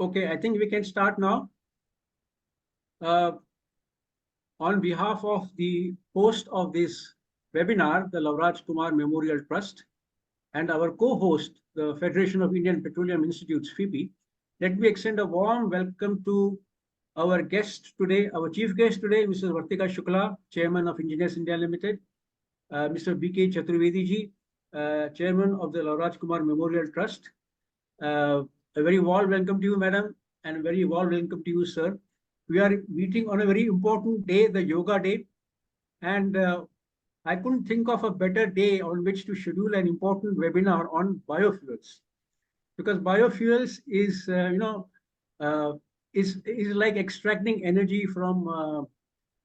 Okay, I think we can start now. On behalf of the host of this webinar, the Lovraj Kumar Memorial Trust, and our co-host, the Federation of Indian Petroleum Institutes, FIPI, let me extend a warm welcome to our guest today, our chief guest today, Mr. Vartika Shukla, Chairman of Engineers India Limited, Mr. B.K. Chaturvedi ji, Chairman of the Lovraj Kumar Memorial Trust. A very warm welcome to you, madam, and a very warm welcome to you, sir. We are meeting on a very important day, the Yoga Day, and I couldn't think of a better day on which to schedule an important webinar on biofuels, because biofuels is, is like extracting energy from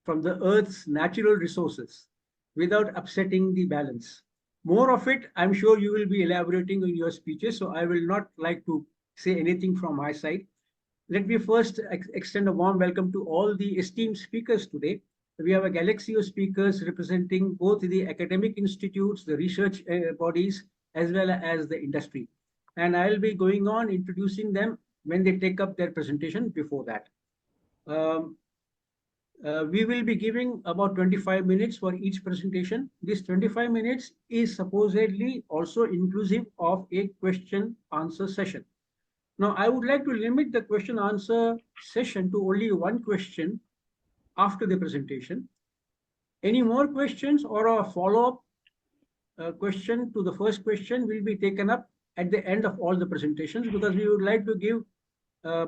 the Earth's natural resources without upsetting the balance. More of it, I'm sure you will be elaborating in your speeches, so I will not like to say anything from my side. Let me first extend a warm welcome to all the esteemed speakers today. We have a galaxy of speakers representing both the academic institutes, the research bodies, as well as the industry. And I'll be going on introducing them when they take up their presentation before that. We will be giving about 25 minutes for each presentation. This 25 minutes is supposedly also inclusive of a question answer session. Now, I would like to limit the question answer session to only one question after the presentation. Any more questions or a follow-up question to the first question will be taken up at the end of all the presentations, because we would like to give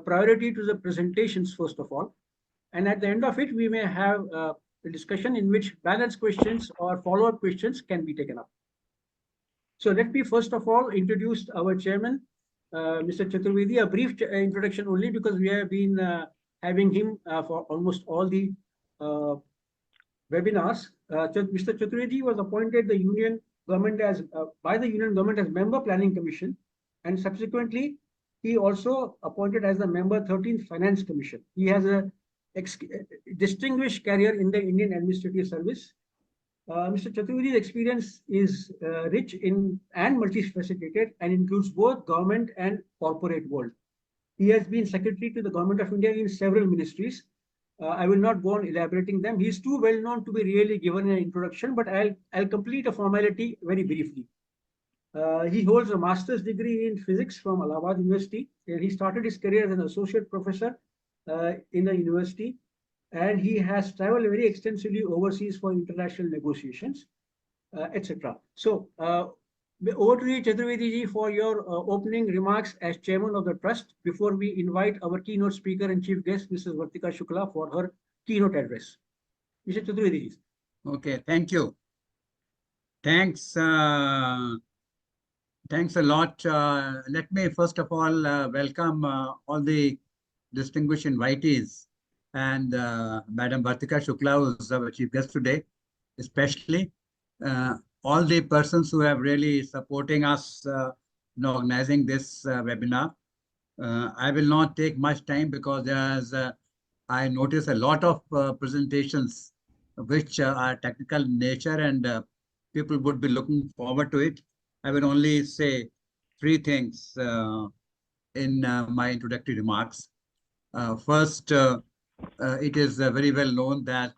priority to the presentations first of all. And at the end of it, we may have a discussion in which balanced questions or follow-up questions can be taken up. So let me first of all introduce our chairman, Mr. Chaturvedi, a brief introduction only, because we have been having him for almost all the webinars. Mr. Chaturvedi was appointed the union government as by the union government as member planning commission, and subsequently he also appointed as the member 13th Finance Commission. He has a distinguished career in the Indian Administrative Service. Mr. Chaturvedi's experience is rich in and multifaceted and includes both government and corporate world. He has been secretary to the Government of India in several ministries. I will not go on elaborating them. He is too well known to be really given an introduction, but I'll complete a formality very briefly. He holds a master's degree in physics from Allahabad University. He started his career as an associate professor in the university, and he has traveled very extensively overseas for international negotiations, etc. So, over to you, Chaturvedi ji, for your opening remarks as chairman of the trust before we invite our keynote speaker and chief guest, Mrs. Vartika Shukla, for her keynote address. Mr. Chaturvedi ji. Okay, thank you. Thanks. Thanks a lot. Let me first of all welcome all the distinguished invitees and Madam Vartika Shukla, who is our chief guest today, especially all the persons who have really supporting us in organizing this webinar. I will not take much time because I notice a lot of presentations which are technical in nature, and people would be looking forward to it. I will only say three things in my introductory remarks. First, it is very well known that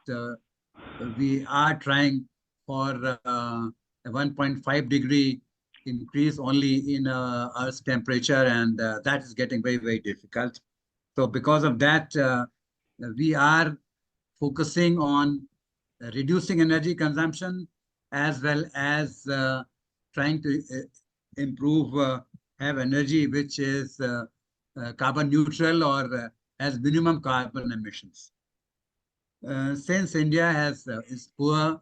we are trying for a 1.5 degree increase only in Earth's temperature, and that is getting very, very difficult. So because of that, we are focusing on reducing energy consumption as well as trying to improve, have energy which is carbon neutral or has minimum carbon emissions. Since India is poor,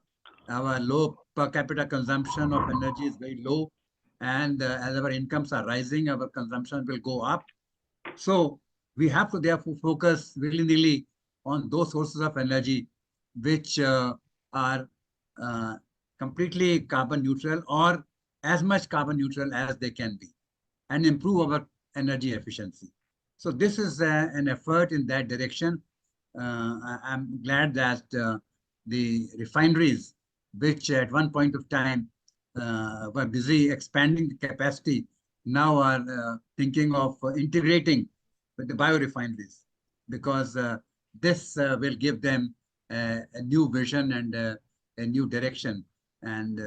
our low per capita consumption of energy is very low, and as our incomes are rising, our consumption will go up. So we have to therefore focus willy-nilly on those sources of energy which are completely carbon neutral or as much carbon neutral as they can be, and improve our energy efficiency. So this is an effort in that direction. I'm glad that the refineries, which at one point of time were busy expanding the capacity, now are thinking of integrating with the biorefineries, because this will give them a new vision and a new direction and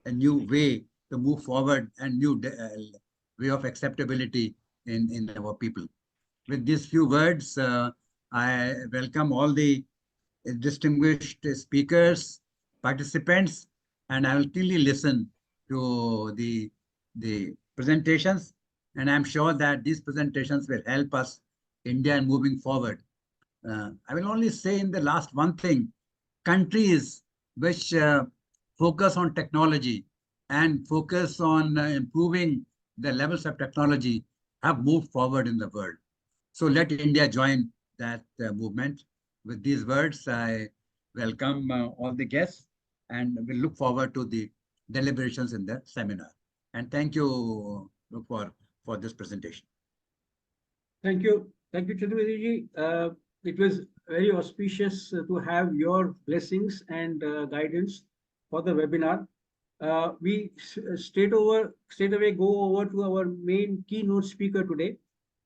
a new way to move forward and new way of acceptability in our people. With these few words, I welcome all the distinguished speakers, participants, and I will keenly listen to the presentations. And I'm sure that these presentations will help us, India, in moving forward. I will only say in the last one thing, countries which focus on technology and focus on improving the levels of technology have moved forward in the world. So let India join that movement. With these words, I welcome all the guests and we look forward to the deliberations in the seminar. And thank you for this presentation. Thank you. Thank you, Chaturvedi. It was very auspicious to have your blessings and guidance for the webinar. We straight away go over to our main keynote speaker today.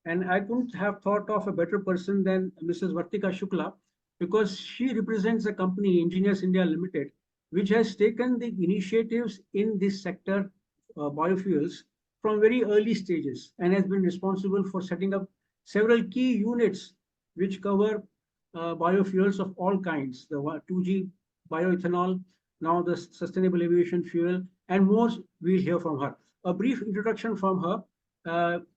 And I couldn't have thought of a better person than Mrs. Vartika Shukla, because she represents a company, Engineers India Limited, which has taken the initiatives in this sector, biofuels, from very early stages and has been responsible for setting up several key units which cover biofuels of all kinds, the 2G bioethanol, now the sustainable aviation fuel, and more we'll hear from her. A brief introduction from her.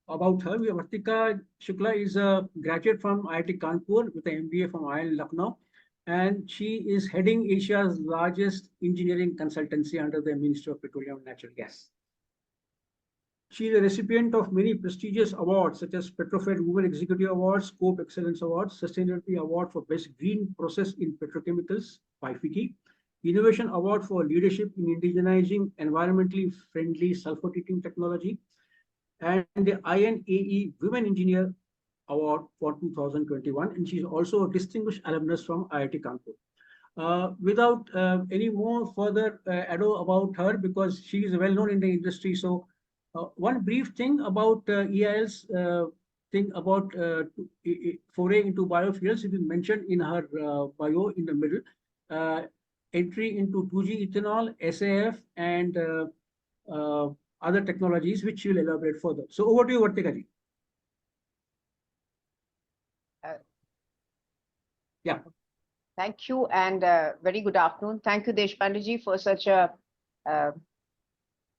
About her, Vartika Shukla is a graduate from IIT Kanpur with an MBA from IIL Lucknow, and she is heading Asia's largest engineering consultancy under the Ministry of Petroleum and Natural Gas. She is a recipient of many prestigious awards such as Petrofed Women Executive Awards, Scope Excellence Awards, Sustainability Award for Best Green Process in Petrochemicals by FIPI, Innovation Award for Leadership in Indigenizing Environmentally Friendly Sulfur Treating Technology, and the INAE Women Engineer Award for 2021. And she's also a distinguished alumnus from IIT Kanpur. Without any more further ado about her, because she is well known in the industry. So one brief thing about EIL's thing about foray into biofuels, it is mentioned in her bio in the middle. Entry into 2G ethanol, SAF, and other technologies, which you'll elaborate further. So over to you, Vartika ji. Yeah. Thank you, and very good afternoon. Thank you, Deshpande ji, for such a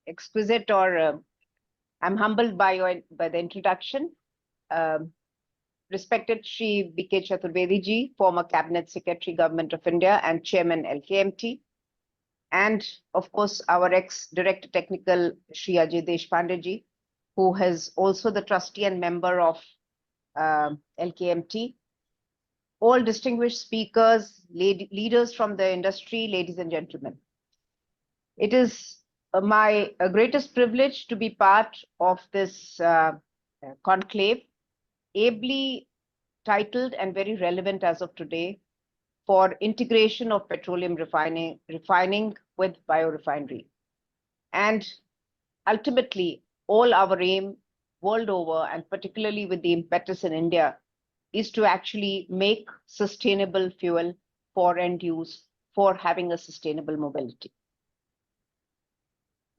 exquisite I'm humbled by the introduction. Respected Shri B.K. Chaturvedi ji, former Cabinet Secretary, Government of India, and Chairman LKMT. And of course, our ex-Director Technical, Shri Ajay Deshpande ji, who is also the trustee and member of LKMT. All distinguished speakers, leaders from the industry, ladies and gentlemen. It is my greatest privilege to be part of this conclave, ably titled and very relevant as of today, for integration of petroleum refining with biorefinery. And ultimately, all our aim world over, and particularly with the impetus in India, is to actually make sustainable fuel for end use, for having a sustainable mobility.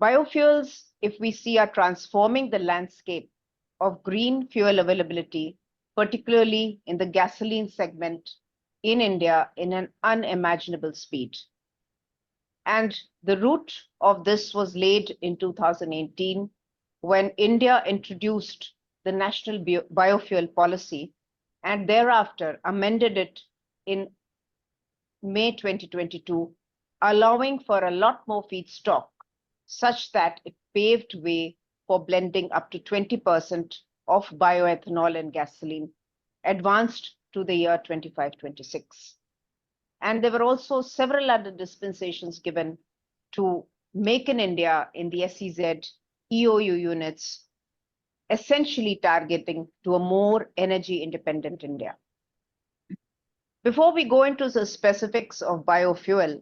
Biofuels, if we see, are transforming the landscape of green fuel availability, particularly in the gasoline segment in India, in an unimaginable speed. And the root of this was laid in 2018, when India introduced the National Biofuel Policy, and thereafter amended it in May 2022, allowing for a lot more feedstock, such that it paved way for blending up to 20% of bioethanol and gasoline, advanced to the year 25-26. And there were also several other dispensations given to make in India in the SEZ, EOU units, essentially targeting to a more energy independent India. Before we go into the specifics of biofuel,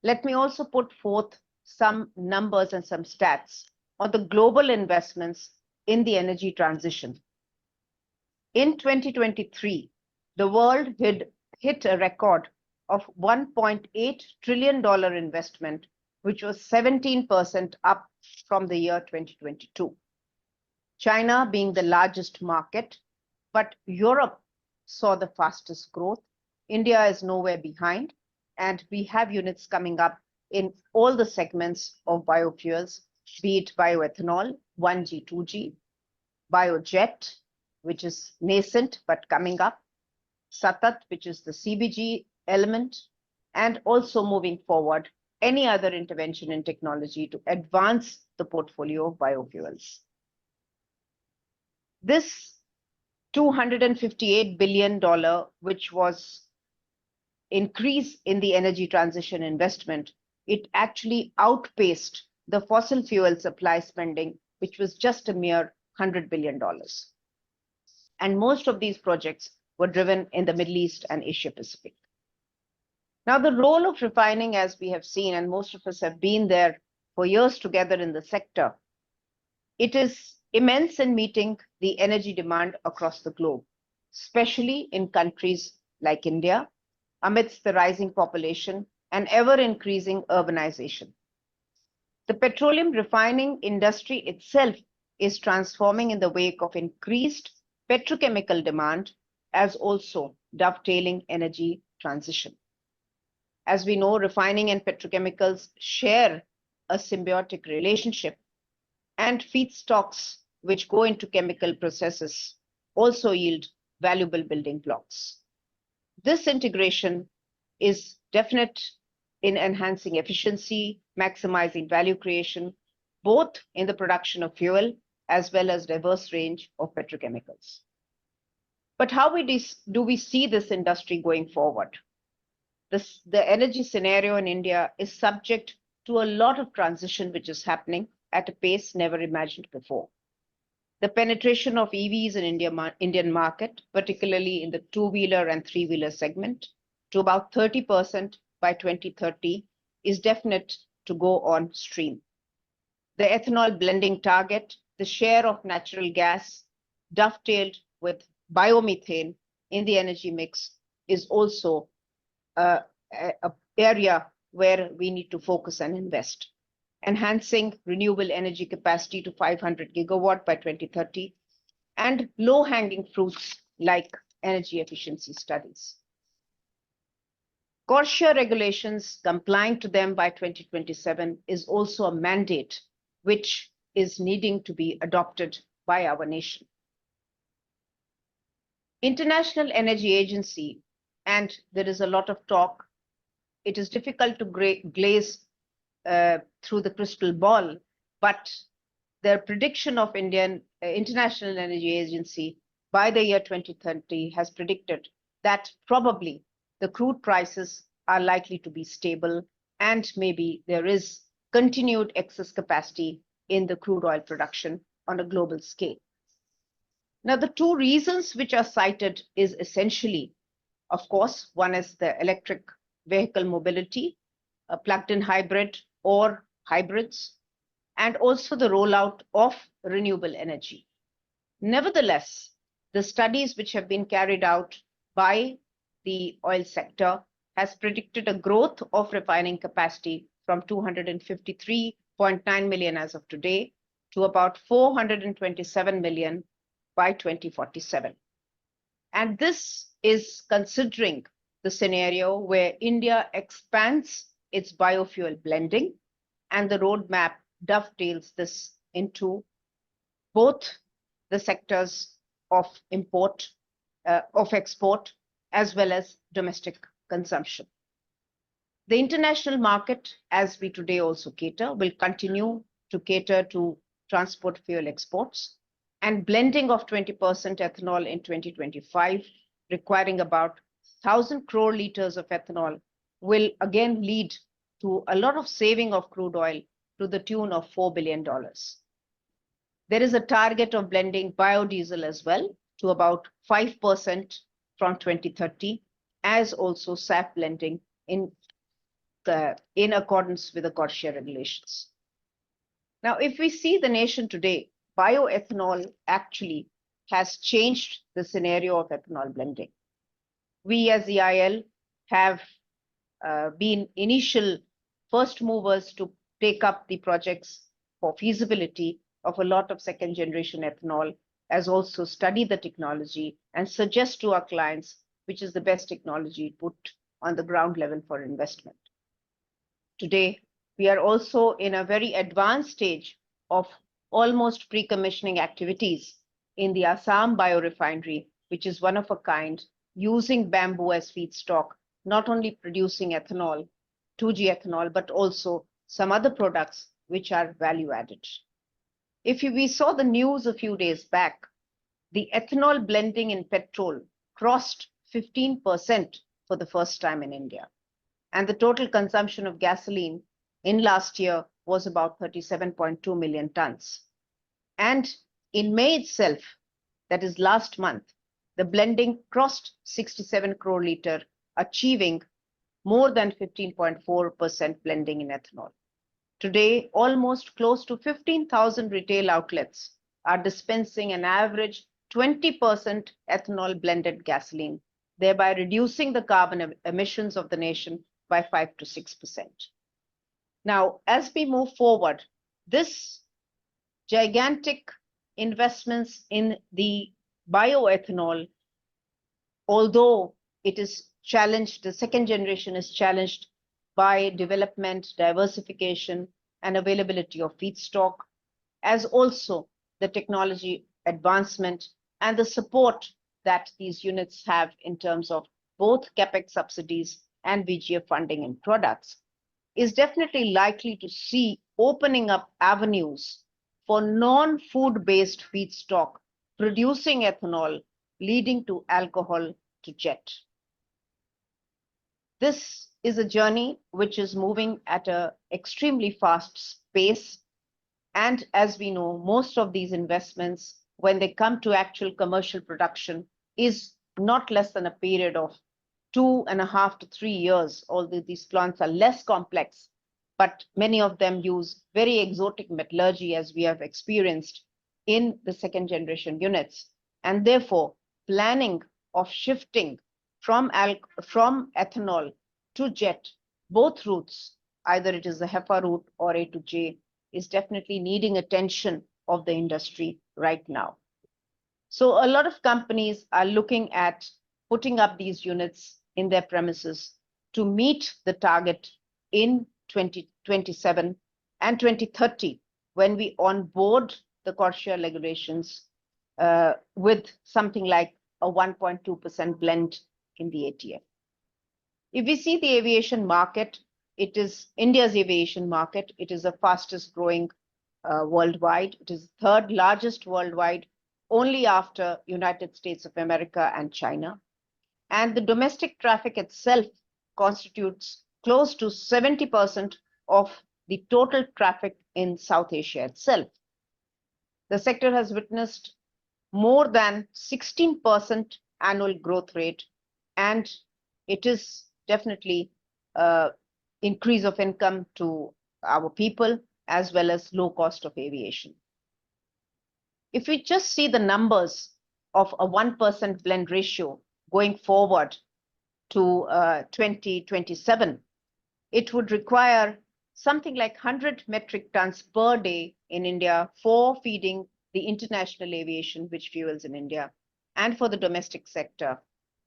let me also put forth some numbers and some stats on the global investments in the energy transition. In 2023, the world hit a record of $1.8 trillion investment, which was 17% up from the year 2022. China being the largest market, but Europe saw the fastest growth. India is nowhere behind, and we have units coming up in all the segments of biofuels, be it bioethanol, 1G, 2G, biojet, which is nascent but coming up, Satat, which is the CBG element, and also moving forward, any other intervention in technology to advance the portfolio of biofuels. This $258 billion, which was increase in the energy transition investment, it actually outpaced the fossil fuel supply spending, which was just a mere $100 billion. And most of these projects were driven in the Middle East and Asia Pacific. Now, the role of refining, as we have seen, and most of us have been there for years together in the sector, it is immense in meeting the energy demand across the globe, especially in countries like India, amidst the rising population and ever-increasing urbanization. The petroleum refining industry itself is transforming in the wake of increased petrochemical demand, as also dovetailing energy transition. As we know, refining and petrochemicals share a symbiotic relationship, and feedstocks which go into chemical processes also yield valuable building blocks. This integration is definite in enhancing efficiency, maximizing value creation, both in the production of fuel as well as diverse range of petrochemicals. But how do we see this industry going forward? The energy scenario in India is subject to a lot of transition which is happening at a pace never imagined before. The penetration of EVs in Indian market, particularly in the two-wheeler and three-wheeler segment, to about 30% by 2030 is definite to go on stream. The ethanol blending target, the share of natural gas dovetailed with biomethane in the energy mix is also an area where we need to focus and invest. Enhancing renewable energy capacity to 500 gigawatt by 2030, and low-hanging fruits like energy efficiency studies. CORSIA regulations, complying to them by 2027 is also a mandate which is needing to be adopted by our nation. International Energy Agency, and there is a lot of talk, it is difficult to glaze through the crystal ball, but their prediction of International Energy Agency by the year 2030 has predicted that probably the crude prices are likely to be stable, and maybe there is continued excess capacity in the crude oil production on a global scale. Now, the two reasons which are cited is essentially, of course, one is the electric vehicle mobility, a plugged-in hybrid or hybrids, and also the rollout of renewable energy. Nevertheless, the studies which have been carried out by the oil sector has predicted a growth of refining capacity from 253.9 million as of today to about 427 million by 2047. And this is considering the scenario where India expands its biofuel blending, and the roadmap dovetails this into both the sectors of export as well as domestic consumption. The international market, as we today also cater, will continue to cater to transport fuel exports, and blending of 20% ethanol in 2025, requiring about 1,000 crore liters of ethanol, will again lead to a lot of saving of crude oil to the tune of $4 billion. There is a target of blending biodiesel as well to about 5% from 2030, as also SAF blending in accordance with the CORSIA regulations. Now, if we see the nation today, bioethanol actually has changed the scenario of ethanol blending. We as EIL have been initial first movers to take up the projects for feasibility of a lot of second generation ethanol, as also study the technology and suggest to our clients which is the best technology put on the ground level for investment. Today, we are also in a very advanced stage of almost pre-commissioning activities in the Assam Bio-refinery, which is one of a kind, using bamboo as feedstock, not only producing ethanol, 2G ethanol, but also some other products which are value added. If we saw the news a few days back, the ethanol blending in petrol crossed 15% for the first time in India. And the total consumption of gasoline in last year was about 37.2 million tons. And in May itself, that is last month, the blending crossed 67 crore liter, achieving more than 15.4% blending in ethanol. Today, almost close to 15,000 retail outlets are dispensing an average 20% ethanol blended gasoline, thereby reducing the carbon emissions of the nation by 5 to 6%. Now, as we move forward, this gigantic investments in the bioethanol, although it is challenged, the second generation is challenged by development, diversification, and availability of feedstock, as also the technology advancement and the support that these units have in terms of both CapEx subsidies and VGF funding in products, is definitely likely to see opening up avenues for non-food based feedstock producing ethanol, leading to alcohol to jet. This is a journey which is moving at an extremely fast pace. And as we know, most of these investments, when they come to actual commercial production, is not less than a period of 2.5 to 3 years, although these plants are less complex, but many of them use very exotic metallurgy, as we have experienced in the second generation units. And therefore, planning of shifting from ethanol to jet, both routes, either it is the HEFA route or A to J, is definitely needing attention of the industry right now. So a lot of companies are looking at putting up these units in their premises to meet the target in 2027 and 2030, when we onboard the CORSIA regulations with something like a 1.2% blend in the ATF. If we see the aviation market, it is India's aviation market. It is the fastest growing worldwide. It is the third largest worldwide, only after United States of America and China. And the domestic traffic itself constitutes close to 70% of the total traffic in South Asia itself. The sector has witnessed more than 16% annual growth rate, and it is definitely increase of income to our people, as well as low cost of aviation. If we just see the numbers of a 1% blend ratio going forward to 2027, it would require something like 100 metric tons per day in India for feeding the international aviation, which fuels in India, and for the domestic sector,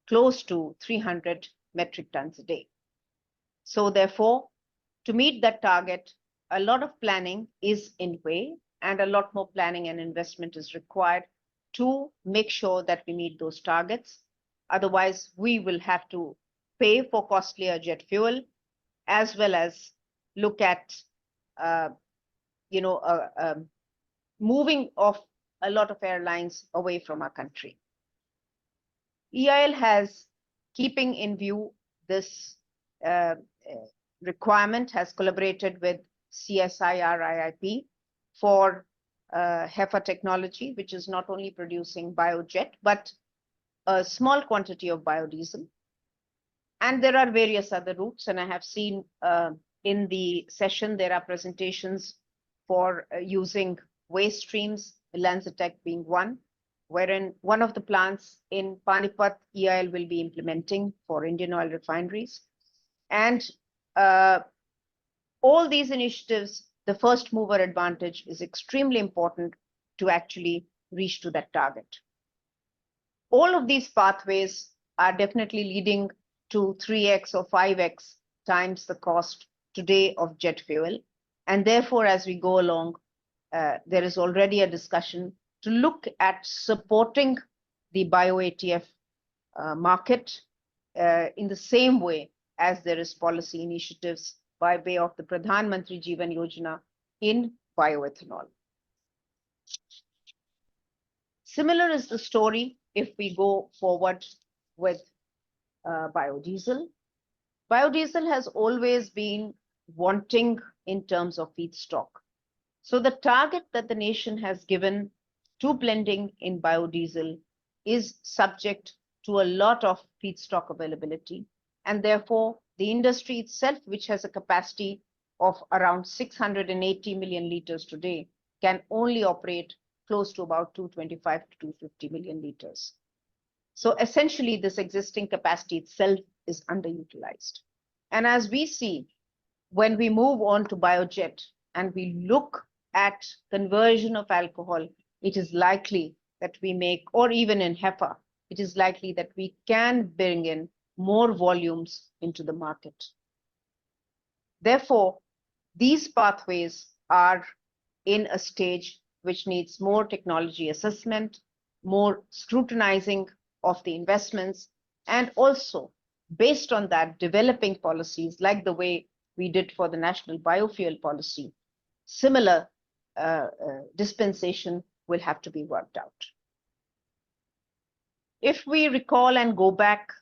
close to 300 metric tons a day. So therefore, to meet that target, a lot of planning is in way, and a lot more planning and investment is required to make sure that we meet those targets. Otherwise, we will have to pay for costlier jet fuel, as well as look at moving off a lot of airlines away from our country. EIL has, keeping in view this requirement, has collaborated with CSIR-IIP for HEFA technology, which is not only producing biojet, but a small quantity of biodiesel. And there are various other routes, and I have seen in the session, there are presentations for using waste streams, LanzaTech being one, wherein one of the plants in Panipat EIL will be implementing for Indian oil refineries. And all these initiatives, the first mover advantage is extremely important to actually reach to that target. All of these pathways are definitely leading to 3x or 5x times the cost today of jet fuel. And therefore, as we go along, there is already a discussion to look at supporting the bio-ATF market in the same way as there is policy initiatives by way of the Pradhan Mantri Jeevan Yojana in bioethanol. Similar is the story if we go forward with biodiesel. Biodiesel has always been wanting in terms of feedstock. So the target that the nation has given to blending in biodiesel is subject to a lot of feedstock availability. And therefore, the industry itself, which has a capacity of around 680 million liters today, can only operate close to about 225 to 250 million liters. So essentially, this existing capacity itself is underutilized. And as we see, when we move on to biojet and we look at conversion of alcohol, it is likely that we make, or even in HEFA, it is likely that we can bring in more volumes into the market. Therefore, these pathways are in a stage which needs more technology assessment, more scrutinizing of the investments, and also based on that, developing policies like the way we did for the National Biofuel Policy. Similar dispensation will have to be worked out. If we recall and go back,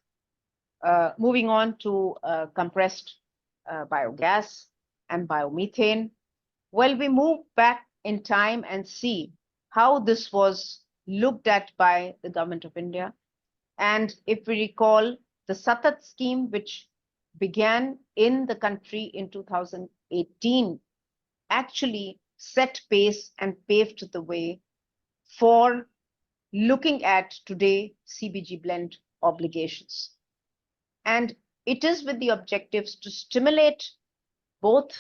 moving on to compressed biogas and biomethane, well, we move back in time and see how this was looked at by the Government of India. And if we recall, the Satat scheme, which began in the country in 2018, actually set pace and paved the way for looking at today CBG blend obligations. And it is with the objectives to stimulate both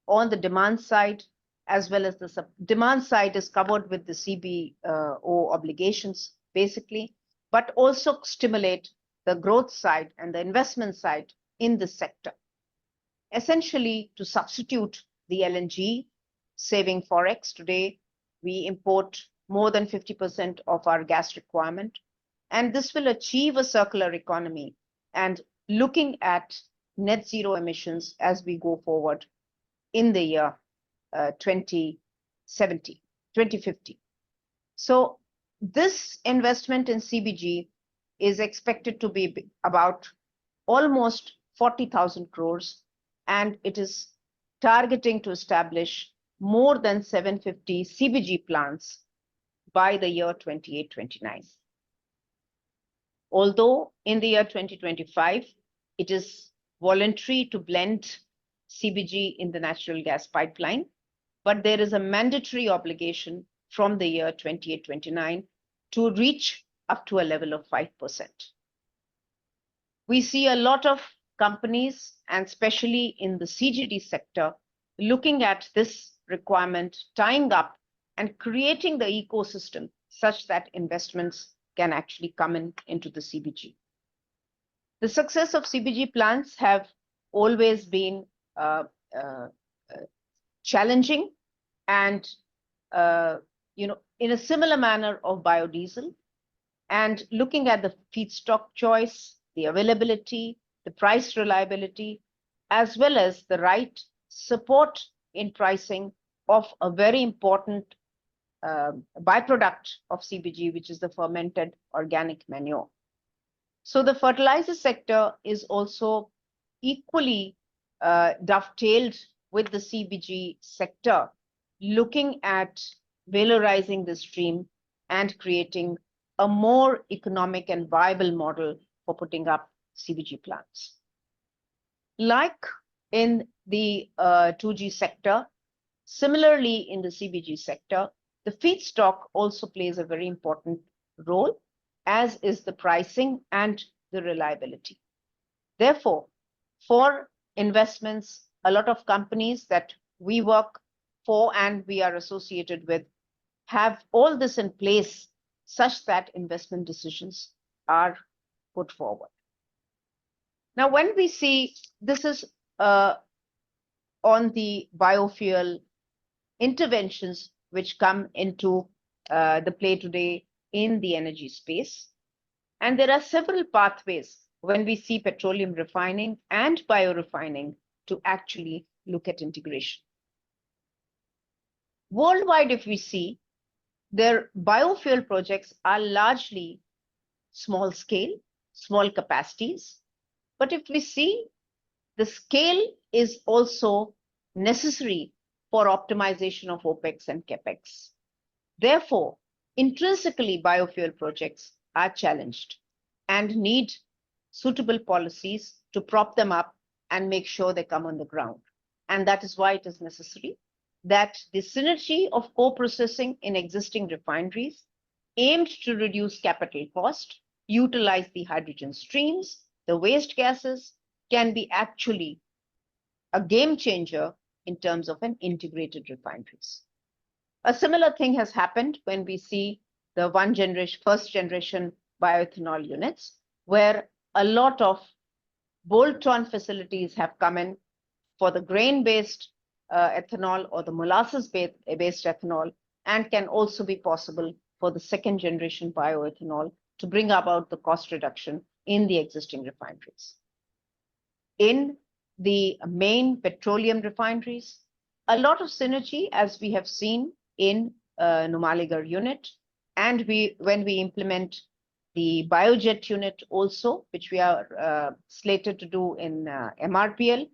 on the demand side as well as the demand side is covered with the CBO obligations basically, but also stimulate the growth side and the investment side in the sector. Essentially to substitute the LNG, saving forex. Today, we import more than 50% of our gas requirement, and this will achieve a circular economy and looking at net zero emissions as we go forward in the year 2050. So this investment in CBG is expected to be about almost 40,000 crores, and it is targeting to establish more than 750 CBG plants by the year 28-29. Although in the year 2025, it is voluntary to blend CBG in the natural gas pipeline, but there is a mandatory obligation from the year 28-29 to reach up to a level of 5%. We see a lot of companies, and especially in the CGD sector, looking at this requirement, tying up and creating the ecosystem such that investments can actually come into the CBG. The success of CBG plants have always been challenging, and in a similar manner of biodiesel, and looking at the feedstock choice, the availability, the price reliability, as well as the right support in pricing of a very important byproduct of CBG, which is the fermented organic manure. So the fertilizer sector is also equally dovetailed with the CBG sector, looking at valorizing the stream and creating a more economic and viable model for putting up CBG plants. Like in the 2G sector, similarly in the CBG sector, the feedstock also plays a very important role, as is the pricing and the reliability. Therefore, for investments, a lot of companies that we work for and we are associated with have all this in place such that investment decisions are put forward. Now, when we see this is on the biofuel interventions which come into the play today in the energy space. And there are several pathways when we see petroleum refining and biorefining to actually look at integration. Worldwide, if we see, their biofuel projects are largely small scale, small capacities. But if we see, the scale is also necessary for optimization of OPEX and CAPEX. Therefore, intrinsically, biofuel projects are challenged and need suitable policies to prop them up and make sure they come on the ground. And that is why it is necessary that the synergy of co-processing in existing refineries aimed to reduce capital cost, utilize the hydrogen streams, the waste gases, can be actually a game changer in terms of an integrated refineries. A similar thing has happened when we see the first generation bioethanol units, where a lot of bolt-on facilities have come in for the grain-based ethanol or the molasses-based ethanol, and can also be possible for the second generation bioethanol to bring about the cost reduction in the existing refineries. In the main petroleum refineries, a lot of synergy, as we have seen in Numaligarh unit, and when we implement the biojet unit also, which we are slated to do in MRPL,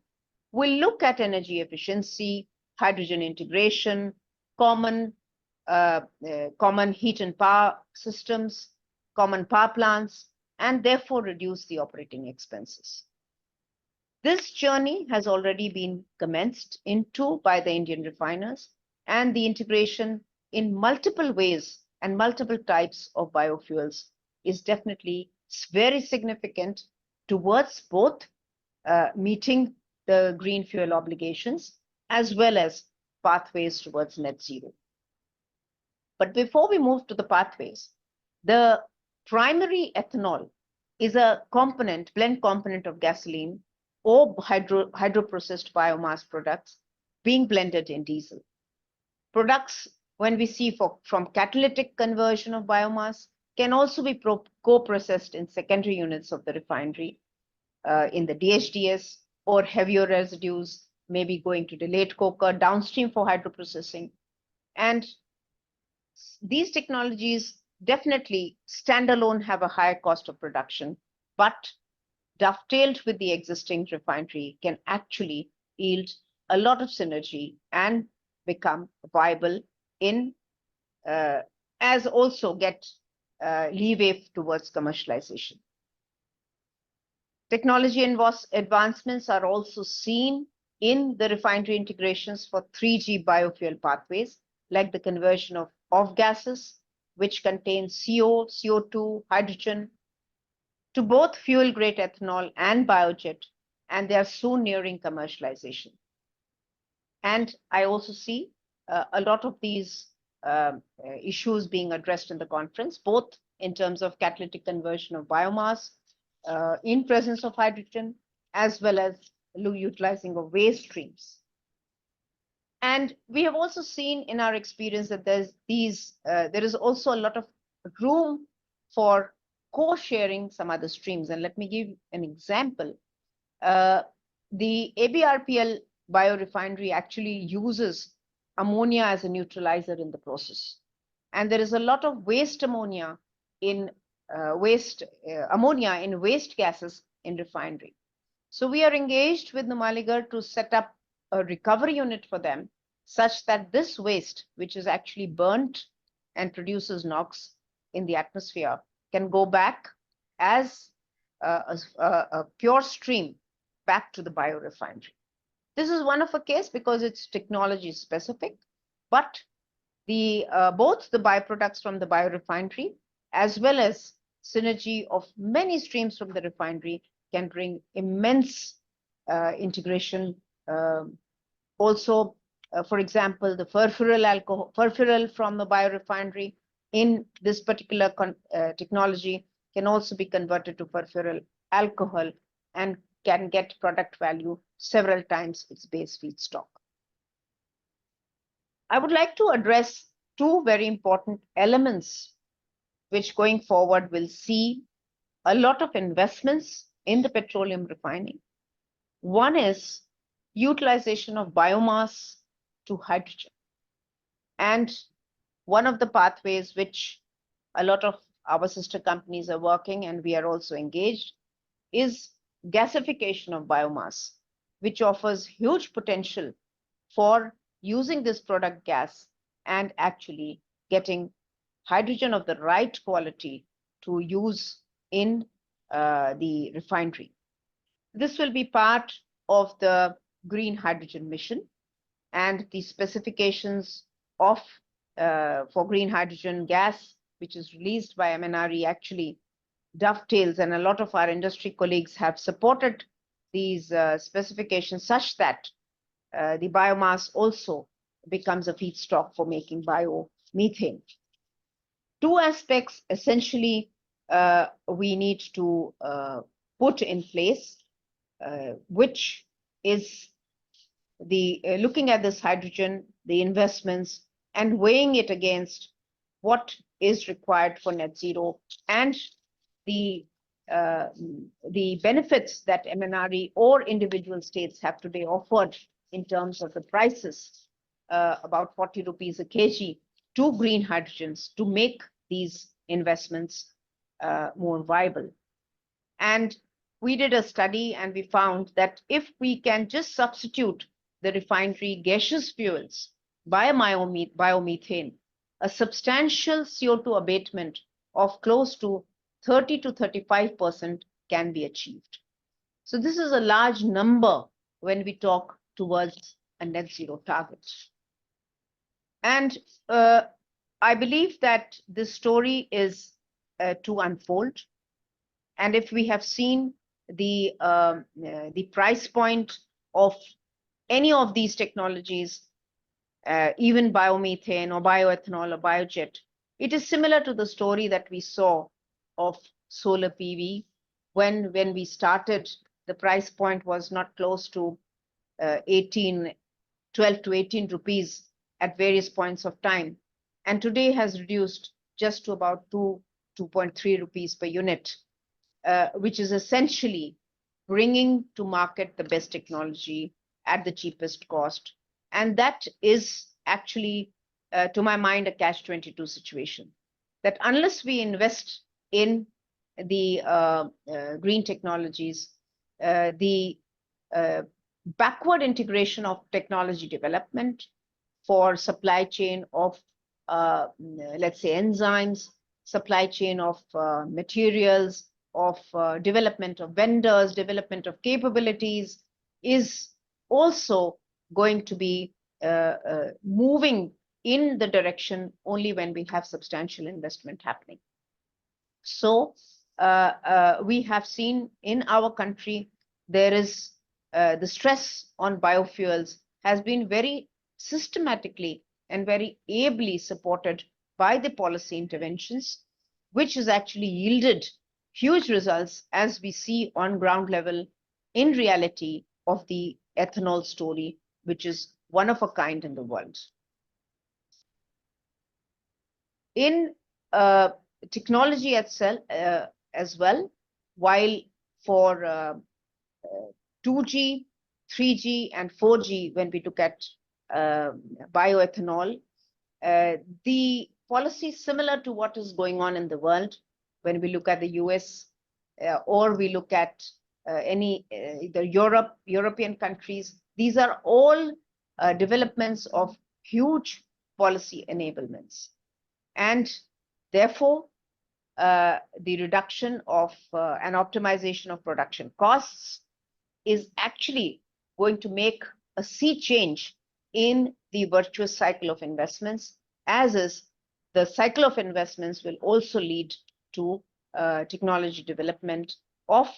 we'll look at energy efficiency, hydrogen integration, common heat and power systems, common power plants, and therefore reduce the operating expenses. This journey has already been commenced into by the Indian refiners, and the integration in multiple ways and multiple types of biofuels is definitely very significant towards both meeting the green fuel obligations as well as pathways towards net zero. But before we move to the pathways, the primary ethanol is a component, blend component of gasoline or hydroprocessed biomass products being blended in diesel. Products, when we see from catalytic conversion of biomass, can also be co-processed in secondary units of the refinery in the DHDS, or heavier residues maybe going to delayed coker downstream for hydroprocessing. And these technologies definitely standalone have a higher cost of production, but dovetailed with the existing refinery can actually yield a lot of synergy and become viable in as also get leeway towards commercialization. Technology advancements are also seen in the refinery integrations for 3G biofuel pathways, like the conversion of off-gases, which contain CO, CO2, hydrogen, to both fuel-grade ethanol and biojet, and they are soon nearing commercialization. And I also see a lot of these issues being addressed in the conference, both in terms of catalytic conversion of biomass in presence of hydrogen, as well as utilizing of waste streams. And we have also seen in our experience that there is also a lot of room for co-sharing some other streams. And let me give an example. The ABRPL biorefinery actually uses ammonia as a neutralizer in the process. And there is a lot of waste ammonia in waste gases in refinery. So we are engaged with Numaligarh to set up a recovery unit for them, such that this waste, which is actually burnt and produces NOx in the atmosphere, can go back as a pure stream back to the biorefinery. This is one of a case because it's technology specific, but both the byproducts from the biorefinery as well as synergy of many streams from the refinery can bring immense integration. Also, for example, the furfural from the biorefinery in this particular technology can also be converted to furfural alcohol and can get product value several times its base feedstock. I would like to address two very important elements which going forward will see a lot of investments in the petroleum refining. One is utilization of biomass to hydrogen. And one of the pathways which a lot of our sister companies are working, and we are also engaged, is gasification of biomass, which offers huge potential for using this product gas and actually getting hydrogen of the right quality to use in the refinery. This will be part of the green hydrogen mission, and the specifications of for green hydrogen gas, which is released by MNRE, actually dovetails, and a lot of our industry colleagues have supported these specifications such that the biomass also becomes a feedstock for making biomethane. Two aspects essentially we need to put in place, which is the looking at this hydrogen, the investments, and weighing it against what is required for net zero and the benefits that MNRE or individual states have today offered in terms of the prices, about 40 rupees a kg to green hydrogens to make these investments more viable. And we did a study and we found that if we can just substitute the refinery gaseous fuels by biomethane, a substantial CO2 abatement of close to 30 to 35% can be achieved. So this is a large number when we talk towards a net zero target. And I believe that this story is to unfold. And if we have seen the price point of any of these technologies, even biomethane or bioethanol or biojet, it is similar to the story that we saw of solar PV. When we started, the price point was not close to 12 to 18 rupees at various points of time, and today has reduced just to about 2.3 rupees per unit, which is essentially bringing to market the best technology at the cheapest cost. And that is actually, to my mind, a catch-22 situation. That unless we invest in the green technologies, the backward integration of technology development for supply chain of, let's say, enzymes, supply chain of materials, of development of vendors, development of capabilities, is also going to be moving in the direction only when we have substantial investment happening. So we have seen in our country, there is the stress on biofuels has been very systematically and very ably supported by the policy interventions, which has actually yielded huge results, as we see on ground level in reality of the ethanol story, which is one of a kind in the world. In technology itself as well, while for 2G, 3G, and 4G, when we look at bioethanol, the policy is similar to what is going on in the world. When we look at the US or we look at the European countries, these are all developments of huge policy enablements. And therefore, the reduction of and optimization of production costs is actually going to make a sea change in the virtuous cycle of investments, as is the cycle of investments will also lead to technology development of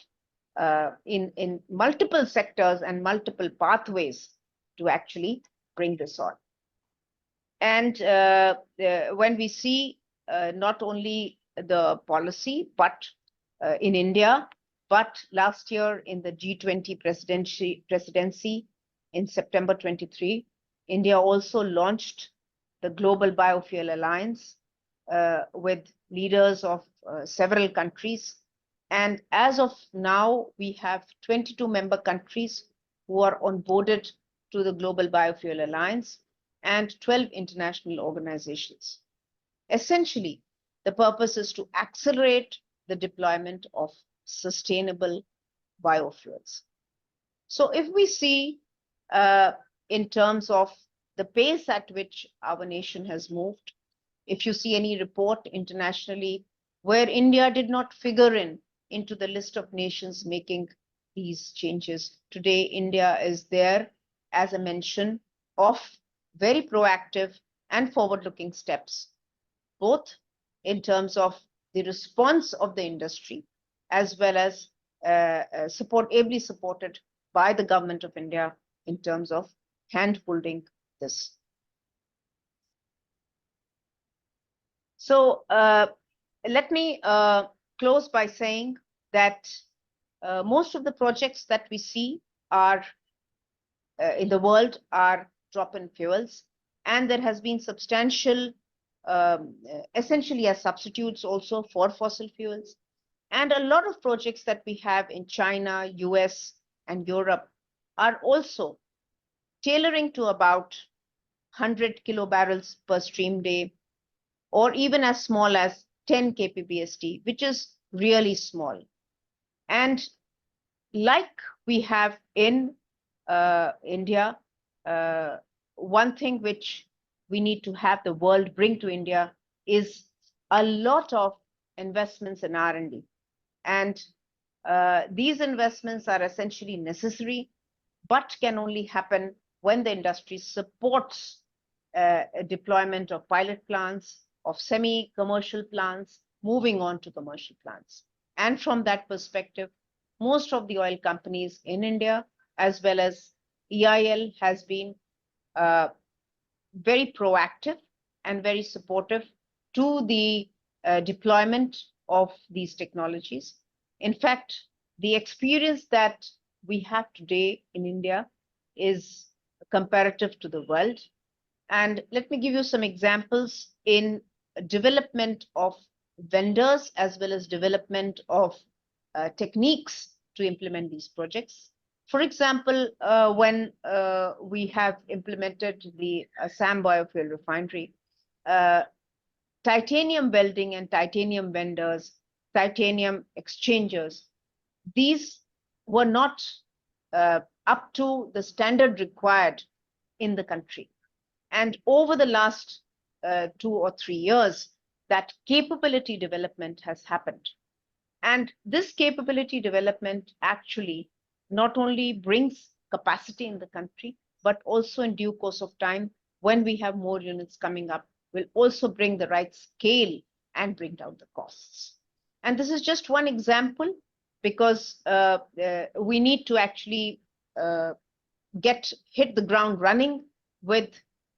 in multiple sectors and multiple pathways to actually bring this on. And when we see not only the policy, but in India, but last year in the G20 presidency in September 23, India also launched the Global Biofuel Alliance with leaders of several countries. And as of now, we have 22 member countries who are onboarded to the Global Biofuel Alliance and 12 international organizations. Essentially, the purpose is to accelerate the deployment of sustainable biofuels. So if we see in terms of the pace at which our nation has moved, if you see any report internationally where India did not figure into the list of nations making these changes, today India is there as a mention of very proactive and forward-looking steps, both in terms of the response of the industry as well as ably supported by the government of India in terms of hand-holding this. So let me close by saying that most of the projects that we see are in the world are drop-in fuels, and there has been substantial essentially as substitutes also for fossil fuels. And a lot of projects that we have in China, US, and Europe are also tailoring to about 100 kilobarrels per stream day, or even as small as 10 kpbst, which is really small. And like we have in India, one thing which we need to have the world bring to India is a lot of investments in R&D. And these investments are essentially necessary, but can only happen when the industry supports a deployment of pilot plants, of semi-commercial plants, moving on to commercial plants. And from that perspective, most of the oil companies in India, as well as EIL, has been very proactive and very supportive to the deployment of these technologies. In fact, the experience that we have today in India is comparative to the world. And let me give you some examples in development of vendors as well as development of techniques to implement these projects. For example, when we have implemented the Assam biofuel refinery, titanium welding and titanium vendors, titanium exchangers, these were not up to the standard required in the country. And over the last 2 or 3 years, that capability development has happened. And this capability development actually not only brings capacity in the country, but also in due course of time, when we have more units coming up, will also bring the right scale and bring down the costs. And this is just one example, because we need to actually hit the ground running with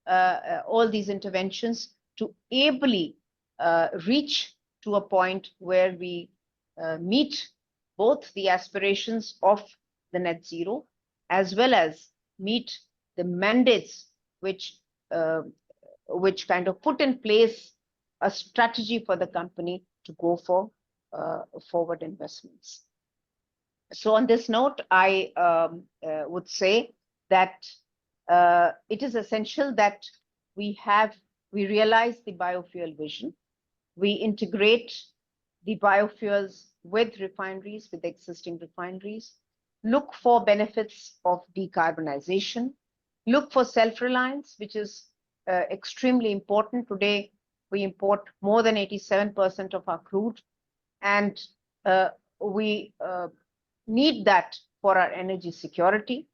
all these interventions to ably reach to a point where we meet both the aspirations of the net zero, as well as meet the mandates which kind of put in place a strategy for the company to go for forward investments. So on this note, I would say that it is essential that we realize the biofuel vision. We integrate the biofuels with refineries, with existing refineries, look for benefits of decarbonization, look for self-reliance, which is extremely important. Today, we import more than 87% of our crude, and we need that for our energy security.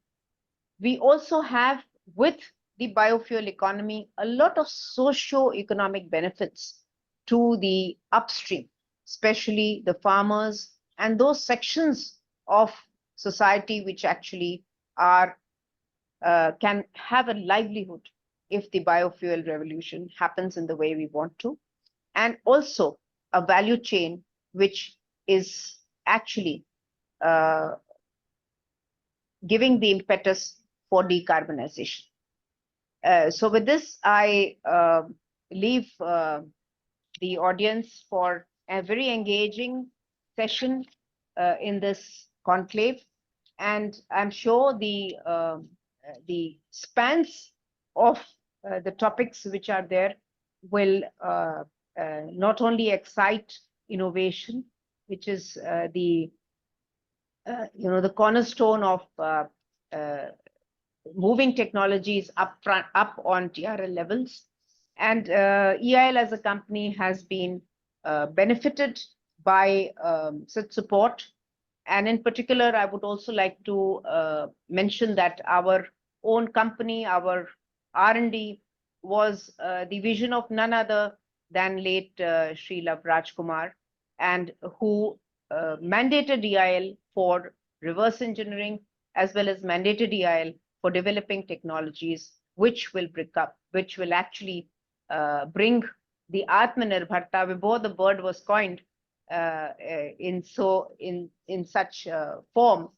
We also have, with the biofuel economy, a lot of socio-economic benefits to the upstream. especially the farmers and those sections of society which actually are can have a livelihood if the biofuel revolution happens in the way we want to, and also a value chain which is actually giving the impetus for decarbonization. So with this, I leave the audience for a very engaging session in this conclave. And I'm sure the spans of the topics which are there will not only excite innovation, which is the cornerstone of moving technologies up on TRL levels. And EIL as a company has been benefited by such support. And in particular, I would also like to mention that our own company, our R&D, was the vision of none other than late Sri Lovraj Kumar, and who mandated EIL for reverse engineering, as well as mandated EIL for developing technologies which will actually bring the Atmanirbharta before the word was coined in such form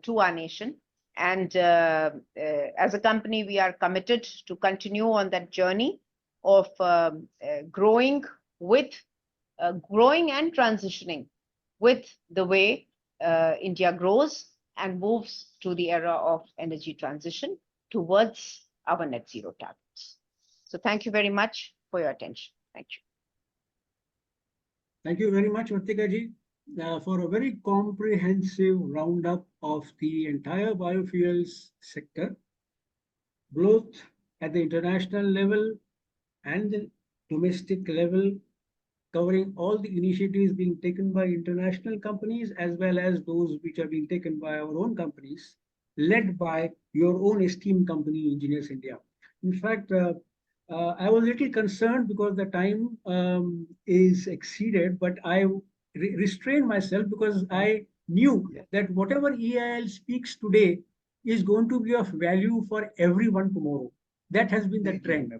to our nation. And as a company, we are committed to continue on that journey of growing and transitioning with the way India grows and moves to the era of energy transition towards our net zero targets. So thank you very much for your attention. Thank you. Thank you very much, Vartika ji, for a very comprehensive roundup of the entire biofuels sector, both at the international level and the domestic level, covering all the initiatives being taken by international companies as well as those which are being taken by our own companies, led by your own esteemed company, Engineers India. In fact, I was a little concerned because the time is exceeded, but I restrained myself because I knew that whatever EIL speaks today is going to be of value for everyone tomorrow. That has been the trend.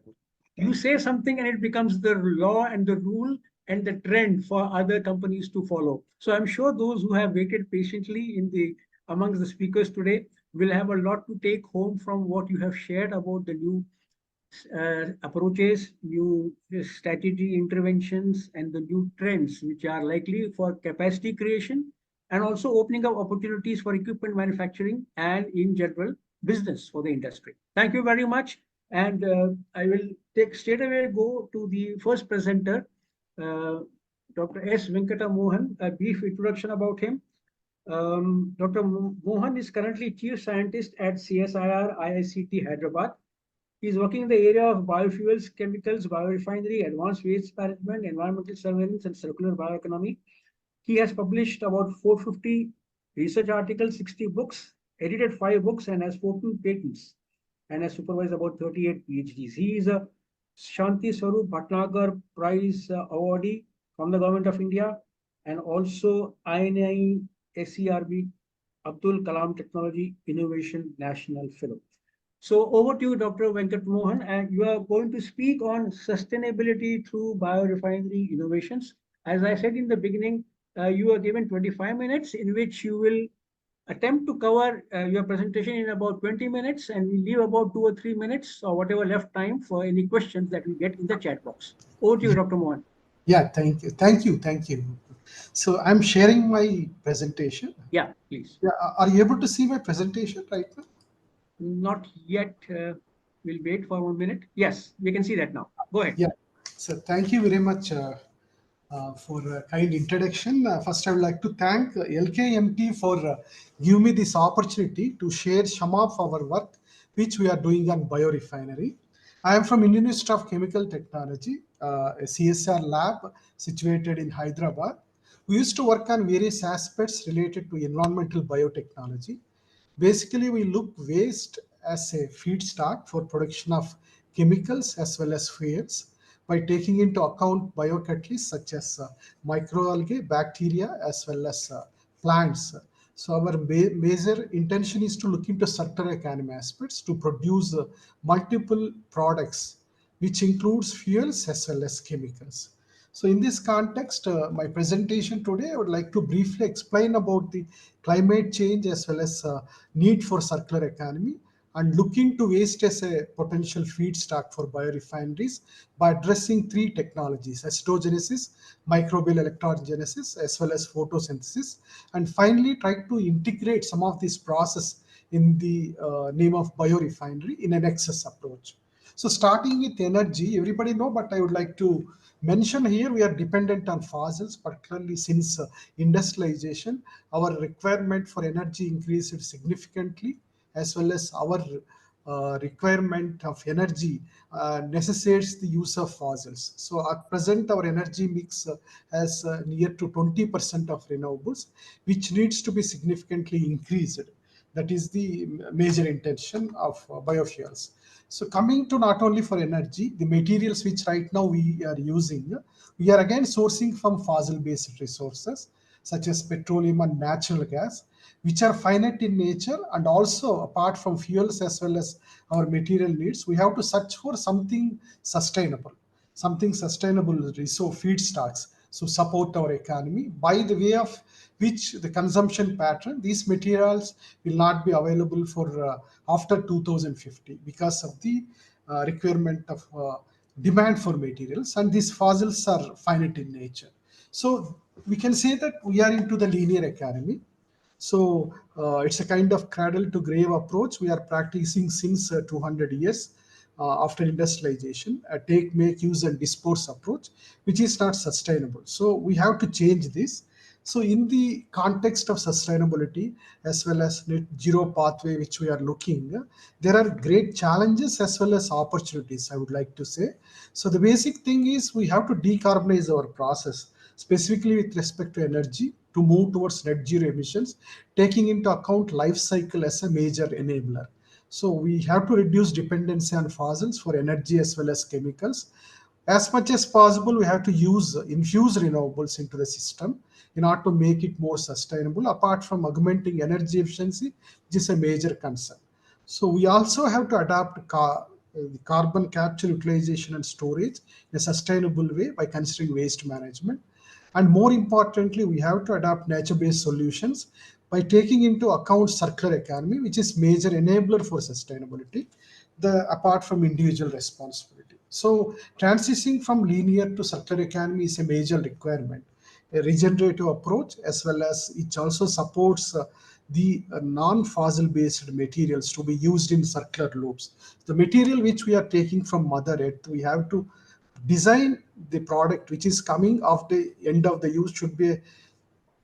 You say something and it becomes the law and the rule and the trend for other companies to follow. So I'm sure those who have waited patiently amongst the speakers today will have a lot to take home from what you have shared about the new approaches, new strategy interventions, and the new trends which are likely for capacity creation and also opening up opportunities for equipment manufacturing and in general business for the industry. Thank you very much. And I will straight away go to the first presenter, Dr. S. Venkata Mohan, a brief introduction about him. Dr. Mohan is currently Chief Scientist at CSIR IICT Hyderabad. He is working in the area of biofuels, chemicals, biorefinery, advanced waste management, environmental surveillance, and circular bioeconomy. He has published about 450 research articles, 60 books, edited 5 books, and has 14 patents, and has supervised about 38 PhDs. He is a Shanti Swarup Bhatnagar Prize awardee from the Government of India, and also INI SERB Abdul Kalam Technology Innovation National Fellow. So over to you, Dr. Venkat Mohan, and you are going to speak on sustainability through biorefinery innovations. As I said in the beginning, you are given 25 minutes in which you will attempt to cover your presentation in about 20 minutes, and we leave about 2 or 3 minutes or whatever left time for any questions that we get in the chat box. Over to you, Dr. Mohan. Yeah, thank you. Thank you. Thank you. So I'm sharing my presentation. Yeah, please. Yeah, are you able to see my presentation right now? Not yet. We'll wait for 1 minute. Yes, we can see that now. Go ahead. Yeah. So thank you very much for a kind introduction. First, I would like to thank LKMT for giving me this opportunity to share some of our work which we are doing on biorefinery. I am from Indian Institute of Chemical Technology, a CSR lab situated in Hyderabad. We used to work on various aspects related to environmental biotechnology. Basically, we look waste as a feedstock for production of chemicals as well as fuels. by taking into account biocatalysts such as microalgae, bacteria, as well as plants. So our major intention is to look into circular economy aspects to produce multiple products, which includes fuels as well as chemicals. So in this context, my presentation today, I would like to briefly explain about the climate change as well as need for circular economy and looking to waste as a potential feedstock for biorefineries by addressing three technologies: acidogenesis, microbial electrogenesis, as well as photosynthesis, and finally try to integrate some of this process in the name of biorefinery in an excess approach. So starting with energy, everybody know, but I would like to mention here, we are dependent on fossils, particularly since industrialization. Our requirement for energy increased significantly, as well as our requirement of energy necessitates the use of fossils. So at present, our energy mix has near to 20% of renewables, which needs to be significantly increased. That is the major intention of biofuels. So coming to not only for energy, the materials which right now we are using, we are again sourcing from fossil-based resources such as petroleum and natural gas, which are finite in nature, and also apart from fuels as well as our material needs, we have to search for something sustainable resource feedstocks to support our economy, by the way of which the consumption pattern, these materials will not be available for after 2050 because of the requirement of demand for materials, and these fossils are finite in nature. So we can say that we are into the linear economy. So it's a kind of cradle to grave approach we are practicing since 200 years after industrialization, a take, make, use, and dispose approach, which is not sustainable. So we have to change this. So in the context of sustainability as well as net zero pathway, which we are looking, there are great challenges as well as opportunities, I would like to say. So the basic thing is we have to decarbonize our process, specifically with respect to energy, to move towards net zero emissions, taking into account life cycle as a major enabler. So we have to reduce dependency on fossils for energy as well as chemicals. As much as possible, we have to infuse renewables into the system in order to make it more sustainable, apart from augmenting energy efficiency, which is a major concern. So we also have to adapt carbon capture, utilization, and storage in a sustainable way by considering waste management. And more importantly, we have to adopt nature-based solutions by taking into account circular economy, which is major enabler for sustainability, apart from individual responsibility. So transitioning from linear to circular economy is a major requirement. A regenerative approach, as well as it also supports the non-fossil based materials to be used in circular loops. The material which we are taking from Mother Earth, we have to design the product which is coming after the end of the use should be a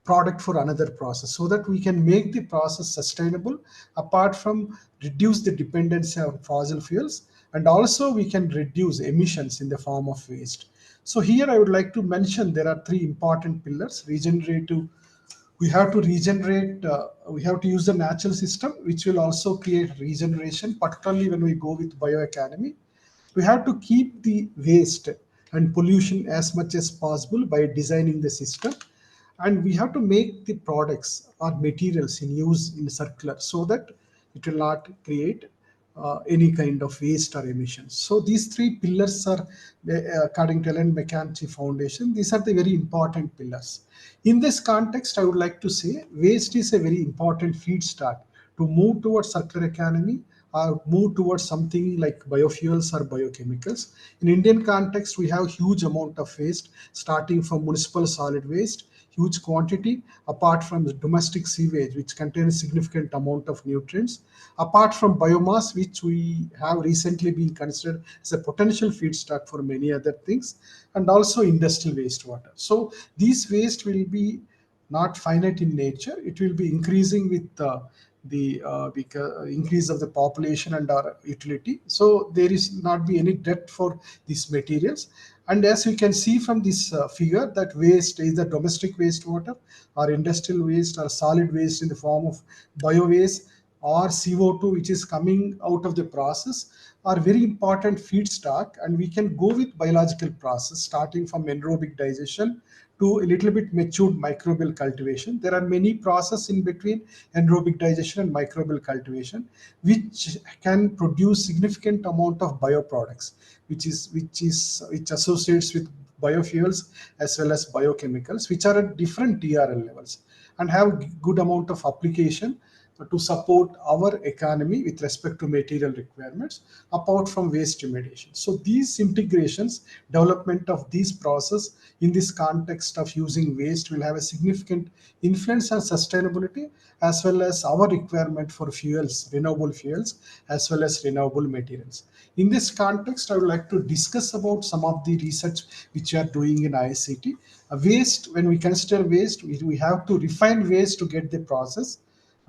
product for another process, so that we can make the process sustainable, apart from reduce the dependency on fossil fuels, and also we can reduce emissions in the form of waste. So here I would like to mention there are three important pillars. Regenerative, we have to regenerate, we have to use the natural system, which will also create regeneration, particularly when we go with bioeconomy. We have to keep the waste and pollution as much as possible by designing the system, and we have to make the products or materials in use in circular, so that it will not create any kind of waste or emissions. So these three pillars are, according to Ellen McCanty Foundation, these are the very important pillars. In this context, I would like to say waste is a very important feedstock to move towards circular economy or move towards something like biofuels or biochemicals. In Indian context, we have huge amount of waste, starting from municipal solid waste, huge quantity, apart from the domestic sewage, which contains significant amount of nutrients, apart from biomass, which we have recently been considered as a potential feedstock for many other things, and also industrial wastewater. So these waste will be not finite in nature. It will be increasing with the increase of the population and our utility. So there is not be any debt for these materials. And as you can see from this figure, that waste, either domestic wastewater or industrial waste or solid waste in the form of bio waste, or CO2 which is coming out of the process are very important feedstock, and we can go with biological process starting from anaerobic digestion to a little bit matured microbial cultivation. There are many processes in between anaerobic digestion and microbial cultivation, which can produce significant amount of bioproducts, which associates with biofuels as well as biochemicals, which are at different TRL levels and have good amount of application to support our economy with respect to material requirements apart from waste remediation. So these integrations, development of these process in this context of using waste will have a significant influence on sustainability as well as our requirement for fuels, renewable fuels, as well as renewable materials. In this context, I would like to discuss about some of the research which we are doing in ICT. Waste, when we consider waste, we have to refine waste to get the process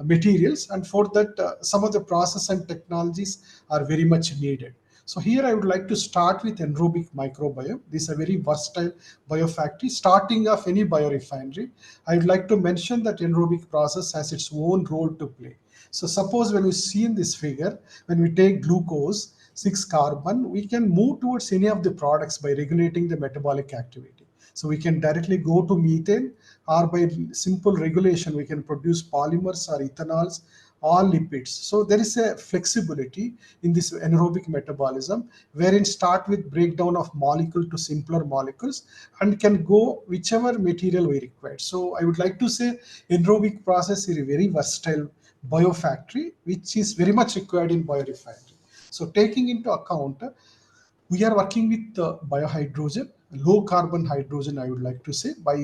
materials, and for that some of the process and technologies are very much needed. So here I would like to start with anaerobic microbiome. This is a very versatile biofactory. Starting of any biorefinery, I would like to mention that anaerobic process has its own role to play. So suppose when we see in this figure, when we take glucose, 6 carbon, we can move towards any of the products by regulating the metabolic activity. So we can directly go to methane, or by simple regulation, we can produce polymers or ethanols or lipids. So there is a flexibility in this anaerobic metabolism, wherein start with breakdown of molecule to simpler molecules and can go whichever material we require. So I would like to say anaerobic process is a very versatile biofactory, which is very much required in biorefinery. So taking into account, we are working with biohydrogen, low carbon hydrogen, I would like to say, by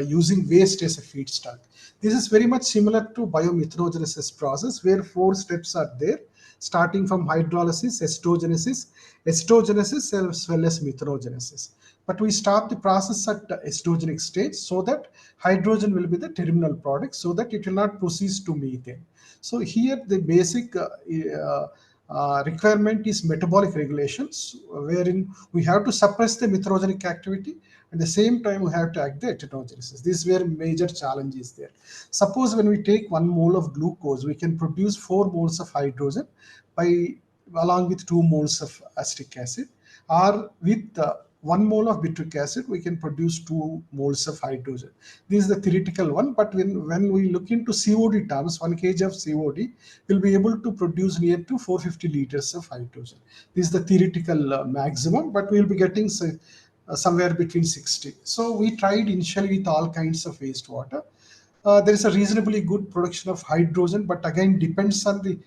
using waste as a feedstock. This is very much similar to biomethanogenesis process, where 4 steps are there, starting from hydrolysis, esterogenesis as well as methanogenesis. But we start the process at the estrogenic stage so that hydrogen will be the terminal product, so that it will not proceed to methane. So here the basic requirement is metabolic regulations, wherein we have to suppress the methanogenic activity. At the same time, we have to act the ethanogenesis. This is where major challenge is there. Suppose when we take 1 mole of glucose, we can produce 4 moles of hydrogen along with 2 moles of acetic acid, or with 1 mole of bitric acid, we can produce 2 moles of hydrogen. This is the theoretical one, but when we look into COD terms, 1 kg of COD will be able to produce near to 450 liters of hydrogen. This is the theoretical maximum, but we will be getting somewhere between 60. So we tried initially with all kinds of wastewater. There is a reasonably good production of hydrogen, but again depends on the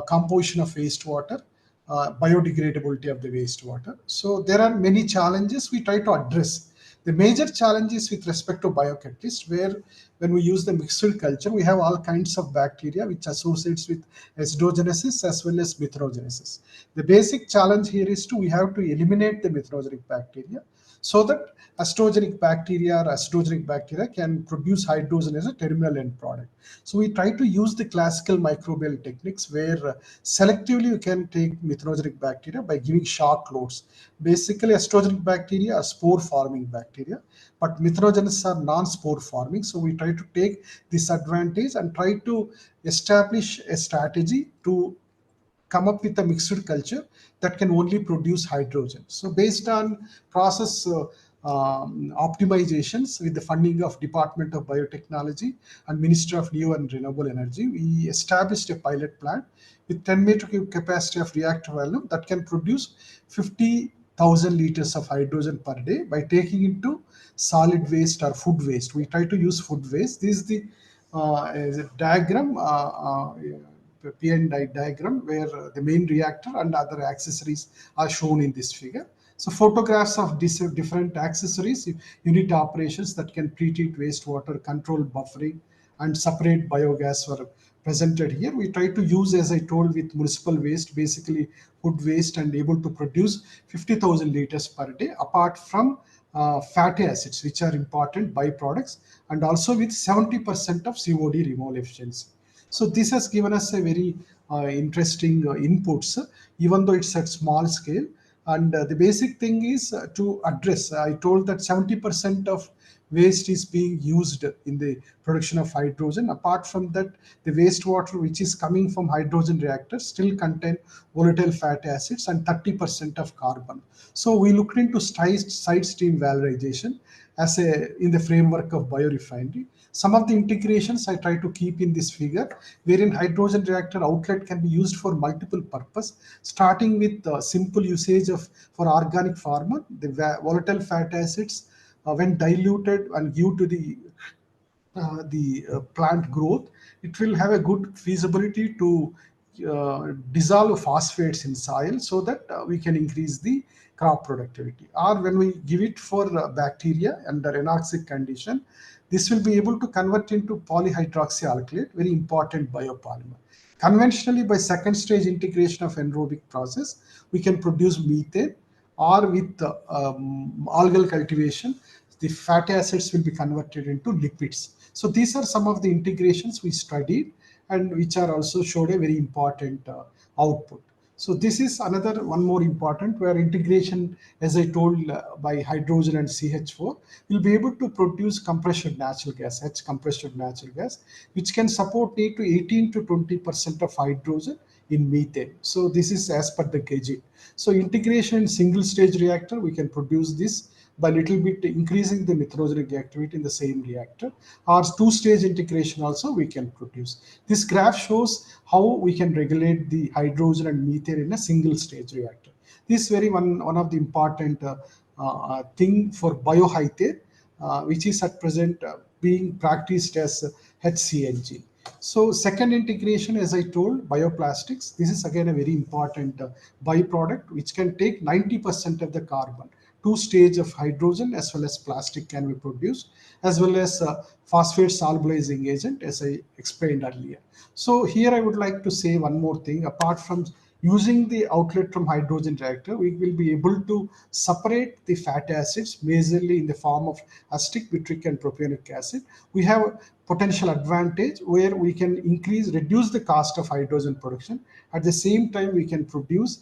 composition of wastewater, biodegradability of the wastewater. So there are many challenges we try to address. The major challenges with respect to biocatalyst, where when we use the mixed culture, we have all kinds of bacteria which associates with acidogenesis as well as methanogenesis. The basic challenge here is we have to eliminate the methanogenic bacteria so that acidogenic bacteria or acidogenic bacteria can produce hydrogen as a terminal end product. So we try to use the classical microbial techniques where selectively you can take methanogenic bacteria by giving shock loads. Basically, acidogenic bacteria are spore forming bacteria, but methanogenous are non-spore forming. So we try to take this advantage and try to establish a strategy to come up with a mixed culture that can only produce hydrogen. So based on process optimizations with the funding of Department of Biotechnology and Ministry of New and Renewable Energy, we established a pilot plant with 10 meter cube capacity of reactor volume that can produce 50,000 liters of hydrogen per day by taking into solid waste or food waste. We try to use food waste. This is the diagram, P&I diagram, where the main reactor and other accessories are shown in this figure. So photographs of different accessories, unit operations that can pre-treat wastewater, control buffering, and separate biogas were presented here. We try to use, as I told, with municipal waste, basically food waste, and able to produce 50,000 liters per day, apart from fatty acids, which are important byproducts, and also with 70% of COD removal efficiency. So this has given us a very interesting inputs, even though it's at small scale. And the basic thing is to address, I told that 70% of waste is being used in the production of hydrogen. Apart from that, the wastewater which is coming from hydrogen reactors still contain volatile fatty acids and 30% of carbon. So we looked into side stream valorization as in the framework of biorefinery. Some of the integrations I try to keep in this figure, wherein hydrogen reactor outlet can be used for multiple purpose, starting with simple usage of for organic pharma. The volatile fat acids, when diluted and give to the plant growth, it will have a good feasibility to dissolve phosphates in soil so that we can increase the crop productivity. Or when we give it for bacteria under anoxic condition, this will be able to convert into polyhydroxyalkylate, very important biopolymer. Conventionally, by second stage integration of anaerobic process, we can produce methane, or with algal cultivation, the fatty acids will be converted into lipids. So these are some of the integrations we studied and which are also showed a very important output. So this is another one more important, where integration, as I told, by hydrogen and CH4, will be able to produce compressed natural gas, H compressed natural gas, which can support need to 18 to 20% of hydrogen in methane. So this is as per the gadget. So integration in single stage reactor, we can produce this by little bit increasing the nitrogenic activity in the same reactor, or two-stage integration also we can produce. This graph shows how we can regulate the hydrogen and methane in a single stage reactor. This is very one of the important thing for biohydrogen, which is at present being practiced as HCNG. So second integration, as I told, bioplastics. This is again a very important byproduct which can take 90% of the carbon. Two stage of hydrogen as well as plastic can be produced, as well as phosphate solubilizing agent, as I explained earlier. So here I would like to say one more thing. Apart from using the outlet from hydrogen reactor, we will be able to separate the fatty acids majorly in the form of acetic, butyric and propionic acid. We have potential advantage where we can reduce the cost of hydrogen production. At the same time, we can produce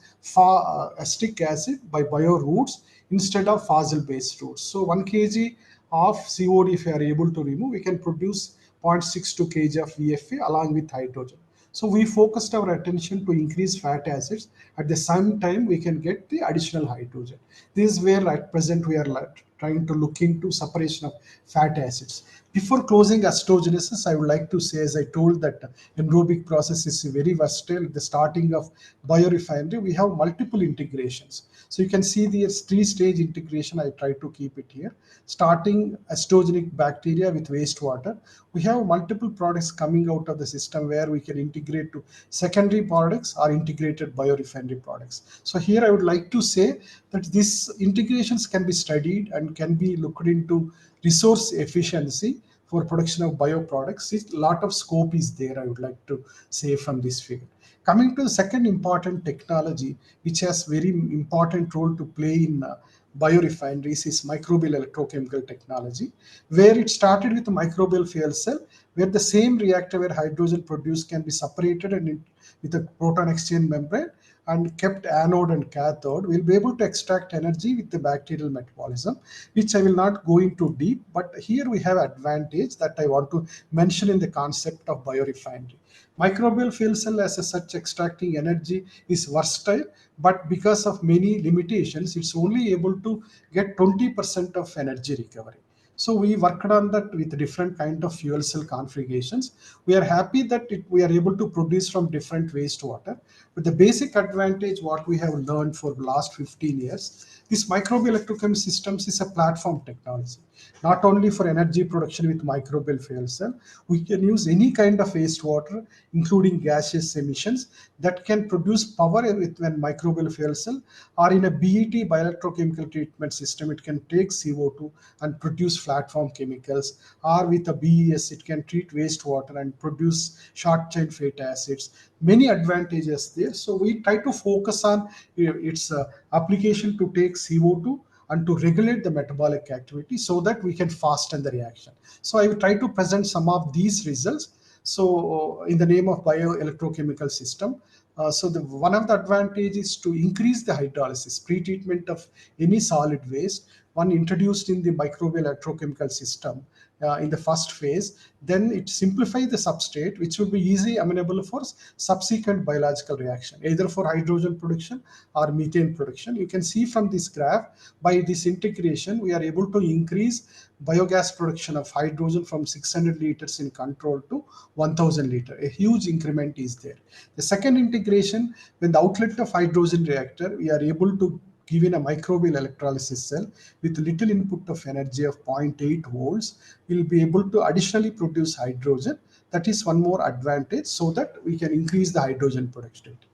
acetic acid by bio routes instead of fossil based routes. So 1 kg of COD, if we are able to remove, we can produce 0.62 kg of VFA along with hydrogen. So we focused our attention to increase fatty acids. At the same time, we can get the additional hydrogen. This is where at present we are trying to look into separation of fatty acids. Before closing acidogenesis, I would like to say, as I told, that anaerobic process is very versatile. At the starting of biorefinery, we have multiple integrations. So you can see the three-stage integration. I try to keep it here. Starting acetogenic bacteria with wastewater, we have multiple products coming out of the system where we can integrate to secondary products or integrated biorefinery products. So here I would like to say that these integrations can be studied and can be looked into resource efficiency for production of bioproducts. A lot of scope is there, I would like to say from this figure. Coming to the second important technology, which has very important role to play in biorefineries, is microbial electrochemical technology, where it started with a microbial fuel cell, where the same reactor where hydrogen produced can be separated and with a proton exchange membrane and kept anode and cathode, we'll be able to extract energy with the bacterial metabolism, which I will not go into deep, but here we have advantage that I want to mention in the concept of biorefinery. Microbial fuel cell as a such extracting energy is versatile, but because of many limitations, it's only able to get 20% of energy recovery. So we worked on that with different kind of fuel cell configurations. We are happy that we are able to produce from different wastewater. But the basic advantage, what we have learned for the last 15 years, this microbial electrochemical systems is a platform technology. Not only for energy production with microbial fuel cell, we can use any kind of wastewater, including gaseous emissions, that can produce power with when microbial fuel cell, or in a BET, bioelectrochemical treatment system, it can take CO2 and produce platform chemicals, or with a BES, it can treat wastewater and produce short chain fatty acids. Many advantages there. So we try to focus on its application to take CO2 and to regulate the metabolic activity so that we can fasten the reaction. So I will try to present some of these results. So in the name of bioelectrochemical system, So one of the advantages is to increase the hydrolysis, pre-treatment of any solid waste, one introduced in the microbial electrochemical system in the first phase. Then it simplifies the substrate, which will be easy amenable for subsequent biological reaction, either for hydrogen production or methane production. You can see from this graph, by this integration, we are able to increase biogas production of hydrogen from 600 liters in control to 1000 liter. A huge increment is there. The second integration, when the outlet of hydrogen reactor, we are able to give in a microbial electrolysis cell with little input of energy of 0.8 volts, we will be able to additionally produce hydrogen. That is one more advantage, so that we can increase the hydrogen productivity.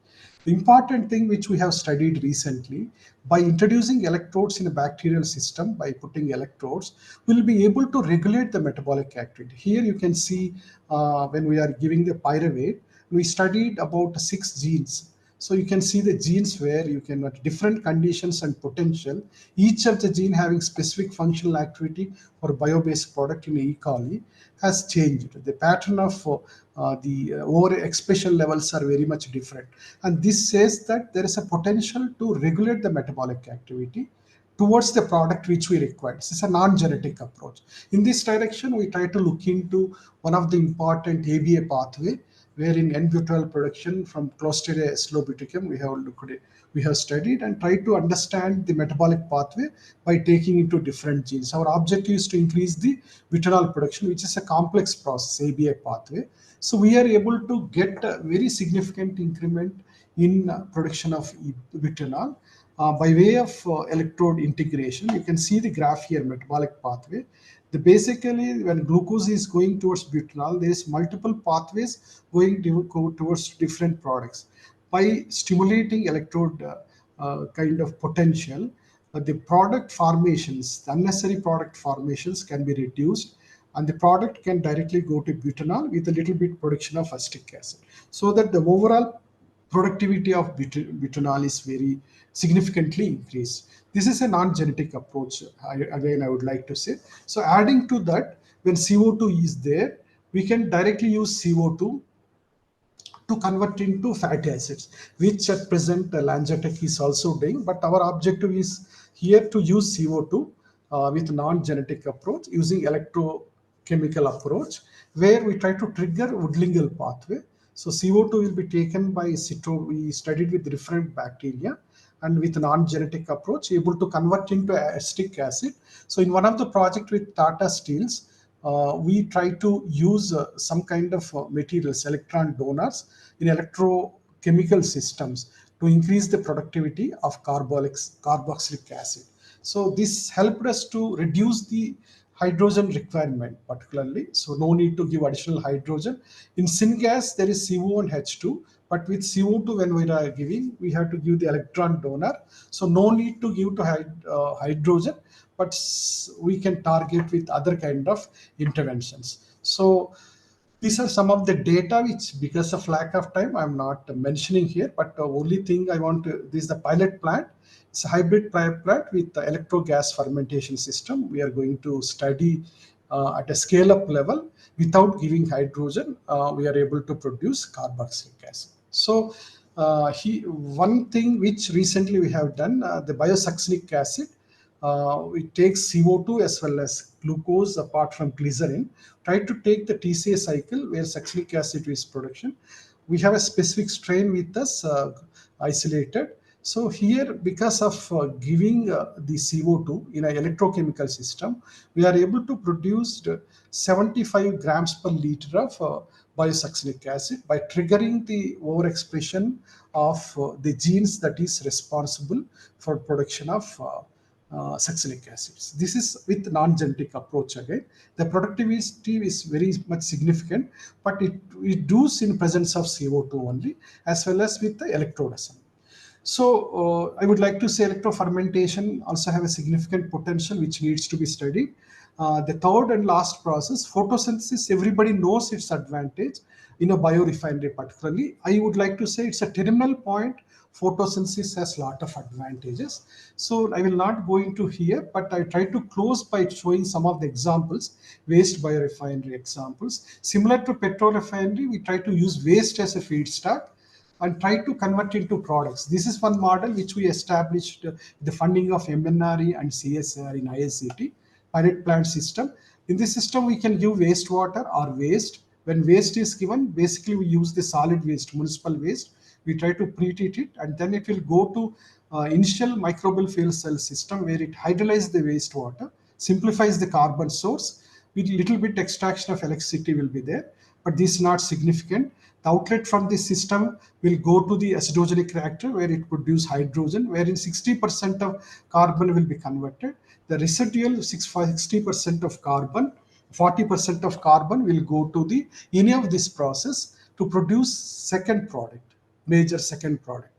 The important thing which we have studied recently, by introducing electrodes in a bacterial system, by putting electrodes, we'll be able to regulate the metabolic activity. Here you can see when we are giving the pyruvate, we studied about 6 genes. So you can see the genes where you can, at different conditions and potential, each of the gene having specific functional activity for bio-based product in E. coli has changed. The pattern of the overexpression levels are very much different. And this says that there is a potential to regulate the metabolic activity towards the product which we require. This is a non-genetic approach. In this direction, we try to look into one of the important ABA pathway, where in N-butyl production from Clostridia slow-butyricum, we have studied and tried to understand the metabolic pathway by taking into different genes. Our objective is to increase the butanol production, which is a complex process, ABA pathway. So we are able to get a very significant increment in production of butanol by way of electrode integration. You can see the graph here, metabolic pathway. Basically, when glucose is going towards butanol, there is multiple pathways going towards different products. By stimulating electrode kind of potential, the product formations, the unnecessary product formations can be reduced, and the product can directly go to butanol with a little bit production of acetic acid, so that the overall productivity of butanol is very significantly increased. This is a non-genetic approach, again, I would like to say. So adding to that, when CO2 is there, we can directly use CO2 to convert into fatty acids, which at present Lanzatech is also doing. But our objective is here to use CO2 with non-genetic approach, using electrochemical approach, where we try to trigger Wood-Lingle pathway. So CO2 will be taken by we studied with different bacteria, and with non-genetic approach, able to convert into acetic acid. So in one of the project with Tata Steels, we try to use some kind of materials, electron donors in electrochemical systems to increase the productivity of carboxylic acid. So this helped us to reduce the hydrogen requirement particularly. So no need to give additional hydrogen. In syngas, there is CO and H2. But with CO2, when we are giving, we have to give the electron donor. So no need to give to hydrogen, but we can target with other kind of interventions. So these are some of the data which, because of lack of time, I'm not mentioning here. But the only thing I want to, this is the pilot plant. It's a hybrid pilot plant with the electro-gas fermentation system. We are going to study at a scale-up level. Without giving hydrogen, we are able to produce carboxylic acid. So one thing which recently we have done, the biosuccinic acid, it takes CO2 as well as glucose apart from glycerin, try to take the TCA cycle where succinic acid is production. We have a specific strain with us isolated. So here, because of giving the CO2 in an electrochemical system, we are able to produce 75 grams per liter of biosuccinic acid by triggering the overexpression of the genes that is responsible for production of succinic acids. This is with non-genetic approach again. The productivity is very much significant, but it does in presence of CO2 only, as well as with the electrode assembly. So I would like to say electrofermentation also have a significant potential which needs to be studied. The third and last process, photosynthesis, everybody knows its advantage in a biorefinery particularly. I would like to say it's a terminal point. Photosynthesis has a lot of advantages. So I will not go into here, but I try to close by showing some of the examples, waste biorefinery examples. Similar to petrorefinery, we try to use waste as a feedstock. and try to convert into products. This is one model which we established the funding of MNRE and CSR in ISCT, pilot plant system. In this system, we can give wastewater or waste. When waste is given, basically we use the solid waste, municipal waste. We try to pre-treat it, and then it will go to initial microbial fuel cell system where it hydrolyzes the wastewater, simplifies the carbon source. With little bit extraction of electricity will be there, but this is not significant. The outlet from this system will go to the acidogenic reactor where it produces hydrogen, wherein 60% of carbon will be converted. The residual 60% of carbon, 40% of carbon will go to the any of this process to produce second product, major second product.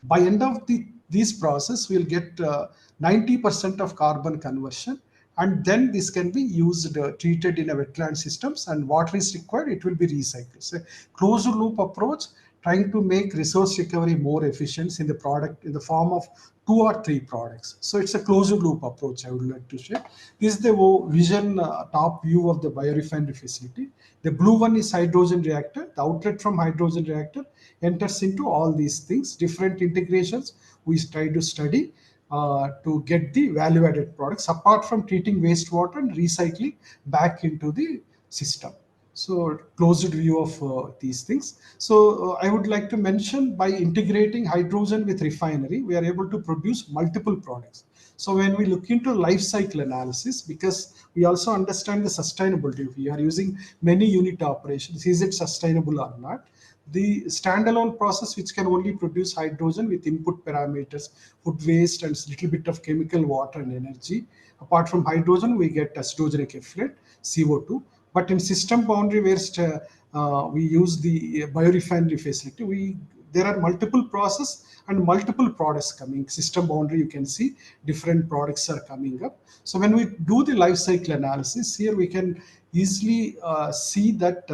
By end of this process, we'll get 90% of carbon conversion, and then this can be used, treated in a wetland systems, and water is required, it will be recycled. So closed loop approach, trying to make resource recovery more efficient in the product in the form of 2 or 3 products. So it's a closed loop approach I would like to share. This is the vision, top view of the biorefinery facility. The blue one is hydrogen reactor. The outlet from hydrogen reactor enters into all these things, different integrations we try to study to get the value-added products apart from treating wastewater and recycling back into the system. So closed view of these things. So I would like to mention, by integrating hydrogen with refinery, we are able to produce multiple products. So when we look into life cycle analysis, because we also understand the sustainability, we are using many unit operations, is it sustainable or not? The standalone process which can only produce hydrogen with input parameters, food waste and little bit of chemical, water and energy. Apart from hydrogen, we get acidogenic effluent, CO2. But in system boundary, where we use the biorefinery facility, there are multiple process and multiple products coming. System boundary, you can see different products are coming up. So when we do the life cycle analysis, here we can easily see that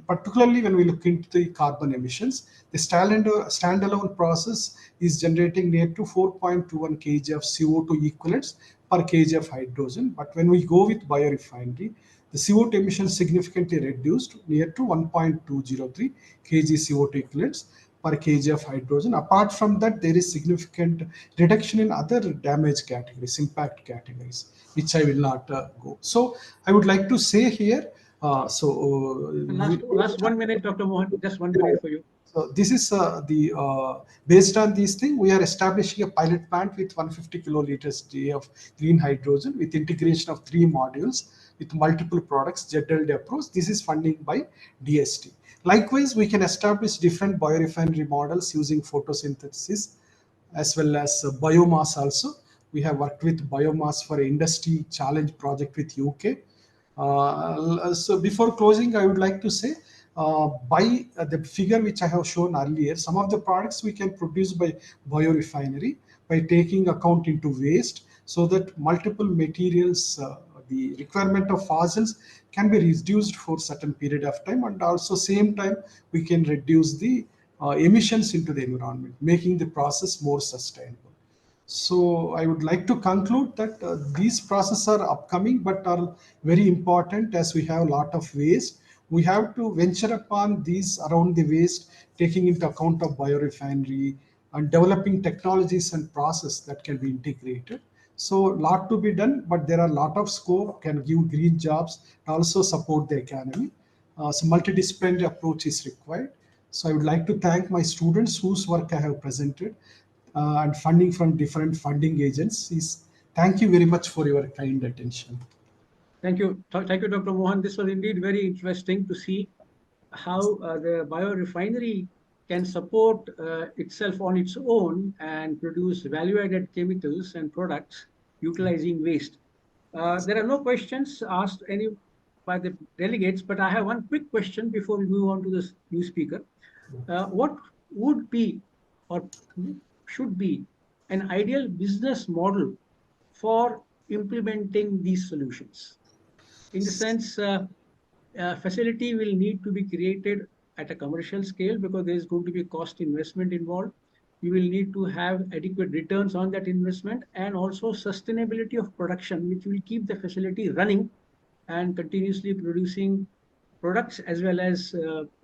particularly when we look into the carbon emissions, the standalone process is generating near to 4.21 kg of CO2 equivalents per kg of hydrogen. But when we go with biorefinery, the CO2 emissions significantly reduced, near to 1.203 kg CO2 equivalents per kg of hydrogen. Apart from that, there is significant reduction in other damage categories, impact categories, which I will not go. So I would like to say here, last 1 minute, Dr. Mohan, just 1 minute for you. So this is based on these things, we are establishing a pilot plant with 150 kiloliters day of green hydrogen with integration of 3 modules with multiple products, ZLD approach. This is funding by DST. Likewise, we can establish different biorefinery models using photosynthesis as well as biomass also. We have worked with biomass for industry challenge project with UK. So before closing, I would like to say, by the figure which I have shown earlier, some of the products we can produce by biorefinery by taking account into waste, so that multiple materials, the requirement of fossils can be reduced for certain period of time, and also same time we can reduce the emissions into the environment, making the process more sustainable. So I would like to conclude that these processes are upcoming but are very important, as we have a lot of waste. We have to venture upon these around the waste, taking into account of biorefinery and developing technologies and process that can be integrated. So a lot to be done, but there are a lot of scope, can give green jobs, also support the economy. So multidisciplinary approach is required. So I would like to thank my students whose work I have presented, and funding from different funding agencies. Thank you very much for your kind attention. Thank you. Thank you, Dr. Mohan. This was indeed very interesting to see how the biorefinery can support itself on its own and produce value-added chemicals and products utilizing waste. There are no questions asked by the delegates, but I have one quick question before we move on to the new speaker. What would be or should be an ideal business model for implementing these solutions? In the sense, facility will need to be created at a commercial scale because there is going to be cost investment involved. You will need to have adequate returns on that investment, and also sustainability of production, which will keep the facility running and continuously producing products as well as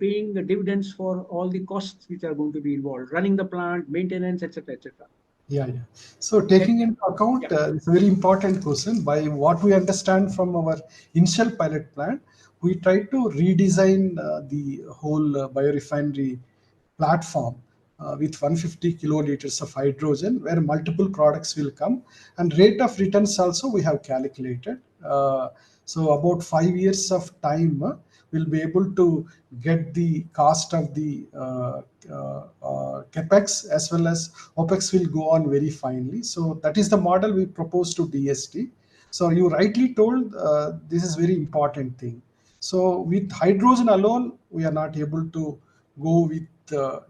paying the dividends for all the costs which are going to be involved, running the plant, maintenance, etc., etc. Yeah, yeah. So taking into account, it's a very important question. By what we understand from our initial pilot plant, we tried to redesign the whole biorefinery platform with 150 kiloliters of hydrogen, where multiple products will come, and rate of returns also we have calculated. So about 5 years of time, we'll be able to get the cost of the capex as well as opex will go on very finely. So that is the model we propose to DST. So you rightly told this is very important thing. So with hydrogen alone, we are not able to go with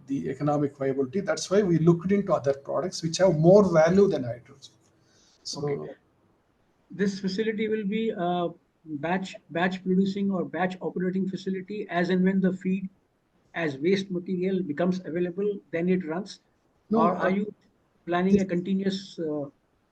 the economic viability. That's why we looked into other products which have more value than hydrogen. So Okay. This facility will be a batch producing or batch operating facility as and when the feed as waste material becomes available, then it runs. no, Or are you planning a continuous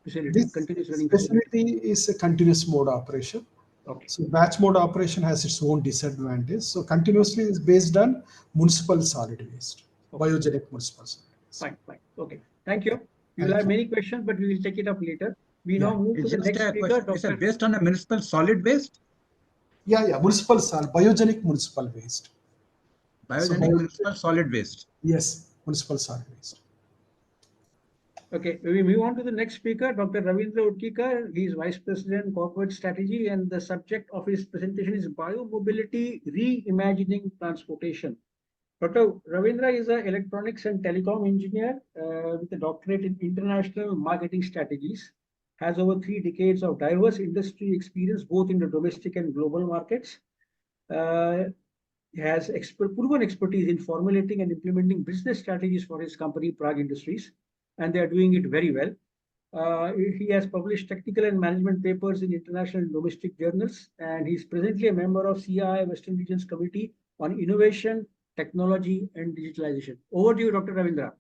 facility, this continuous running facility? facility is a continuous mode operation. Okay. So batch mode operation has its own disadvantage. So continuously is based on municipal solid waste, Okay. biogenic municipal solid waste. Fine, fine. Okay. Thank you. We will Thank have you. many questions, but we will take it up later. We Yeah. now move to It's the just next a speaker, question. Is Dr. it based on a municipal solid waste? Yeah, yeah, municipal solid, biogenic municipal waste. Biogenic municipal solid waste. Yes, municipal solid waste. Okay, we move on to the next speaker, Dr. Ravindra Utkikar. He is Vice President, Corporate Strategy, and the subject of his presentation is Biomobility Reimagining Transportation. Dr. Ravindra is an electronics and telecom engineer with a doctorate in international marketing strategies, has over 3 decades of diverse industry experience, both in the domestic and global markets. He has proven expertise in formulating and implementing business strategies for his company, Prague Industries, and they are doing it very well. He has published technical and management papers in international and domestic journals, and he is presently a member of CII Western Regions Committee on Innovation, Technology, and Digitalization. Over to you, Dr. Ravindra.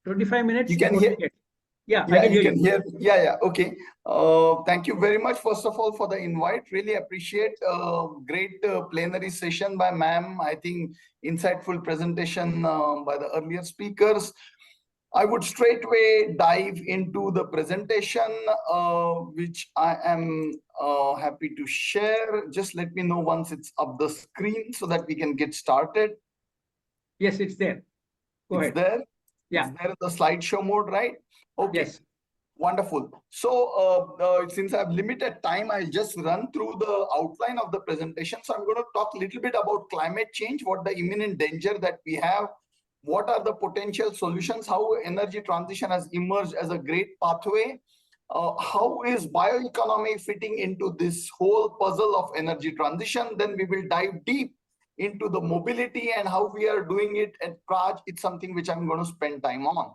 25 minutes. You can hear? Yeah, Yeah, I can you hear can you. hear. Yeah, yeah. Okay. Thank you very much, first of all, for the invite. Really appreciate great plenary session by ma'am. I think insightful presentation by the earlier speakers. I would straightway dive into the presentation, which I am happy to share. Just let me know once it's up the screen so that we can get started. Yes, it's there. Go ahead. It's there? Yeah. It's there in the slideshow mode, right? Okay. Yes. Wonderful. So since I have limited time, I'll just run through the outline of the presentation. So I'm going to talk a little bit about climate change, what the imminent danger that we have, what are the potential solutions, how energy transition has emerged as a great pathway, how is bioeconomy fitting into this whole puzzle of energy transition. Then we will dive deep into the mobility and how we are doing it at Prague. It's something which I'm going to spend time on.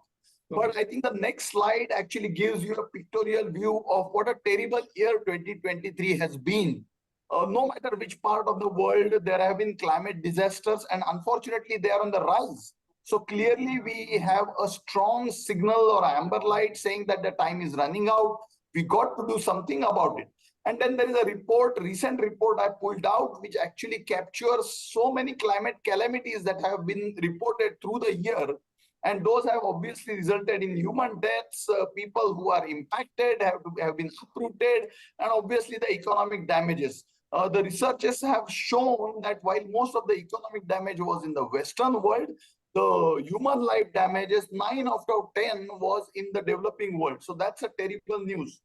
But I think the next slide actually gives you a pictorial view of what a terrible year 2023 has been. No matter which part of the world, there have been climate disasters, and unfortunately, they are on the rise. So clearly, we have a strong signal or amber light saying that the time is running out. We got to do something about it. And then there is a report, recent report I pulled out, which actually captures so many climate calamities that have been reported through the year. And those have obviously resulted in human deaths, people who are impacted have been uprooted, and obviously the economic damages. The researchers have shown that while most of the economic damage was in the Western world, the human life damages, 9 out of 10 was in the developing world. So that's a terrible news.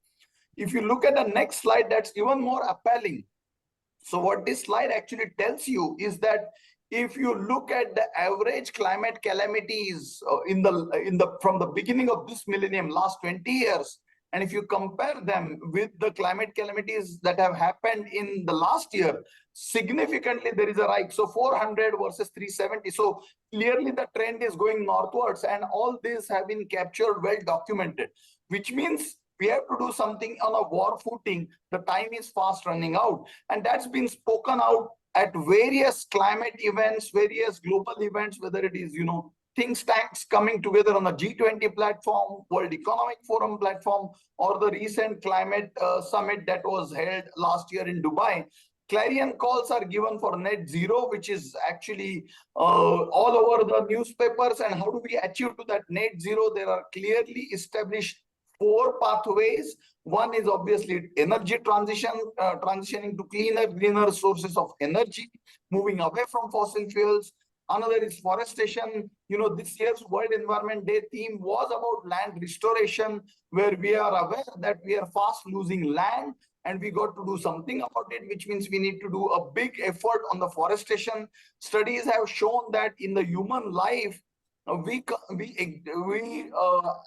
If you look at the next slide, that's even more appalling. So what this slide actually tells you is that if you look at the average climate calamities from the beginning of this millennium, last 20 years, and if you compare them with the climate calamities that have happened in the last year, significantly there is a rise. So 400 versus 370. So clearly the trend is going northwards, and all these have been captured, well documented, which means we have to do something on a war footing. The time is fast running out, and that's been spoken out at various climate events, various global events, whether it is, think tanks coming together on the G20 platform, World Economic Forum platform, or the recent climate summit that was held last year in Dubai, clarion calls are given for net zero, which is actually all over the newspapers. And how do we achieve to that net zero? There are clearly established 4 pathways. One is obviously energy transition, transitioning to cleaner, greener sources of energy, moving away from fossil fuels. Another is forestation. You know, this year's World Environment Day theme was about land restoration, where we are aware that we are fast losing land and we got to do something about it, which means we need to do a big effort on the forestation. Studies have shown that in the human life, we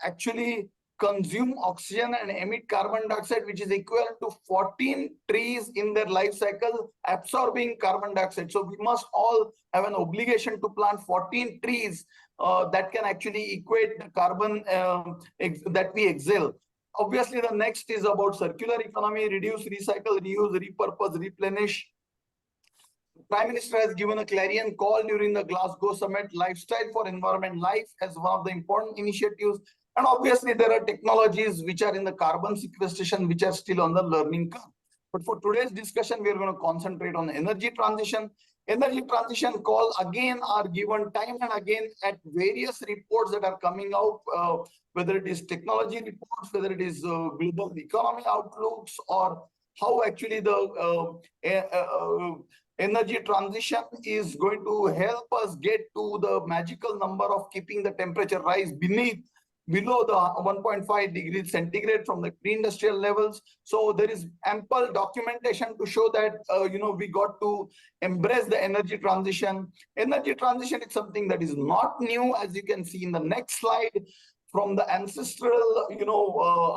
actually consume oxygen and emit carbon dioxide, which is equivalent to 14 trees in their life cycle absorbing carbon dioxide. So we must all have an obligation to plant 14 trees that can actually equate the carbon that we exhale. Obviously, the next is about circular economy: reduce, recycle, reuse, repurpose, replenish. Prime Minister has given a clarion call during the Glasgow Summit, Lifestyle for Environment Life, as one of the important initiatives. And obviously, there are technologies which are in the carbon sequestration, which are still on the learning curve. But for today's discussion, we are going to concentrate on energy transition. Energy transition call again are given time and again at various reports that are coming out, whether it is technology reports, whether it is global economy outlooks, or how actually the energy transition is going to help us get to the magical number of keeping the temperature rise below the 1.5 degrees centigrade from the pre-industrial levels. So there is ample documentation to show that, we got to embrace the energy transition. Energy transition is something that is not new, as you can see in the next slide. From the ancestral,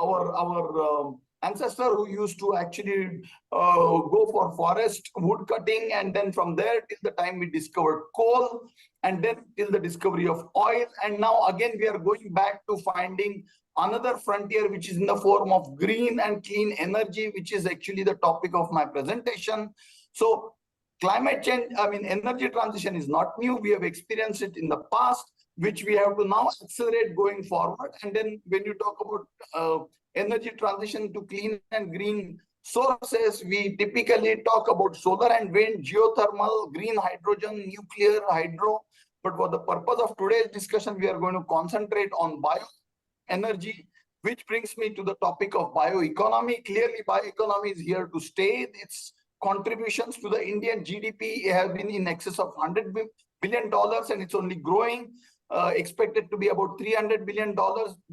our ancestor who used to actually go for forest wood cutting, and then from there till the time we discovered coal, and then till the discovery of oil, and now again we are going back to finding another frontier, which is in the form of green and clean energy, which is actually the topic of my presentation. So climate change, energy transition is not new. We have experienced it in the past, which we have to now accelerate going forward. And then when you talk about energy transition to clean and green sources, we typically talk about solar and wind, geothermal, green hydrogen, nuclear, hydro. But for the purpose of today's discussion, we are going to concentrate on bioenergy, which brings me to the topic of bioeconomy. Clearly, bioeconomy is here to stay. Its contributions to the Indian GDP have been in excess of $100 billion, and it's only growing. Expected to be about $300 billion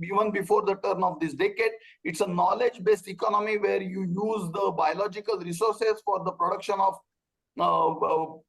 even before the turn of this decade. It's a knowledge-based economy where you use the biological resources for the production of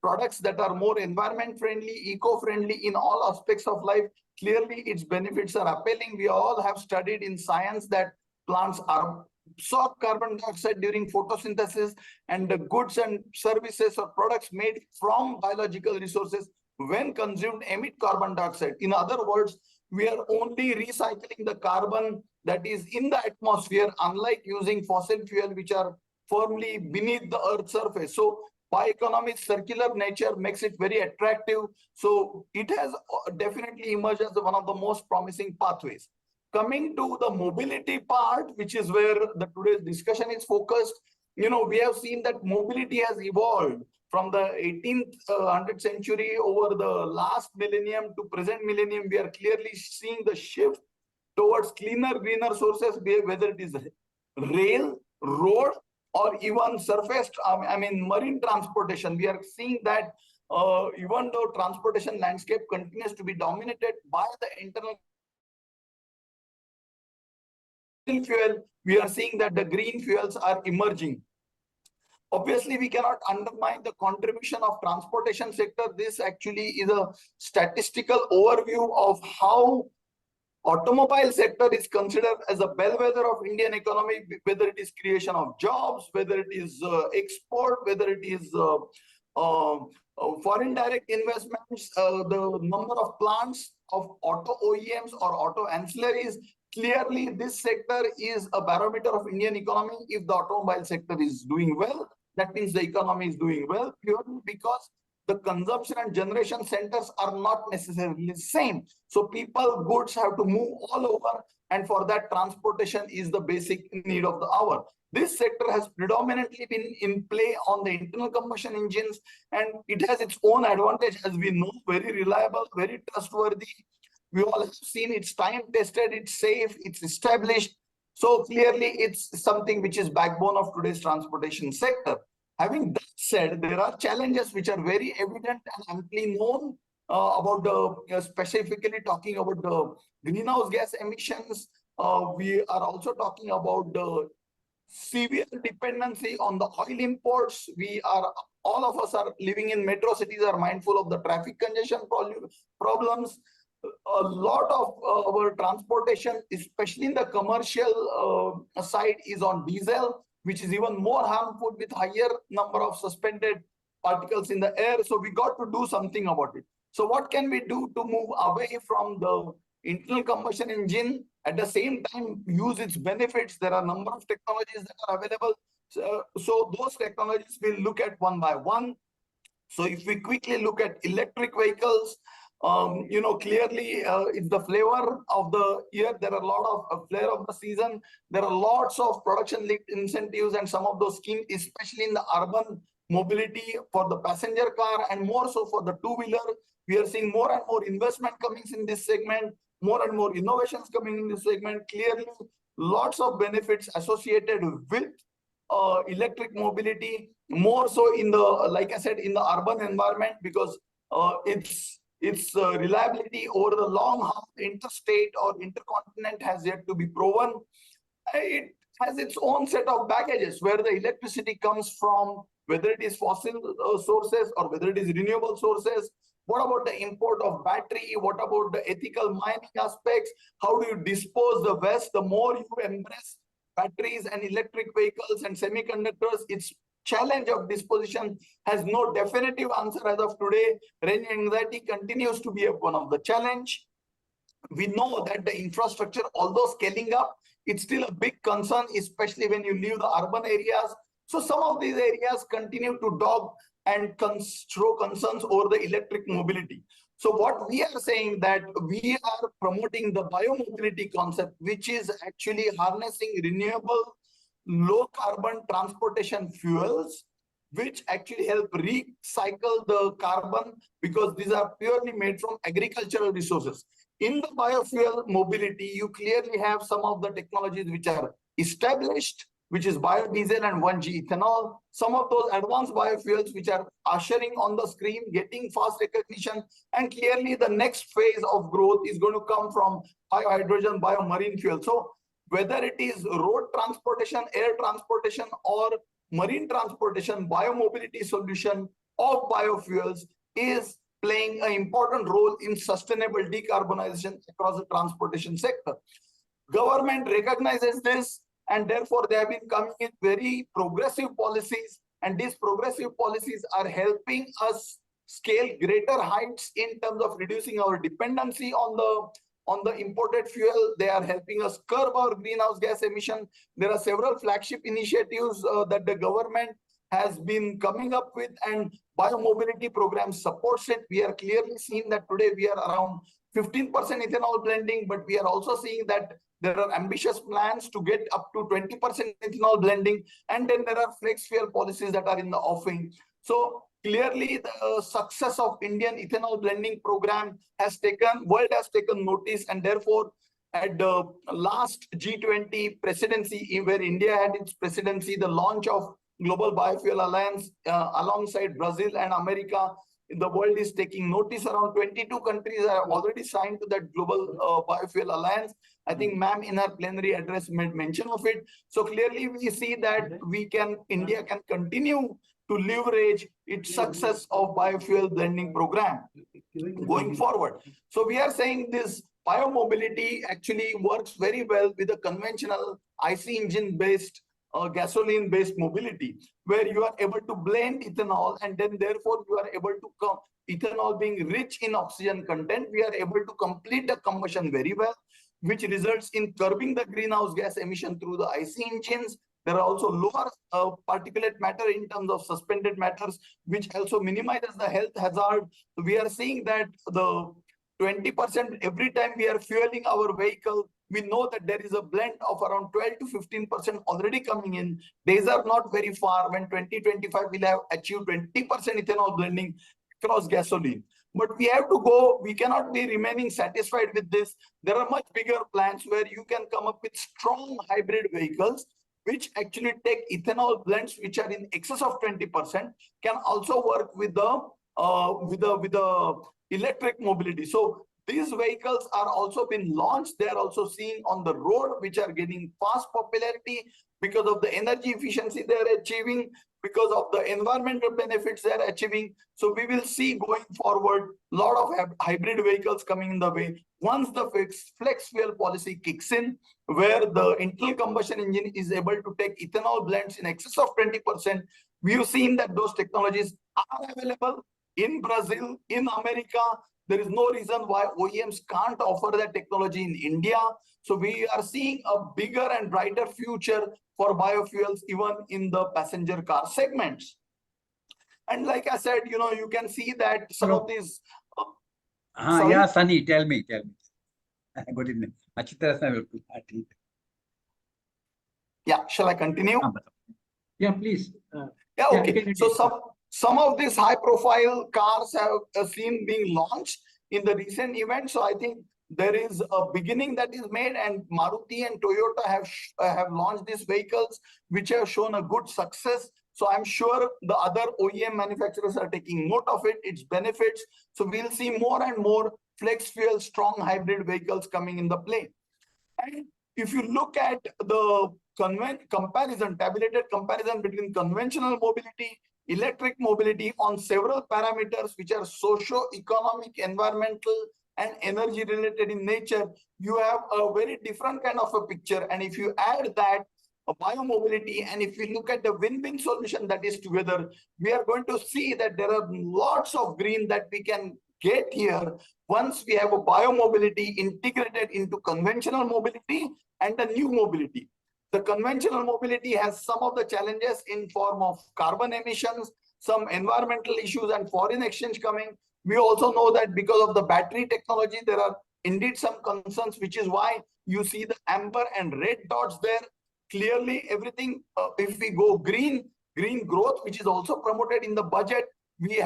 products that are more environment-friendly, eco-friendly in all aspects of life. Clearly, its benefits are appealing. We all have studied in science that plants absorb carbon dioxide during photosynthesis, and the goods and services or products made from biological resources, when consumed, emit carbon dioxide. In other words, we are only recycling the carbon that is in the atmosphere, unlike using fossil fuel, which are firmly beneath the Earth's surface. So bioeconomy's circular nature makes it very attractive. So it has definitely emerged as one of the most promising pathways. Coming to the mobility part, which is where the today's discussion is focused, we have seen that mobility has evolved from the 18th century over the last millennium to present millennium. We are clearly seeing the shift towards cleaner, greener sources, whether it is rail, road, or even surface, marine transportation. We are seeing that even though transportation landscape continues to be dominated by the internal fuel, we are seeing that the green fuels are emerging. Obviously, we cannot undermine the contribution of transportation sector. This actually is a statistical overview of how automobile sector is considered as a bellwether of Indian economy, whether it is creation of jobs, whether it is export, whether it is foreign direct investments, the number of plants of auto OEMs or auto ancillaries. Clearly, this sector is a barometer of Indian economy. If the automobile sector is doing well, that means the economy is doing well, purely because the consumption and generation centers are not necessarily the same. So people, goods have to move all over, and for that transportation is the basic need of the hour. This sector has predominantly been in play on the internal combustion engines, and it has its own advantage, as we know, very reliable, very trustworthy. We all have seen it's time tested, it's safe, it's established. So clearly it's something which is backbone of today's transportation sector. Having that said, there are challenges which are very evident and amply known about the, specifically talking about the greenhouse gas emissions. We are also talking about the severe dependency on the oil imports. All of us are living in metro cities, are mindful of the traffic congestion problems. A lot of our transportation, especially in the commercial side, is on diesel, which is even more harmful with higher number of suspended particles in the air. So we got to do something about it. So what can we do to move away from the internal combustion engine, at the same time use its benefits? There are a number of technologies that are available. So those technologies we'll look at one by one. So if we quickly look at electric vehicles, clearly it's the flavor of the year. There are a lot of flair of the season. There are lots of production linked incentives and some of those schemes, especially in the urban mobility for the passenger car and more so for the two-wheeler. We are seeing more and more investment coming in this segment, more and more innovations coming in this segment. Clearly, lots of benefits associated with electric mobility, more so in the, like I said, in the urban environment, because its reliability over the long haul, interstate or intercontinent, has yet to be proven. It has its own set of baggages where the electricity comes from, whether it is fossil sources or whether it is renewable sources. What about the import of battery? What about the ethical mining aspects? How do you dispose the waste? The more you embrace batteries and electric vehicles and semiconductors, its challenge of disposition has no definitive answer as of today. Range anxiety continues to be one of the challenge. We know that the infrastructure, although scaling up, it's still a big concern, especially when you leave the urban areas. So some of these areas continue to dog and show concerns over the electric mobility. So what we are saying, that we are promoting the bio-mobility concept, which is actually harnessing renewable, low carbon transportation fuels, which actually help recycle the carbon, because these are purely made from agricultural resources. In the biofuel mobility, you clearly have some of the technologies which are established, which is biodiesel and 1G ethanol. Some of those advanced biofuels which are ushering on the screen, getting fast recognition. And clearly the next phase of growth is going to come from biohydrogen, biomarine fuel. So whether it is road transportation, air transportation, or marine transportation, biomobility solution of biofuels is playing an important role in sustainable decarbonization across the transportation sector. Government recognizes this, and therefore they have been coming in very progressive policies, and these progressive policies are helping us scale greater heights in terms of reducing our dependency on the imported fuel. They are helping us curb our greenhouse gas emission. There are several flagship initiatives that the government has been coming up with, and biomobility program supports it. We are clearly seeing that today we are around 15% ethanol blending, but we are also seeing that there are ambitious plans to get up to 20% ethanol blending, and then there are flex fuel policies that are in the offing. So clearly the success of Indian ethanol blending program world has taken notice, and therefore at the last G20 presidency, where India had its presidency, the launch of Global Biofuel Alliance alongside Brazil and America, the world is taking notice. Around 22 countries are already signed to that Global Biofuel Alliance. I think ma'am in her plenary address made mention of it. So clearly we see that India can continue to leverage its success of biofuel blending program going forward. So we are saying this biomobility actually works very well with a conventional IC engine based gasoline based mobility, where you are able to blend ethanol, and then therefore you are able to ethanol being rich in oxygen content, we are able to complete the combustion very well, which results in curbing the greenhouse gas emission through the IC engines. There are also lower particulate matter in terms of suspended matters, which also minimizes the health hazard. We are seeing that the 20% every time we are fueling our vehicle, we know that there is a blend of around 12 to 15% already coming in. Days are not very far when 2025 will have achieved 20% ethanol blending across gasoline. But we have to go, we cannot be remaining satisfied with this. There are much bigger plans where you can come up with strong hybrid vehicles, which actually take ethanol blends, which are in excess of 20%, can also work with the electric mobility. So these vehicles are also being launched. They are also seen on the road, which are getting fast popularity because of the energy efficiency they are achieving, because of the environmental benefits they are achieving. So we will see going forward a lot of hybrid vehicles coming in the way once the flex fuel policy kicks in, where the internal combustion engine is able to take ethanol blends in excess of 20%. We have seen that those technologies are available in Brazil, in America. There is no reason why OEMs can't offer that technology in India. So we are seeing a bigger and brighter future for biofuels, even in the passenger car segments. And like I said, you can see that some of these. Yeah, Sunny, tell me. Good evening. Yeah, shall I continue? Yeah, please. Yeah, okay. So some of these high-profile cars have seen being launched in the recent event. So I think there is a beginning that is made, and Maruti and Toyota have launched these vehicles, which have shown a good success. So I'm sure the other OEM manufacturers are taking note of it, its benefits. So we'll see more and more flex fuel strong hybrid vehicles coming in the play. And if you look at the tabulated comparison between conventional mobility, electric mobility on several parameters which are socio-economic, environmental, and energy related in nature, you have a very different kind of a picture. And if you add that bio-mobility, and if we look at the win-win solution that is together, we are going to see that there are lots of green that we can get here once we have a bio-mobility integrated into conventional mobility and the new mobility. The conventional mobility has some of the challenges in form of carbon emissions, some environmental issues, and foreign exchange coming. We also know that because of the battery technology, there are indeed some concerns, which is why you see the amber and red dots there. Clearly, everything, if we go green growth, which is also promoted in the budget, we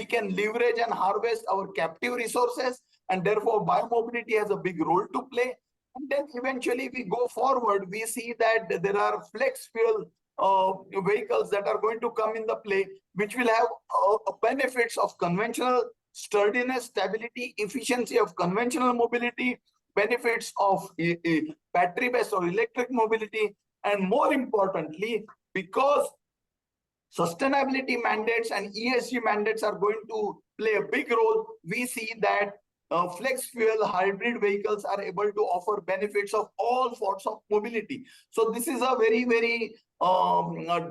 can leverage and harvest our captive resources, and therefore biomobility has a big role to play. And then eventually we go forward, we see that there are flex fuel vehicles that are going to come in the play, which will have benefits of conventional sturdiness, stability, efficiency of conventional mobility, benefits of battery-based or electric mobility, and more importantly, because sustainability mandates and ESG mandates are going to play a big role, we see that flex fuel hybrid vehicles are able to offer benefits of all sorts of mobility. So this is a very, very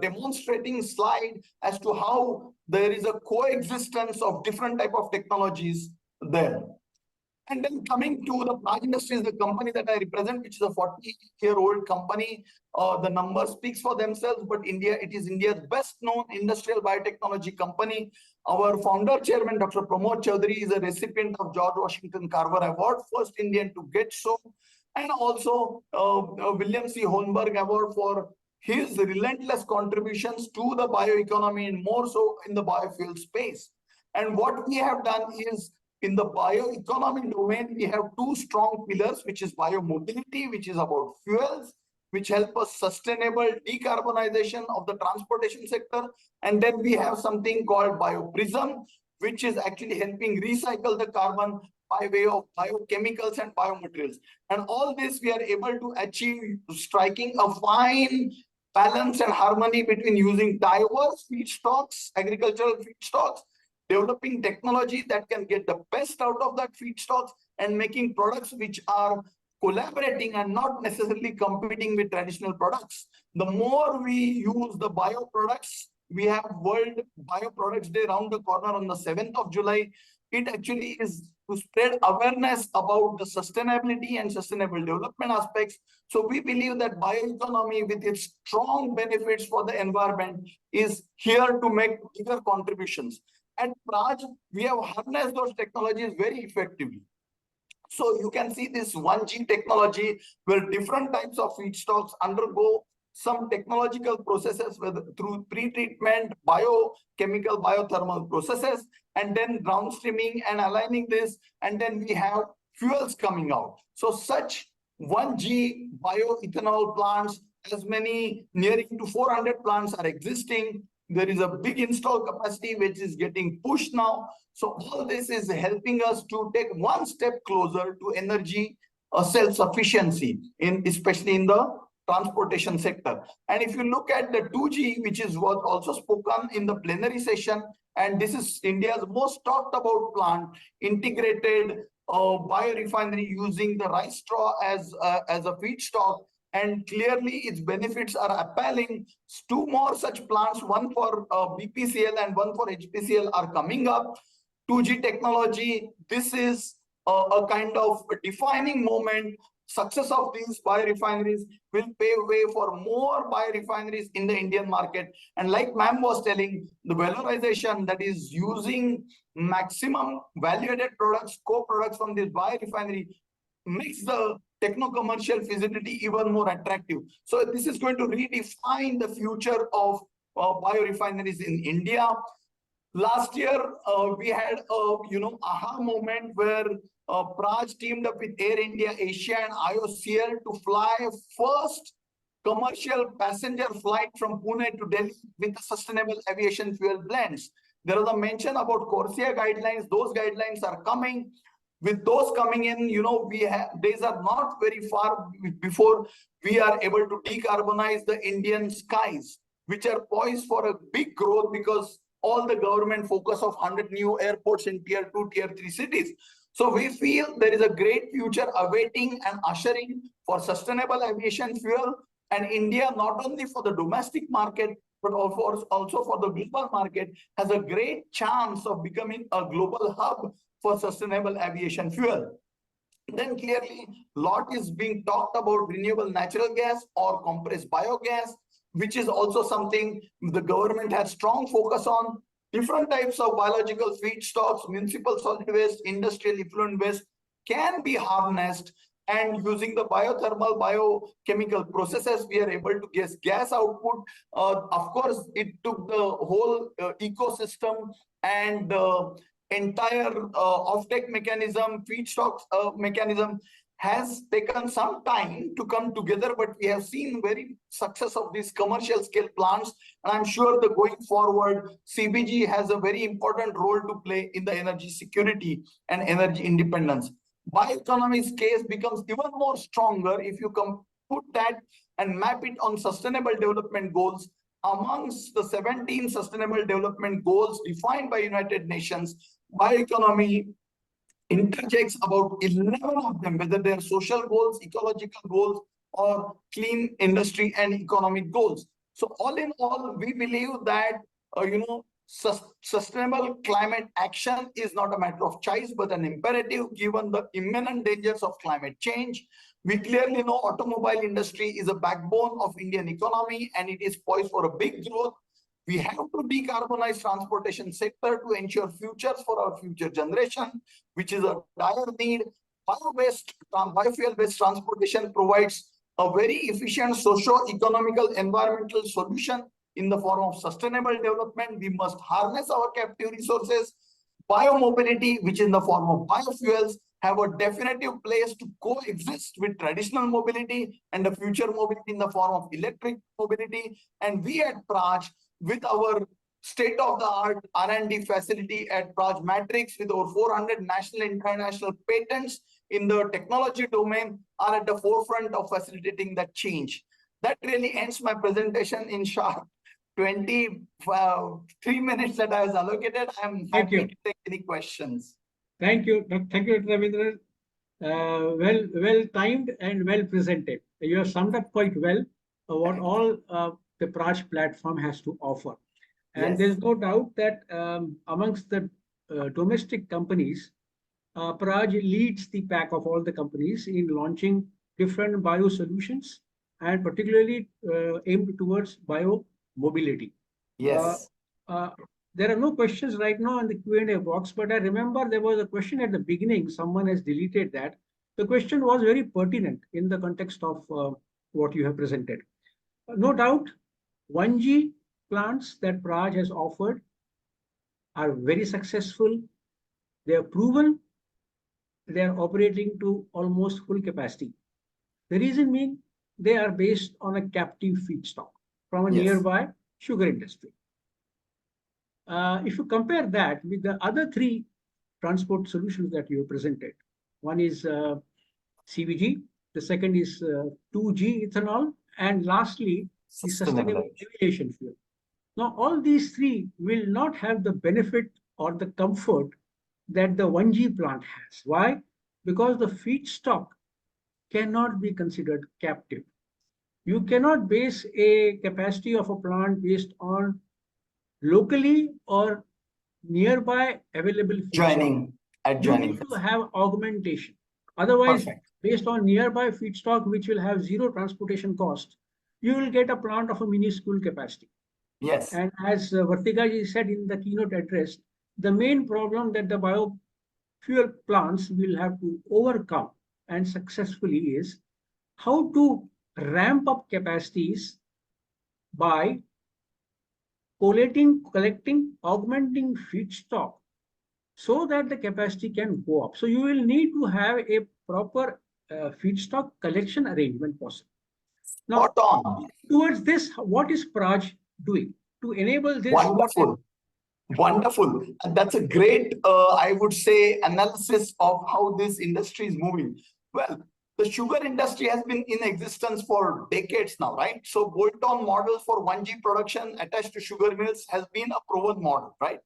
demonstrating slide as to how there is a coexistence of different type of technologies there. And then coming to the Praj Industries, the company that I represent, which is a 40-year-old company, the number speaks for themselves, but it is India's best known industrial biotechnology company. Our founder chairman, Dr. Pramod Chaudhary, is a recipient of George Washington Carver Award, first Indian to get so, and also William C. Holmberg Award for his relentless contributions to the bioeconomy and more so in the biofuel space. And what we have done is, in the bioeconomy domain, we have two strong pillars, which is biomobility, which is about fuels, which help us sustainable decarbonization of the transportation sector. And then we have something called BioPrism, which is actually helping recycle the carbon by way of biochemicals and biomaterials. And all this we are able to achieve, striking a fine balance and harmony between using diverse feedstocks, agricultural feedstocks, developing technology that can get the best out of that feedstocks, and making products which are collaborating and not necessarily competing with traditional products. The more we use the bioproducts, we have World Bioproducts Day around the corner on the 7th of July. it actually is to spread awareness about the sustainability and sustainable development aspects. So we believe that bioeconomy, with its strong benefits for the environment, is here to make bigger contributions. At Praj, we have harnessed those technologies very effectively. So you can see this 1G technology where different types of feedstocks undergo some technological processes through pre-treatment, biochemical, biothermal processes, and then downstreaming and aligning this, and then we have fuels coming out. So such 1G bioethanol plants, as many nearing to 400 plants are existing. There is a big install capacity which is getting pushed now. So all this is helping us to take one step closer to energy self-sufficiency, especially in the transportation sector. And if you look at the 2G, which is what also spoken in the plenary session, and this is India's most talked about plant, integrated biorefinery using the rice straw as a feedstock. And clearly its benefits are appalling. 2 more such plants, one for BPCL and one for HPCL, are coming up. 2G technology, this is a kind of a defining moment. Success of these biorefineries will pave way for more biorefineries in the Indian market. And like ma'am was telling, the valorization, that is using maximum value-added products, co-products from this biorefinery, makes the techno-commercial feasibility even more attractive. So this is going to redefine the future of biorefineries in India. Last year, we had a aha moment where Praj teamed up with Air India, Asia, and IOCL to fly first commercial passenger flight from Pune to Delhi with the sustainable aviation fuel blends. There was a mention about CORSIA guidelines. Those guidelines are coming. With those coming in, days are not very far before we are able to decarbonize the Indian skies, which are poised for a big growth because all the government focus of 100 new airports in tier 2, tier 3 cities. So we feel there is a great future awaiting and ushering for sustainable aviation fuel, and India, not only for the domestic market, but also for the global market, has a great chance of becoming a global hub for sustainable aviation fuel. Then clearly, lot is being talked about renewable natural gas or compressed biogas, which is also something the government has strong focus on. Different types of biological feedstocks, municipal solid waste, industrial effluent waste can be harnessed, and using the biothermal, biochemical processes, we are able to get gas output. Of course, it took the whole ecosystem and entire offtake mechanism, feedstocks mechanism has taken some time to come together, but we have seen very success of these commercial scale plants. And I'm sure that going forward, CBG has a very important role to play in the energy security and energy independence. Bioeconomy's case becomes even more stronger if you put that and map it on sustainable development goals. Amongst the 17 sustainable development goals defined by United Nations, bioeconomy interjects about 11 of them, whether they are social goals, ecological goals, or clean industry and economic goals. So all in all, we believe that sustainable climate action is not a matter of choice, but an imperative given the imminent dangers of climate change. We clearly know automobile industry is a backbone of Indian economy and it is poised for a big growth. We have to decarbonize transportation sector to ensure futures for our future generation, which is a dire need. Biofuel-based transportation provides a very efficient socio-economical environmental solution in the form of sustainable development. We must harness our captive resources. Biomobility, which in the form of biofuels, have a definitive place to coexist with traditional mobility and the future mobility in the form of electric mobility. And we at Praj, with our state-of-the-art R&D facility at Praj Matrix, with over 400 national and international patents in the technology domain, are at the forefront of facilitating that change. That really ends my presentation in sharp 23 minutes that I was allocated. I'm happy to take any questions. Thank you. Thank you, Ravindran. Well timed and well presented. You have summed up quite well what all the Praj platform has to offer. And there's no doubt that amongst the domestic companies, Praj leads the pack of all the companies in launching different bio solutions and particularly aimed towards bio mobility. Yes. There are no questions right now in the Q&A box, but I remember there was a question at the beginning. Someone has deleted that. The question was very pertinent in the context of what you have presented. No doubt, 1G plants that Praj has offered are very successful. They are proven. They are operating to almost full capacity. The reason being they are based on a captive feedstock from a nearby sugar industry. If you compare that with the other three transport solutions that you presented, one is CBG, the second is 2G ethanol, and lastly, the sustainable aviation fuel. Now, all these three will not have the benefit or the comfort that the 1G plant has. Why? Because the feedstock cannot be considered captive. You cannot base a capacity of a plant based on locally or nearby available feedstock. You need to have augmentation. Otherwise, based on nearby feedstock, which will have zero transportation cost, you will get a plant of a minuscule capacity. Yes. And as Vartikaji said in the keynote address, the main problem that the biofuel plants will have to overcome and successfully is how to ramp up capacities by collecting, augmenting feedstock so that the capacity can go up. So you will need to have a proper feedstock collection arrangement possible. Now, towards this, what is Praj doing to enable this? Wonderful. Wonderful. And that's a great, I would say, analysis of how this industry is moving. Well, the sugar industry has been in existence for decades now, right? So bolt-on model for 1G production attached to sugar mills has been a proven model, right?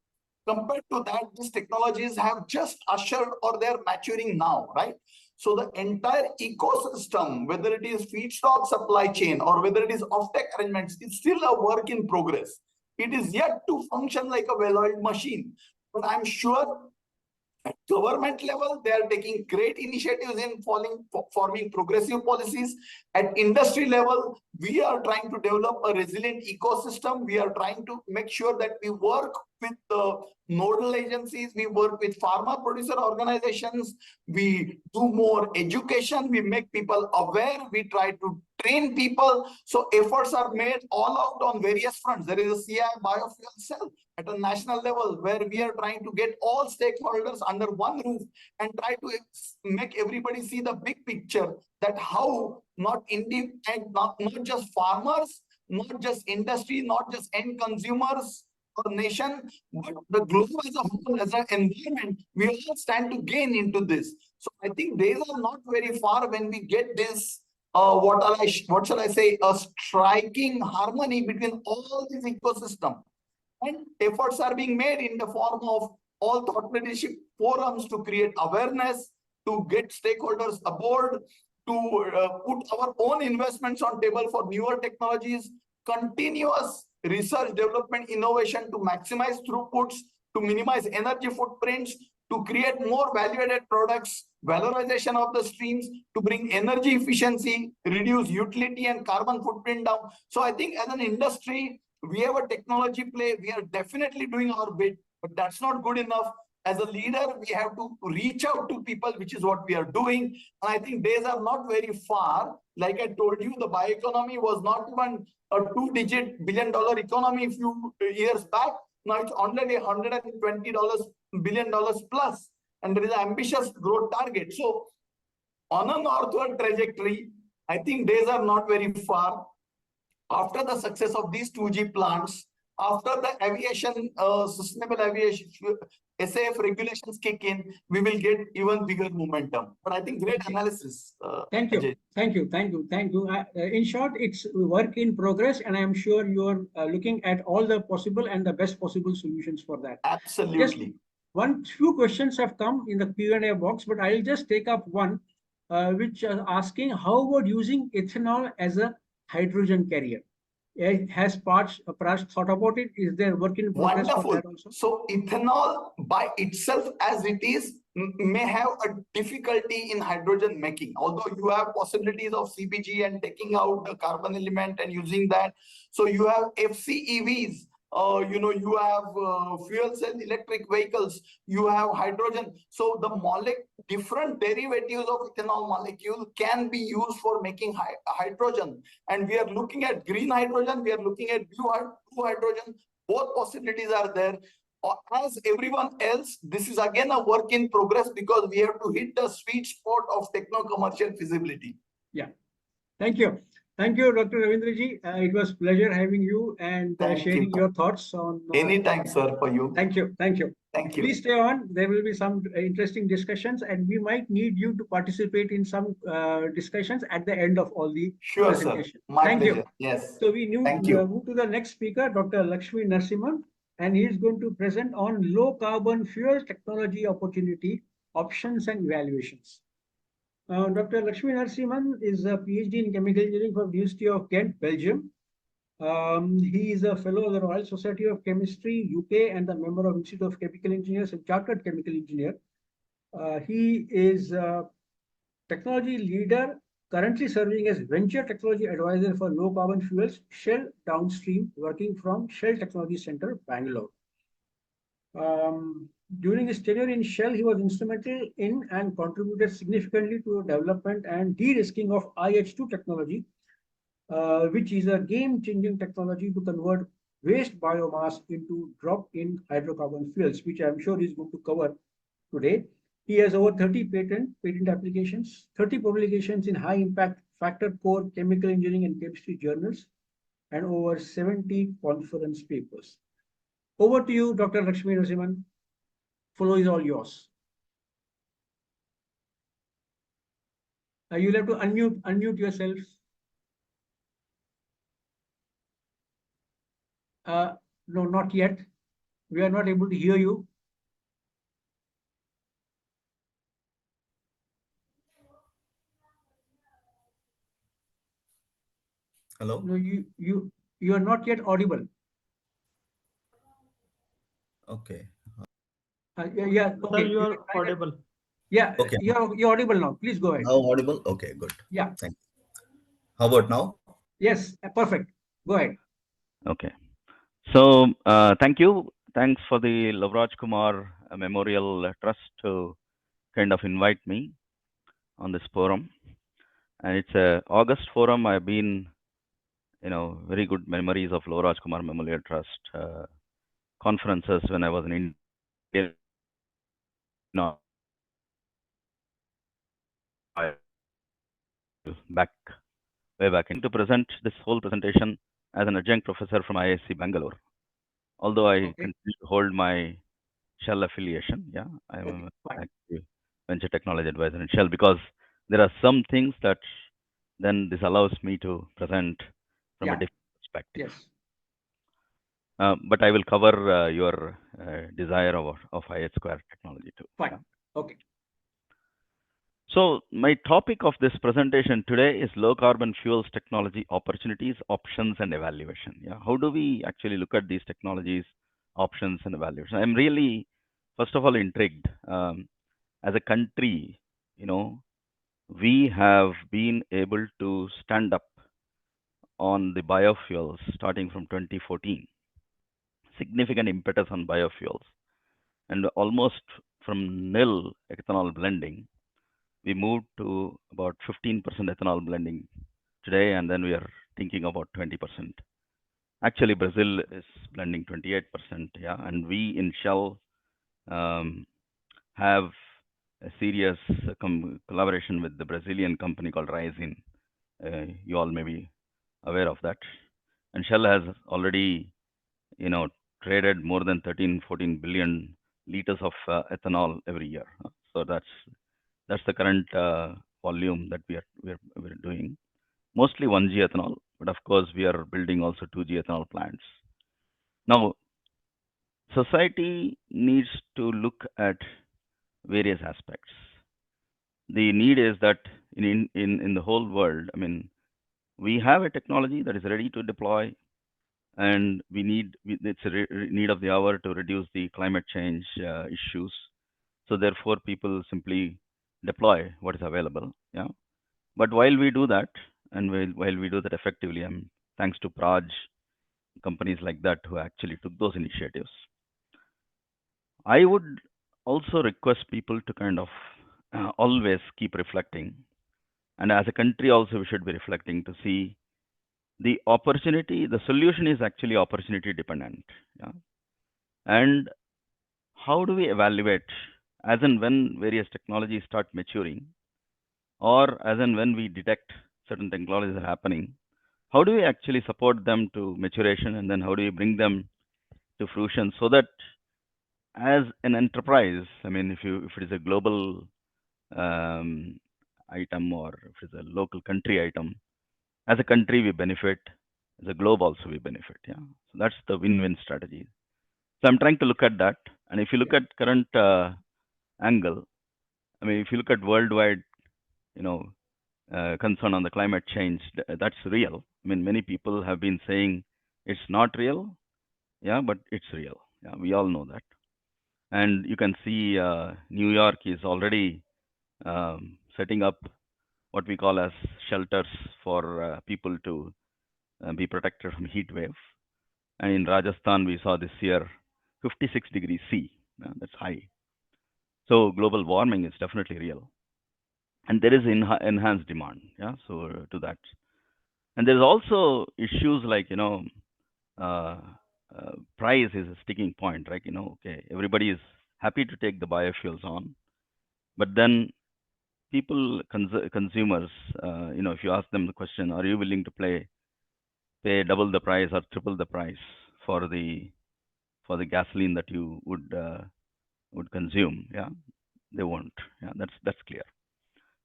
Compared to that, these technologies have just ushered or they're maturing now, right? So the entire ecosystem, whether it is feedstock supply chain or whether it is offtake arrangements, it's still a work in progress. It is yet to function like a well-oiled machine. But I'm sure at government level, they are taking great initiatives in forming progressive policies. At industry level, we are trying to develop a resilient ecosystem. We are trying to make sure that we work with the nodal agencies, we work with farmer producer organizations, we do more education, we make people aware, we try to train people. So efforts are made all out on various fronts. There is a CI biofuel cell at a national level where we are trying to get all stakeholders under one roof and try to make everybody see the big picture, that how not just farmers, not just industry, not just end consumers or nation, but the globe as a whole, as an environment, we all stand to gain into this. So I think days are not very far when we get this what shall I say, a striking harmony between all these ecosystems. And efforts are being made in the form of all thought leadership forums to create awareness, to get stakeholders aboard, to put our own investments on table for newer technologies, continuous research, development, innovation to maximize throughputs, to minimize energy footprints, to create more value-added products, valorization of the streams, to bring energy efficiency, reduce utility and carbon footprint down. So I think as an industry, we have a technology play. We are definitely doing our bit, but that's not good enough. As a leader, we have to reach out to people, which is what we are doing. And I think days are not very far. Like I told you, the bioeconomy was not even a $2-digit billion-dollar economy a few years back. Now it's only $120 billion plus. And there is an ambitious growth target. So on a northward trajectory, I think days are not very far. After the success of these 2G plants, after the aviation, sustainable aviation, SAF regulations kick in, we will get even bigger momentum. But I think great analysis. Thank you. Thank you. Thank you. Thank you. In short, it's work in progress, and I'm sure you're looking at all the possible and the best possible solutions for that. Absolutely. Just few questions have come in the Q&A box, but I'll just take up one, which is asking how about using ethanol as a hydrogen carrier. Has Prash thought about it? Is there work in progress for Wonderful. that also? So ethanol by itself as it is may have a difficulty in hydrogen making, although you have possibilities of CBG and taking out the carbon element and using that. So you have FCEVs, you have fuel cell electric vehicles, you have hydrogen. So the different derivatives of ethanol molecule can be used for making hydrogen. And we are looking at green hydrogen, we are looking at blue hydrogen. Both possibilities are there. As everyone else, this is again a work in progress because we have to hit the sweet spot of techno-commercial feasibility. Yeah. Thank you. Thank you, Dr. Ravindraji. It was pleasure having you and sharing your thoughts on. Anytime, sir, for you. Thank you. Thank you. Thank you. Please stay on. There will be some interesting discussions, and we might need you to participate in some discussions at the end of all the presentations. Sir. My Thank pleasure. you. Yes. So we Thank you. move to the next speaker, Dr. Lakshmi Narasimhan, and he is going to present on low carbon fuel technology opportunity, options and evaluations. Dr. Lakshmi Narasimhan is a PhD in chemical engineering from the University of Ghent, Belgium. He is a fellow of the Royal Society of Chemistry, UK, and a member of Institute of Chemical Engineers and Chartered Chemical Engineer. He is a technology leader, currently serving as Venture Technology Advisor for Low Carbon Fuels, Shell Downstream, working from Shell Technology Center, Bangalore. During his tenure in Shell, he was instrumental in and contributed significantly to the development and de-risking of IH2 technology, which is a game-changing technology to convert waste biomass into drop-in hydrocarbon fuels, which I'm sure he's going to cover today. He has over 30 patent applications, 30 publications in high-impact factor core chemical engineering and chemistry journals, and over 70 conference papers. Over to you, Dr. Lakshmi Narasimhan. Floor is all yours. You'll have to unmute yourself. No, not yet. We are not able to hear you. Hello? No, you are not yet audible. Okay. Yeah. Okay. Sir, you are audible. Yeah. Okay. You're audible now. Please go ahead. Now audible? Okay, good. Yeah. Thank you. How about now? Yes. Perfect. Go ahead. Okay. So thank you. Thanks for the Lovraj Kumar Memorial Trust to kind of invite me on this forum. And it's a August forum. I've been, very good memories of Lovraj Kumar Memorial Trust conferences when I was in India. Way back to present this whole presentation as an adjunct professor from IISc Bangalore. Although I continue to hold my Shell affiliation, yeah, I'm a venture technology advisor in Shell because there are some things that then this allows me to present from a different perspective. Yes. But I will cover your desire of IH square technology too. Fine. Okay. So my topic of this presentation today is low carbon fuels technology opportunities, options, and evaluation. Yeah, how do we actually look at these technologies, options, and evaluation? I'm really, first of all, intrigued. As a country, we have been able to stand up on the biofuels starting from 2014. Significant impetus on biofuels, and almost from nil ethanol blending. We moved to about 15% ethanol blending today, and then we are thinking about 20%. Actually, Brazil is blending 28%, yeah, and we in Shell have a serious collaboration with the Brazilian company called Rising. You all may be aware of that. And Shell has already, traded more than 13-14 billion liters of ethanol every year. So that's the current volume that we're doing. Mostly 1G ethanol, but of course we are building also 2G ethanol plants. Now, society needs to look at various aspects. The need is that in the whole world, we have a technology that is ready to deploy. and it's a need of the hour to reduce the climate change issues. So therefore, people simply deploy what is available. Yeah. But while we do that, and while we do that effectively, thanks to Praj, companies like that who actually took those initiatives. I would also request people to kind of always keep reflecting. And as a country also, we should be reflecting to see the opportunity. The solution is actually opportunity dependent. Yeah. And how do we evaluate as and when various technologies start maturing, or as and when we detect certain technologies are happening, how do we actually support them to maturation, and then how do we bring them to fruition so that as an enterprise, I mean, if it is a global item or if it's a local country item, as a country we benefit, as a globe also we benefit. Yeah, so that's the win-win strategy. So I'm trying to look at that, and if you look at current angle, I mean, if you look at worldwide, concern on the climate change, that's real. I mean, many people have been saying it's not real. Yeah, but it's real. Yeah, we all know that. And you can see New York is already setting up what we call as shelters for people to be protected from heat wave. And in Rajasthan, we saw this year 56 degrees C. That's high. So global warming is definitely real. And there is enhanced demand. Yeah, so to that. And there's also issues like, price is a sticking point, right? Okay, everybody is happy to take the biofuels on, but then people, consumers, if you ask them the question, are you willing to pay double the price or triple the price for the gasoline that you would consume? Yeah, they won't. Yeah, that's clear.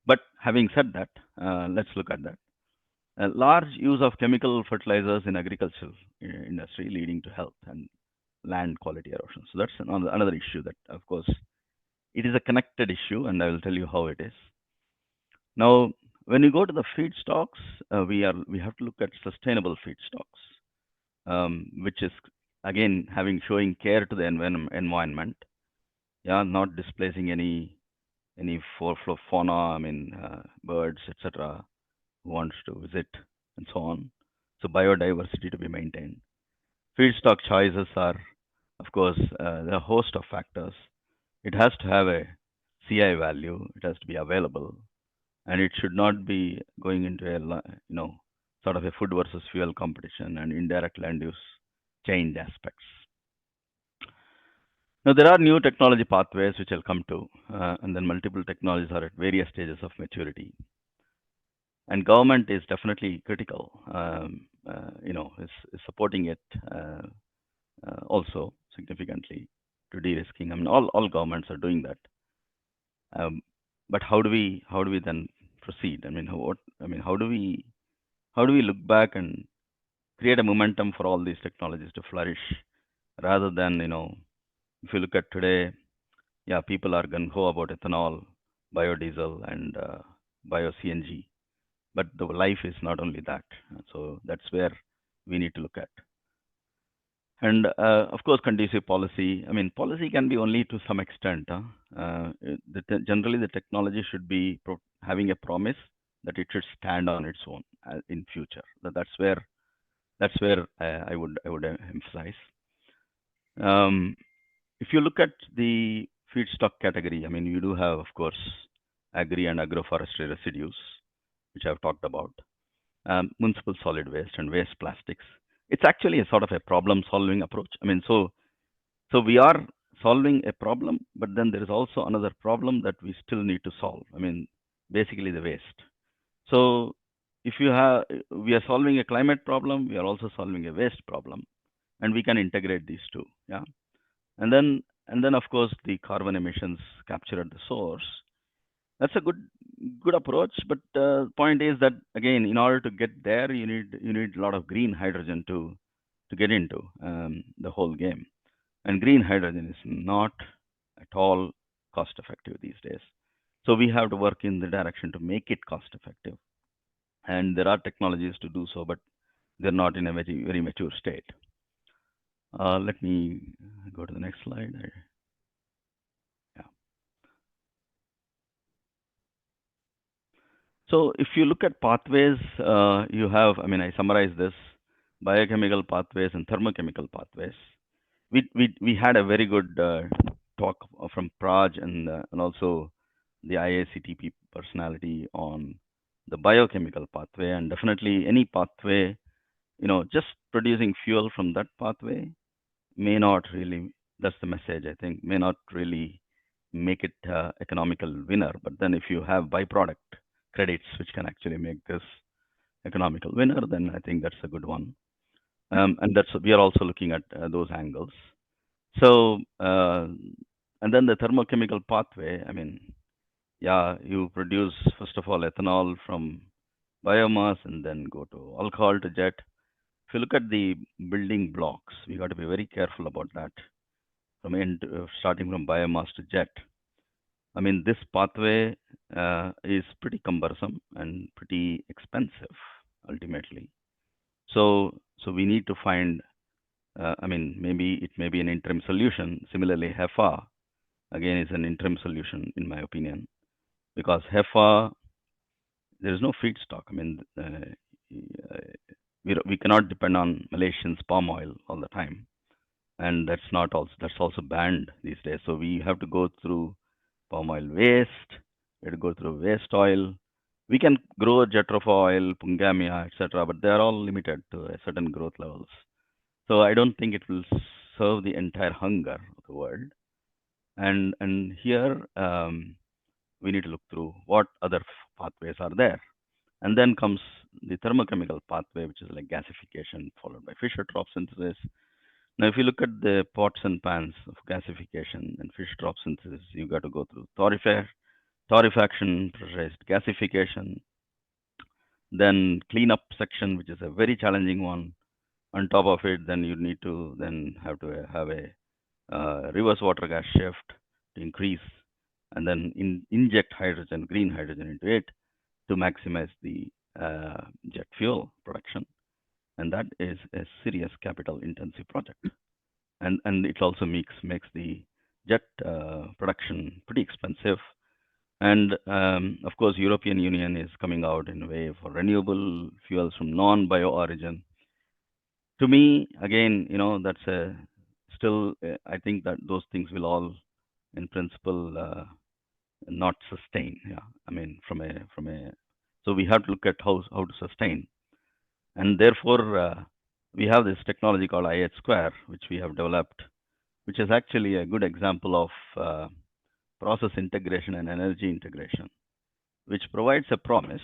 But having said that, let's look at that. A large use of chemical fertilizers in agricultural industry leading to health and land quality erosion. So that's another issue that, of course, it is a connected issue, and I will tell you how it is. Now, when you go to the feedstocks, we have to look at sustainable feedstocks, which is again showing care to the environment. Yeah, not displacing any fauna, I mean birds, etc. who wants to visit and so on. So biodiversity to be maintained. Feedstock choices are, of course, there are a host of factors. It has to have a CI value. It has to be available, and it should not be going into a sort of a food versus fuel competition and indirect land use change aspects. Now there are new technology pathways which I'll come to, and then multiple technologies are at various stages of maturity. And government is definitely critical, is supporting it also significantly to de-risking. I mean, all governments are doing that. But how do we then proceed? I mean, how do we look back and create a momentum for all these technologies to flourish, rather than if you look at today, yeah, people are gung-ho about ethanol, biodiesel, and bio CNG. But the life is not only that. So that's where we need to look at. And of course, conducive policy. I mean, policy can be only to some extent. Generally, the technology should be having a promise that it should stand on its own in future. That's where I would emphasize. If you look at the feedstock category, I mean, you do have, of course, agri and agroforestry residues, which I've talked about, municipal solid waste and waste plastics. It's actually a sort of a problem-solving approach. I mean, so we are solving a problem, but then there is also another problem that we still need to solve. I mean, basically the waste. So if we are solving a climate problem, we are also solving a waste problem, and we can integrate these two. Yeah, and then of course the carbon emissions capture at the source. That's a good approach, but the point is that again, in order to get there, you need a lot of green hydrogen to get into the whole game, and green hydrogen is not at all cost effective these days. So we have to work in the direction to make it cost effective, and there are technologies to do so, but they're not in a very mature state. Let me go to the next slide. Yeah. So if you look at pathways, you have, I mean, I summarize this, biochemical pathways and thermochemical pathways. We had a very good talk from Praj and also the IACTP personality on the biochemical pathway, and definitely any pathway, just producing fuel from that pathway may not really, that's the message, I think, may not really make it economical winner. But then if you have byproduct credits, which can actually make this economical winner, then I think that's a good one. And we are also looking at those angles. So, and then the thermochemical pathway, I mean, yeah, you produce, first of all, ethanol from biomass and then go to alcohol to jet. If you look at the building blocks, we got to be very careful about that. From starting from biomass to jet. I mean, this pathway is pretty cumbersome and pretty expensive ultimately. So we need to find, I mean, maybe it may be an interim solution. Similarly, HEFA, again, is an interim solution in my opinion, because HEFA, there is no feedstock. I mean, we cannot depend on Malaysians palm oil all the time, and that's also banned these days. So we have to go through palm oil waste. We have to go through waste oil. We can grow jatropha oil, pungamia, etc., but they are all limited to a certain growth levels. So I don't think it will serve the entire hunger of the world. And here we need to look through what other pathways are there. And then comes the thermochemical pathway, which is like gasification, followed by Fischer-Tropsch synthesis. Now, if you look at the pots and pans of gasification and Fischer-Tropsch synthesis, you got to go through torrefaction, pressurized gasification, then cleanup section, which is a very challenging one. On top of it, then you need to have a reverse water gas shift to increase, and then inject hydrogen, green hydrogen into it to maximize the jet fuel production. And that is a serious capital intensive project. And it also makes the jet production pretty expensive. And of course, European Union is coming out in a way for renewable fuels from non-bio origin. To me, again, that's I think that those things will all, in principle, not sustain. Yeah, I mean, so we have to look at how to sustain, and therefore we have this technology called IH square, which we have developed, which is actually a good example of process integration and energy integration, which provides a promise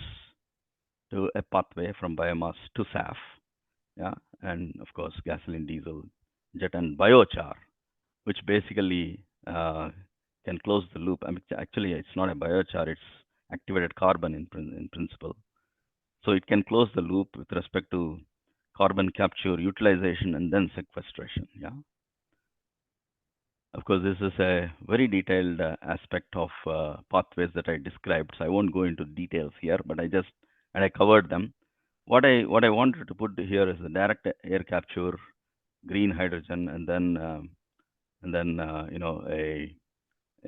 to a pathway from biomass to SAF, yeah, and of course gasoline, diesel, jet, and biochar, which basically can close the loop. I mean, actually, it's not a biochar; it's activated carbon in principle. So it can close the loop with respect to carbon capture, utilization, and then sequestration. Yeah. Of course, this is a very detailed aspect of pathways that I described, so I won't go into details here, but I covered them. What I wanted to put here is the direct air capture, green hydrogen, and then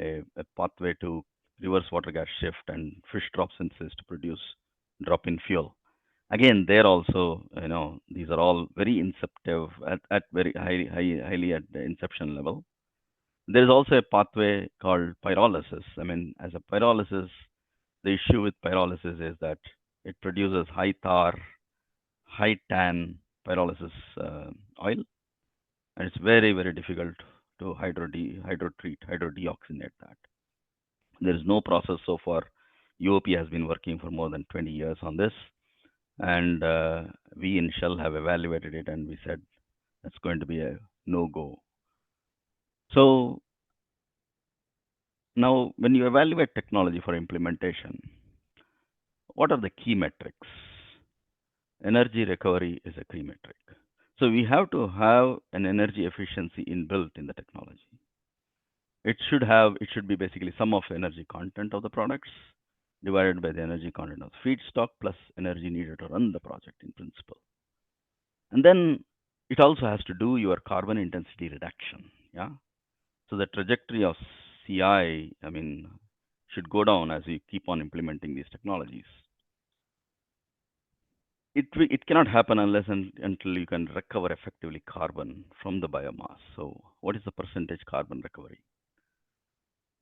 a pathway to reverse water gas shift and Fischer-Tropsch synthesis to produce drop-in fuel. Again, there also, these are all very inceptive at very highly at the inception level. There is also a pathway called pyrolysis. I mean, as a pyrolysis, the issue with pyrolysis is that it produces high tar, high tan pyrolysis oil, and it's very, very difficult to hydrodeoxinate that. There is no process so far. UOP has been working for more than 20 years on this, and we in Shell have evaluated it, and we said that's going to be a no-go. So now, when you evaluate technology for implementation, what are the key metrics? Energy recovery is a key metric. So we have to have an energy efficiency inbuilt in the technology. It should be basically sum of energy content of the products divided by the energy content of feedstock plus energy needed to run the project in principle. And then it also has to do your carbon intensity reduction. Yeah. So the trajectory of CI, I mean, should go down as we keep on implementing these technologies. It cannot happen unless until you can recover effectively carbon from the biomass. So what is the percentage carbon recovery?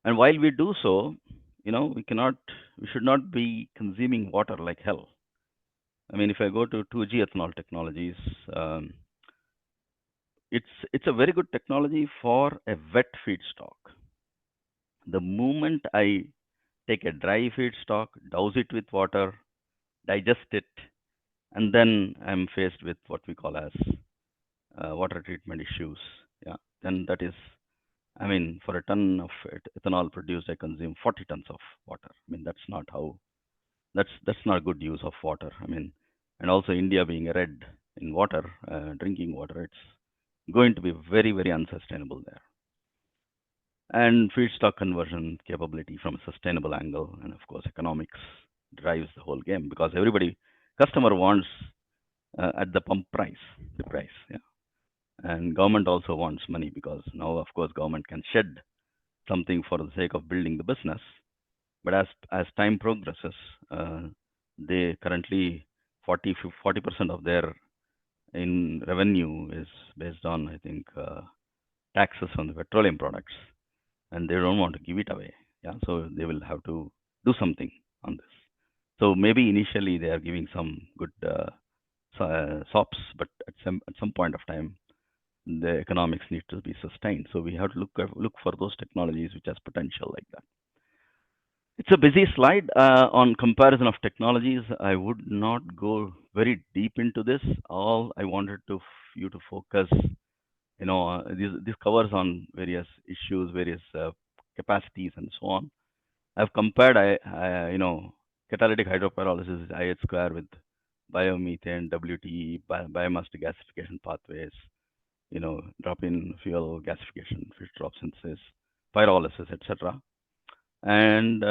And while we do so, we should not be consuming water like hell. I mean, if I go to 2G ethanol technologies, it's a very good technology for a wet feedstock. The moment I take a dry feedstock, douse it with water, digest it, and then I'm faced with what we call as water treatment issues. Yeah, then that is, I mean, for a ton of ethanol produced, I consume 40 tons of water. I mean, that's not good use of water. I mean, and also India being red in water, drinking water, it's going to be very, very unsustainable there. And feedstock conversion capability from a sustainable angle, and of course, economics drives the whole game because customer wants at the pump price, the price, yeah. And government also wants money because now, of course, government can shed something for the sake of building the business. But as time progresses, they currently 40% of their in revenue is based on, I think, taxes on the petroleum products, and they don't want to give it away. Yeah, so they will have to do something on this. So maybe initially they are giving some good SOPs, but at some point of time, the economics need to be sustained. So we have to look for those technologies which has potential like that. It's a busy slide on comparison of technologies. I would not go very deep into this. All I wanted you to focus, this covers on various issues, various capacities, and so on. I've compared, catalytic hydropyrolysis is IH square with biomethane, WTE, biomass gasification pathways, drop-in fuel gasification, fish drop synthesis, pyrolysis, etc. And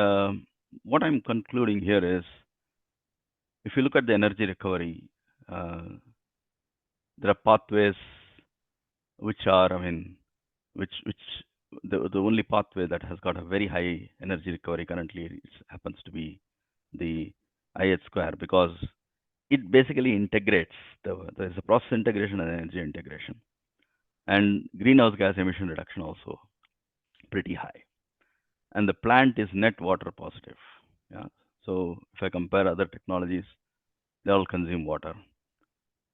what I'm concluding here is, if you look at the energy recovery, there are pathways which are, the only pathway that has got a very high energy recovery currently happens to be the IH square, because it basically integrates, there's a process integration and energy integration. And greenhouse gas emission reduction also pretty high. And the plant is net water positive. Yeah. So if I compare other technologies, they all consume water.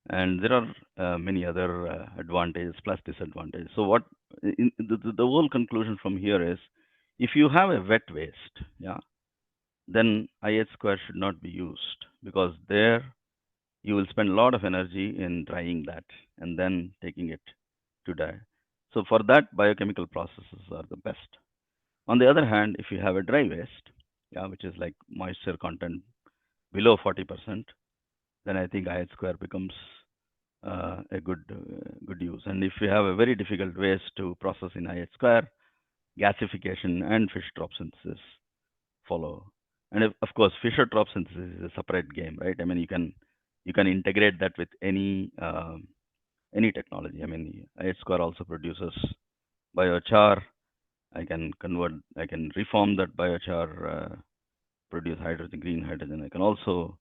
And there are many other advantages plus disadvantages. So the whole conclusion from here is, if you have a wet waste, yeah, then IH square should not be used, because there you will spend a lot of energy in drying that and then taking it to dry. So for that, biochemical processes are the best. On the other hand, if you have a dry waste, yeah, which is like moisture content below 40%, then I think IH square becomes a good use. And if you have a very difficult waste to process in IH square, gasification and fish drop synthesis follow. And of course, Fischer drop synthesis is a separate game, right? I mean, you can integrate that with any technology. I mean, IH square also produces biochar. I can reform that biochar, produce hydrogen, green hydrogen. I can also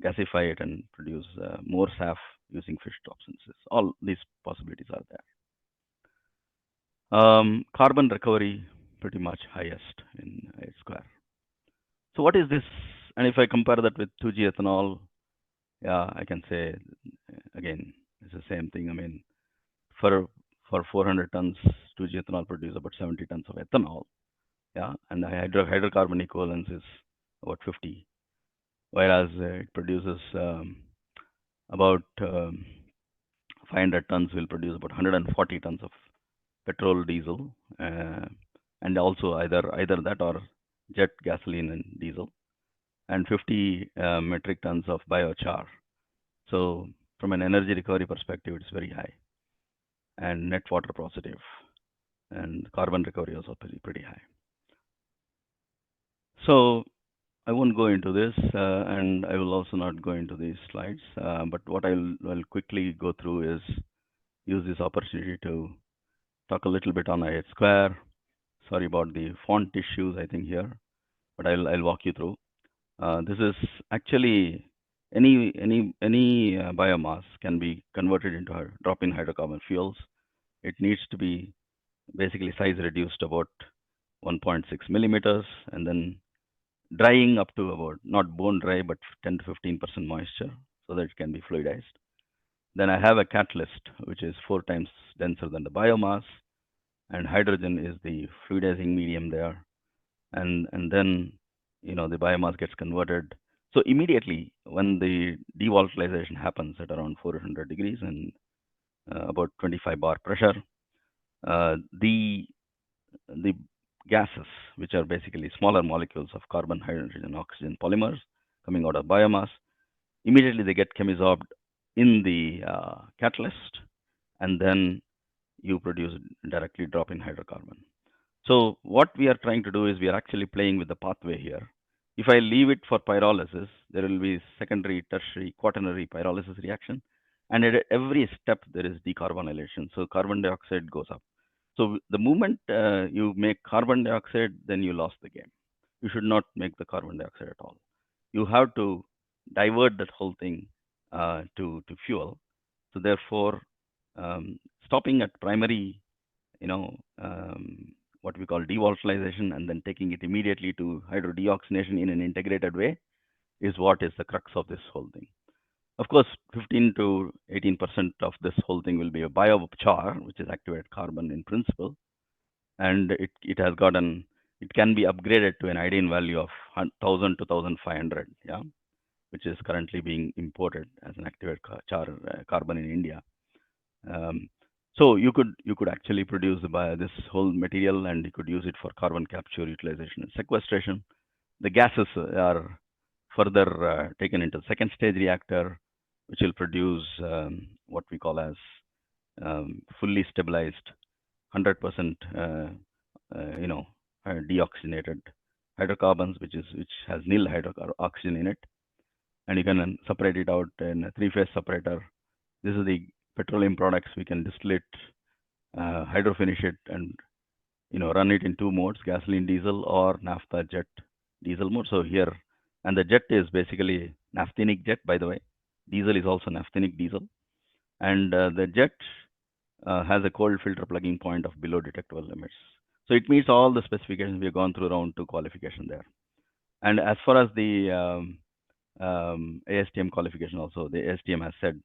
gasify it and produce more SAF using fish drop synthesis. All these possibilities are there. Carbon recovery pretty much highest in IH square. So what is this? And if I compare that with 2G ethanol, yeah, I can say again it's the same thing. I mean, for 400 tons, 2G ethanol produces about 70 tons of ethanol. Yeah, and the hydrocarbon equivalence is about 50, whereas it produces about 500 tons will produce about 140 tons of petrol, diesel, and also either that or jet gasoline and diesel, and 50 metric tons of biochar. So from an energy recovery perspective, it's very high, and net water positive, and carbon recovery also pretty high. So I won't go into this, and I will also not go into these slides. But what I'll quickly go through is use this opportunity to talk a little bit on IH square. Sorry about the font issues, I think here, but I'll walk you through. This is actually any biomass can be converted into drop-in hydrocarbon fuels. It needs to be basically size reduced about 1.6 millimeters, and then drying up to about, not bone dry, but 10 to 15% moisture, so that it can be fluidized. Then I have a catalyst, which is 4 times denser than the biomass, and hydrogen is the fluidizing medium there. And then, you know, the biomass gets converted. So immediately when the devolatilization happens at around 400 degrees and about 25 bar pressure, the gases, which are basically smaller molecules of carbon, hydrogen, oxygen polymers coming out of biomass, immediately they get chemisorbed in the catalyst, and then you produce directly drop-in hydrocarbon. So what we are trying to do is we are actually playing with the pathway here. If I leave it for pyrolysis, there will be secondary, tertiary, quaternary pyrolysis reaction, and at every step there is decarbonylation. So carbon dioxide goes up. So the moment you make carbon dioxide, then you lost the game. You should not make the carbon dioxide at all. You have to divert that whole thing to fuel. So therefore, stopping at primary, what we call devolatilization, and then taking it immediately to hydrodeoxynation in an integrated way is what is the crux of this whole thing. Of course, 15 to 18% of this whole thing will be a biochar, which is activated carbon in principle, and it has gotten, it can be upgraded to an iodine value of 1000 to 1500, yeah, which is currently being imported as an activated carbon in India. So you could actually produce this whole material, and you could use it for carbon capture, utilization, and sequestration. The gases are further taken into the second stage reactor, which will produce what we call as fully stabilized 100% deoxygenated hydrocarbons, which has nil oxygen in it, and you can separate it out in a 3-phase separator. This is the petroleum products. We can distill it, hydrofinish it, and run it in 2 modes: gasoline, diesel, or naphtha, jet, diesel mode. So here, and the jet is basically naphthenic jet, by the way. Diesel is also naphthenic diesel, and the jet has a cold filter plugging point of below detectable limits. So it meets all the specifications. We have gone through round 2 qualification there. And as far as the ASTM qualification, also the ASTM has said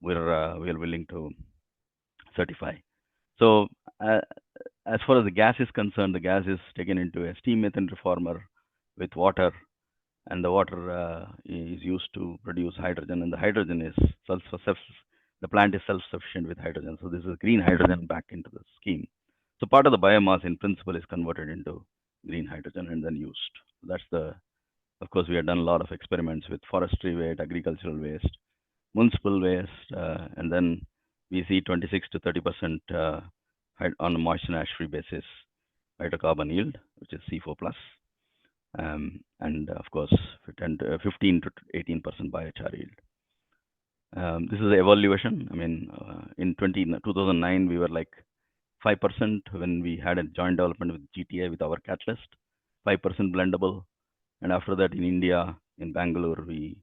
we are willing to certify. So as far as the gas is concerned, the gas is taken into a steam methane reformer with water, and the water is used to produce hydrogen, and the hydrogen is the plant is self-sufficient with hydrogen. So this is green hydrogen back into the scheme. So part of the biomass in principle is converted into green hydrogen and then used. That's of course, we have done a lot of experiments with forestry waste, agricultural waste, municipal waste, and then we see 26 to 30% on a moisture and ash-free basis hydrocarbon yield, which is C4+. And of course, 15 to 18% biochar yield. This is the evaluation. I mean, in 2009, we were like 5% when we had a joint development with GTA with our catalyst, 5% blendable. And after that, in India, in Bangalore, we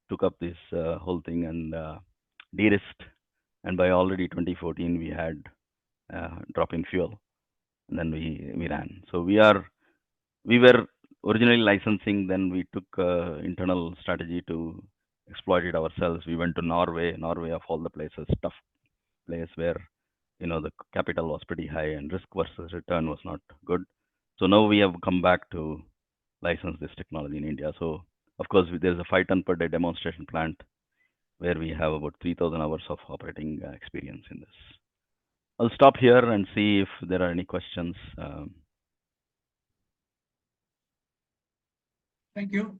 took up this whole thing and de-risked. And by already 2014, we had drop-in fuel, and then we ran. So we were originally licensing, then we took internal strategy to exploit it ourselves. We went to Norway of all the places, tough place where the capital was pretty high and risk versus return was not good. So now we have come back to license this technology in India. So of course, there's a 5 ton per day demonstration plant where we have about 3,000 hours of operating experience in this. I'll stop here and see if there are any questions. Thank you.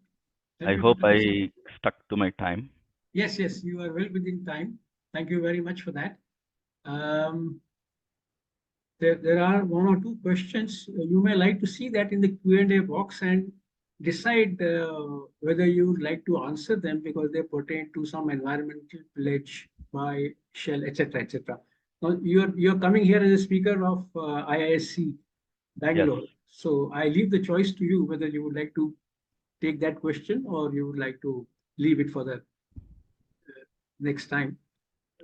I hope I stuck to my time. Yes, you are well within time. Thank you very much for that. There are 1 or 2 questions. You may like to see that in the Q&A box and decide whether you would like to answer them, because they pertain to some environmental pledge by Shell, etc., etc. Now, you're coming here as a speaker of IISc Bangalore. So I leave the choice to you whether you would like to take that question or you would like to leave it for the next time.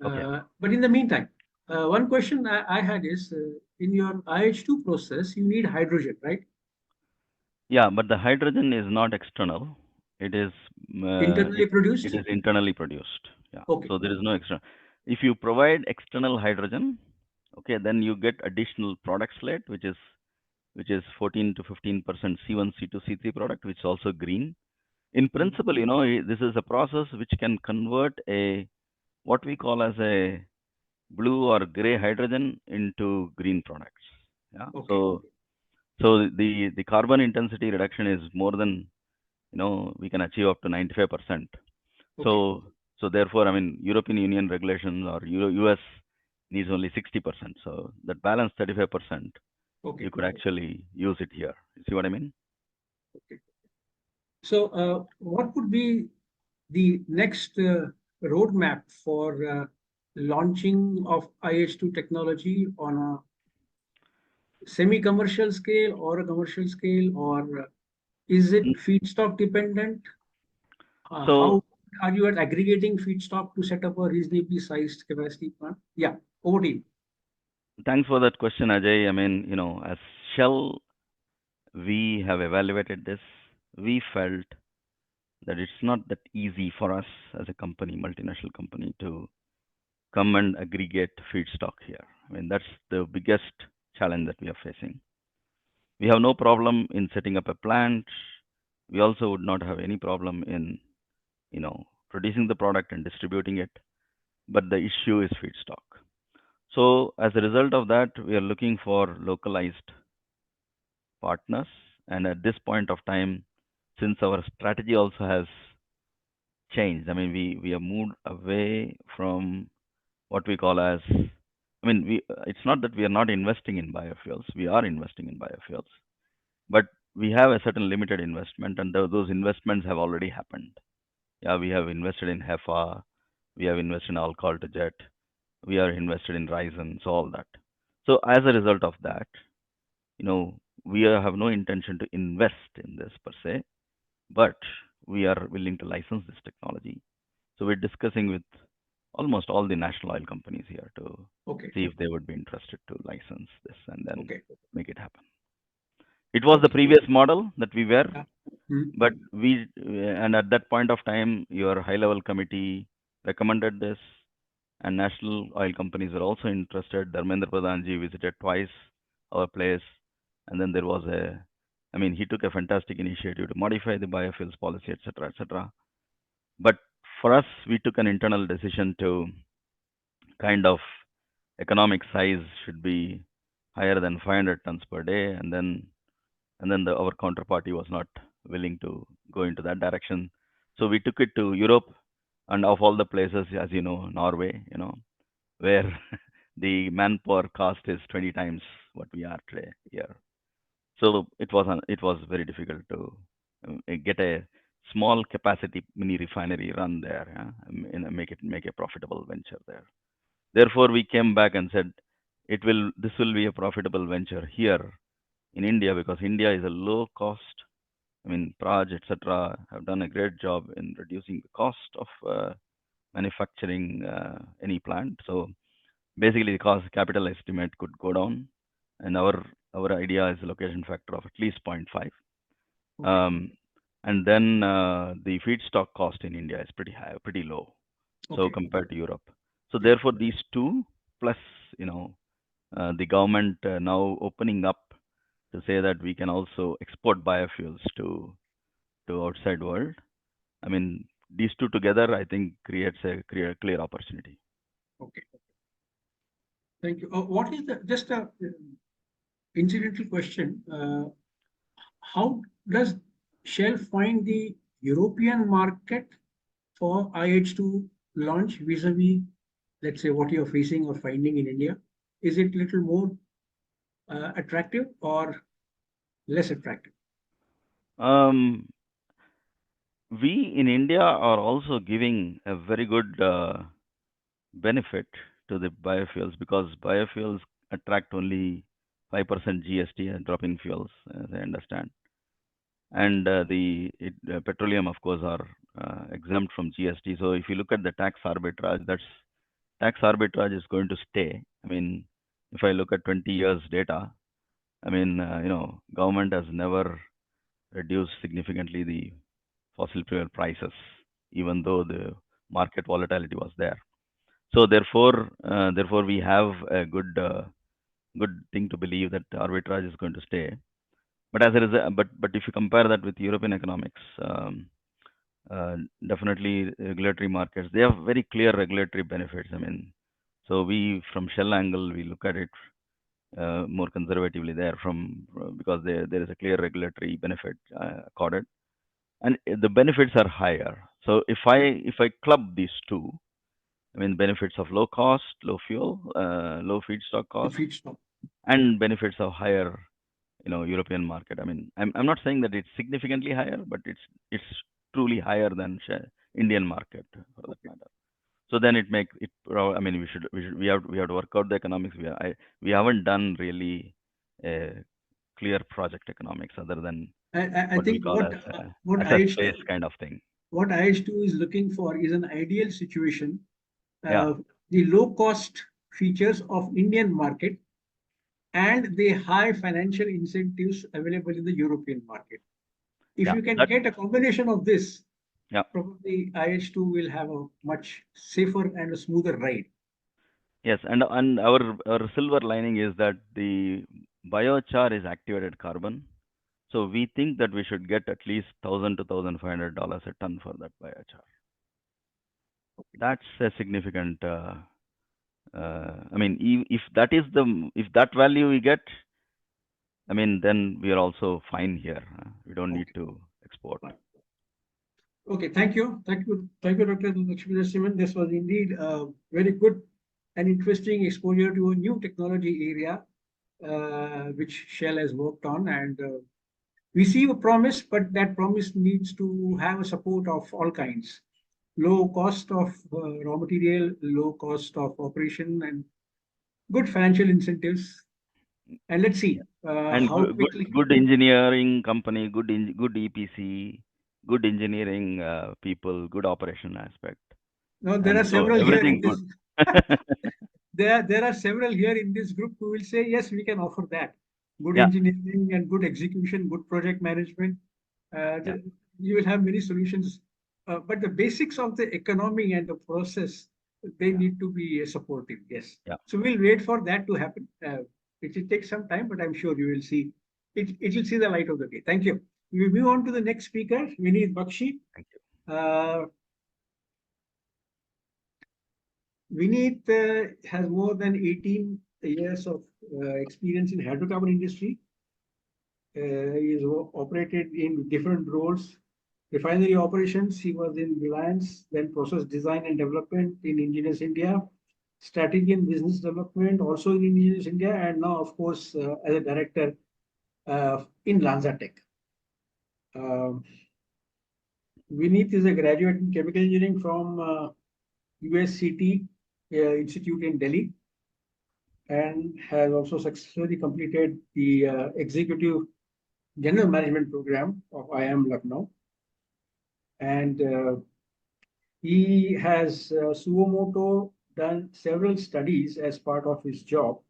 Okay. But in the meantime, one question I had is in your IH2 process, you need hydrogen, right? Yeah, but the hydrogen is not external. It is Internally produced? it is internally produced. Yeah. Okay. So there is no extra. If you provide external hydrogen, okay, then you get additional product slate, which is 14 to 15% C1, C2, C3 product, which is also green. In principle, you know, this is a process which can convert a what we call as a blue or gray hydrogen into green products. Yeah. Okay. So the carbon intensity reduction is more than, you know, we can achieve up to 95%. Okay. So therefore, I mean, European Union regulations or US needs only 60%. So that balance 35%, Okay. you could actually use it here. You see what I mean? Okay. So what would be the next roadmap for launching of IH2 technology on a semi-commercial scale or a commercial scale, or is it feedstock dependent? So How are you at aggregating feedstock to set up a reasonably sized capacity plant? Yeah, over to you. thanks for that question, Ajay. I mean, you know, as Shell, we have evaluated this. We felt that it's not that easy for us as a company, multinational company, to come and aggregate feedstock here. I mean, that's the biggest challenge that we are facing. We have no problem in setting up a plant. We also would not have any problem in, you know, producing the product and distributing it. But the issue is feedstock. So as a result of that, we are looking for localized partners. And at this point of time, since our strategy also has changed, I mean, we have moved away from what we call as, I mean, it's not that we are not investing in biofuels. We are investing in biofuels, but we have a certain limited investment, and those investments have already happened. Yeah, we have invested in HEFA, we have invested in alcohol to jet, we are invested in Ryzen, so all that. So as a result of that, you know, we have no intention to invest in this per se, but we are willing to license this technology. So we're discussing with almost all the national oil companies here to see if they would be interested to license this and then make it happen. It was the previous model that we were, but and at that point of time, your high-level committee recommended this, and national oil companies were also interested. Dharmendra Pradhanji visited twice our place, and then there was I mean, he took a fantastic initiative to modify the biofuels policy, etc., etc. But for us, we took an internal decision to kind of economic size should be higher than 500 tons per day, and then our counterparty was not willing to go into that direction. So we took it to Europe, and of all the places, as you know, Norway, you know, where the manpower cost is 20 times what we are today here. So it was very difficult to get a small capacity mini refinery run there, and make a profitable venture there. Therefore, we came back and said this will be a profitable venture here in India, because India is a low cost. I mean, Praj, etc., have done a great job in reducing the cost of manufacturing any plant. So basically, the cost capital estimate could go down, and our idea is a location factor of at least 0.5. And then the feedstock cost in India is pretty high, pretty low, so compared to Europe. So therefore, these two plus, you know, the government now opening up to say that we can also export biofuels to outside world. I mean, these two together, I think, creates a clear opportunity. Okay. Thank you. What is just a incidental question? How does Shell find the European market for IH2 launch vis-a-vis, let's say, what you're facing or finding in India? Is it a little more attractive or less attractive? We in India are also giving a very good benefit to the biofuels because biofuels attract only 5% GST and dropping fuels, as I understand. And petroleum, of course, are exempt from GST. So if you look at the tax arbitrage, tax arbitrage is going to stay. I mean, if I look at 20 years data, I mean, government has never reduced significantly the fossil fuel prices, even though the market volatility was there. So therefore, we have a good thing to believe that arbitrage is going to stay. But as a result, but if you compare that with European economics, definitely regulatory markets, they have very clear regulatory benefits. I mean, so we from Shell angle, we look at it more conservatively there because there is a clear regulatory benefit accorded, and the benefits are higher. So if I club these two, I mean benefits of low cost, low fuel, low feedstock cost, and benefits of higher European market. I mean, I'm not saying that it's significantly higher, but it's truly higher than Indian market for that matter. So then it makes it. I mean, we have to work out the economics. We haven't done really a clear project economics other than I think what asset-based kind of thing. What IH2 is looking for is an ideal situation. Yeah. The low cost features of Indian market and the high financial incentives available in the European market. If you can get a combination of this, probably IH2 will have a much safer and a smoother ride. Yes, and our silver lining is that the biochar is activated carbon. So we think that we should get at least $1,000 to $1,500 a ton for that biochar. That's a significant. I mean, if that value we get, I mean, then we are also fine here. We don't need to export. Okay, thank you, Dr. Lakshmi. This was indeed very good and interesting exposure to a new technology area which Shell has worked on, and we see a promise, but that promise needs to have a support of all kinds. Low cost of raw material, low cost of operation, and good financial incentives. And let's see and how quickly. Good engineering company, good EPC, good engineering people, good operation aspect. No, there are several here in this. There are several here in this group who will say, yes, we can offer that. Good engineering and good execution, good project management. You will have many solutions. But the basics of the economy and the process, they need to be supportive. Yes. So we'll wait for that to happen. It will take some time, but I'm sure you will see it. It will see the light of the day. Thank you. We move on to the next speaker, Vineet Bakshi. Thank you. Vineet has more than 18 years of experience in hydrocarbon industry. He has operated in different roles. Refinery operations, he was in Reliance, then process design and development in Engineers India, strategy and business development also in Engineers India, and now, of course, as a director in LanzaTech. Vineet is a graduate in chemical engineering from USCT Institute in Delhi, and has also successfully completed the Executive General Management Program of IIM Lucknow. And he has suo moto done several studies as part of his job.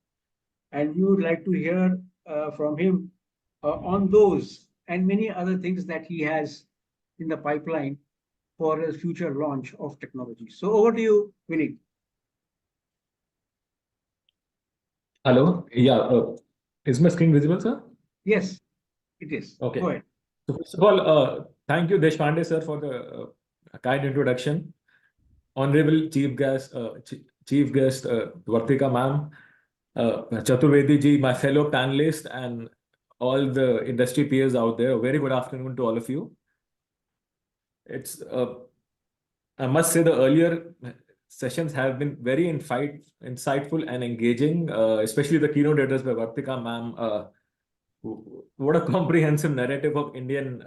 And we would like to hear from him on those and many other things that he has in the pipeline for a future launch of technology. So over to you, Vineet. Hello. Yeah. Is my screen visible, sir? Yes, it is. Okay. Go ahead. So first of all, thank you, Deshpande, sir, for the kind introduction. Honorable Chief Guest, Vartika ma'am, Chaturvedi ji, my fellow panelists, and all the industry peers out there. A very good afternoon to all of you. It's I must say the earlier sessions have been very insightful and engaging, especially the keynote address by Vartika ma'am. What a comprehensive narrative of Indian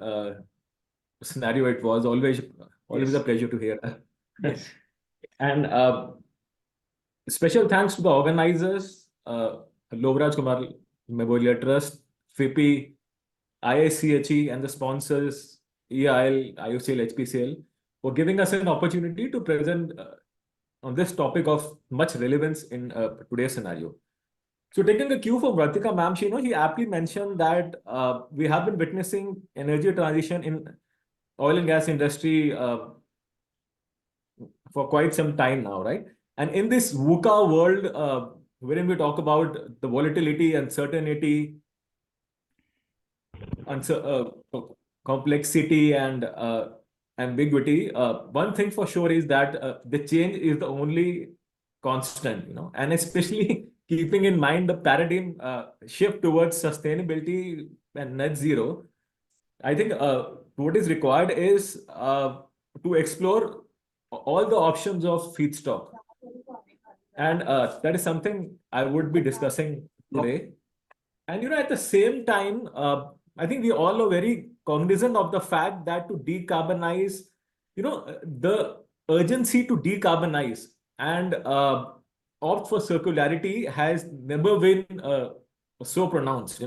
scenario it was. Always a pleasure to hear. Yes. And special thanks to the organizers, Lovraj Kumar Memorial Trust, FIPI, IICHE, and the sponsors, EIL, IOCL, HPCL, for giving us an opportunity to present on this topic of much relevance in today's scenario. So taking a cue from Vartika ma'am, he aptly mentioned that we have been witnessing energy transition in oil and gas industry for quite some time now, right? And in this VUCA world, wherein we talk about the volatility, uncertainty, complexity, and ambiguity, one thing for sure is that the change is the only constant, and especially keeping in mind the paradigm shift towards sustainability and net zero. I think what is required is to explore all the options of feedstock. And that is something I would be discussing today. And, at the same time, I think we all are very cognizant of the fact that to decarbonize, the urgency to decarbonize and opt for circularity has never been so pronounced.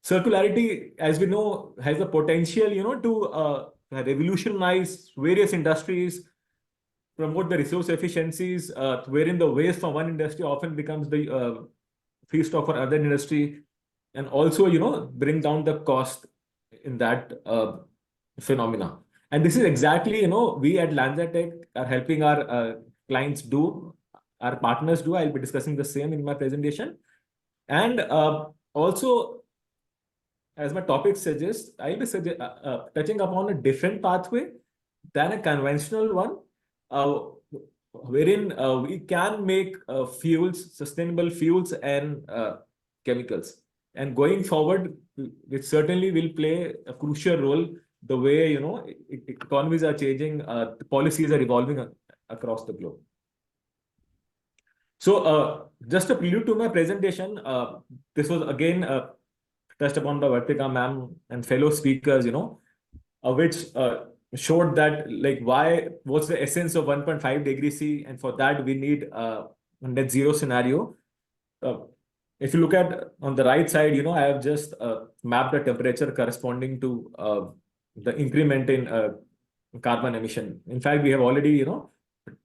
Circularity, as we know, has the potential, to revolutionize various industries, promote the resource efficiencies, wherein the waste from one industry often becomes the feedstock for other industry, and also, bring down the cost in that phenomena. And this is exactly, we at LanzaTech are helping our clients do, our partners do. I'll be discussing the same in my presentation. And also, as my topic suggests, I'll be touching upon a different pathway than a conventional one, wherein we can make fuels, sustainable fuels and chemicals. And going forward, it certainly will play a crucial role the way, economies are changing, the policies are evolving across the globe. So just a prelude to my presentation, this was again touched upon by Vartika ma'am and fellow speakers, which showed that what's the essence of 1.5 degrees C, and for that we need a net zero scenario. If you look at on the right side, I have just mapped the temperature corresponding to the increment in carbon emission. In fact, we have already,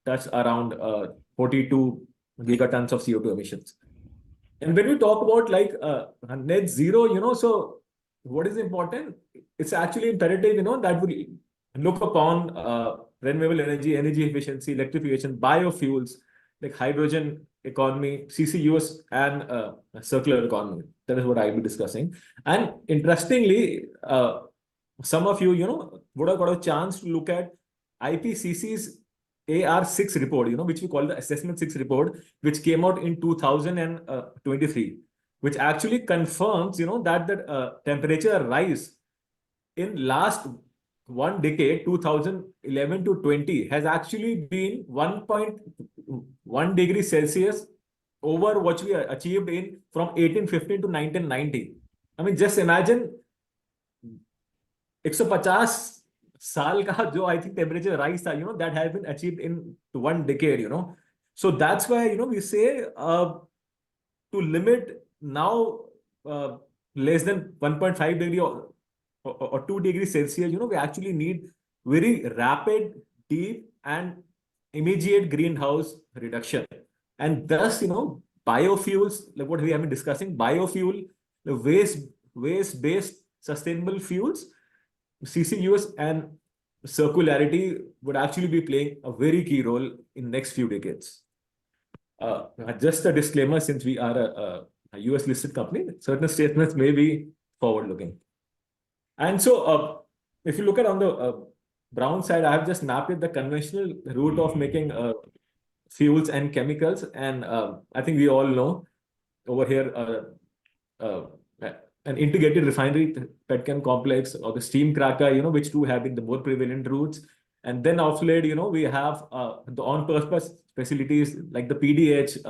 touched around 42 gigatons of CO2 emissions. And when we talk about net zero, so what is important? It's actually imperative, that we look upon renewable energy, energy efficiency, electrification, biofuels, like hydrogen economy, CCUS, and circular economy. That is what I'll be discussing. And interestingly, some of you, would have got a chance to look at IPCC's AR6 report, which we call the Assessment 6 report, which came out in 2023, which actually confirms, that the temperature rise in last one decade, 2011 to 20, has actually been 1.1 degrees Celsius over what we achieved in from 1815 to 1990. I mean, just imagine 150 साल का जो I think temperature rise था, that has been achieved in one decade, So that's why, we say to limit now less than 1.5 degree or 2 degrees Celsius, we actually need very rapid, deep, and immediate greenhouse reduction. And thus, biofuels, like what we have been discussing, biofuel, the waste-based sustainable fuels, CCUS, and circularity would actually be playing a very key role in next few decades. Just a disclaimer, since we are a US listed company, certain statements may be forward-looking. And so if you look at on the brown side, I have just mapped it the conventional route of making fuels and chemicals. And I think we all know over here, an integrated refinery, petchem complex, or the steam cracker, which two have been the more prevalent routes. And then off late, we have the on-purpose facilities like the PDH,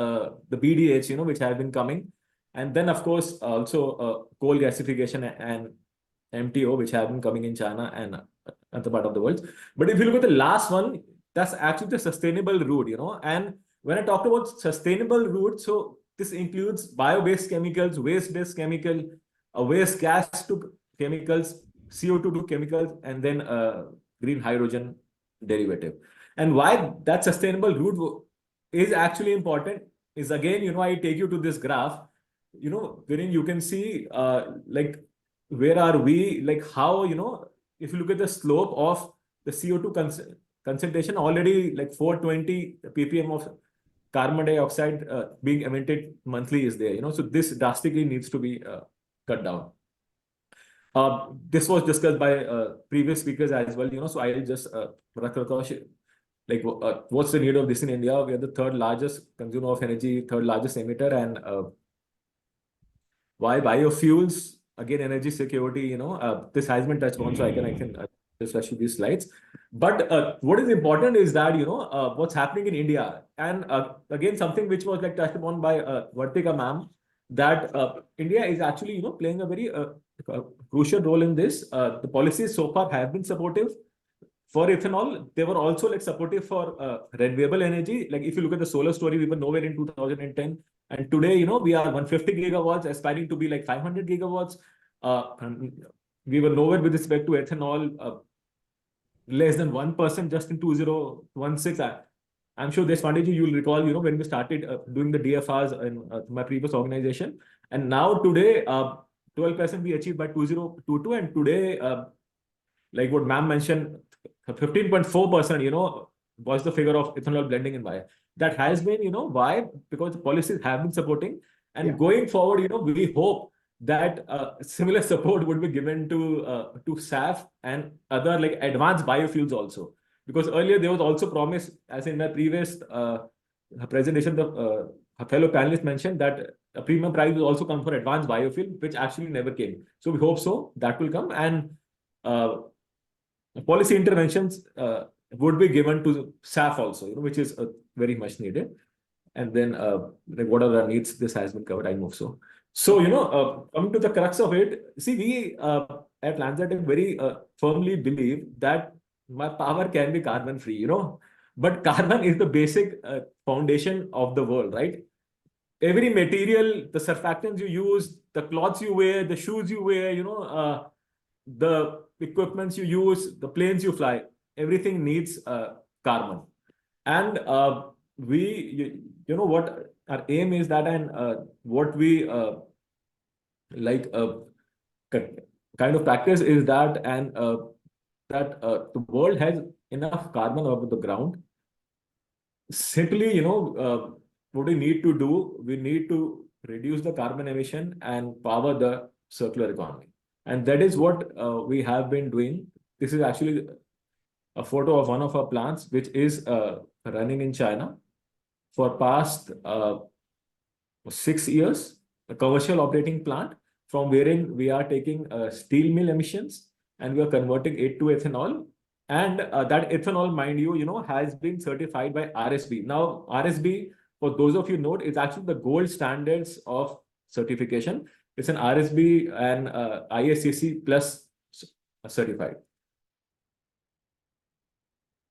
the BDH, which have been coming. And then, of course, also coal gasification and MTO, which have been coming in China and other part of the world. But if you look at the last one, that's actually the sustainable route, and When I talked about sustainable route, so this includes bio-based chemicals, waste-based chemical, waste gas to chemicals, CO2 to chemicals, and then green hydrogen derivative. And why that sustainable route is actually important is, again, I take you to this graph, wherein you can see like where are we, like how, if you look at the slope of the CO2 concentration, already like 420 ppm of carbon dioxide being emitted monthly is there, so this drastically needs to be cut down. This was discussed by previous speakers as well, so I'll just like what's the need of this in India? We are the third largest consumer of energy, third largest emitter, and why biofuels? Again, energy security, this has been touched on, so I can just rush through these slides. But what is important is that, what's happening in India, and again, something which was like touched upon by Vartika ma'am, that India is actually, playing a very crucial role in this. The policies so far have been supportive for ethanol. They were also like supportive for renewable energy. Like if you look at the solar story, we were nowhere in 2010. And today, we are 150 gigawatts, aspiring to be like 500 gigawatts. We were nowhere with respect to ethanol, less than 1% just in 2016. I'm sure this Pandit ji, you'll recall, when we started doing the DFRs in my previous organization. And now today, 12% we achieved by 2022. And today, like what ma'am mentioned, 15.4%, was the figure of ethanol blending in bio. That has been, why? Because the policies have been supporting. And going forward, we hope that similar support would be given to SAF and other like advanced biofuels also. Because earlier there was also promise, as in my previous presentation, the fellow panelist mentioned that a premium price will also come for advanced biofuel, which actually never came. So we hope so that will come, and policy interventions would be given to SAF also, which is very much needed. And then like what are the needs, this has been covered, I move so. So, coming to the crux of it, see, we at LanzaTech very firmly believe that my power can be carbon free, but carbon is the basic foundation of the world, right? Every material, the surfactants you use, the clothes you wear, the shoes you wear, the equipments you use, the planes you fly, everything needs carbon. And we, what our aim is that, and what we like kind of practice is that, and that the world has enough carbon over the ground. Simply, what we need to do, we need to reduce the carbon emission and power the circular economy. And that is what we have been doing. This is actually a photo of one of our plants, which is running in China for past 6 years, a commercial operating plant, from wherein we are taking steel mill emissions and we are converting it to ethanol. And that ethanol, mind you, has been certified by RSB. Now, RSB, for those of you know, is actually the gold standards of certification. It's an RSB and ISCC plus certified.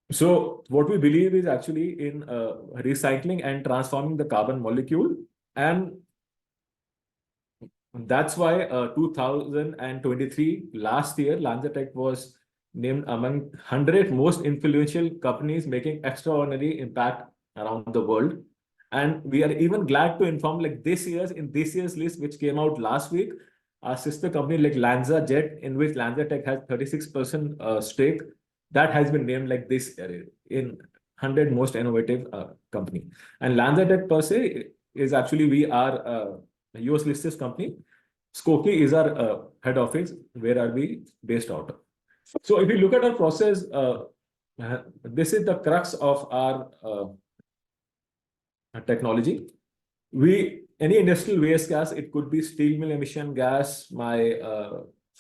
So what we believe is actually in recycling and transforming the carbon molecule. And that's why 2023, last year, LanzaTech was named among 100 most influential companies making extraordinary impact around the world. And we are even glad to inform, like in this year's list, which came out last week, our sister company like LanzaJet, in which LanzaTech has 36% stake, that has been named like this in 100 most innovative company. And LanzaTech per se is actually, we are a US listed company. Skokie is our head office, where are we based out of. So if you look at our process, this is the crux of our technology. Any industrial waste gas, it could be steel mill emission gas, my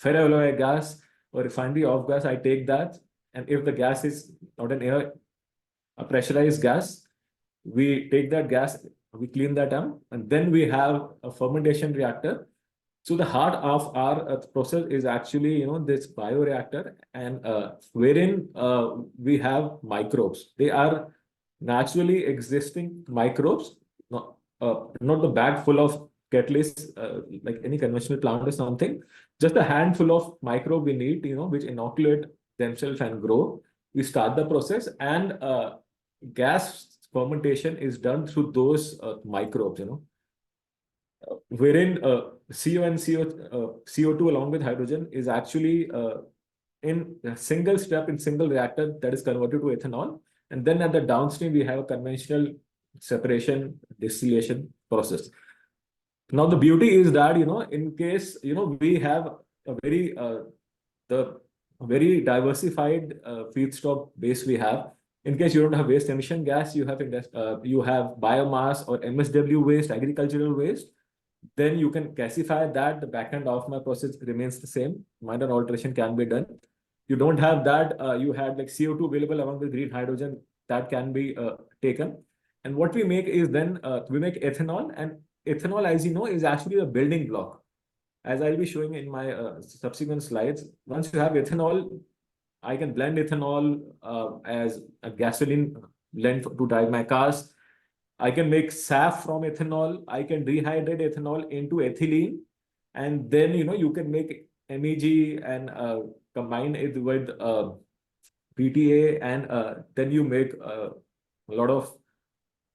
ferroalloy gas or refinery off gas, I take that. And if the gas is not a pressurized gas, we take that gas, we clean that up, and then we have a fermentation reactor. So the heart of our process is actually, this bioreactor, and wherein we have microbes. They are naturally existing microbes, not the bag full of catalysts like any conventional plant or something, just a handful of microbe we need, which inoculate themselves and grow. We start the process, and gas fermentation is done through those microbes, wherein CO and CO2 along with hydrogen is actually in a single step in single reactor that is converted to ethanol. And then at the downstream, we have a conventional separation distillation process. Now, the beauty is that, in case, we have a very diversified feedstock base we have. In case you don't have waste emission gas, you have biomass or MSW waste, agricultural waste, then you can gasify that. The back end of my process remains the same. Minor alteration can be done. You don't have that. You had like CO2 available along with green hydrogen that can be taken. And what we make is then we make ethanol, and ethanol, as you know, is actually a building block. As I'll be showing in my subsequent slides, once you have ethanol, I can blend ethanol as a gasoline blend to drive my cars. I can make SAF from ethanol. I can rehydrate ethanol into ethylene, and then you can make MEG and combine it with PTA, and then you make a lot of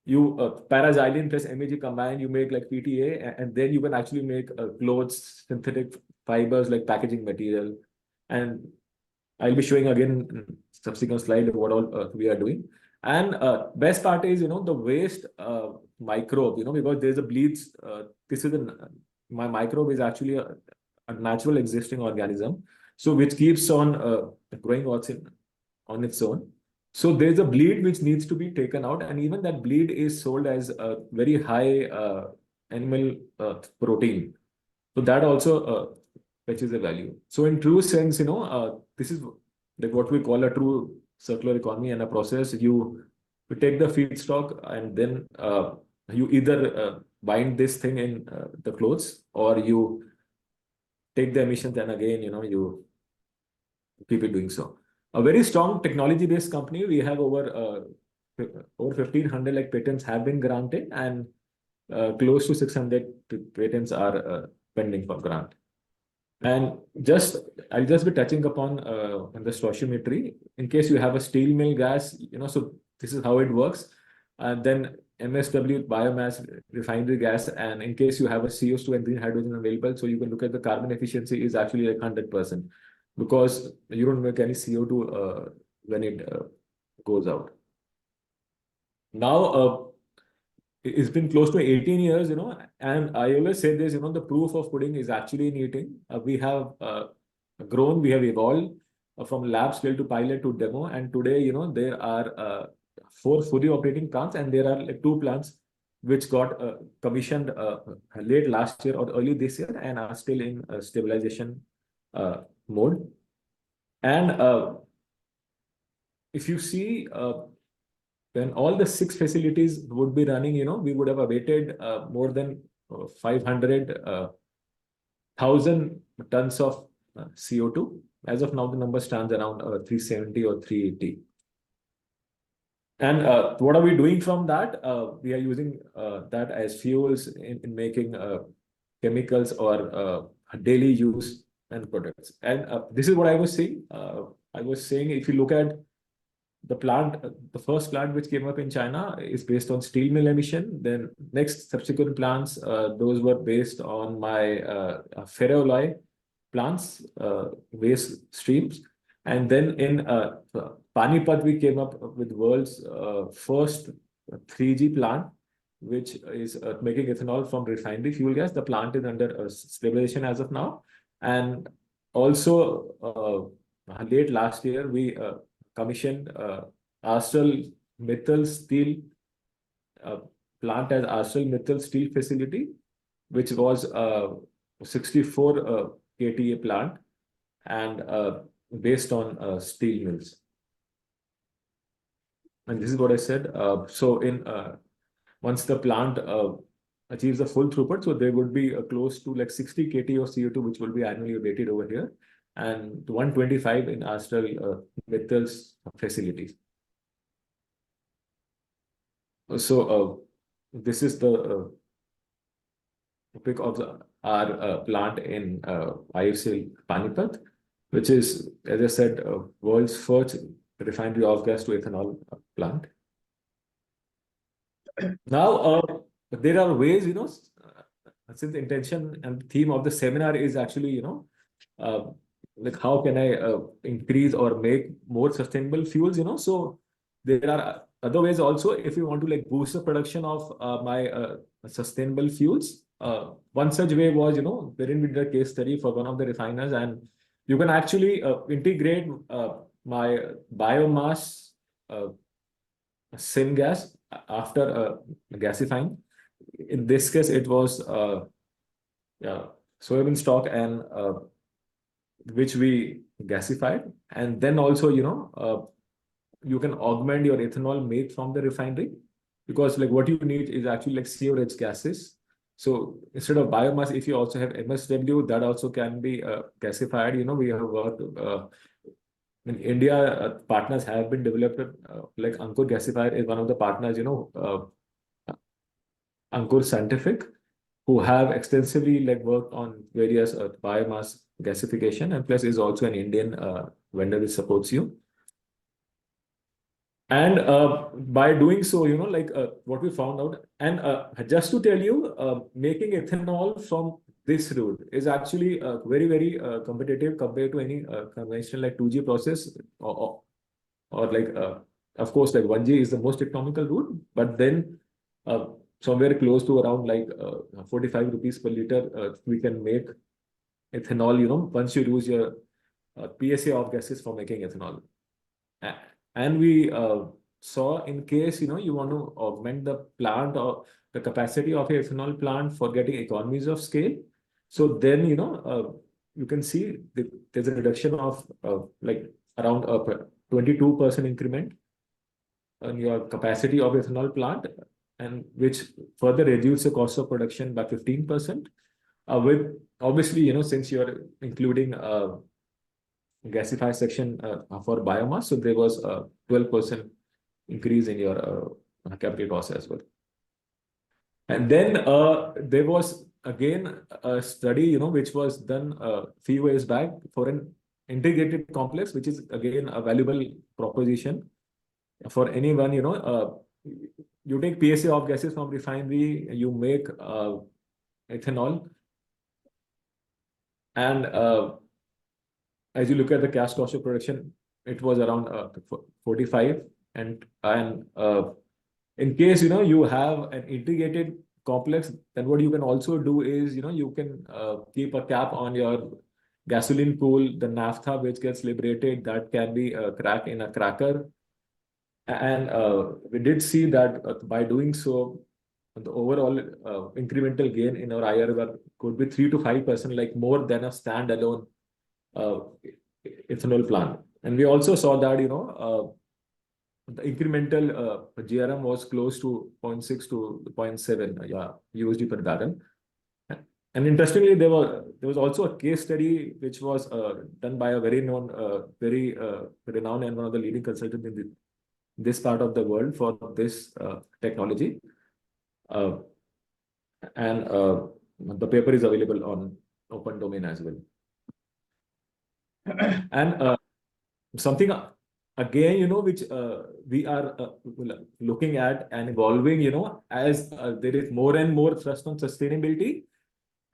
paraxylene plus MEG combined. You make like PTA, and then you can actually make clothes, synthetic fibers like packaging material, and I'll be showing again in subsequent slide what all we are doing. And best part is, the waste microbe, because there's a bleeds. My microbe is actually a natural existing organism, so which keeps on growing on its own. So there's a bleed which needs to be taken out, and even that bleed is sold as a very high animal protein. So that also fetches a value. So in true sense, this is like what we call a true circular economy and a process. You take the feedstock, and then you either bind this thing in the clothes, or you take the emissions, and again, you keep it doing so. A very strong technology-based company. We have over 1,500 like patents have been granted, and close to 600 patents are pending for grant. And I'll just be touching upon the stoichiometry. In case you have a steel mill gas, so this is how it works. And then MSW, biomass, refinery gas, and in case you have a CO2 and green hydrogen available, so you can look at the carbon efficiency is actually like 100%, because you don't make any CO2 when it goes out. Now, it's been close to 18 years, and I always say this, the proof of pudding is actually in eating. We have grown, we have evolved from lab scale to pilot to demo, and today, there are 4 fully operating plants, and there are like 2 plants which got commissioned late last year or early this year and are still in stabilization mode. And if you see, when all the 6 facilities would be running, we would have abated more than 500,000 tons of CO2. As of now, the number stands around 370 or 380. And what are we doing from that? We are using that as fuels in making chemicals or daily use and products. And this is what I was saying. I was saying, if you look at the plant, the first plant which came up in China is based on steel mill emission. Then next subsequent plants, those were based on my ferroalloy plants, waste streams. And then in Panipat, we came up with world's first 3G plant, which is making ethanol from refinery fuel gas. The plant is under stabilization as of now. And also, late last year, we commissioned Astral Mittal Steel plant as Astral Mittal Steel facility, which was 64 KTA plant, and based on steel mills. And this is what I said. So in once the plant achieves the full throughput, so there would be close to like 60 KT of CO2, which will be annually abated over here, and 125 in Astral Mittal's facilities. So this is the pic of our plant in IFCL Panipat, which is, as I said, world's first refinery off gas to ethanol plant. Now, there are ways, since the intention and theme of the seminar is actually, like how can I increase or make more sustainable fuels, so there are other ways also if you want to like boost the production of my sustainable fuels. One such way was, wherein we did a case study for one of the refiners, and you can actually integrate my biomass syngas after gasifying. In this case, it was soybean stock and which we gasified, and then also you can augment your ethanol made from the refinery, because like what you need is actually like CO-rich gases. So instead of biomass, if you also have MSW, that also can be gasified. We have worked in India, partners have been developed, like Ankur Gasifier is one of the partners, Ankur Scientific, who have extensively like worked on various biomass gasification, and plus is also an Indian vendor which supports you. And by doing so, what we found out, and just to tell you, making ethanol from this route is actually very, very competitive compared to any conventional like 2G process, or like, of course, like 1G is the most economical route, but then somewhere close to around like 45 rupees per liter, we can make ethanol, once you use your PSA off gases for making ethanol. And we saw in case, you want to augment the plant or the capacity of your ethanol plant for getting economies of scale. So then, you can see there's a reduction of like around a 22% increment on your capacity of ethanol plant, and which further reduce the cost of production by 15%. With obviously, since you're including gasify section for biomass, so there was a 12% increase in your capital cost as well. And then there was again a study, which was done a few years back for an integrated complex, which is again a valuable proposition for anyone. You take PSA off gases from refinery, you make ethanol, and as you look at the cash cost of production, it was around 45. And in case you have an integrated complex, then what you can also do is you can keep a cap on your gasoline pool, the naphtha which gets liberated, that can be cracked in a cracker. And we did see that by doing so, the overall incremental gain in our IRR could be 3 to 5%, like more than a standalone ethanol plant. And we also saw that the incremental GRM was close to 0.6 to 0.7 USD per barrel. And interestingly, there was also a case study which was done by a very known, very renowned and one of the leading consultants in this part of the world for this technology. And the paper is available on open domain as well. And something again, which we are looking at and evolving, as there is more and more thrust on sustainability.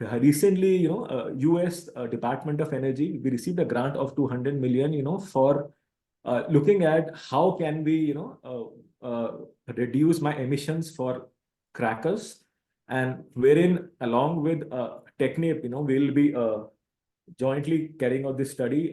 Recently, US Department of Energy, we received a grant of 200 million, for looking at how can we, reduce my emissions for crackers, and wherein along with Technip, we'll be jointly carrying out this study.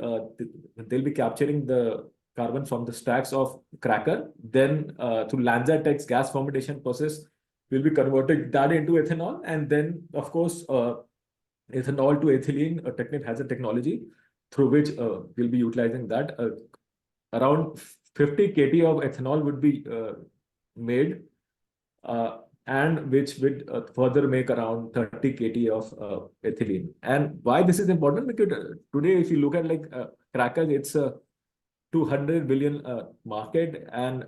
They'll be capturing the carbon from the stacks of cracker. Then through LanzaTech's gas fermentation process, we'll be converting that into ethanol. And then, of course, ethanol to ethylene, Technip has a technology through which we'll be utilizing that. Around 50 KT of ethanol would be made, and which would further make around 30 KT of ethylene. And why this is important? Because today, if you look at like crackers, it's a 200 billion market, and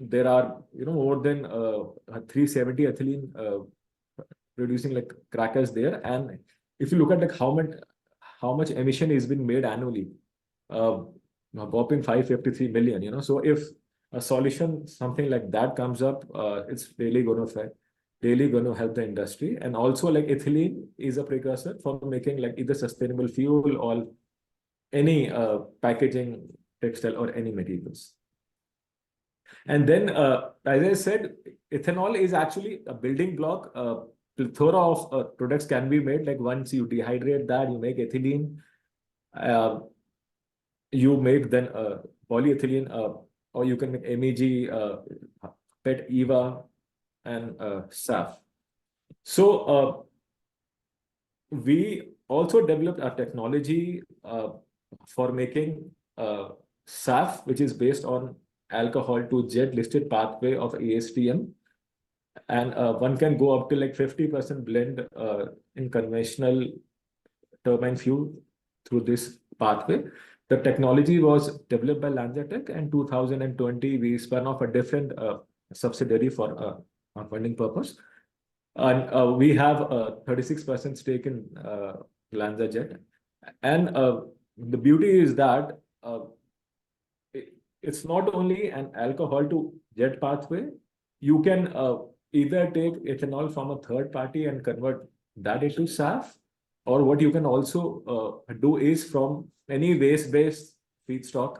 there are, more than 370 ethylene producing like crackers there. And if you look at like how much emission is being made annually, a whopping 553 million, so if a solution, something like that comes up, it's really going to help the industry. And also like ethylene is a precursor for making like either sustainable fuel or any packaging, textile or any materials. And then, as I said, ethanol is actually a building block. Plethora of products can be made. Like once you dehydrate that, you make ethylene. You make then polyethylene, or you can make MEG, PET, EVA, and SAF. So we also developed a technology for making SAF, which is based on alcohol to jet listed pathway of ASTM. And one can go up to like 50% blend in conventional turbine fuel through this pathway. The technology was developed by LanzaTech, and 2020 we spun off a different subsidiary for funding purpose. And we have a 36% stake in LanzaJet. And the beauty is that it's not only an alcohol to jet pathway. You can either take ethanol from a third party and convert that into SAF, or what you can also do is from any waste-based feedstock,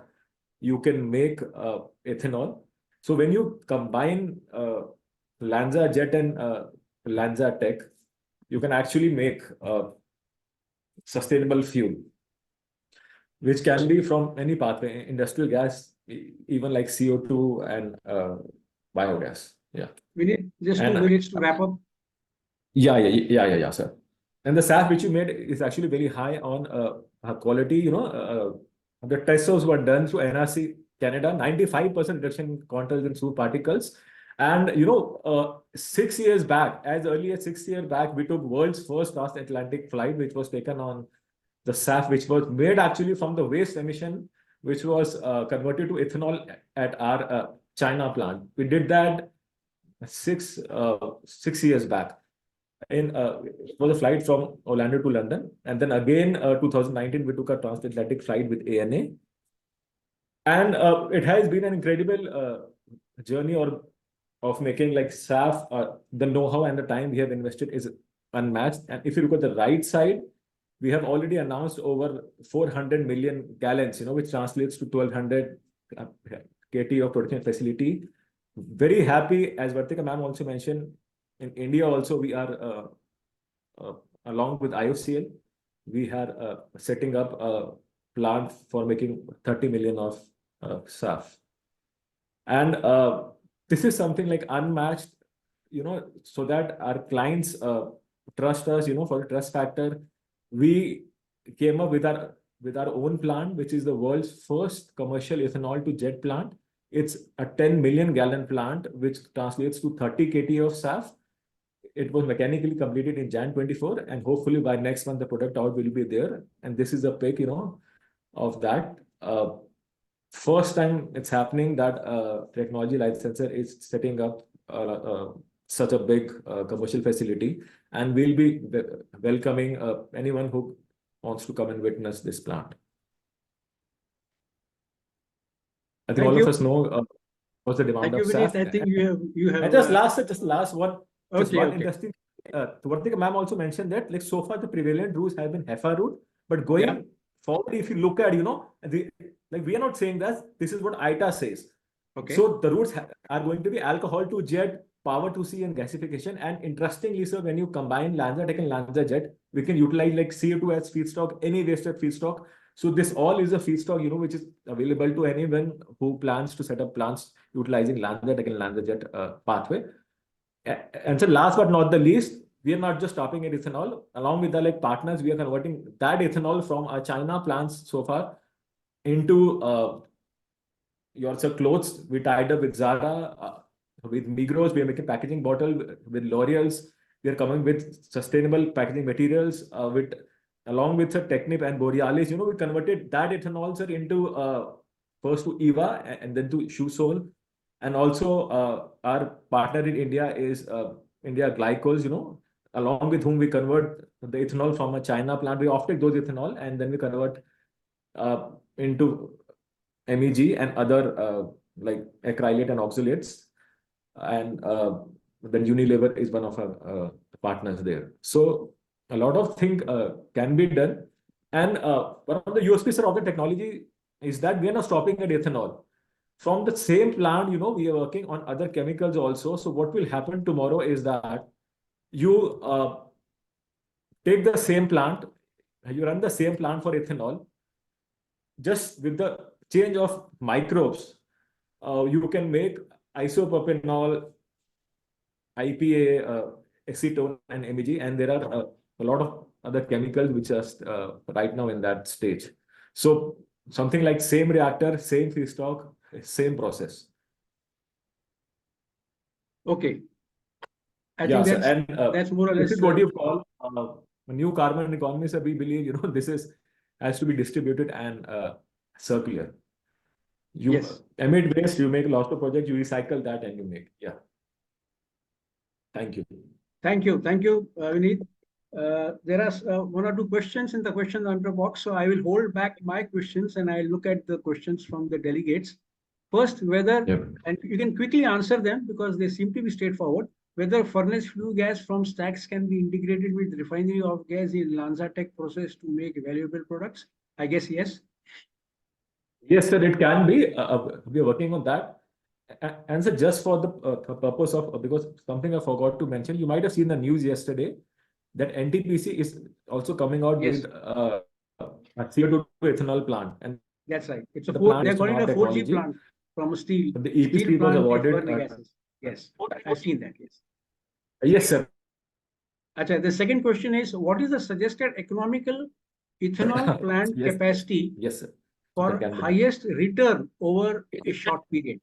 you can make ethanol. So when you combine LanzaJet and LanzaTech, you can actually make sustainable fuel, which can be from any pathway, industrial gas, even like CO2 and biogas. Yeah. We need just 2 And, minutes to wrap up. Yeah, sir. And the SAF which you made is actually very high on quality. The tests were done through NRC Canada, 95% reduction in contrails and soot particles. And 6 years back, as early as 6 years back, we took world's first transatlantic flight, which was taken on the SAF, which was made actually from the waste emission, which was converted to ethanol at our China plant. We did that 6 years back. It was a flight from Orlando to London, and then again 2019 we took a transatlantic flight with ANA, and it has been an incredible journey of making like SAF. The know-how and the time we have invested is unmatched. And if you look at the right side, we have already announced over 400 million gallons, which translates to 1200 KT of production facility. Very happy, as Vartika ma'am also mentioned. In India also, we are, along with IOCL, we are setting up a plant for making 30 million of SAF. And this is something like unmatched, so that our clients trust us, for the trust factor. We came up with our own plant, which is the world's first commercial ethanol to jet plant. It's a 10 million gallon plant, which translates to 30 KT of SAF. It was mechanically completed in Jan 24, and hopefully by next month the product out will be there. And this is a pic, of that. First time it's happening that technology licensor is setting up such a big commercial facility, and we'll be welcoming anyone who wants to come and witness this plant. I think all of us know what's the demand of SAF. I think you have. And just last one. Just one Okay. interesting. Vartika ma'am also mentioned that like so far the prevalent routes have been HEFA route, but going forward, if you look at we are not saying that, this is what ITA says. Okay. So the routes are going to be alcohol to jet, power to sea, and gasification. And interestingly, sir, when you combine LanzaTech and LanzaJet, we can utilize like CO2 as feedstock, any wasted feedstock. So this all is a feedstock, which is available to anyone who plans to set up plants utilizing LanzaTech and LanzaJet pathway. And so last but not the least, we are not just stopping at ethanol. Along with the partners, we are converting that ethanol from our China plants so far into your clothes. We tied up with Zara, with Migros. We are making packaging bottle with L'Oreal's. We are coming with sustainable packaging materials along with Technip and Borealis. We converted that ethanol, sir, into first to EVA and then to shoe sole. And also our partner in India is India Glycols, along with whom we convert the ethanol from a China plant. We offtake those ethanol and then we convert into MEG and other like acrylate and oxalates. And then Unilever is one of our partners there. So a lot of things can be done. And one of the USPs of the technology is that we are not stopping at ethanol. From the same plant, we are working on other chemicals also. So what will happen tomorrow is that you take the same plant, you run the same plant for ethanol, just with the change of microbes, you can make isopropanol, IPA, acetone, and MEG, and there are a lot of other chemicals which are right now in that stage. So something like same reactor, same feedstock, same process. Okay. I Yeah, think so, that's more or less. This is what you call a new carbon economy. So we believe, this has to be distributed and circular. You emit waste, you make lots of projects, you recycle that and you make. Yeah. Thank you. Thank you. Thank you, Vineet. There are one or two questions in the question and answer box. So I will hold back my questions and I'll look at the questions from the delegates. First, whether, and you can quickly answer them because they seem to be straightforward, whether furnace flue gas from stacks can be integrated with refinery of gas in LanzaTech process to make valuable products. I guess yes. Yes, sir, it can be. We are working on that. And so just for the purpose of, because something I forgot to mention, you might have seen the news yesterday that NTPC is also coming out with a CO2 ethanol plant. And that's right. It's a they're calling a 4G plant from steel. The EPC was awarded. Yes, I've seen that. Yes. Yes, sir. Achha, the second question is, what is the suggested economical ethanol plant capacity sir. for highest return over a short period?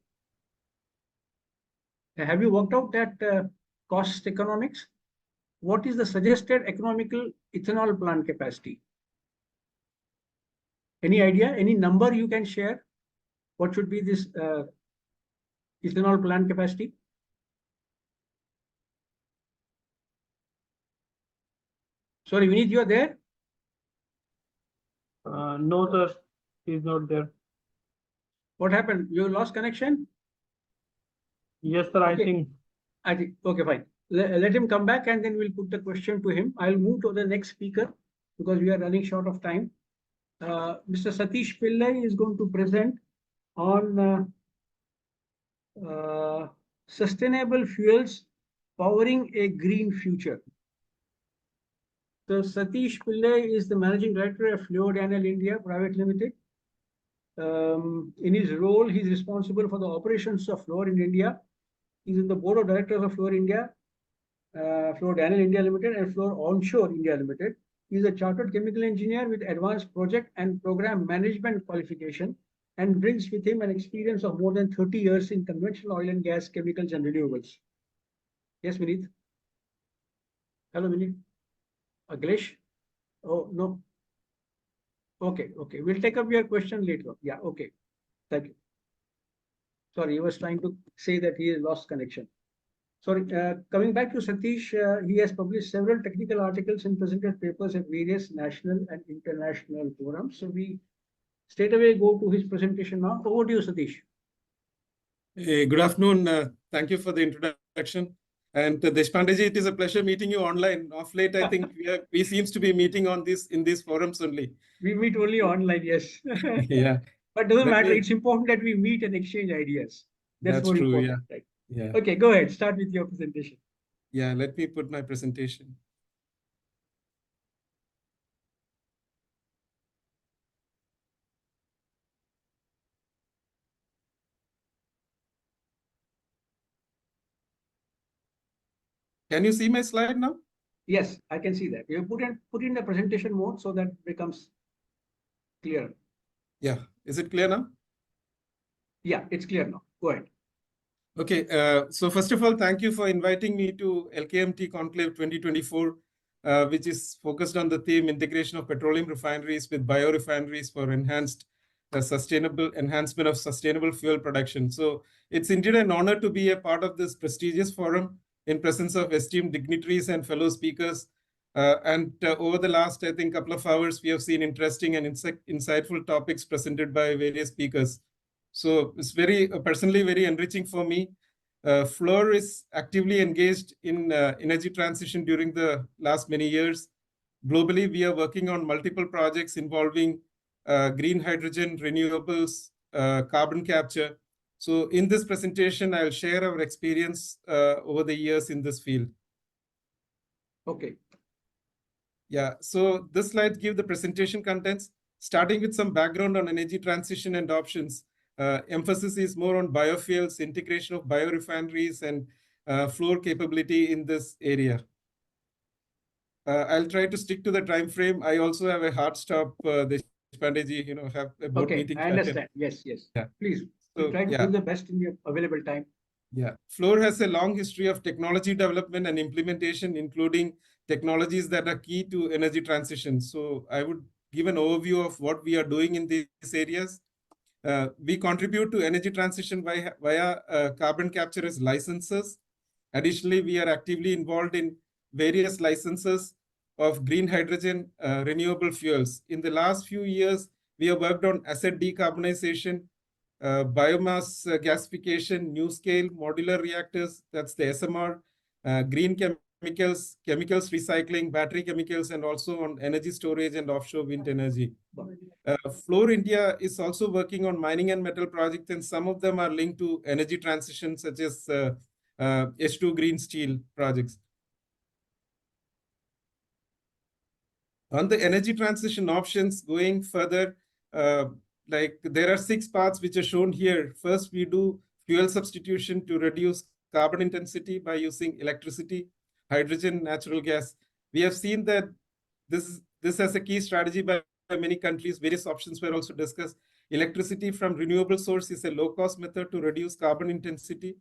Have you worked out that cost economics? What is the suggested economical ethanol plant capacity? Any idea? Any number you can share? What should be this ethanol plant capacity? Sorry, Vineet, you are there? No, sir, he's not there. What happened? You lost connection? Yes, sir, okay. I think, okay, fine. Let him come back and then we'll put the question to him. I'll move to the next speaker because we are running short of time. Mr. Satish Pillai is going to present on sustainable fuels powering a green future. So Satish Pillai is the Managing Director of Fluorodanel India Private Limited. In his role, he is responsible for the operations of Fluor in India. He is in the Board of Directors of Fluor India, Fluorodanel India Limited and Fluor Onshore India Limited. He is a chartered chemical engineer with advanced project and program management qualification and brings with him an experience of more than 30 years in conventional oil and gas, chemicals and renewables. Yes, Vineet. Hello, Vineet. Aglesh? Oh, no. Okay, okay. We'll take up your question later. Yeah, okay. Thank you. Sorry, he was trying to say that he has lost connection. Sorry, coming back to Satish, he has published several technical articles and presented papers at various national and international forums. So we straight away go to his presentation now. Over to you, Satish. Good afternoon. Thank you for the introduction. And Deshpandeji, it is a pleasure meeting you online. Of late, I think we seems to be meeting on in these forums only. We meet only online, yes. Yeah. But doesn't matter. It's important that we meet and exchange ideas. That's more true, important. yeah. Right? Yeah. Okay, go ahead. Start with your presentation. Yeah, let me put my presentation. Can you see my slide now? Yes, I can see that. You put in the presentation mode so that becomes clear. Yeah, is it clear now? Yeah, it's clear now. Go ahead. Okay, so first of all, thank you for inviting me to LKMT Conclave 2024, which is focused on the theme integration of petroleum refineries with bio-refineries for enhanced sustainable enhancement of sustainable fuel production. So it's indeed an honor to be a part of this prestigious forum in presence of esteemed dignitaries and fellow speakers. Over the last, I think, couple of hours, we have seen interesting and insightful topics presented by various speakers. So it's personally very enriching for me. Fluor is actively engaged in energy transition during the last many years. Globally, we are working on multiple projects involving green hydrogen, renewables, carbon capture. So in this presentation, I'll share our experience over the years in this field. Okay. Yeah, so this slide gives the presentation contents, starting with some background on energy transition and options. Emphasis is more on biofuels, integration of bio-refineries, and fluor capability in this area. I'll try to stick to the time frame. I also have a hard stop, Deshpandeji, have a board meeting. I understand. Yes. Yeah. Please, So, try to do the best in your available time. Yeah, Fluor has a long history of technology development and implementation, including technologies that are key to energy transition. So I would give an overview of what we are doing in these areas. We contribute to energy transition via carbon capture as licenses. Additionally, we are actively involved in various licenses of green hydrogen, renewable fuels. In the last few years, we have worked on asset decarbonization, biomass gasification, new scale modular reactors, that's the SMR, green chemicals recycling, battery chemicals, and also on energy storage and offshore wind energy. Fluor India is also working on mining and metal projects, and some of them are linked to energy transition, such as H2 green steel projects. On the energy transition options, going further, there are 6 paths which are shown here. First, we do fuel substitution to reduce carbon intensity by using electricity, hydrogen, natural gas. We have seen that this has a key strategy by many countries. Various options were also discussed. Electricity from renewable source is a low-cost method to reduce carbon intensity.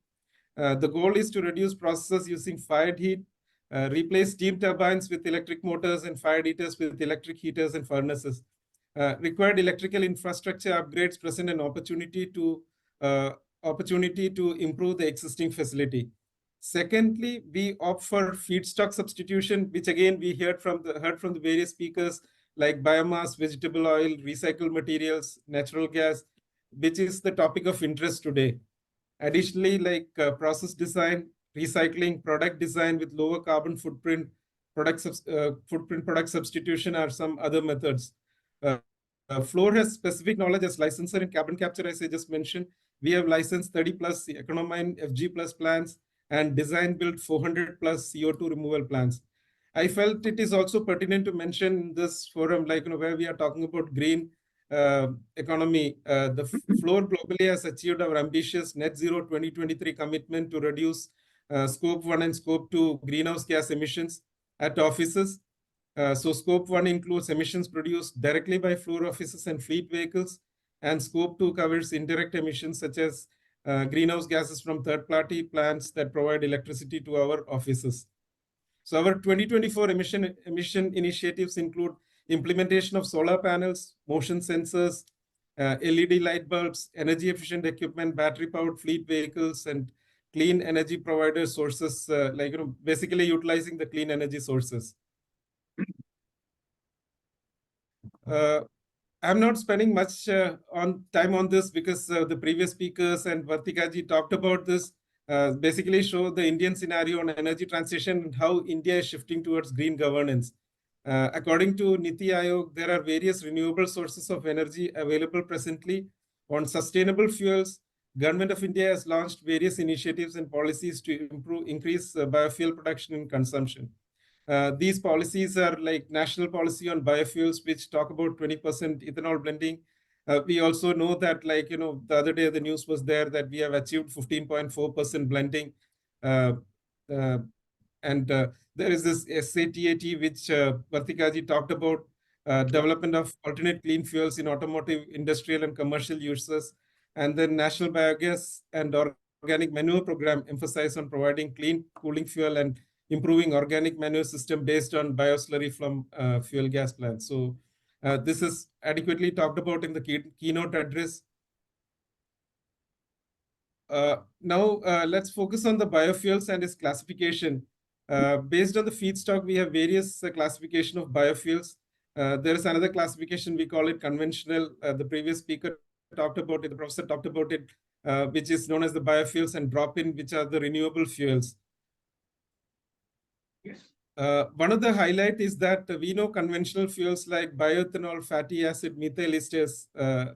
The goal is to reduce processes using fired heat, replace steam turbines with electric motors and fired heaters with electric heaters and furnaces. Required electrical infrastructure upgrades present an opportunity to improve the existing facility. Secondly, we opt for feedstock substitution, which again we heard from the various speakers, like biomass, vegetable oil, recycled materials, natural gas, which is the topic of interest today. Additionally, process design, recycling, product design with lower carbon footprint, product substitution are some other methods. Fluor has specific knowledge as licensor in carbon capture, as I just mentioned. We have licensed 30+ Economine FG+ plants and design built 400+ CO2 removal plants. I felt it is also pertinent to mention in this forum, where we are talking about green economy. The Fluor globally has achieved our ambitious net zero 2023 commitment to reduce scope 1 and scope 2 greenhouse gas emissions at offices. So scope 1 includes emissions produced directly by Fluor offices and fleet vehicles, and scope 2 covers indirect emissions such as greenhouse gases from third-party plants that provide electricity to our offices. So our 2024 emission initiatives include implementation of solar panels, motion sensors, LED light bulbs, energy efficient equipment, battery powered fleet vehicles, and clean energy provider sources, basically utilizing the clean energy sources. I'm not spending much time on this because the previous speakers and Vartikaji talked about this, basically show the Indian scenario on energy transition and how India is shifting towards green governance. According to Niti Aayog, there are various renewable sources of energy available presently. On sustainable fuels, Government of India has launched various initiatives and policies to increase biofuel production and consumption. These policies are like national policy on biofuels, which talk about 20% ethanol blending. We also know that, the other day the news was there that we have achieved 15.4% blending. There is this SATAT, which Vartikaji talked about, development of alternate clean fuels in automotive, industrial, and commercial uses. And then National Biogas and Organic Manure Program emphasize on providing clean cooling fuel and improving organic manure system based on bioslurry from fuel gas plants. So This is adequately talked about in the keynote address. Let's focus on the biofuels and its classification. Based on the feedstock, we have various classification of biofuels. There is another classification, we call it conventional. The previous speaker talked about it, the professor talked about it, which is known as the biofuels, and drop-in, which are the renewable fuels. Yes. One of the highlight is that we know conventional fuels like bioethanol, fatty acid, methyl esters,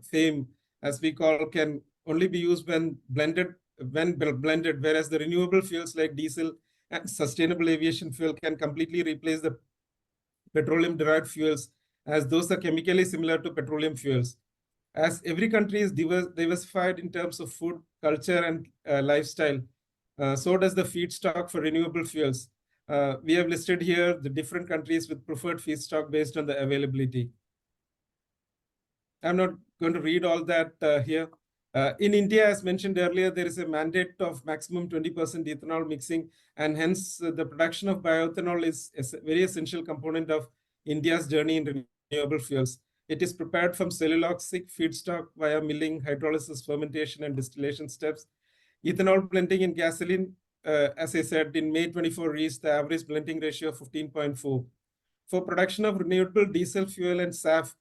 FAME, as we call, can only be used when blended, whereas the renewable fuels like diesel and sustainable aviation fuel can completely replace the petroleum-derived fuels, as those are chemically similar to petroleum fuels. As every country is diversified in terms of food, culture, and lifestyle, so does the feedstock for renewable fuels. We have listed here the different countries with preferred feedstock based on the availability. I'm not going to read all that here. In India, as mentioned earlier, there is a mandate of maximum 20% ethanol mixing, and hence the production of bioethanol is a very essential component of India's journey in renewable fuels. It is prepared from cellulosic feedstock via milling, hydrolysis, fermentation, and distillation steps. Ethanol blending in gasoline, as I said, in May 24 reached the average blending ratio of 15.4. For production of renewable diesel fuel and SAF,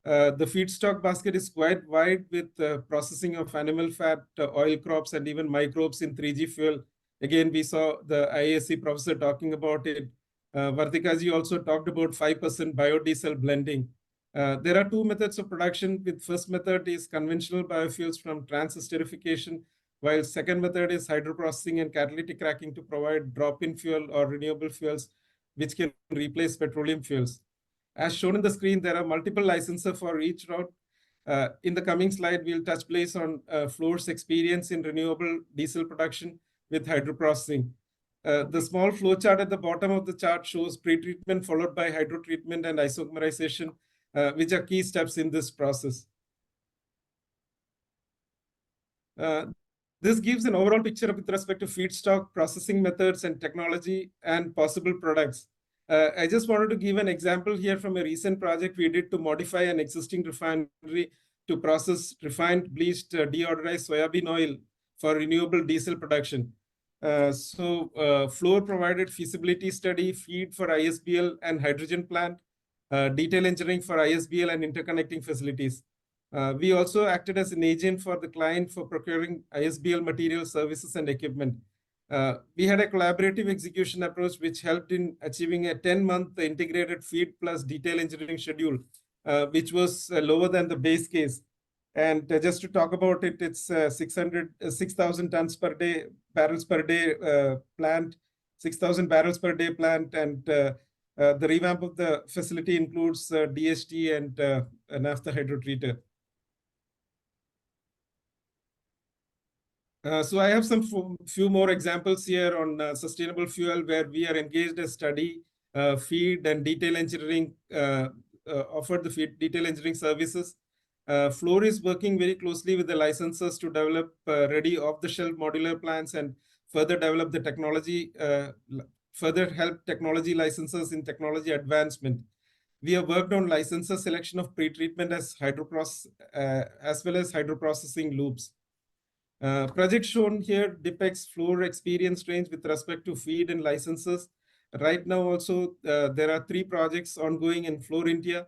the feedstock basket is quite wide, with processing of animal fat, oil crops, and even microbes in 3G fuel. Again, we saw the IAC professor talking about it. Vartikaji also talked about 5% biodiesel blending. There are two methods of production. With first method is conventional biofuels from trans-esterification, while second method is hydroprocessing and catalytic cracking to provide drop-in fuel or renewable fuels, which can replace petroleum fuels. As shown in the screen, there are multiple licenses for each route. In the coming slide, we'll touch base on Fluor's experience in renewable diesel production with hydroprocessing. The small flow chart at the bottom of the chart shows pre-treatment followed by hydrotreatment and isomerization, which are key steps in this process. This gives an overall picture with respect to feedstock, processing methods, and technology and possible products. I just wanted to give an example here from a recent project we did to modify an existing refinery to process refined, bleached, deodorized soybean oil for renewable diesel production. Fluor provided feasibility study, feed for ISBL and hydrogen plant, detail engineering for ISBL and interconnecting facilities. We also acted as an agent for the client for procuring ISBL material, services, and equipment. We had a collaborative execution approach which helped in achieving a 10-month integrated feed plus detail engineering schedule, which was lower than the base case. And just to talk about it, it's 6,000 tons per day, barrels per day plant, 6,000 barrels per day plant, and the revamp of the facility includes DHT and a naphtha hydrotreater. So I have some few more examples here on sustainable fuel where we are engaged as study, feed, and detail engineering, offered the feed detail engineering services. Fluor is working very closely with the licensors to develop ready off-the-shelf modular plants and further develop the technology, further help technology licensors in technology advancement. We have worked on licensor selection of pre-treatment as well as hydroprocessing loops. Project shown here depicts Fluor experience range with respect to feed and licenses. Right now also, there are 3 projects ongoing in Fluor India.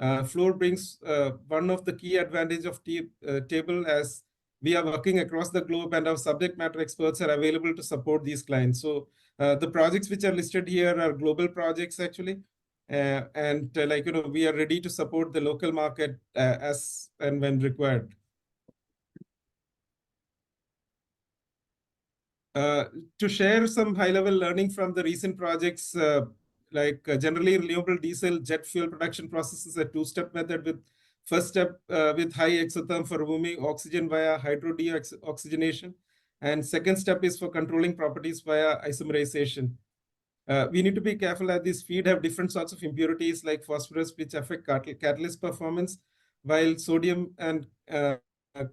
Fluor brings one of the key advantage of table, as we are working across the globe and our subject matter experts are available to support these clients. So the projects which are listed here are global projects actually. We are ready to support the local market as and when required. To share some high-level learning from the recent projects, generally renewable diesel jet fuel production process is a 2-step method, with first step with high exotherm for removing oxygen via hydrodeoxygenation, and second step is for controlling properties via isomerization. We need to be careful that these feed have different sorts of impurities like phosphorus, which affect catalyst performance, while sodium and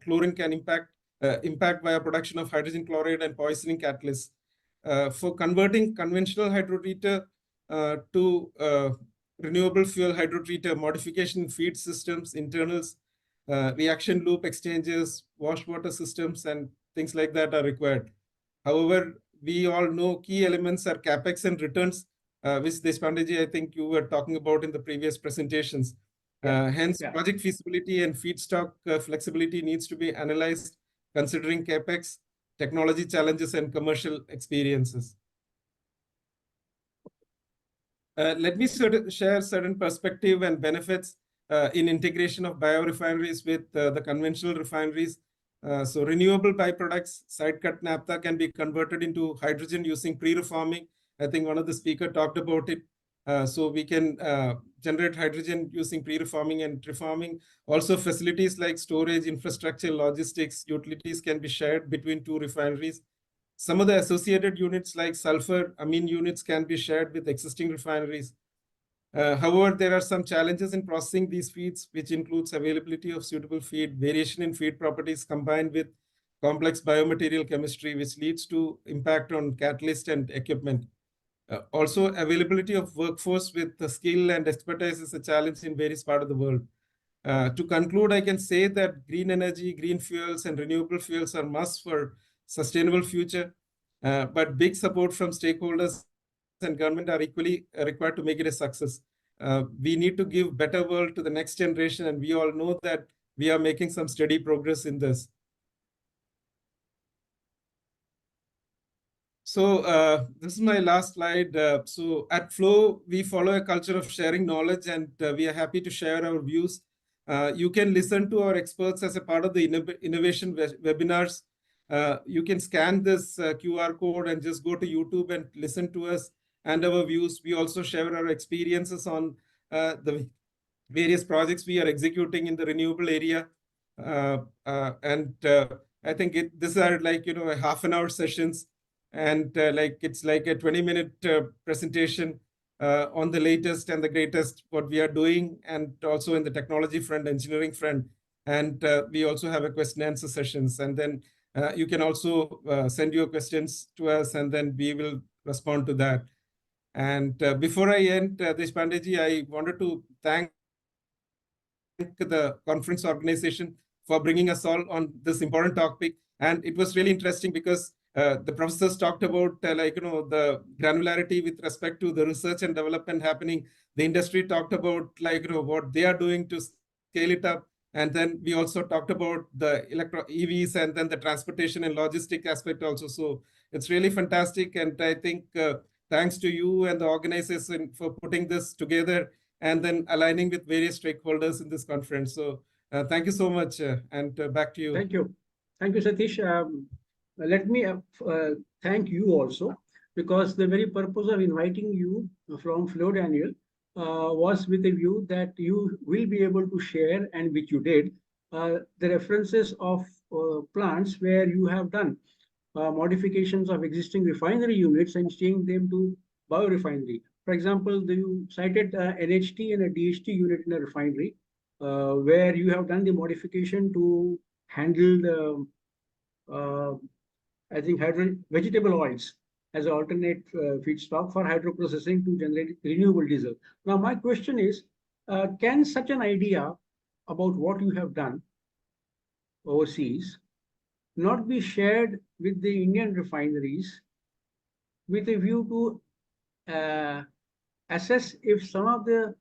chlorine can impact via production of hydrogen chloride and poisoning catalysts. For converting conventional hydrotreater to renewable fuel hydrotreater, modification feed systems, internals, reaction loop exchanges, wash water systems, and things like that are required. However, we all know key elements are capex and returns, which Deshpandeji, I think you were talking about in the previous presentations. Hence, project feasibility and feedstock flexibility needs to be analyzed, considering capex, technology challenges, and commercial experiences. Let me share certain perspective and benefits in integration of biorefineries with the conventional refineries. So renewable byproducts, side cut naphtha can be converted into hydrogen using pre-reforming. I think one of the speakers talked about it. So we can generate hydrogen using pre-reforming and reforming. Also facilities like storage, infrastructure, logistics, utilities can be shared between two refineries. Some of the associated units like sulfur, amine units can be shared with existing refineries. However, there are some challenges in processing these feeds, which includes availability of suitable feed, variation in feed properties combined with complex biomaterial chemistry, which leads to impact on catalyst and equipment. Also, availability of workforce with the skill and expertise is a challenge in various parts of the world. To conclude, I can say that green energy, green fuels, and renewable fuels are must for sustainable future, but big support from stakeholders and government are equally required to make it a success. We need to give better world to the next generation, and we all know that we are making some steady progress in this. So this is my last slide. So at Flow, we follow a culture of sharing knowledge, and we are happy to share our views. You can listen to our experts as a part of the innovation webinars. You can scan this QR code and just go to YouTube and listen to us and our views. We also share our experiences on the various projects we are executing in the renewable area. I think these are like, a half-an-hour sessions, and it's like a 20-minute presentation on the latest and the greatest what we are doing, and also in the technology front, engineering front. And we also have a question and answer sessions, and then you can also send your questions to us, and then we will respond to that. And before I end, Deshpandeji, I wanted to thank the conference organization for bringing us all on this important topic. And it was really interesting because the professors talked about the granularity with respect to the research and development happening. The industry talked about what they are doing to scale it up. And then we also talked about the EVs and then the transportation and logistic aspect also. So it's really fantastic. And I think thanks to you and the organization for putting this together and then aligning with various stakeholders in this conference. So thank you so much. And back to you. Thank you. Thank you, Satish. Let me thank you also, because the very purpose of inviting you from Flow, Daniel, was with a view that you will be able to share, and which you did, the references of plants where you have done modifications of existing refinery units and changing them to biorefinery. For example, you cited NHT and a DHT unit in a refinery, where you have done the modification to handle the I think vegetable oils as an alternate feedstock for hydroprocessing to generate renewable diesel. Now, my question is, can such an idea about what you have done overseas not be shared with the Indian refineries with a view to assess if some of their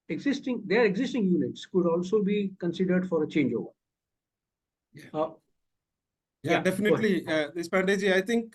existing units could also be considered for a changeover? Yeah, definitely. Deshpandeji, I think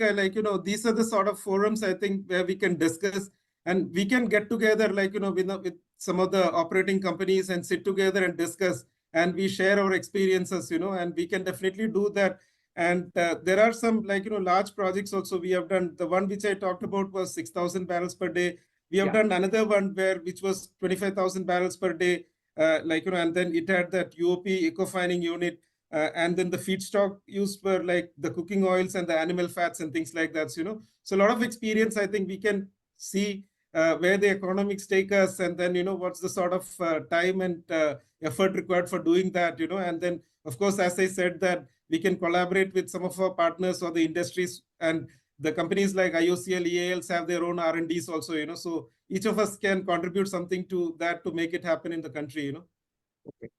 these are the sort of forums I think where we can discuss, and we can get together with some of the operating companies and sit together and discuss, and we share our experiences, and we can definitely do that. And there are some large projects also we have done. The one which I talked about was 6,000 barrels per day. We have done another one which was 25,000 barrels per day, and then it had that UOP eco-fining unit. And then the feedstock used were like the cooking oils and the animal fats and things like that, So a lot of experience, I think we can see where the economics take us, and then, what's the sort of time and effort required for doing that, and then, of course, as I said, that we can collaborate with some of our partners or the industries, and the companies like IOCL, EALs have their own R&Ds also, so each of us can contribute something to that to make it happen in the country, Okay.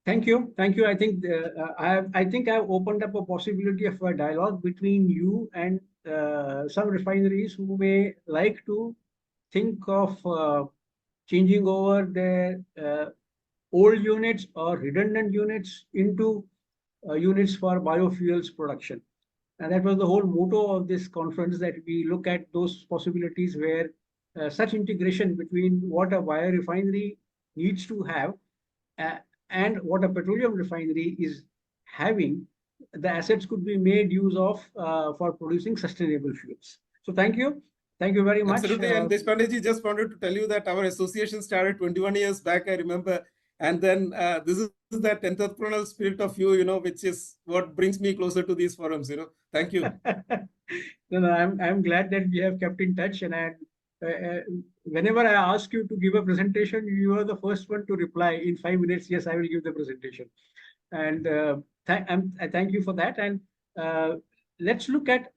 Thank you. Thank you. I think I've opened up a possibility of a dialogue between you and some refineries who may like to think of changing over their old units or redundant units into units for biofuels production. And that was the whole motto of this conference, that we look at those possibilities where such integration between what a biorefinery needs to have and what a petroleum refinery is having, the assets could be made use of for producing sustainable fuels. So thank you. Thank you very much. Absolutely. And Deshpandeji, just wanted to tell you that our association started 21 years back, I remember. And then this is that entrepreneurial spirit of you, which is what brings me closer to these forums, Thank you. No, I'm glad that we have kept in touch. And whenever I ask you to give a presentation, you are the first one to reply in 5 minutes. Yes, I will give the presentation. And I thank you for that. And let's look at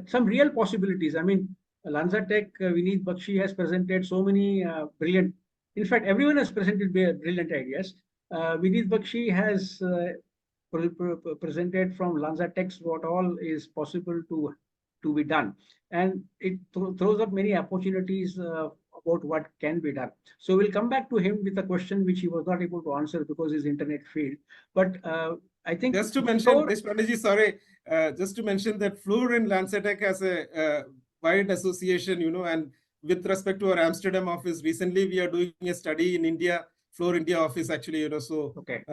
some real possibilities. I mean, LanzaTech, Vineet Bakshi has presented so many brilliant, in fact, everyone has presented brilliant ideas. Vineet Bakshi has presented from LanzaTech what all is possible to be done. And it throws up many opportunities about what can be done. So we'll come back to him with a question which he was not able to answer because his internet failed. But I think just to mention, Deshpandeji, sorry, just to mention that Fluor and LanzaTech has a wide association, and with respect to our Amsterdam office, recently we are doing a study in India, Fluor India office actually, so okay.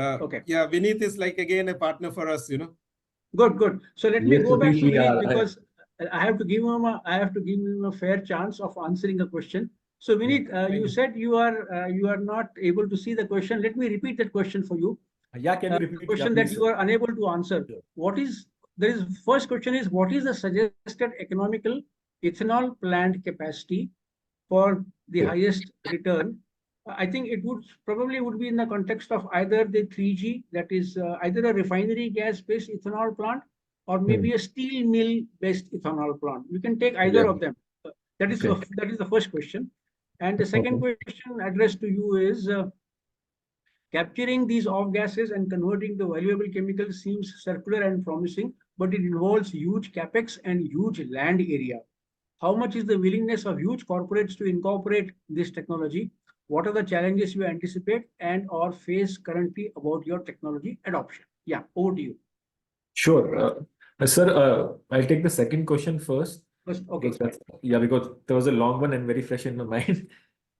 Yeah, Vineet is like again a partner for us, Good. So let me go back to Vineet, because I have to give him a fair chance of answering a question. So Vineet, you said you are not able to see the question. Let me repeat that question for you. Yeah, can you repeat the question that you are unable to answer? Sure. First question is, what is the suggested economical ethanol plant capacity for the highest return? I think it would be in the context of either the 3G, that is either a refinery gas-based ethanol plant or maybe a steel mill-based ethanol plant. You can take either of them. That is the first question. And the second question addressed to you is, capturing these off gases and converting the valuable chemicals seems circular and promising, but it involves huge capex and huge land area. How much is the willingness of huge corporates to incorporate this technology? What are the challenges you anticipate and or face currently about your technology adoption? Yeah, over to you. Sure. Sir, I'll take the second question first. Okay. Because because there was a long one and very fresh in my mind.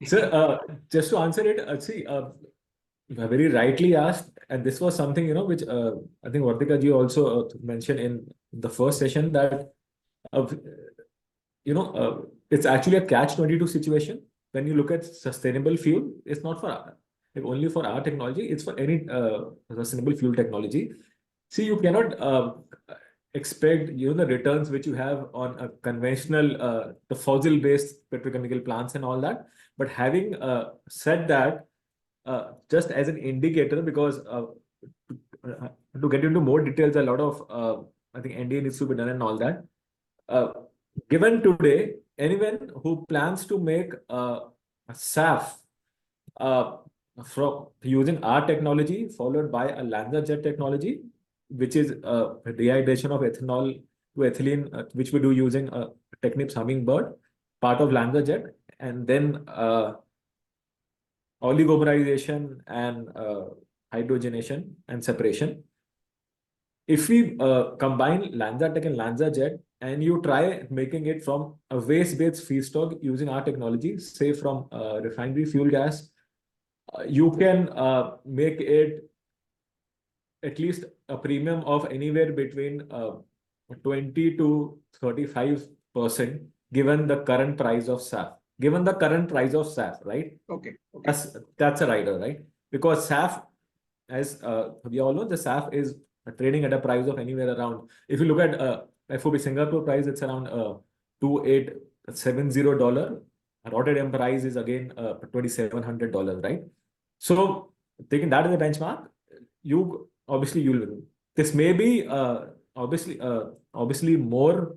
Sir, just to answer it, see, very rightly asked, and this was something, which I think Vartika ji also mentioned in the first session, that, it's actually a catch-22 situation. When you look at sustainable fuel, it's not for only for our technology, it's for any sustainable fuel technology. See, you cannot expect, the returns which you have on a conventional, the fossil-based petrochemical plants and all that. But having said that, just as an indicator, because to get into more details, a lot of I think NDA needs to be done and all that. Given today, anyone who plans to make a SAF from using our technology followed by a LanzaJet technology, which is dehydration of ethanol to ethylene, which we do using a Technips Hummingbird, part of LanzaJet, and then oligomerization and hydrogenation and separation. If we combine LanzaTech and LanzaJet, and you try making it from a waste-based feedstock using our technology, say from refinery fuel gas, you can make it at least a premium of anywhere between 20 to 35%, given the current price of SAF. Given the current price of SAF, right? Okay. That's a rider, right? Because SAF, as we all know, the SAF is trading at a price of anywhere around, if you look at FOB Singapore price, it's around $2,870. Rotterdam price is again $2,700, right? So taking that as a benchmark, this may be obviously obviously more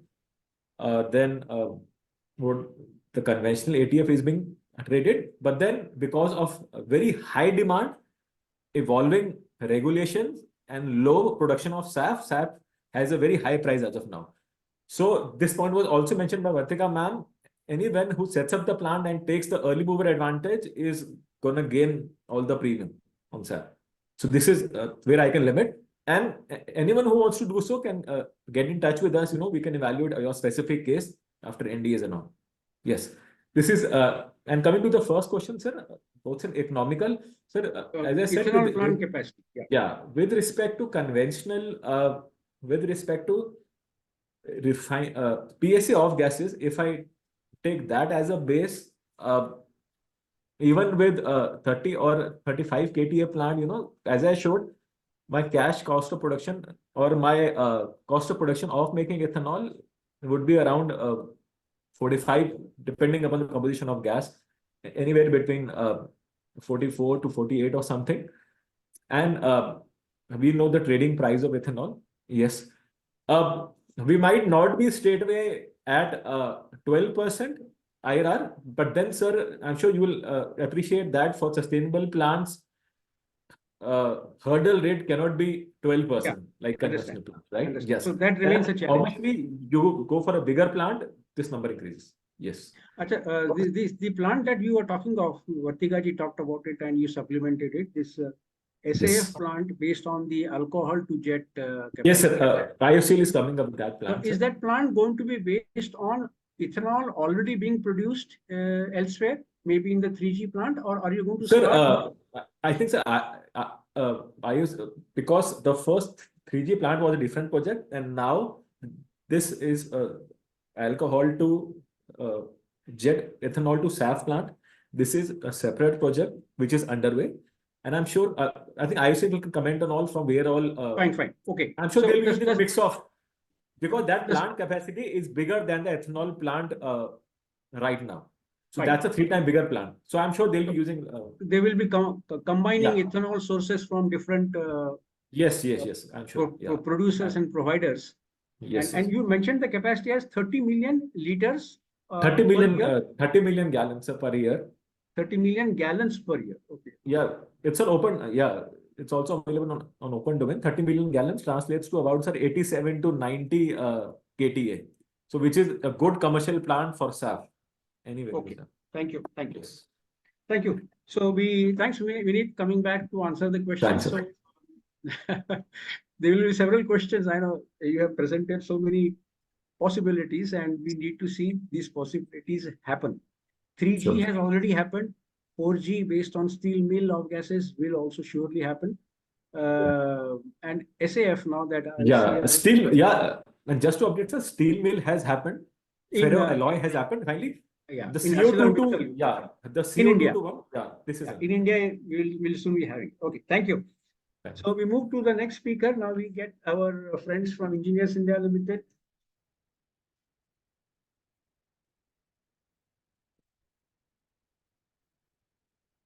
than what the conventional ATF is being traded. But then because of a very high demand, evolving regulations and low production of SAF has a very high price as of now. So this point was also mentioned by Vartika ma'am. Anyone who sets up the plant and takes the early mover advantage is going to gain all the premium on SAF. So this is where I can limit. And anyone who wants to do so can get in touch with us. We can evaluate your specific case after NDAs and all. Yes, this is and coming to the first question, sir, both in economical, sir, as I said, ethanol plant capacity. Yeah, with respect to conventional, with respect to PSA off gases, if I take that as a base, even with 30 or 35 KTA plant, as I showed, my cash cost of production or my cost of production of making ethanol would be around 45, depending upon the composition of gas, anywhere between 44 to 48 or something. And we know the trading price of ethanol. Yes. We might not be straightaway at 12% IRR, but then, sir, I'm sure you will appreciate that for sustainable plants, hurdle rate cannot be 12% like conventional plants, right? Yes. So that remains a challenge. Obviously, you go for a bigger plant, this number increases. Yes. The plant that you were talking of, Vartika ji talked about it and you supplemented it. This SAF plant based on the alcohol to jet capacity. Yes, sir. BioCL is coming up with that plant. Is that plant going to be based on ethanol already being produced elsewhere, maybe in the 3G plant, or are you going to start? I think, sir, because the first 3G plant was a different project, and now this is alcohol to jet ethanol to SAF plant. This is a separate project which is underway. And I'm sure, I think IOC will comment on all from where all. Fine. Okay. I'm sure they'll be using a mix of, because that plant capacity is bigger than the ethanol plant right now. So that's a 3 times bigger plant. So I'm sure they'll be using. They will be combining ethanol sources from different. Yes. I'm sure. Producers and providers. Yes. And you mentioned the capacity as 30 million liters. 30 million gallons per year. 30 million gallons per year. Okay. Yeah, it's an open. Yeah, it's also available on open domain. 30 million gallons translates to about 87 to 90 KTA. So, which is a good commercial plant for SAF. Anyway. Okay. Thank you. Yes. Thank you. So thanks Vineet coming back to answer the question. Thanks, so there will be several questions. I know you have presented so many possibilities, and we need to see these possibilities happen. 3G has already happened. 4G based on steel mill off gases will also surely happen. And SAF now that steel. And just to update, sir, steel mill has happened. Ferro alloy has happened finally. Yeah. The CO2 the CO2 in India. This is in India will soon be having. Okay, thank you. So we move to the next speaker. Now we get our friends from Engineers India Limited.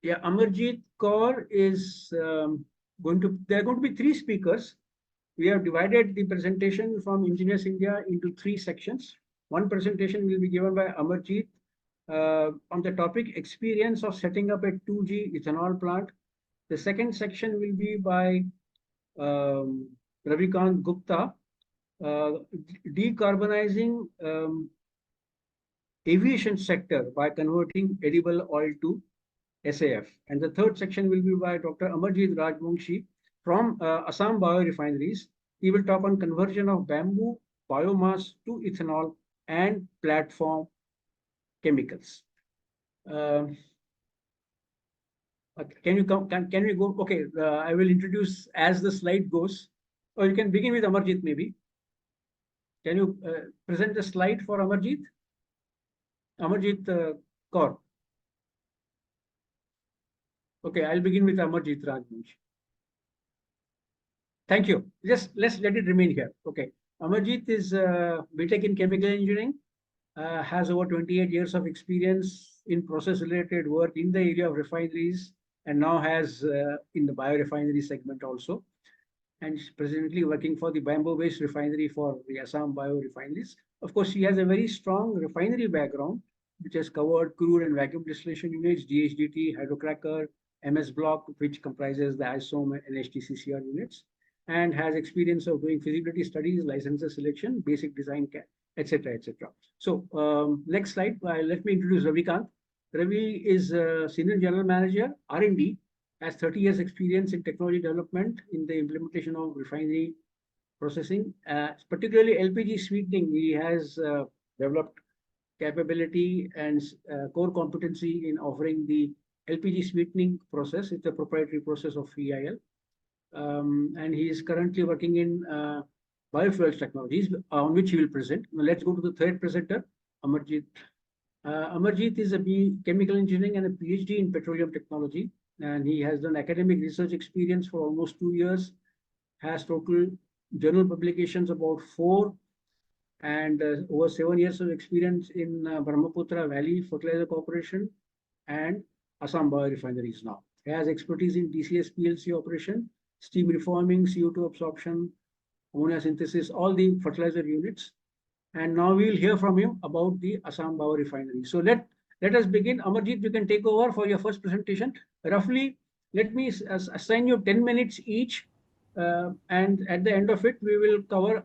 Yeah, Amarjit Kaur is there are going to be 3 speakers. We have divided the presentation from Engineers India into 3 sections. One presentation will be given by Amarjit on the topic experience of setting up a 2G ethanol plant. The second section will be by Ravikant Gupta, decarbonizing aviation sector by converting edible oil to SAF. And the third section will be by Dr. Amarjit Rajwangshi from Assam Bio-refineries. He will talk on conversion of bamboo biomass to ethanol and platform chemicals. Can we go? Okay, I will introduce as the slide goes. Or you can begin with Amarjit maybe. Can you present the slide for Amarjit? Amarjit Kaur. Okay, I'll begin with Amarjit Rajwangshi. Thank you. Just let's let it remain here. Okay. Amarjit is BTech in chemical engineering, has over 28 years of experience in process-related work in the area of refineries, and now has in the biorefinery segment also. and she's presently working for the bamboo-based refinery for the Assam Bio-refineries. Of course, she has a very strong refinery background, which has covered crude and vacuum distillation units, GHDT, hydrocracker, MS block, which comprises the ISOM and HTCCR units, and has experience of doing feasibility studies, licenses selection, basic design, etc., etc. So next slide, let me introduce Ravikant. Ravi is Senior General Manager, R&D, has 30 years experience in technology development in the implementation of refinery processing, particularly LPG sweetening. He has developed capability and core competency in offering the LPG sweetening process. It's a proprietary process of FIPI. And he is currently working in biofuels technologies, on which he will present. Now let's go to the third presenter, Amarjit. Amarjit is a chemical engineering and a PhD in petroleum technology, and he has done academic research experience for almost 2 years, has total journal publications about 4, and over 7 years of experience in Brahmaputra Valley Fertilizer Corporation and Assam Bio-refineries now. He has expertise in DCS PLC operation, steam reforming, CO2 absorption, ammonia synthesis, all the fertilizer units. And now we will hear from him about the Assam Bio-refinery. So let us begin. Amarjit, you can take over for your first presentation. Roughly, let me assign you 10 minutes each. And at the end of it, we will cover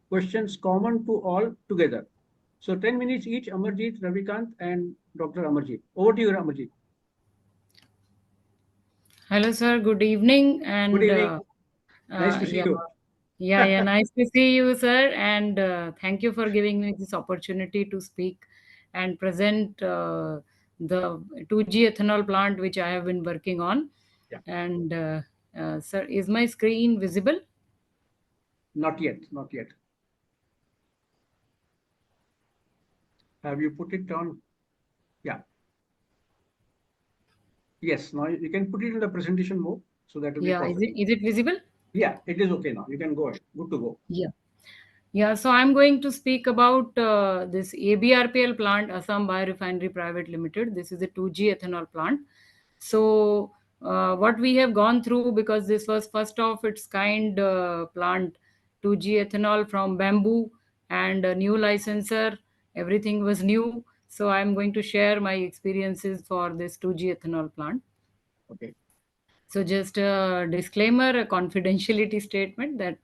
questions common to all together. So 10 minutes each, Amarjit, Ravikant, and Dr. Amarjit. Over to you, Amarjit. Hello, sir. Good evening. And good evening. Nice to see you. Yeah, nice to see you, sir. And thank you for giving me this opportunity to speak and present the 2G ethanol plant, which I have been working on. Yeah. And sir, is my screen visible? Not yet, not yet. Have you put it on? Yeah. Yes, now you can put it in the presentation mode, so that will be perfect. Is it visible? Yeah, it is okay now. You can go ahead. Good to go. Yeah. So I'm going to speak about this ABRPL plant, Assam Bio-refinery Private Limited. This is a 2G ethanol plant. So what we have gone through, because this was first of its kind plant, 2G ethanol from bamboo, and a new licensor, everything was new. So I'm going to share my experiences for this 2G ethanol plant. Okay. So just a disclaimer, a confidentiality statement that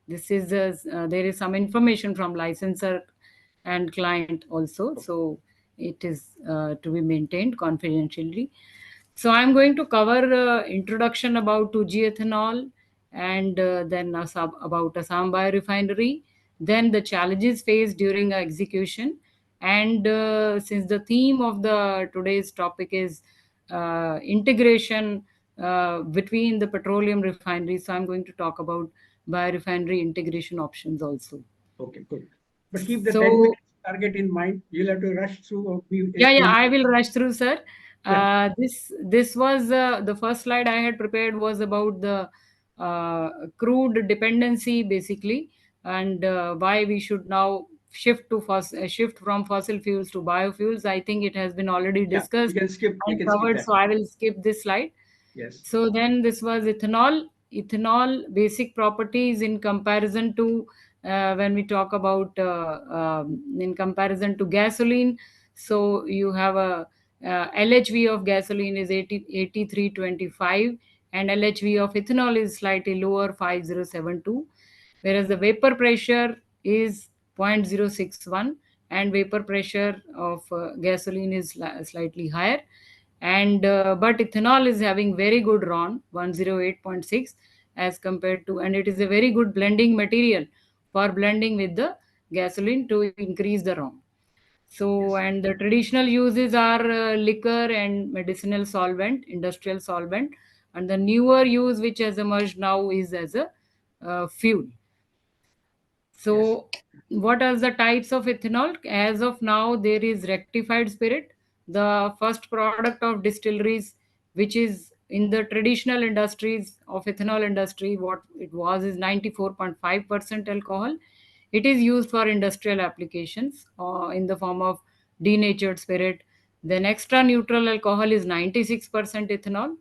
this is there is some information from licensor and client also. So it is to be maintained confidentially. So I'm going to cover introduction about 2G ethanol, and then about Assam Bio-refinery, then the challenges faced during execution. And since the theme of today's topic is integration between the petroleum refineries, so I'm going to talk about biorefinery integration options also. Okay, good. But keep the 10 minutes target in mind. You'll have to rush through. I will rush through, sir. Yeah. This was the first slide I had prepared was about the crude dependency, basically, and why we should now shift from fossil fuels to biofuels. I think it has been already discussed and covered, so I will skip this slide. Yes. So then this was ethanol. Ethanol basic properties in comparison to when we talk about in comparison to gasoline. So you have a LHV of gasoline is 8325, and LHV of ethanol is slightly lower, 5072, whereas the vapor pressure is 0.061, and vapor pressure of gasoline is slightly higher. And but ethanol is having very good RON, 108.6, as compared to, and it is a very good blending material for blending with the gasoline to increase the RON. So, yes. And the traditional uses are liquor and medicinal solvent, industrial solvent, and the newer use which has emerged now is as a fuel. So, yes. What are the types of ethanol? As of now, there is rectified spirit, the first product of distilleries, which is in the traditional industries of ethanol industry. What it was is 94.5% alcohol. It is used for industrial applications in the form of denatured spirit. Then extra neutral alcohol is 96% ethanol,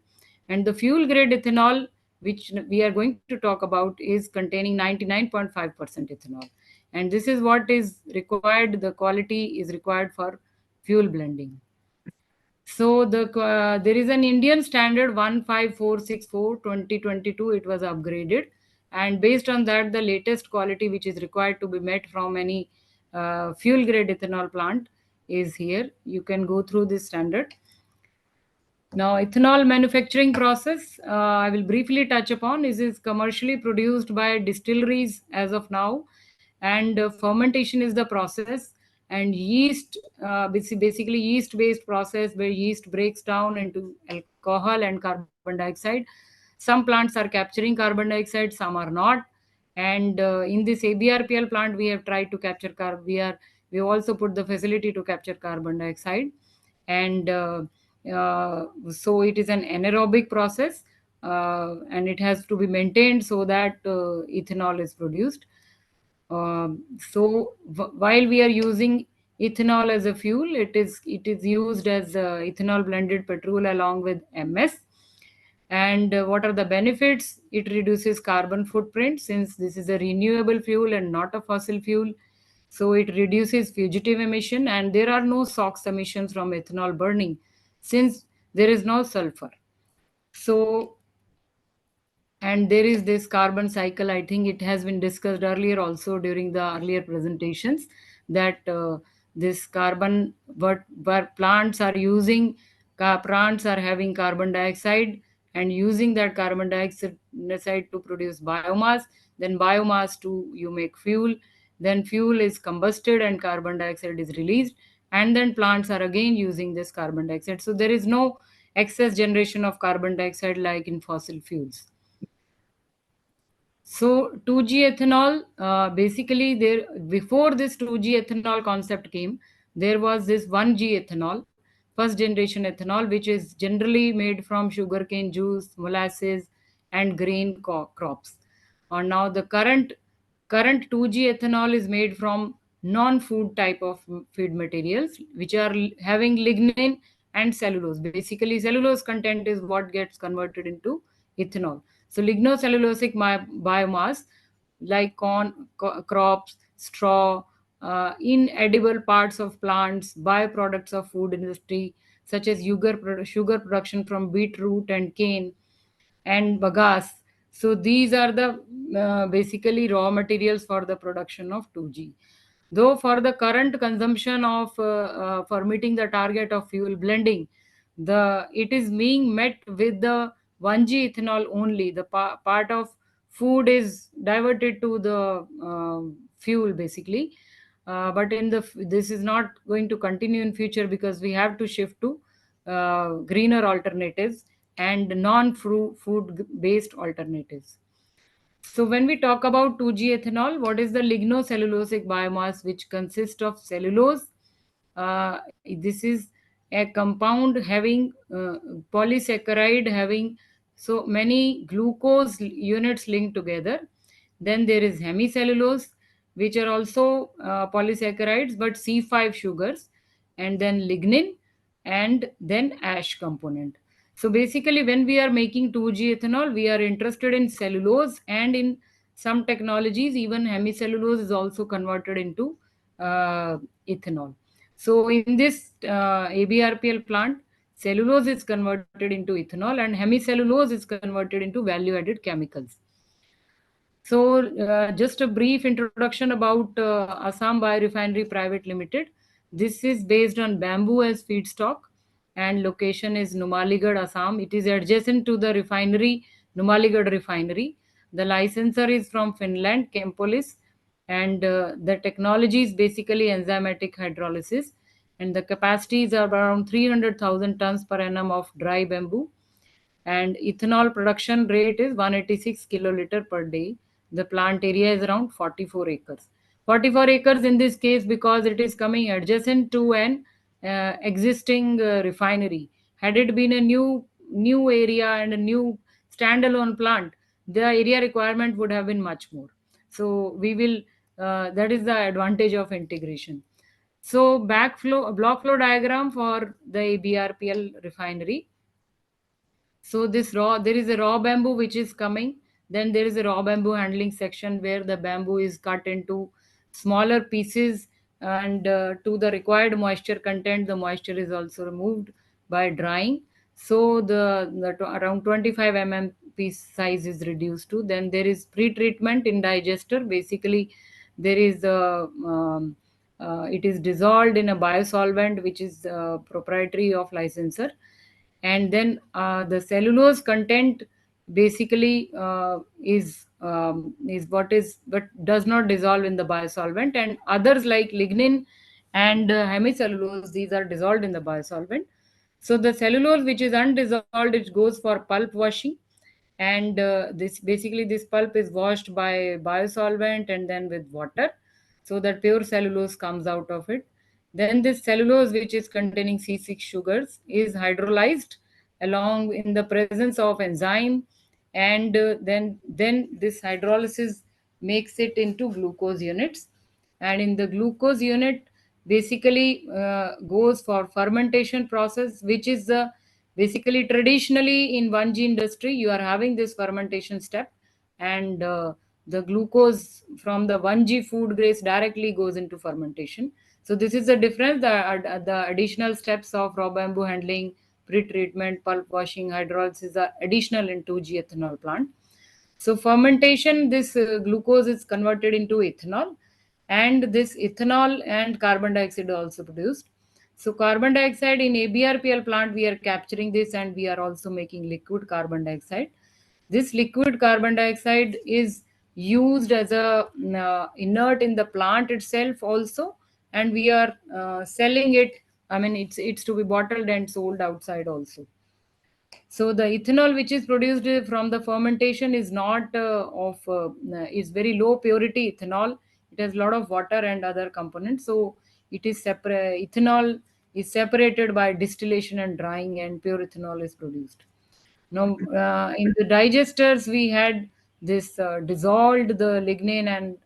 and the fuel grade ethanol which we are going to talk about, is containing 99.5% ethanol. And this is what is required, the quality is required for fuel blending. So there is an Indian standard 15464 2022, it was upgraded. And based on that, the latest quality which is required to be met from any fuel grade ethanol plant is here. You can go through this standard. Now, ethanol manufacturing process, I will briefly touch upon. This is commercially produced by distilleries as of now, and fermentation is the process. And yeast, basically yeast-based process where yeast breaks down into alcohol and carbon dioxide. Some plants are capturing carbon dioxide, some are not. And in this ABRPL plant, we have tried to capture we also put the facility to capture carbon dioxide. And so it is an anaerobic process, and it has to be maintained so that ethanol is produced. While we are using ethanol as a fuel, it is used as ethanol blended petrol along with MS. And what are the benefits? It reduces carbon footprint, since this is a renewable fuel and not a fossil fuel. So it reduces fugitive emission, and there are no SOx emissions from ethanol burning, since there is no sulfur. So, and there is this carbon cycle. I think it has been discussed earlier also during the earlier presentations, that this carbon, what plants are using, plants are having carbon dioxide and using that carbon dioxide to produce biomass. Then biomass you make fuel. Then fuel is combusted and carbon dioxide is released. And then plants are again using this carbon dioxide. So there is no excess generation of carbon dioxide like in fossil fuels. So 2G ethanol, basically before this 2G ethanol concept came, there was this 1G ethanol, first generation ethanol, which is generally made from sugarcane juice, molasses, and grain crops. And now the current 2G ethanol is made from non-food type of feed materials, which are having lignin and cellulose. Basically, cellulose content is what gets converted into ethanol. So lignocellulosic biomass like corn, crops, straw, inedible parts of plants, byproducts of food industry, such as sugar production from beetroot and cane, and bagasse. So these are the basically raw materials for the production of 2G. Though for the current consumption of for meeting the target of fuel blending, it is being met with the 1G ethanol only. The part of food is diverted to the fuel basically. But this is not going to continue in future, because we have to shift to greener alternatives and non-food based alternatives. So when we talk about 2G ethanol, what is the lignocellulosic biomass, which consists of cellulose? This is a compound having polysaccharide having so many glucose units linked together. Then there is hemicellulose, which are also polysaccharides but C5 sugars, and then lignin, and then ash component. So basically, when we are making 2G ethanol, we are interested in cellulose, and in some technologies, even hemicellulose is also converted into ethanol. So in this ABRPL plant, cellulose is converted into ethanol and hemicellulose is converted into value-added chemicals. So just a brief introduction about Assam Bio-refinery Private Limited. This is based on bamboo as feedstock, and location is Numaligarh, Assam. It is adjacent to the refinery, Numaligarh refinery. The licensor is from Finland, Kempolis, and the technology is basically enzymatic hydrolysis, and the capacities are around 300,000 tons per annum of dry bamboo, and ethanol production rate is 186 kiloliter per day. The plant area is around 44 acres. 44 acres in this case because it is coming adjacent to an existing refinery. Had it been a new area and a new standalone plant, the area requirement would have been much more. So we will that is the advantage of integration. So block flow diagram for the ABRPL refinery. So there is a raw bamboo which is coming. Then there is a raw bamboo handling section where the bamboo is cut into smaller pieces, and to the required moisture content, the moisture is also removed by drying. So around 25 piece size is reduced to. Then there is pre-treatment in digester. Basically, there is it is dissolved in a biosolvent which is proprietary of licensor, and then the cellulose content basically is but does not dissolve in the biosolvent, and others like lignin and hemicellulose, these are dissolved in the biosolvent. So the cellulose which is undissolved, it goes for pulp washing, and this pulp is washed by biosolvent and then with water, so that pure cellulose comes out of it. Then this cellulose which is containing C6 sugars is hydrolyzed along in the presence of enzyme, and then this hydrolysis makes it into glucose units, and in the glucose unit basically goes for fermentation process, which is basically traditionally in 1G industry you are having this fermentation step, and the glucose from the 1G food grades directly goes into fermentation. So this is the difference. The additional steps of raw bamboo handling, pre-treatment, pulp washing, hydrolysis are additional in 2G ethanol plant. So fermentation, this glucose is converted into ethanol, and this ethanol and carbon dioxide are also produced. So carbon dioxide in ABRPL plant, we are capturing this, and we are also making liquid carbon dioxide. This liquid carbon dioxide is used as a inert in the plant itself also, and we are selling it. I mean, it's to be bottled and sold outside also. So the ethanol which is produced from the fermentation is not is very low purity ethanol. It has a lot of water and other components. So it is separate. Ethanol is separated by distillation and drying, and pure ethanol is produced. Now, in the digesters, we had this dissolved the lignin and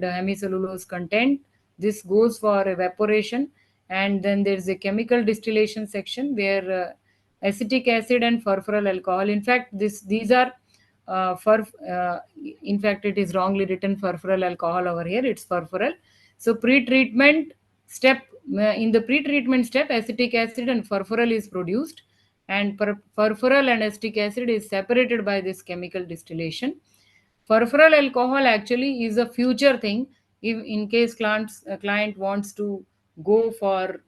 hemicellulose content. This goes for evaporation, and then there's a chemical distillation section where acetic acid and furfural alcohol. In fact, these are in fact, it is wrongly written furfural alcohol over here. It's furfural. So pre-treatment step, in the pre-treatment step, acetic acid and furfural is produced, and furfural and acetic acid is separated by this chemical distillation. Furfural alcohol actually is a future thing. If in case client wants to go for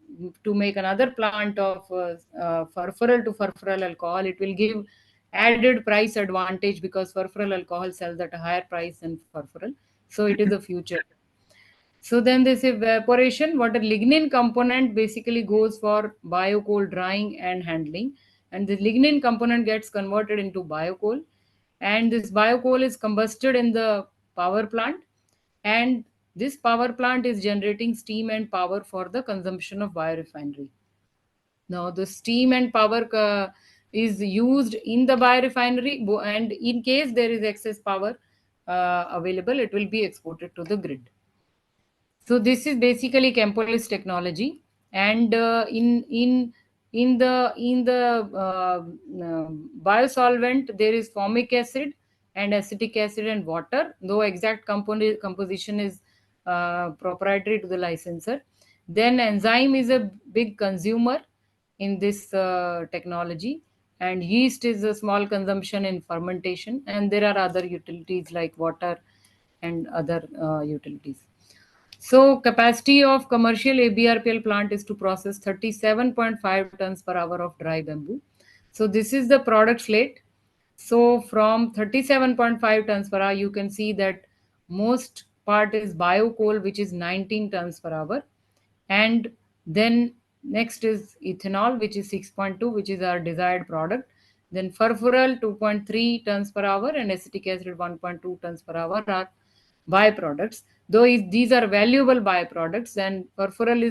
to make another plant of furfural to furfural alcohol, it will give added price advantage because furfural alcohol sells at a higher price than furfural. So it is the future. So then this evaporation, what a lignin component basically goes for biocoal drying and handling. And the lignin component gets converted into biocoal. And this biocoal is combusted in the power plant. And this power plant is generating steam and power for the consumption of biorefinery. Now the steam and power is used in the biorefinery, and in case there is excess power available, it will be exported to the grid. So this is basically Chempolis technology, and in the biosolvent there is formic acid and acetic acid and water. Though exact composition is proprietary to the licensor. Then enzyme is a big consumer in this technology, and yeast is a small consumption in fermentation, and there are other utilities like water and other utilities. So capacity of commercial ABRPL plant is to process 37.5 tons per hour of dry bamboo. So this is the product slate. So from 37.5 tons per hour, you can see that most part is biocoal, which is 19 tons per hour. And then next is ethanol, which is 6.2, which is our desired product. Then furfural 2.3 tons per hour and acetic acid 1.2 tons per hour are byproducts. Though if these are valuable byproducts, and furfural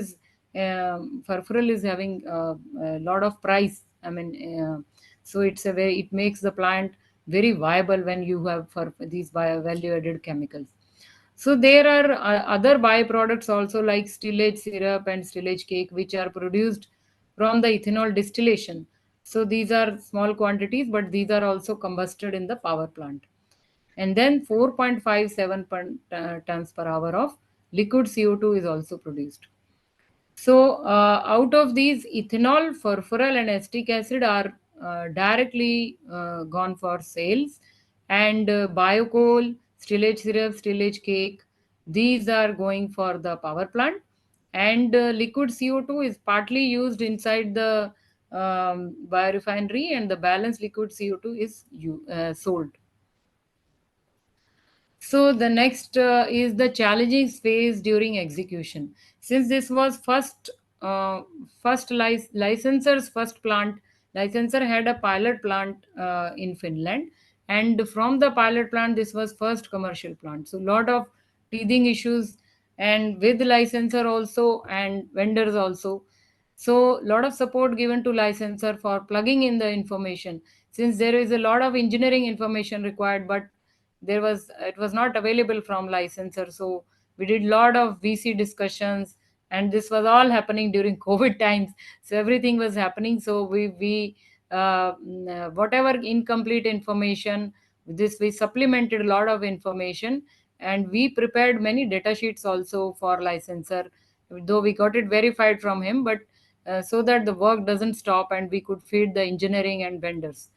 is having a lot of price. I mean, so it makes the plant very viable when you have these value-added chemicals. So there are other byproducts also like stillage syrup and stillage cake, which are produced from the ethanol distillation. So these are small quantities, but these are also combusted in the power plant. And then 4.57 tons per hour of liquid CO2 is also produced. So out of these, ethanol, furfural, and acetic acid are directly gone for sales, and biocoal, stillage syrup, stillage cake, these are going for the power plant, and liquid CO2 is partly used inside the biorefinery, and the balance liquid CO2 is sold. So the next is the challenging phase during execution. Since this was first licensor's first plant, licensor had a pilot plant in Finland, and from the pilot plant, this was first commercial plant. So lot of teething issues, and with licensor also and vendors also. So lot of support given to licensor for plugging in the information, since there is a lot of engineering information required, but it was not available from licensor. So we did lot of VC discussions, and this was all happening during COVID times. So everything was happening. So we whatever incomplete information, this we supplemented a lot of information, and we prepared many data sheets also for licensor, though we got it verified from him, but so that the work doesn't stop and we could feed the engineering and vendors.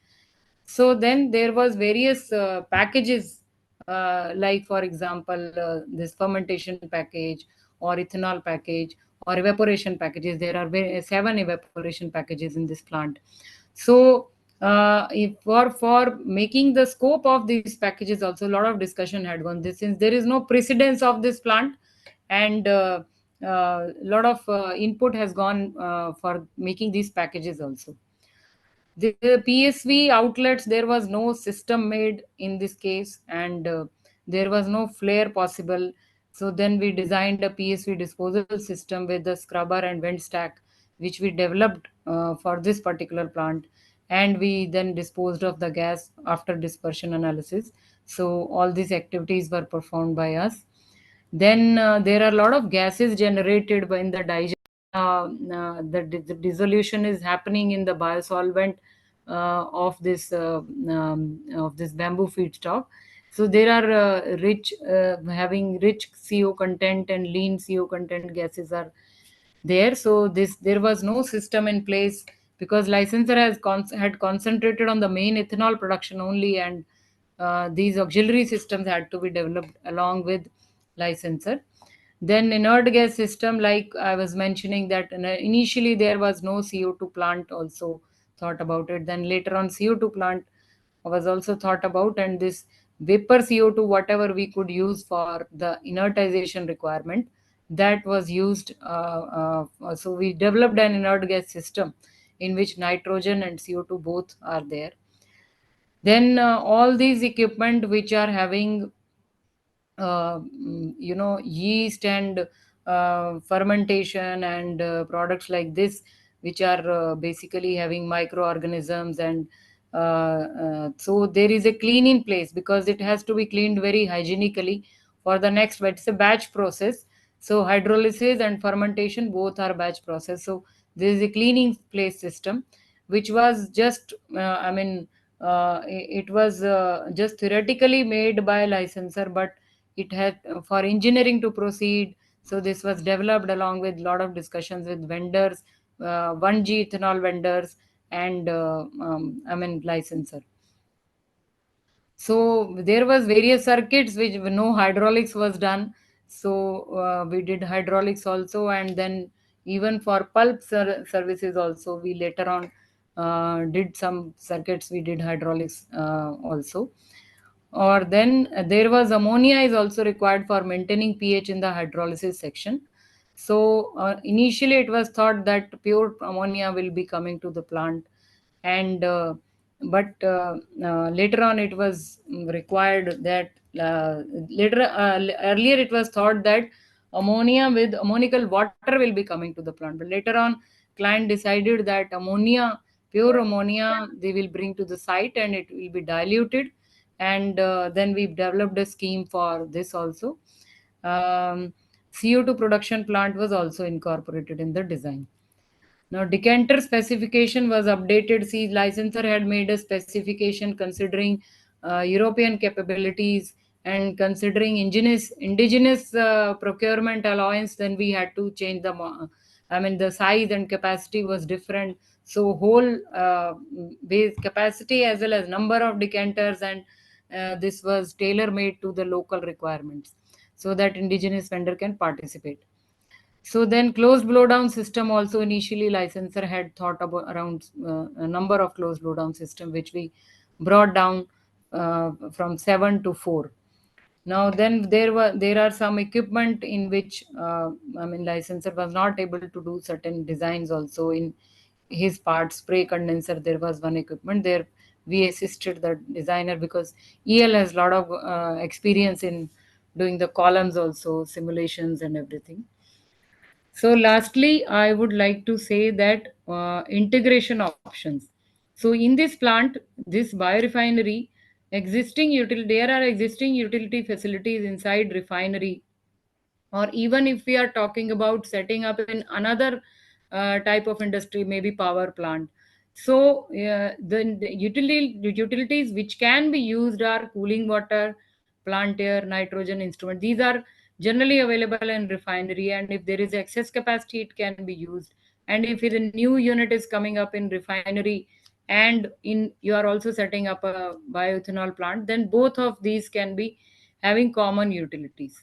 So then there was various packages, like for example, this fermentation package or ethanol package or evaporation packages. There are 7 evaporation packages in this plant. So if for making the scope of these packages, also a lot of discussion had gone this, since there is no precedence of this plant, and a lot of input has gone for making these packages also. The PSV outlets, there was no system made in this case, and there was no flare possible. So then we designed a PSV disposal system with the scrubber and vent stack, which we developed for this particular plant. And we then disposed of the gas after dispersion analysis. So all these activities were performed by us. Then there are a lot of gases generated in the digestion. The dissolution is happening in the biosolvent of this bamboo feedstock. So there are having rich CO content and lean CO content gases are there. So there was no system in place, because licensor had concentrated on the main ethanol production only, and these auxiliary systems had to be developed along with licensor. Then inert gas system, like I was mentioning, that initially there was no CO2 plant also thought about it. Then later on CO2 plant was also thought about, and this vapor CO2, whatever we could use for the inertization requirement, that was used. So we developed an inert gas system in which nitrogen and CO2 both are there. Then all these equipment which are having yeast and fermentation and products like this, which are basically having microorganisms, and so there is a clean in place, because it has to be cleaned very hygienically for the next, but it's a batch process. So hydrolysis and fermentation both are batch process. So there is a cleaning place system, which was just it was just theoretically made by a licensor, but it had for engineering to proceed. So this was developed along with a lot of discussions with vendors, 1G ethanol vendors, and licensor. So there was various circuits which no hydraulics was done. So we did hydraulics also, and then even for pulp services also, we later on did some circuits. We did hydraulics also. Or then there was ammonia is also required for maintaining pH in the hydrolysis section. So initially it was thought that pure ammonia will be coming to the plant, and but later on it was required that earlier it was thought that ammonia with ammonical water will be coming to the plant, but later on client decided that ammonia, pure ammonia, they will bring to the site and it will be diluted, and then we developed a scheme for this also. CO2 production plant was also incorporated in the design. Now, decanter specification was updated. See, licensor had made a specification considering European capabilities and considering indigenous procurement allowance. Then we had to change the, the size and capacity was different. So whole base capacity as well as number of decanters, and this was tailor made to the local requirements so that indigenous vendor can participate. So then closed blowdown system also, initially licensor had thought about around a number of closed blowdown system, which we brought down from 7 to 4. Now then there are some equipment in which licensor was not able to do certain designs also in his part. Spray condenser, there was one equipment there we assisted the designer because EL has a lot of experience in doing the columns also, simulations and everything. So lastly, I would like to say that integration options. So in this plant, this biorefinery, there are existing utility facilities inside refinery, or even if we are talking about setting up in another type of industry, maybe power plant. So the utilities which can be used are cooling water, plant air, nitrogen instrument. These are generally available in refinery, and if there is excess capacity, it can be used. And if a new unit is coming up in refinery and you are also setting up a bioethanol plant, then both of these can be having common utilities.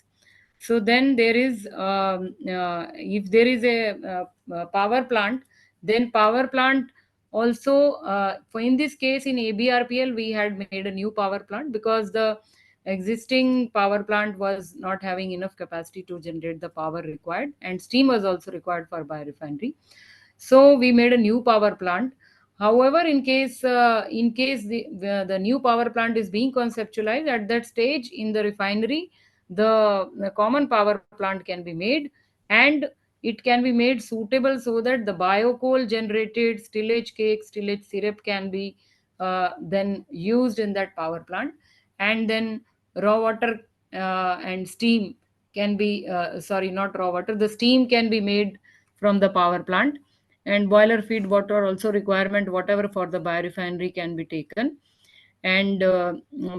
So then there is, if there is a power plant, then power plant also, for in this case in ABRPL, we had made a new power plant because the existing power plant was not having enough capacity to generate the power required, and steam was also required for biorefinery. So we made a new power plant. However, in case the new power plant is being conceptualized, at that stage in the refinery, the common power plant can be made, and it can be made suitable so that the biocoal generated stillage cake, stillage syrup can be then used in that power plant, and then raw water and steam can be sorry, not raw water, the steam can be made from the power plant, and boiler feed water also requirement whatever for the biorefinery can be taken, and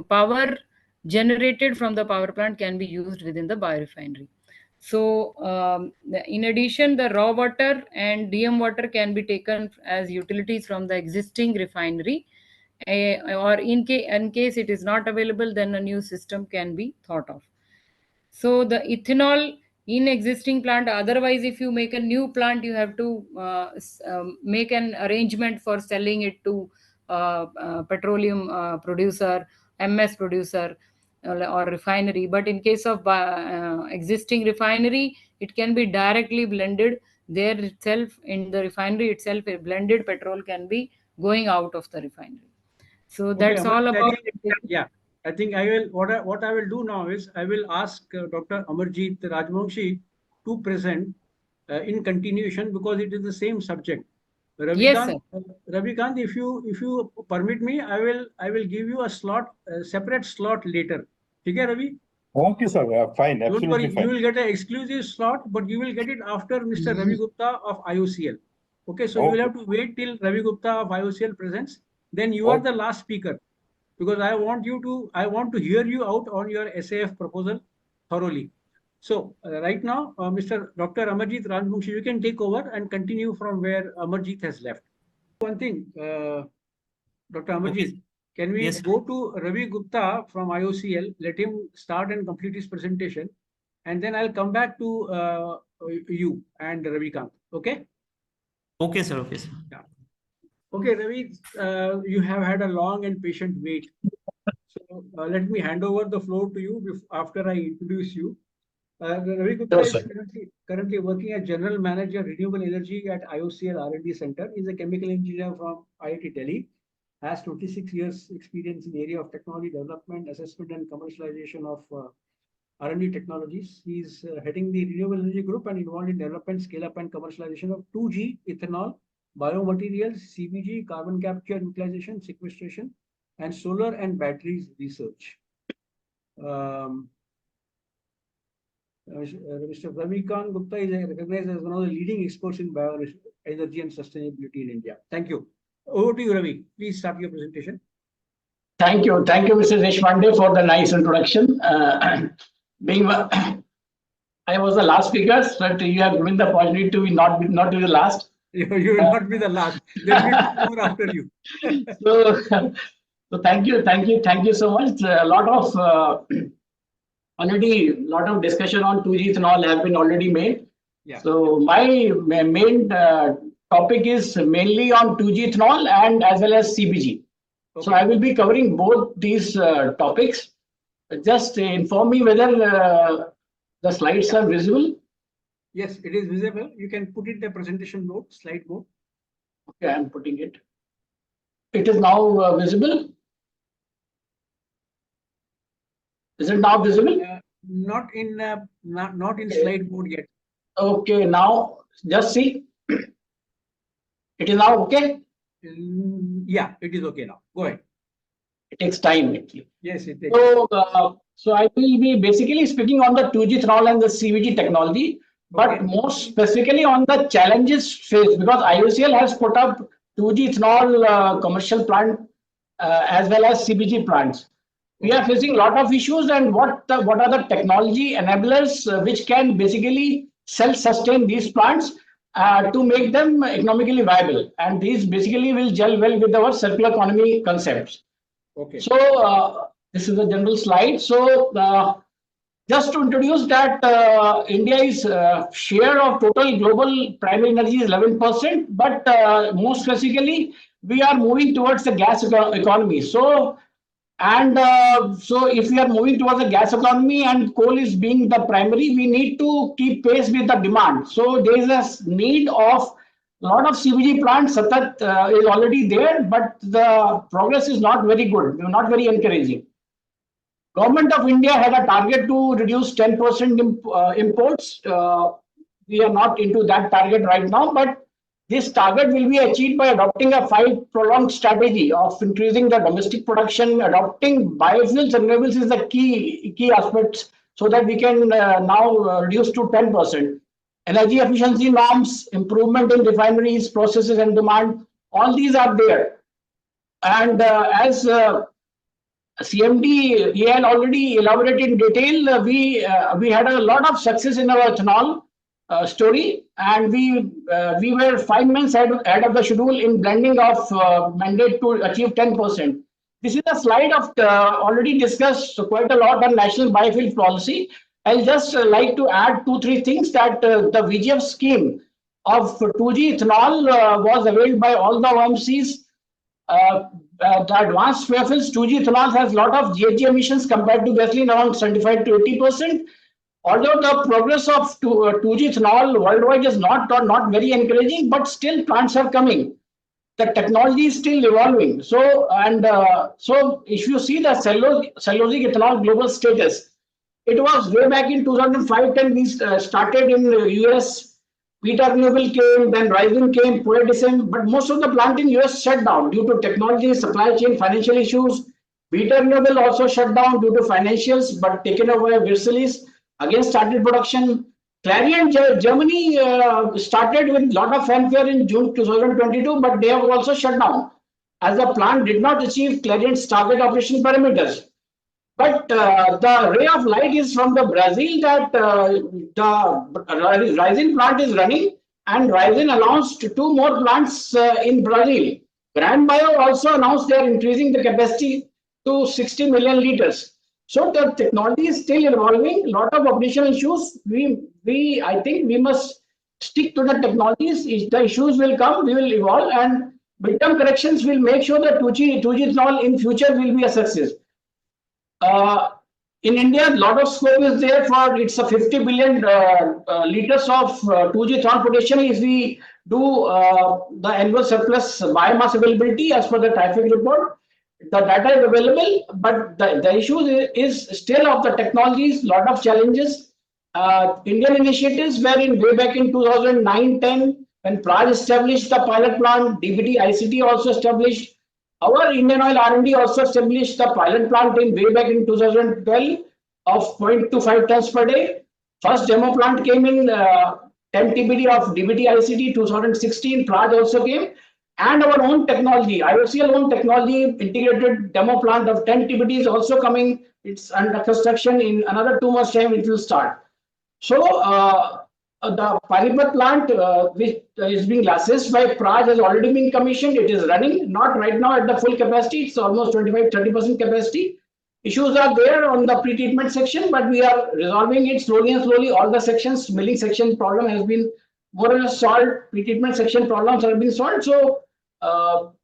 power generated from the power plant can be used within the biorefinery. So in addition, the raw water and DM water can be taken as utilities from the existing refinery, or in case it is not available, then a new system can be thought of. So the ethanol in existing plant, otherwise if you make a new plant, you have to make an arrangement for selling it to petroleum producer, MS producer, or refinery. But in case of existing refinery, it can be directly blended there itself. In the refinery itself, a blended petrol can be going out of the refinery. So that's Okay, all about yeah. I think I will, what I will do now is I will ask Dr. Amarjeet Rajvanshi to present in continuation, because it is the same subject. Yes, sir. Ravikant, if you permit me, I will give you a slot, a separate slot later. Okay, Ravi? Okay, sir. Fine. Don't Absolutely worry, fine. you will get an exclusive slot, but you will get it after Mr. Ravi Gupta of IOCL. Okay, so you will have to wait till Ravi Gupta of IOCL presents. Then you are the last speaker, because I want to hear you out on your SAF proposal thoroughly. So right now, Mr. Dr. Amarjeet Rajvanshi, you can take over and continue from where Amarjeet has left. One thing, Dr. Amarjeet, can we go to Ravi Gupta from IOCL, let him start and complete his presentation, and then I'll come back to you and Ravikant, okay? Okay, sir. Okay, sir. Yeah. Okay, Ravi, you have had a long and patient wait. So let me hand over the floor to you after I introduce you. Ravi Gupta is currently working as General Manager Renewable Energy at IOCL R&D Center. He's a chemical engineer from IIT Delhi. Has 26 years experience in the area of technology development, assessment, and commercialization of R&D technologies. He's heading the renewable energy group and involved in development, scale-up, and commercialization of 2G ethanol, biomaterials, CBG, carbon capture, utilization, sequestration, and solar and batteries research. Mr. Ravikant Gupta is recognized as one of the leading experts in bioenergy and sustainability in India. Thank you. Over to you, Ravi. Please start your presentation. Thank you, Mr. Deshpande, for the nice introduction. I was the last speaker, but you have given the opportunity to not be the last. You will not be the last. There will be more after you. So thank you so much. Already a lot of discussion on 2G ethanol have been already made. Yeah. So my main topic is mainly on 2G ethanol and as well as CBG. Okay. So I will be covering both these topics. Just inform me whether the slides are visible. Yes, it is visible. You can put it in the presentation mode, slide mode. Okay, I am putting it. It is now visible. Is it now visible? Not in slide mode yet. Okay, now just see. It is now okay. Yeah, it is okay now. Go ahead. It takes time, actually. Yes, it takes. So I will be basically speaking on the 2G ethanol and the CBG technology, but most specifically on the challenges faced, because IOCL has put up 2G ethanol commercial plant as well as CBG plants. We are facing a lot of issues, and what are the technology enablers which can basically self-sustain these plants to make them economically viable, and these basically will gel well with our circular economy concepts. Okay. So this is a general slide. So just to introduce that India's share of total global primary energy is 11%, but more specifically, we are moving towards the gas economy. So if we are moving towards the gas economy and coal is being the primary, we need to keep pace with the demand. So there is a need of a lot of CBG plants. Satat is already there, but the progress is not very good, not very encouraging. Government of India had a target to reduce 10% imports. We are not into that target right now, but this target will be achieved by adopting a 5-pronged strategy of increasing the domestic production. Adopting biofuels and renewables is the key aspects, so that we can now reduce to 10%. Energy efficiency norms, improvement in refineries, processes and demand, all these are there. And as CMD, he had already elaborated in detail, we had a lot of success in our ethanol story, and we were 5 months ahead of the schedule in blending of mandate to achieve 10%. This is a slide of already discussed quite a lot on national biofuel policy. I'll just like to add 2-3 things, that the VGF scheme of 2G ethanol was availed by all the OMCs. The advanced fuels 2G ethanol has a lot of GHG emissions compared to gasoline, around 75 to 80%. Although the progress of 2G ethanol worldwide is not very encouraging, but still plants are coming. The technology is still evolving. So if you see the cellulosic ethanol global status, it was way back in 2005-10 we started in the US. Beta Renewable came, then Ryzen came, Poetism, but most of the plant in US shut down due to technology, supply chain, financial issues. Beta Renewable also shut down due to financials, but taken over by Versailles. Again started production. Clariant Germany started with a lot of fanfare in June 2022, but they have also shut down as the plant did not achieve Clariant's target operation parameters. But the ray of light is from the Brazil, that the Ryzen plant is running, and Ryzen announced 2 more plants in Brazil. Grand Bio also announced they are increasing the capacity to 60 million liters. So the technology is still evolving. A lot of operational issues. I think we must stick to the technologies. If the issues will come, we will evolve, and midterm corrections will make sure that 2G ethanol in future will be a success. In India, a lot of scope is there for it's a 50 billion liters of 2G ethanol potential if we do the annual surplus biomass availability as per the traffic report. The data is available, but the issue is still of the technologies, lot of challenges. Indian initiatives were way back in 2009-10 when Praj established the pilot plant, DBT ICT also established. Our Indian Oil R&D also established the pilot plant way back in 2012 of 0.25 tons per day. First demo plant came in 10 TBD of DBT ICT 2016. Praj also came, and our own technology, IOCL own technology integrated demo plant of 10 TBD is also coming. It's under construction. In another 2 months' time, it will start. So the Panipat plant, which is being assessed by Praj, has already been commissioned. It is running, not right now at the full capacity. It's almost 25-30% capacity. Issues are there on the pre-treatment section, but we are resolving it slowly and slowly. All the sections, milling section problem has been more or less solved. Pre-treatment section problems have been solved. So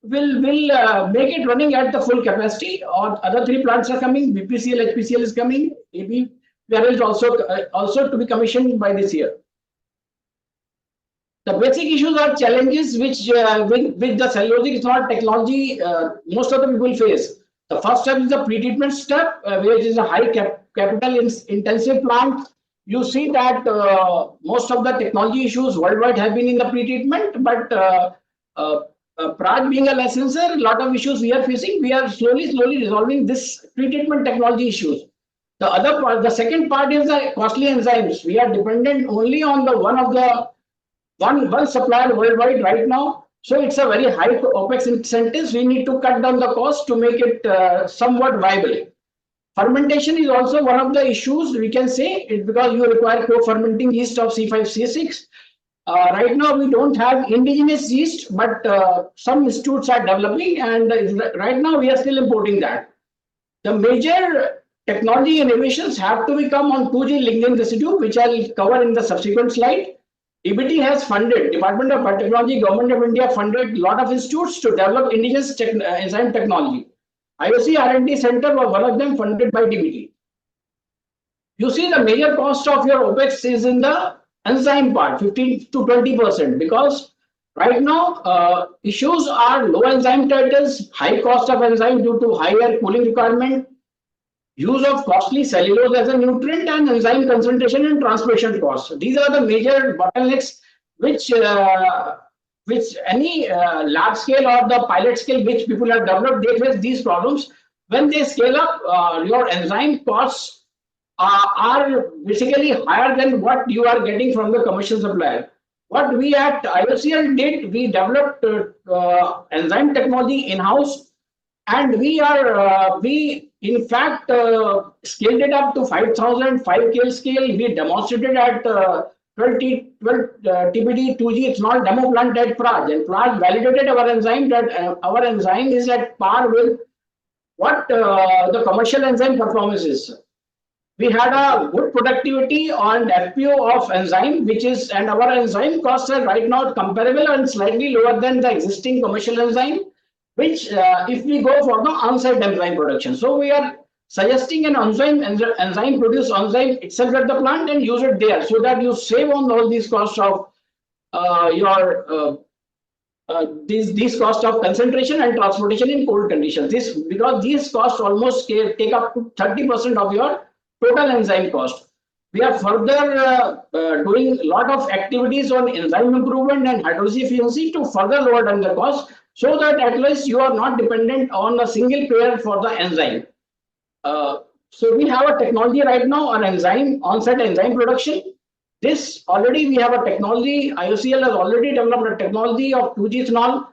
we'll make it running at the full capacity. Or other 3 plants are coming. BPCL, HPCL is coming. ABPCL is also to be commissioned by this year. The basic issues are challenges which with the cellulosic ethanol technology most of the people face. The first step is the pre-treatment step, which is a high capital intensive plant. You see that most of the technology issues worldwide have been in the pre-treatment, but Praj being a licensor, a lot of issues we are facing. We are slowly resolving this pre-treatment technology issues. The other part, the second part is the costly enzymes. We are dependent only on the one supplier worldwide right now. So it's a very high OPEX incentives. We need to cut down the cost to make it somewhat viable. Fermentation is also one of the issues we can say, it because you require co-fermenting yeast of C5C6. Right now we don't have indigenous yeast, but some institutes are developing, and right now we are still importing that. The major technology innovations have to become on 2G lignin residue, which I'll cover in the subsequent slide. DBT has funded, Department of Biotechnology, Government of India funded a lot of institutes to develop indigenous enzyme technology. IOC R&D Center was one of them, funded by DBT. You see the major cost of your OPEX is in the enzyme part, 15 to 20%, because right now issues are low enzyme titers, high cost of enzyme due to higher cooling requirement, use of costly cellulose as a nutrient, and enzyme concentration and transportation costs. These are the major bottlenecks which any lab scale or the pilot scale which people have developed, they face these problems. When they scale up, your enzyme costs are basically higher than what you are getting from the commercial supplier. What we at IOCL did, we developed enzyme technology in-house, and we in fact scaled it up to 5,000 5 scale. We demonstrated at 12 TBD 2G ethanol demo plant at Praj, and Praj validated our enzyme that our enzyme is at par with what the commercial enzyme performance is. We had a good productivity on FPO of enzyme, which is, and our enzyme costs are right now comparable and slightly lower than the existing commercial enzyme, which if we go for the on-site enzyme production. So we are suggesting an enzyme produce enzyme itself at the plant and use it there, so that you save on all these costs of these costs of concentration and transportation in cold conditions. This because these costs almost take up to 30% of your total enzyme cost. We are further doing a lot of activities on enzyme improvement and hydrolysis efficiency to further lower down the cost, so that at least you are not dependent on a single player for the enzyme. So we have a technology right now on enzyme, on-site enzyme production. This already we have a technology, IOCL has already developed a technology of 2G ethanol,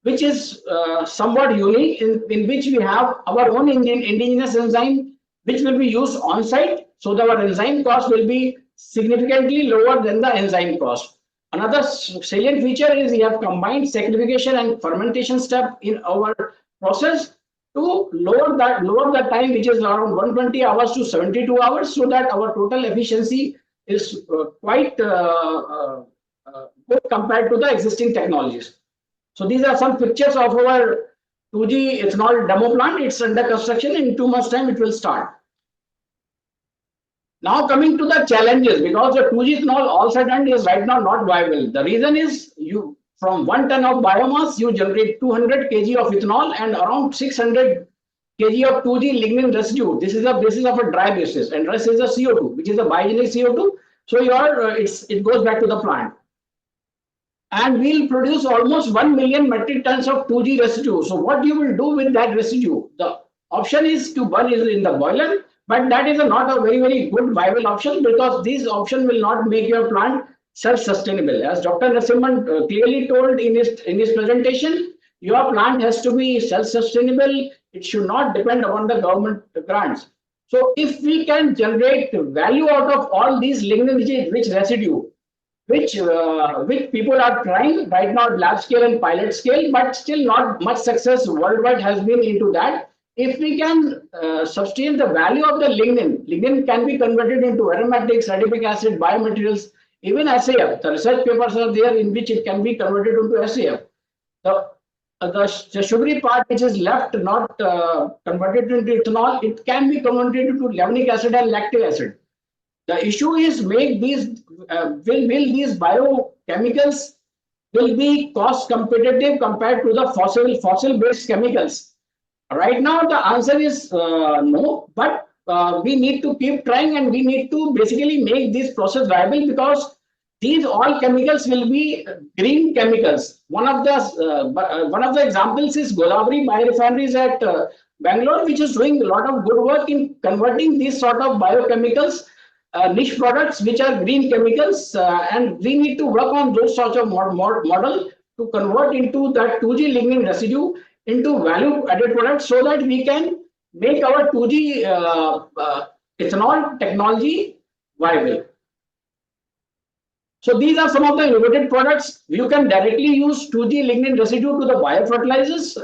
which is somewhat unique, in which we have our own indigenous enzyme, which will be used on-site, so that our enzyme cost will be significantly lower than the enzyme cost. Another salient feature is we have combined saccharification and fermentation step in our process to lower the time, which is around 120 hours to 72 hours, so that our total efficiency is quite good compared to the existing technologies. So these are some pictures of our 2G ethanol demo plant. It's under construction. In 2 months' time, it will start. Now coming to the challenges, because the 2G ethanol all said and is right now not viable. The reason is you from 1 ton of biomass you generate 200 kg of ethanol and around 600 kg of 2G lignin residue. This is the basis of a dry basis, and rest is a CO2, which is a biogenic CO2. So it goes back to the plant. And we'll produce almost 1 million metric tons of 2G residue. So what you will do with that residue? The option is to burn it in the boiler, But that is not a very good viable option, because this option will not make your plant self-sustainable. As Dr. Narasimhan clearly told in his presentation, your plant has to be self-sustainable. It should not depend upon the government grants. So if we can generate value out of all these lignin-rich residue, which people are trying right now at lab scale and pilot scale, but still not much success worldwide has been into that. If we can sustain the value of the lignin can be converted into aromatics, adipic acid, biomaterials, even SAF. The research papers are there in which it can be converted into SAF. The sugary part which is left not converted into ethanol, it can be converted into levenic acid and lactic acid. The issue is, make these will these biochemicals will be cost competitive compared to the fossil based chemicals? Right now the answer is no, but we need to keep trying, and we need to basically make this process viable, because these all chemicals will be green chemicals. One of the examples is Godavari Bio-refineries at Bangalore, which is doing a lot of good work in converting these sort of biochemicals, niche products which are green chemicals, and we need to work on those sorts of model to convert into that 2G lignin residue into value added products, so that we can make our 2G ethanol technology viable. So these are some of the innovative products. You can directly use 2G lignin residue to the biofertilizers.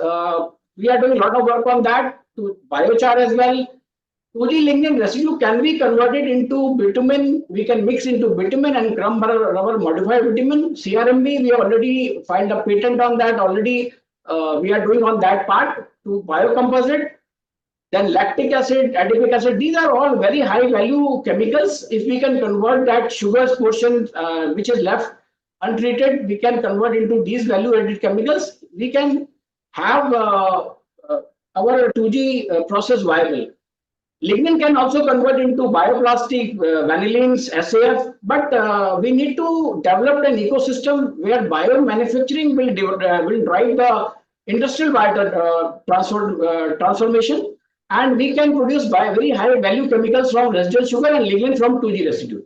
We are doing a lot of work on that, to biochar as well. 2G lignin residue can be converted into bitumen. We can mix into bitumen and crumb rubber modified bitumen. CRMB, we already filed a patent on that already. We are doing on that part to biocomposite. Then lactic acid, adipic acid, these are all very high value chemicals. If we can convert that sugars portion which is left untreated, we can convert into these value added chemicals. We can have our 2G process viable. Lignin can also convert into bioplastic, vanillins, SAF, but we need to develop an ecosystem where biomanufacturing will drive the industrial transformation, and we can produce very high value chemicals from residual sugar and lignin from 2G residue.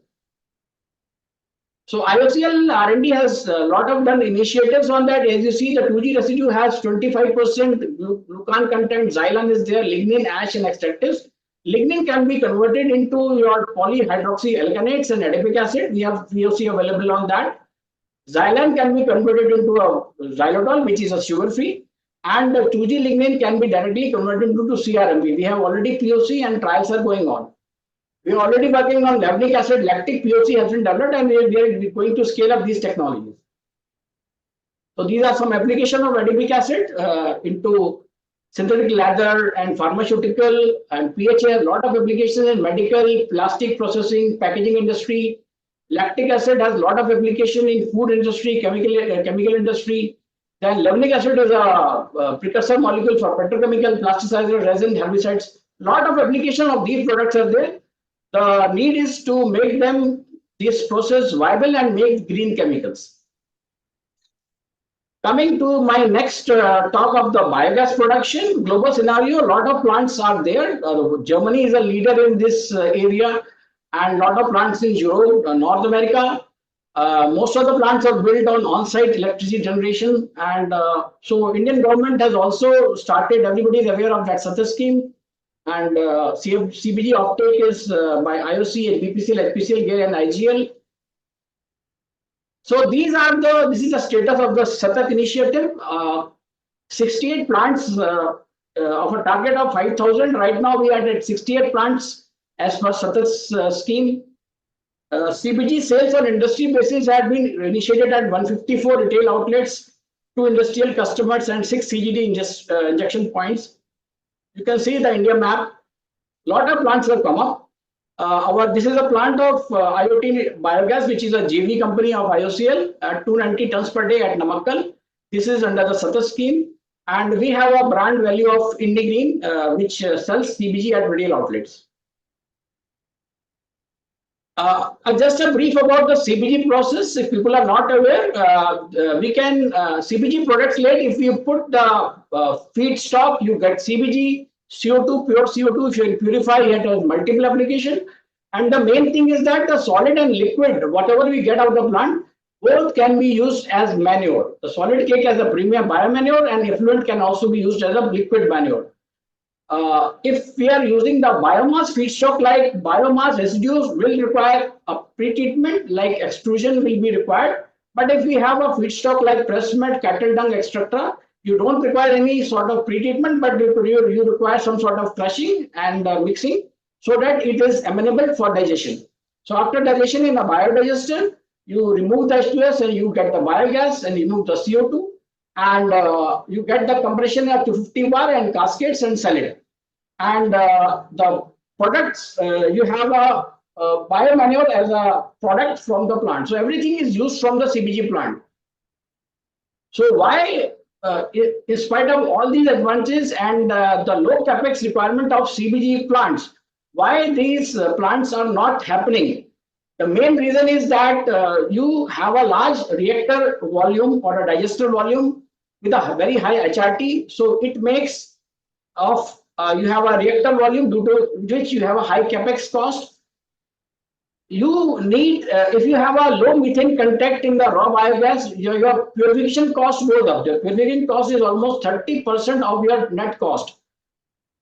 So IOCL R&D has a lot of done initiatives on that. As you see, the 2G residue has 25% glucan content, xylane is there, lignin, ash and extractives. Lignin can be converted into your polyhydroxy alkanates and adipic acid. We have VOC available on that. Xylane can be converted into a xylitol, which is a sugar-free, and 2G lignin can be directly converted into CRMB. We have already POC and trials are going on. We are already working on levenic acid. Lactic POC has been developed, and we are going to scale up these technologies. So these are some applications of adipic acid into synthetic leather and pharmaceutical and PHA. A lot of applications in medical, plastic processing, packaging industry. Lactic acid has a lot of application in food industry, chemical industry. Then levenic acid is a precursor molecule for petrochemical, plasticizer, resin, herbicides. A lot of application of these products are there. The need is to make this process viable and make green chemicals. Coming to my next talk of the biogas production, global scenario, a lot of plants are there. Germany is a leader in this area, and a lot of plants in Europe, North America. Most of the plants are built on on-site electricity generation, and so Indian government has also started. Everybody is aware of that SATA scheme, and CBG offtake is by IOC and BPCL, HPCL, GAIL, and IGL. So this is the status of the SATAT initiative. 68 plants of a target of 5,000. Right now we are at 68 plants as per SATAT's scheme. CBG sales on industry basis had been initiated at 154 retail outlets, 2 industrial customers, and 6 CGD injection points. You can see the India map. Lot of plants have come up. This is a plant of IoT Biogas, which is a JV company of IOCL at 290 tons per day at Namakkal. This is under the SATA scheme, and we have a brand value of IndiGreen, which sells CBG at retail outlets. Just a brief about the CBG process. If people are not aware, we can CBG products late. If you put the feedstock, you get CBG. CO2, pure CO2, if you purify, it has multiple application. And the main thing is that the solid and liquid, whatever we get out of the plant, both can be used as manure. The solid cake as a premium biomanure, and effluent can also be used as a liquid manure. If we are using the biomass feedstock, like biomass residues will require a pre-treatment, like extrusion will be required. But if we have a feedstock like press mud, cattle dung, etc., you don't require any sort of pre-treatment, but you require some sort of crushing and mixing so that it is amenable for digestion. So after digestion in a biodigester, you remove the H2S and you get the biogas and remove the CO2, and you get the compression up to 50 bar and cascades and sell it. And the products, you have a biomanure as a product from the plant. So everything is used from the CBG plant. So why, in spite of all these advantages and the low capex requirement of CBG plants, why these plants are not happening? The main reason is that you have a large reactor volume or a digester volume with a very high HRT. So it makes of you have a reactor volume due to which you have a high capex cost. You need, if you have a low methane content in the raw biogas, your purification cost goes up. The purification cost is almost 30% of your net cost.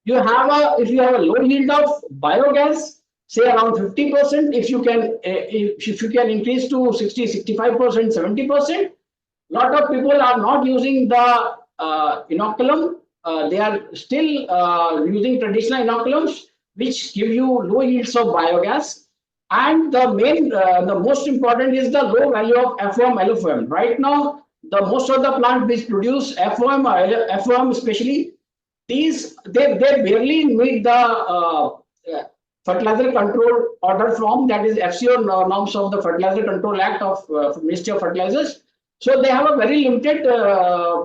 You have a, if you have a low yield of biogas, say around 50%, if you can increase to 60, 65%, 70%, lot of people are not using the inoculum. They are still using traditional inoculums, which give you low yields of biogas. And the main, the most important is the low value of FOM, LFOM. Right now, the most of the plants which produce FOM especially, these they barely meet the fertilizer control order form, that is FCO norms of the Fertilizer Control Act of Ministry of Fertilizers. So they have a very limited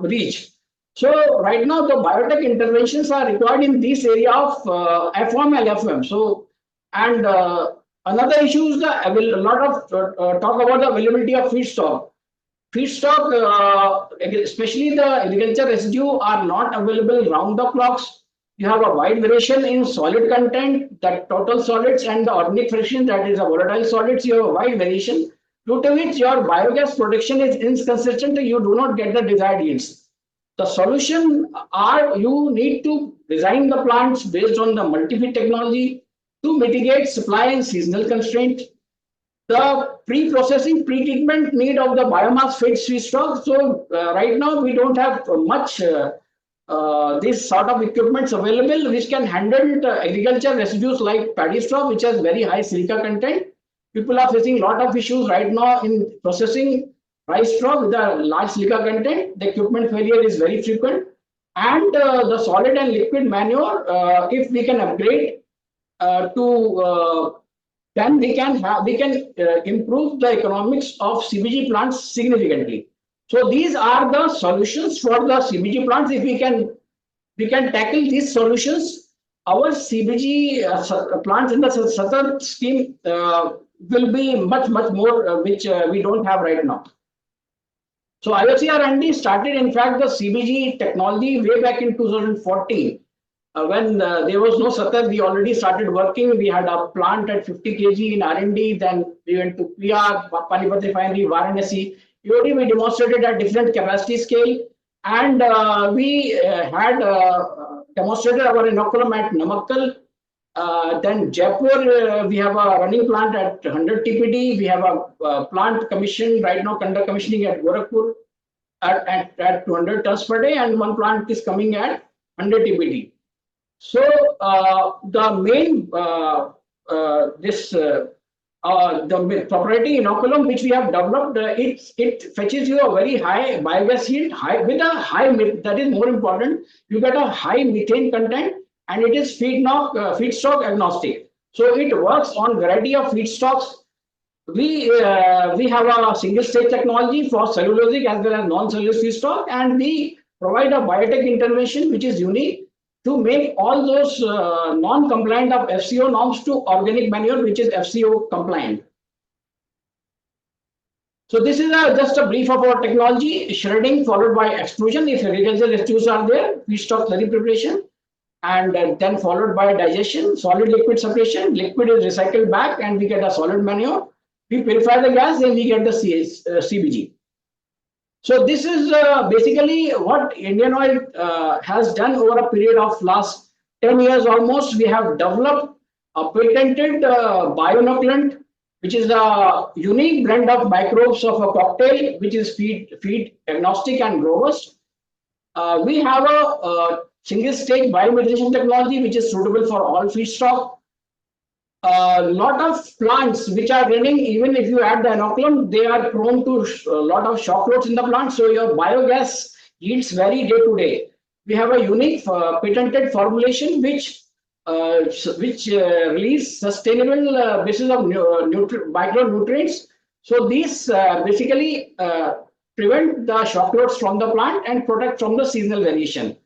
reach. So right now the biotech interventions are required in this area of FOM, LFOM. So, and another issue is a lot of talk about the availability of feedstock. Feedstock, especially the agriculture residue, are not available round the clocks. You have a wide variation in solid content, that total solids, and the organic fraction, that is a volatile solids. You have a wide variation, due to which your biogas production is inconsistent. You do not get the desired yields. The solution are, you need to design the plants based on the multi-feed technology to mitigate supply and seasonal constraint. The pre-processing, pre-treatment need of the biomass feedstock. So right now we don't have much this sort of equipments available which can handle the agriculture residues like paddy straw, which has very high silica content. People are facing a lot of issues right now in processing rice straw with a large silica content. The equipment failure is very frequent. And the solid and liquid manure, if we can upgrade then we can improve the economics of CBG plants significantly. So these are the solutions for the CBG plants. If we can tackle these solutions, our CBG plants in the southern scheme will be much more, which we don't have right now. So IOC R&D started, in fact, the CBG technology way back in 2014. When there was no Satar, we already started working. We had a plant at 50 kg in R&D. Then we went to PR, Panipat Refinery, Varanasi. EOD, we demonstrated at different capacity scale. And we had demonstrated our inoculum at Namakkal. Then Jaipur, we have a running plant at 100 TPD. We have a plant commission right now, under commissioning at Gorakhpur at 200 tons per day. And one plant is coming at 100 TPD. So the main the proprietary inoculum which we have developed, it fetches you a very high biogas yield, with a high, that is more important. You get a high methane content, and it is feedstock agnostic. So it works on variety of feedstocks. We have a single stage technology for cellulosic as well as non-cellulose feedstock, and we provide a biotech intervention which is unique to make all those non-compliant of FCO norms to organic manure, which is FCO compliant. So this is just a brief of our technology: shredding followed by extrusion if agricultural residues are there, feedstock slurry preparation. and then followed by digestion, solid liquid separation. Liquid is recycled back and we get a solid manure. We purify the gas, then we get the CBG. So this is basically what Indian Oil has done over a period of last 10 years almost. We have developed a patented bioinoculant, which is a unique blend of microbes of a cocktail, which is feed agnostic and robust. We have a single stage biomethylation technology, which is suitable for all feedstock. A lot of plants which are running, even if you add the inoculum, they are prone to a lot of shock loads in the plant. So your biogas yields vary day to day. We have a unique patented formulation which release sustainable basis of micronutrients. So these basically prevent the shock loads from the plant and protect from the seasonal variation.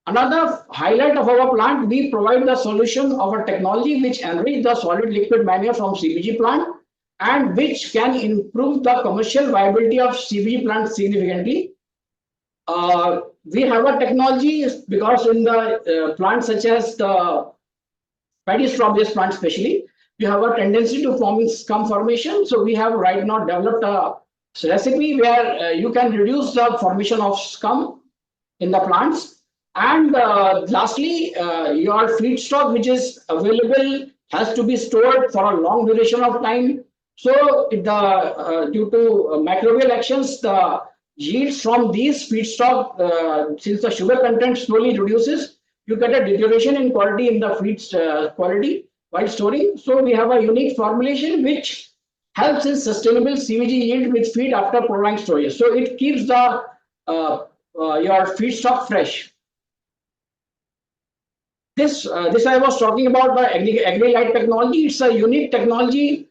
Another highlight of our plant, we provide the solution of a technology which enrich the solid liquid manure from CBG plant and which can improve the commercial viability of CBG plant significantly. We have a technology because in the plants such as the paddy straw based plant especially, you have a tendency to form scum formation. So we have right now developed a recipe where you can reduce the formation of scum in the plants. And lastly, your feedstock which is available has to be stored for a long duration of time. So due to microbial actions, the yields from these feedstock, since the sugar content slowly reduces, you get a deterioration in quality in the feeds quality while storing. So we have a unique formulation which helps in sustainable CBG yield with feed after prolonged storage. So it keeps the your feedstock fresh. This I was talking about the AgriLite technology. It's a unique technology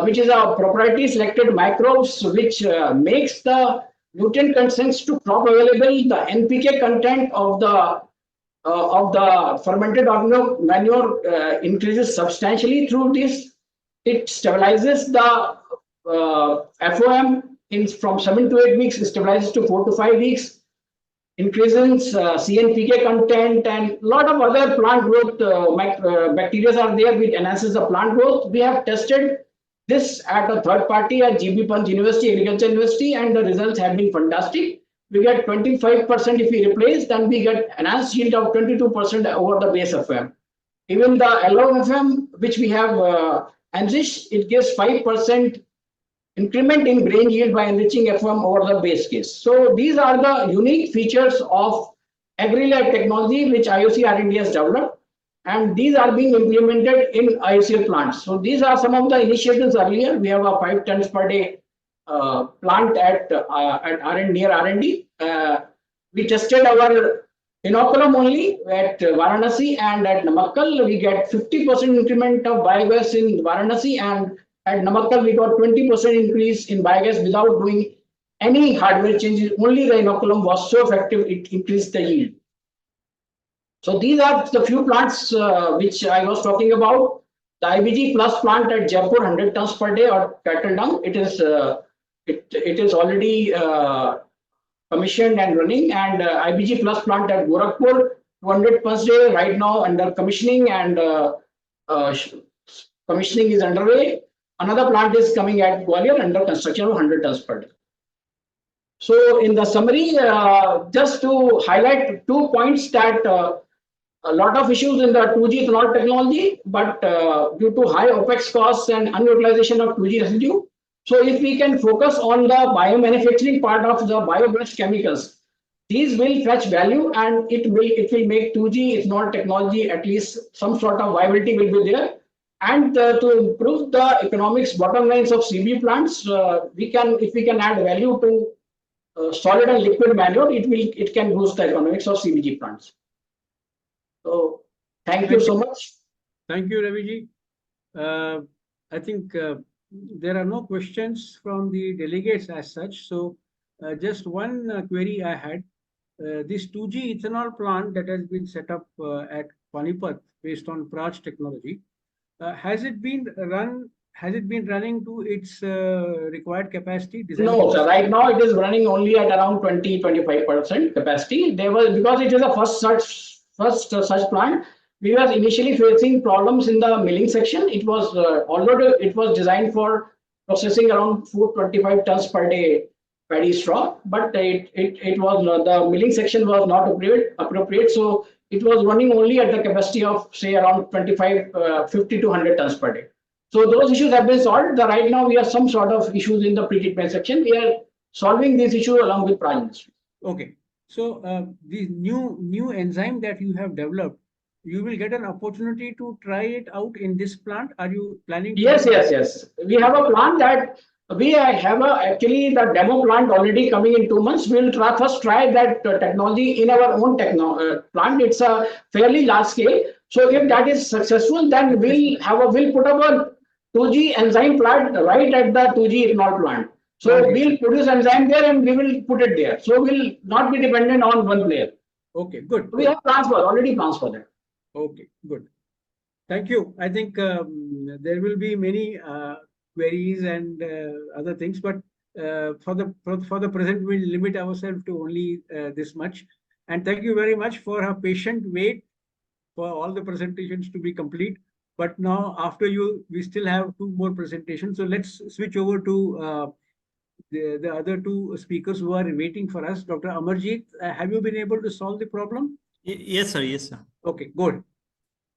which is a proprietary selected microbes which makes the nutrient contents to crop available. The NPK content of the fermented organic manure increases substantially through this. It stabilizes the FOM from 7 to 8 weeks, it stabilizes to 4 to 5 weeks. Increases CNPK content and a lot of other plant growth bacteria are there which enhances the plant growth. We have tested this at a third party at GB Panch University, Agriculture University, and the results have been fantastic. We get 25% if we replace, then we get enhanced yield of 22% over the base FM. Even the LOFM, which we have enriched, it gives 5% increment in grain yield by enriching FM over the base case. So these are the unique features of AgriLite technology which IOC R&D has developed, and these are being implemented in IOCL plants. So these are some of the initiatives earlier. We have a 5 tons per day plant at near R&D. We tested our inoculum only at Varanasi and at Namakkal. We get 50% increment of biogas in Varanasi, and at Namakkal, we got 20% increase in biogas without doing any hardware changes. Only the inoculum was so effective, it increased the yield. So these are the few plants which I was talking about. The IBG Plus plant at Jaipur, 100 tons per day or cattle dung. It is already commissioned and running. And IBG Plus plant at Gorakhpur, 200 tons per day, right now under commissioning, and commissioning is underway. Another plant is coming at Gwalior under construction of 100 tons per day. So in the summary, just to highlight 2 points that a lot of issues in the 2G ethanol technology, but due to high OPEX costs and unutilization of 2G residue. So if we can focus on the biomanufacturing part of the bio-based chemicals, these will fetch value and it will make 2G ethanol technology at least some sort of viability will be there. And to improve the economics bottom lines of CB plants, if we can add value to solid and liquid manure, it can boost the economics of CBG plants. So thank you so much. Thank you, Raviji. I think there are no questions from the delegates as such. So just one query I had. This 2G ethanol plant that has been set up at Panipat based on Praj technology, has it been running to its required capacity? No, sir. Right now it is running only at around 20-25% capacity. Because it is a first such plant, we were initially facing problems in the milling section. It was although it was designed for processing around 425 tons per day paddy straw, but it was the milling section was not appropriate. So it was running only at the capacity of say around 50 to 100 tons per day. So those issues have been solved. Right now we have some sort of issues in the pre-treatment section. We are solving these issues along with Praj Industries. Okay. So the new enzyme that you have developed, you will get an opportunity to try it out in this plant. Are you planning to? Yes. We have a plan that we have actually the demo plant already coming in 2 months. We'll first try that technology in our own plant. It's a fairly large scale. So if that is successful, then we'll put up a 2G enzyme plant right at the 2G ethanol plant. So we'll produce enzyme there and we will put it there. So we'll not be dependent on one player. Okay, good. We have already plans for that. Okay, good. Thank you. I think there will be many queries and other things, but for the present, we'll limit ourselves to only this much. And thank you very much for a patient wait for all the presentations to be complete. But now, after you, we still have 2 more presentations. So let's switch over to the other 2 speakers who are waiting for us. Dr. Amarjeet, have you been able to solve the problem? Yes, sir. Yes, sir. Okay, good.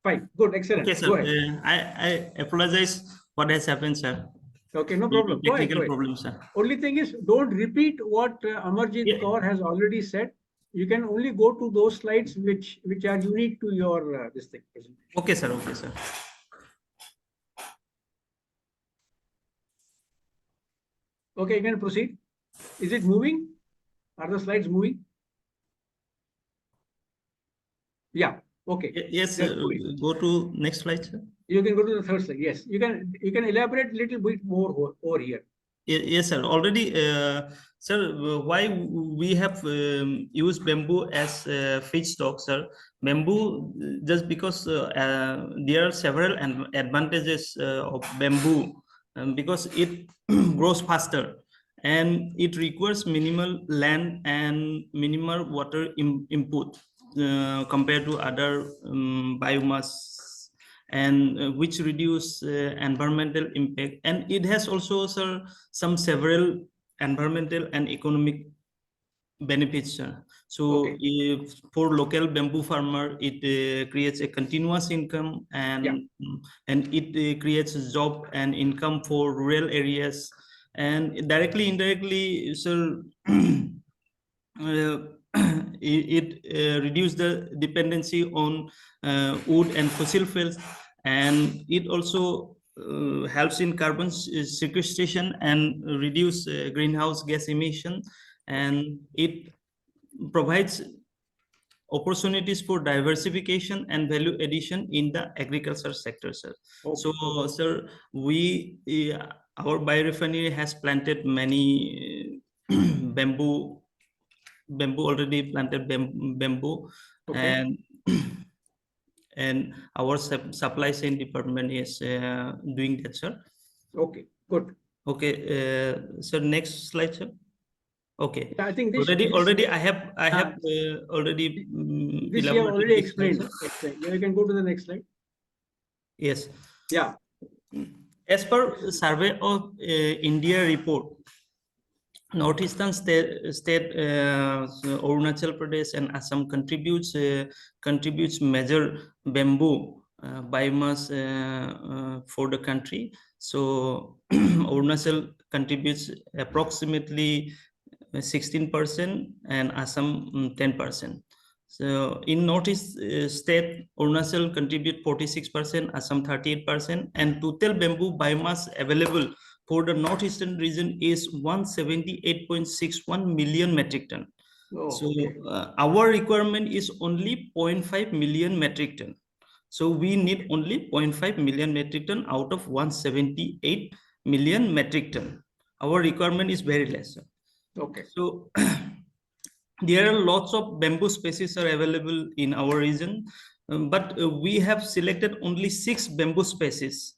Fine, good, excellent. Okay, sir. Go ahead. I apologize what has happened, sir. Okay, no problem. Go ahead, Technical problem, sir. Only thing is, don't repeat what Amarjeet Kaur has already said. You can only go to those slides which are unique to your this thing. Okay, sir. Okay, sir. Okay, you can proceed. Is it moving? Are the slides moving? Yeah. Okay. Yes, sir. Go to next slide, sir. You can go to the 3rd slide. Yes, you can elaborate a little bit more over here. Yes, sir. Already, sir, why we have used bamboo as feedstock, sir? Bamboo, just because there are several advantages of bamboo, because it grows faster and it requires minimal land and minimal water input compared to other biomass, and which reduce environmental impact, and it has also, sir, some several environmental and economic benefits, sir. So if for local bamboo farmer, it creates a continuous income, and it creates a job and income for rural areas, and directly, indirectly, sir, it reduces the dependency on wood and fossil fuels, and it also helps in carbon sequestration and reduce greenhouse gas emission, and it provides opportunities for diversification and value addition in the agriculture sector, sir. So, sir, our biorefinery has planted many bamboo already planted bamboo, and our supply chain department is doing that, sir. Okay, good. Okay, sir, next slide, sir. Okay. I think this already I have already this you have already explained. You can go to the next slide. Yes. Yeah. As per Survey of India report, Northeastern state Arunachal Pradesh and Assam contributes major bamboo biomass for the country. So Arunachal contributes approximately 16% and Assam 10%. So in Northeast state, Arunachal contribute 46%, Assam 38%, and total bamboo biomass available for the northeastern region is 178.61 million metric ton. Our requirement is only 0.5 million metric ton. So we need only 0.5 million metric ton out of 178 million metric ton. Our requirement is very less. Okay. So there are lots of bamboo species are available in our region, but we have selected only 6 bamboo species.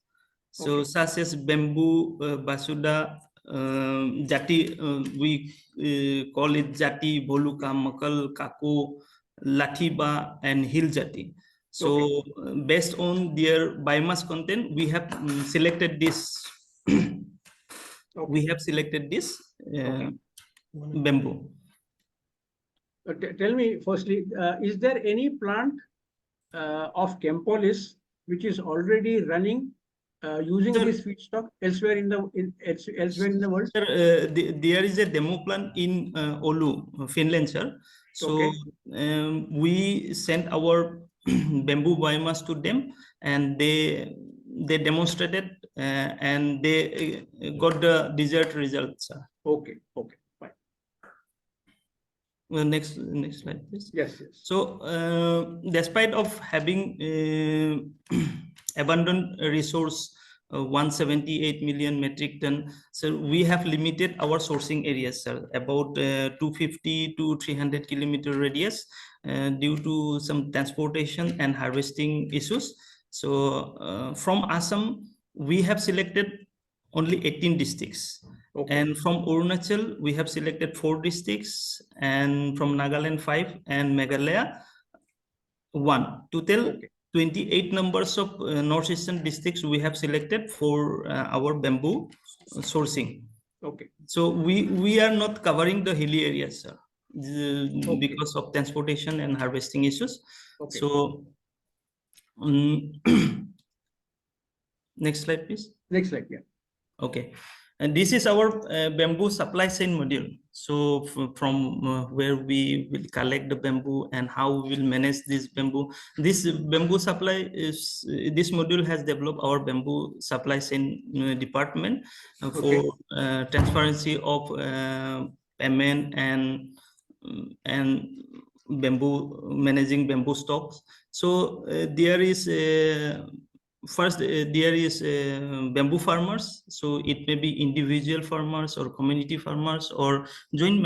So such as bamboo, basuda, jati, we call it jati, boluka, makal, kako, Lathiba, and Hiljati. So based on their biomass content, we have selected this. We have selected this bamboo. Tell me firstly, is there any plant of Chempolis which is already running using this feedstock elsewhere in the world? Sir, there is a demo plant in Oulu, Finland, sir. So we sent our bamboo biomass to them, and they demonstrated and they got the desired results, sir. Okay, fine. Next slide, please. Yes. So despite of having abundant resource, 178 million metric ton, so we have limited our sourcing areas, sir, about 250 to 300 kilometer radius due to some transportation and harvesting issues. So from Assam, we have selected only 18 districts. And from Arunachal, we have selected 4 districts, and from Nagaland 5, and Meghalaya 1. Total 28 numbers of northeastern districts we have selected for our bamboo sourcing. So we are not covering the hilly areas, sir, because of transportation and harvesting issues. So next slide, please. Next slide, yeah. Okay. And this is our bamboo supply chain module. So from where we will collect the bamboo and how we will manage this bamboo. This bamboo supply is, this module has developed our bamboo supply chain department for transparency of payment and bamboo, managing bamboo stocks. So there is first, there is bamboo farmers. So it may be individual farmers or community farmers or joint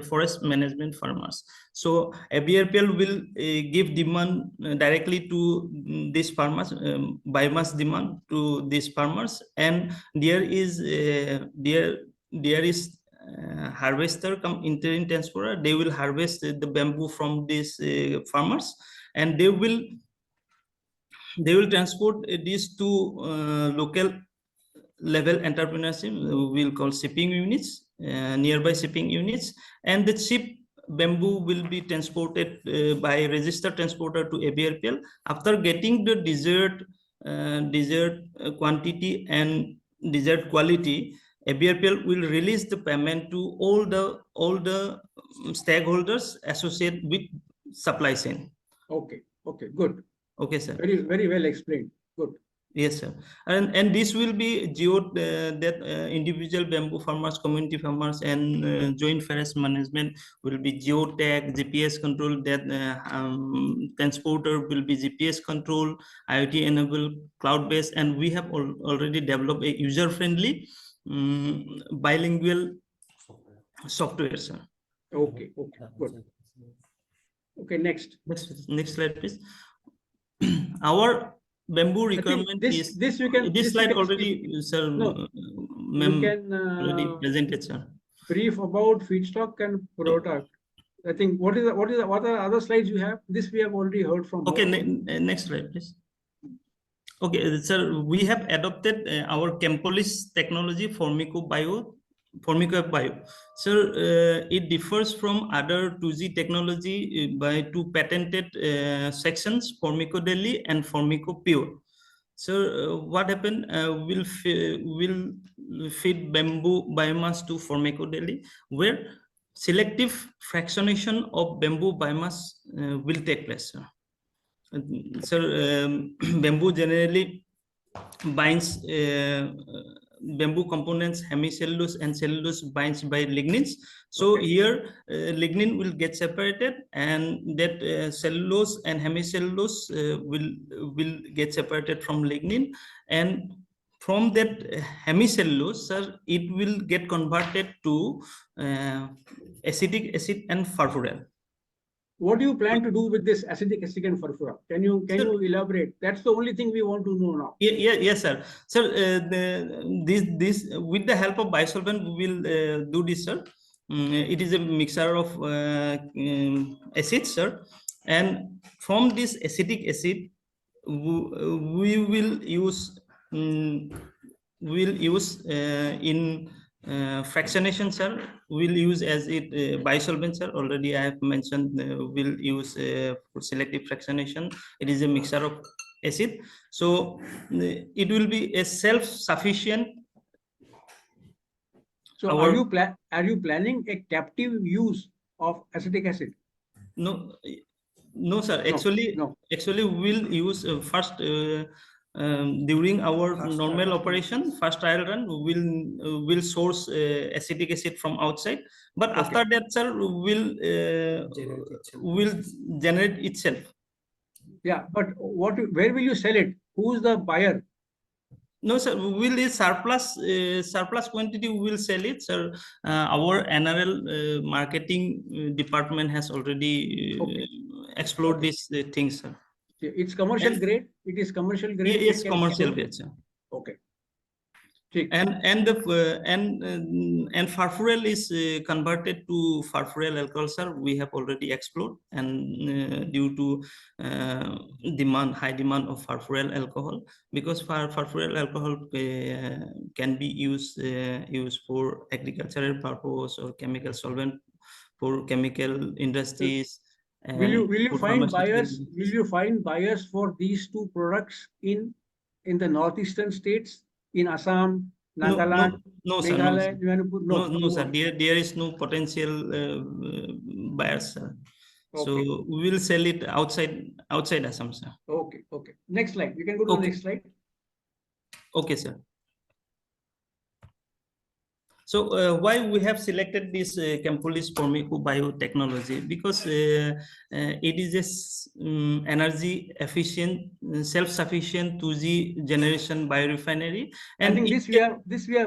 forest management farmers. So ABRPL will give demand directly to these farmers, biomass demand to these farmers, and there is harvester come interim transporter. They will harvest the bamboo from these farmers, and they will transport this to local level entrepreneurship, we'll call shipping units, nearby shipping units, and the cheap bamboo will be transported by registered transporter to ABRPL. After getting the desired quantity and desired quality, ABRPL will release the payment to all the stakeholders associated with supply chain. Okay, good. Okay, sir. Very well explained. Good. Yes, sir. And this will be individual bamboo farmers, community farmers, and joint forest management will be geotag, GPS control. That transporter will be GPS control, IoT enabled, cloud based, and we have already developed a user friendly bilingual software, sir. Okay, good. Okay, next slide, please. Our bamboo requirement is this slide already, sir. Already presented, sir. Brief about feedstock and product. I think what are other slides you have? This we have already heard from. Okay, next slide, please. Okay, sir, we have adopted our Chempolis technology, Formico Bio. Sir, it differs from other 2G technology by 2 patented sections, Formico Delhi and Formico Pure. So what happened? We'll feed bamboo biomass to Formico Delhi, where selective fractionation of bamboo biomass will take place. Sir, bamboo generally binds bamboo components, hemicellulose and cellulose binds by lignins. So here lignin will get separated, and that cellulose and hemicellulose will get separated from lignin, and from that hemicellulose, sir, it will get converted to acetic acid and furfural. What do you plan to do with this acetic acid and furfural? Can you elaborate? That's the only thing we want to know now. Yes, sir. Sir, this with the help of biosolvent, we will do this, sir. It is a mixture of acids, sir. And from this acetic acid, we will use in fractionation, sir. We'll use as it bisolvent, sir. Already I have mentioned we'll use for selective fractionation. It is a mixture of acid, so it will be a self-sufficient. So are you planning a captive use of acetic acid? No, no, sir. Actually, actually, we'll use first during our normal operation, first trial run, we'll source acetic acid from outside. But after that, sir, will generate itself. Yeah, but where will you sell it? Who's the buyer? No, sir, we will surplus quantity, we will sell it, sir. Our NRL marketing department has already explored these things, sir. It's commercial grade. It is commercial grade. Yes, commercial grade, sir. Okay. And furfural is converted to furfural alcohol, sir. We have already explored, and due to high demand of furfural alcohol, because furfural alcohol can be used for agricultural purpose or chemical solvent for chemical industries. Will you find buyers? Will you find buyers for these two products in the northeastern states, in Assam, Nagaland, no, sir, Meghalaya, no, sir. There is no potential buyers, sir. So we will sell it outside Assam, sir. Okay. Next slide. You can go to the next slide. Okay, sir. So why we have selected this Campolis Formico biotechnology? Because it is a energy efficient, self-sufficient 2G generation biorefinery. And I think this we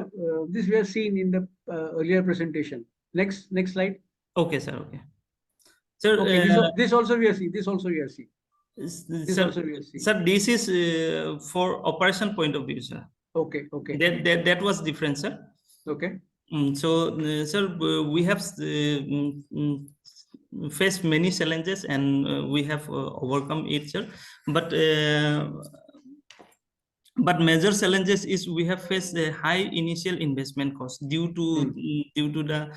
have seen in the earlier presentation. Next slide. Okay, sir. Okay. Sir, this also we have seen. This also we have seen. Sir, this is for operation point of view, sir. Okay. That was different, sir. Okay. So, sir, we have faced many challenges, and we have overcome it, sir. But major challenges is we have faced a high initial investment cost due to the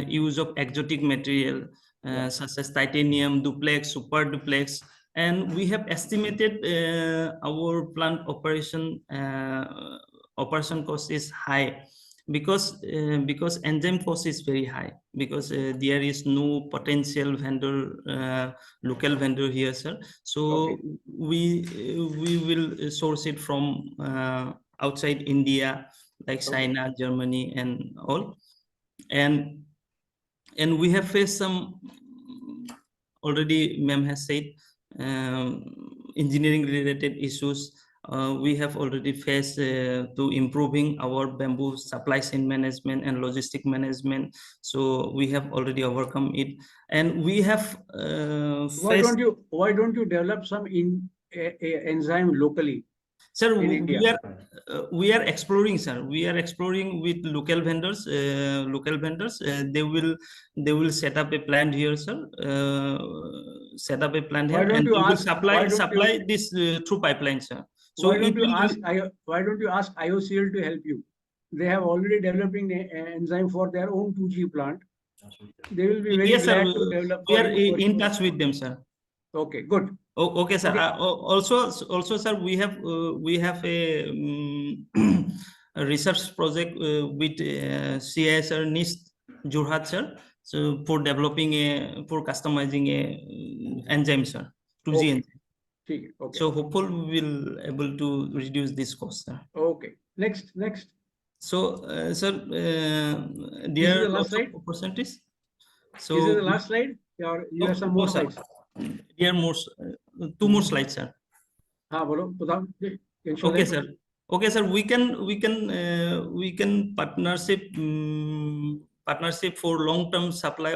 use of exotic material such as titanium, duplex, super duplex, and we have estimated our plant operation cost is high. Because enzyme cost is very high, because there is no potential vendor, local vendor here, sir. So we will source it from outside India, like China, Germany, and all. And we have faced some, already ma'am has said, engineering related issues. We have already faced to improving our bamboo supply chain management and logistic management. So we have already overcome it, and we have why don't you develop some enzyme locally? Sir, we are exploring, sir. We are exploring with local vendors. They will set up a plant here, sir. Set up a plant here, and they will supply this through pipeline, sir. So why don't you ask IOCL to help you? They have already developing an enzyme for their own 2G plant. They will be very glad to develop. We are in touch with them, sir. Okay, good. Okay, sir. Also, sir, we have a research project with CISR NIST Jorhat, sir. So for developing for customizing a enzyme, sir, 2G enzyme. Okay. So hopefully we will able to reduce this cost, sir. Okay. Next. So, sir, there are lots of opportunities. So this is the last slide. You have some more slides. There are more, 2 more slides, sir. Okay, sir. Okay, sir. We can partnership for long-term supply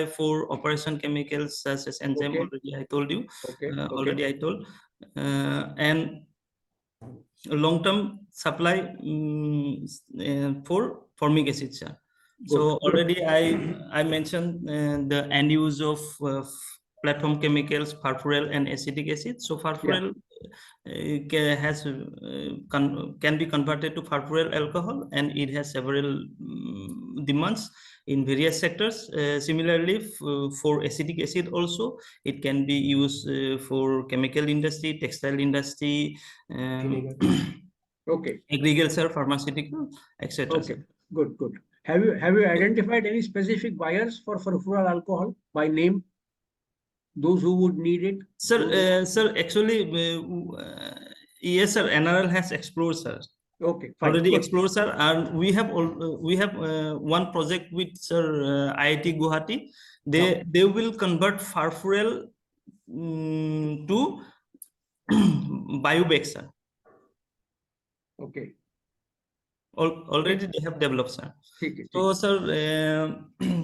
for operation chemicals such as enzyme. Already I told you. Already I told, and long-term supply for formic acid, sir. So already I mentioned the end use of platform chemicals, furfural and acetic acid. So furfural can be converted to furfural alcohol, and it has several demands in various sectors. Similarly, for acetic acid also, it can be used for chemical industry, textile industry, Okay. agriculture, pharmaceutical, etc. Okay. Good. Good. Have you identified any specific buyers for furfural alcohol by name? Those who would need it? Sir, actually, yes, sir. NRL has explored, sir. Okay, fine. Already Good. explored, sir, and we have one project with sir IIT Guwahati. They will convert furfural to bio-based, sir. Okay. Already they have developed, sir. So, sir,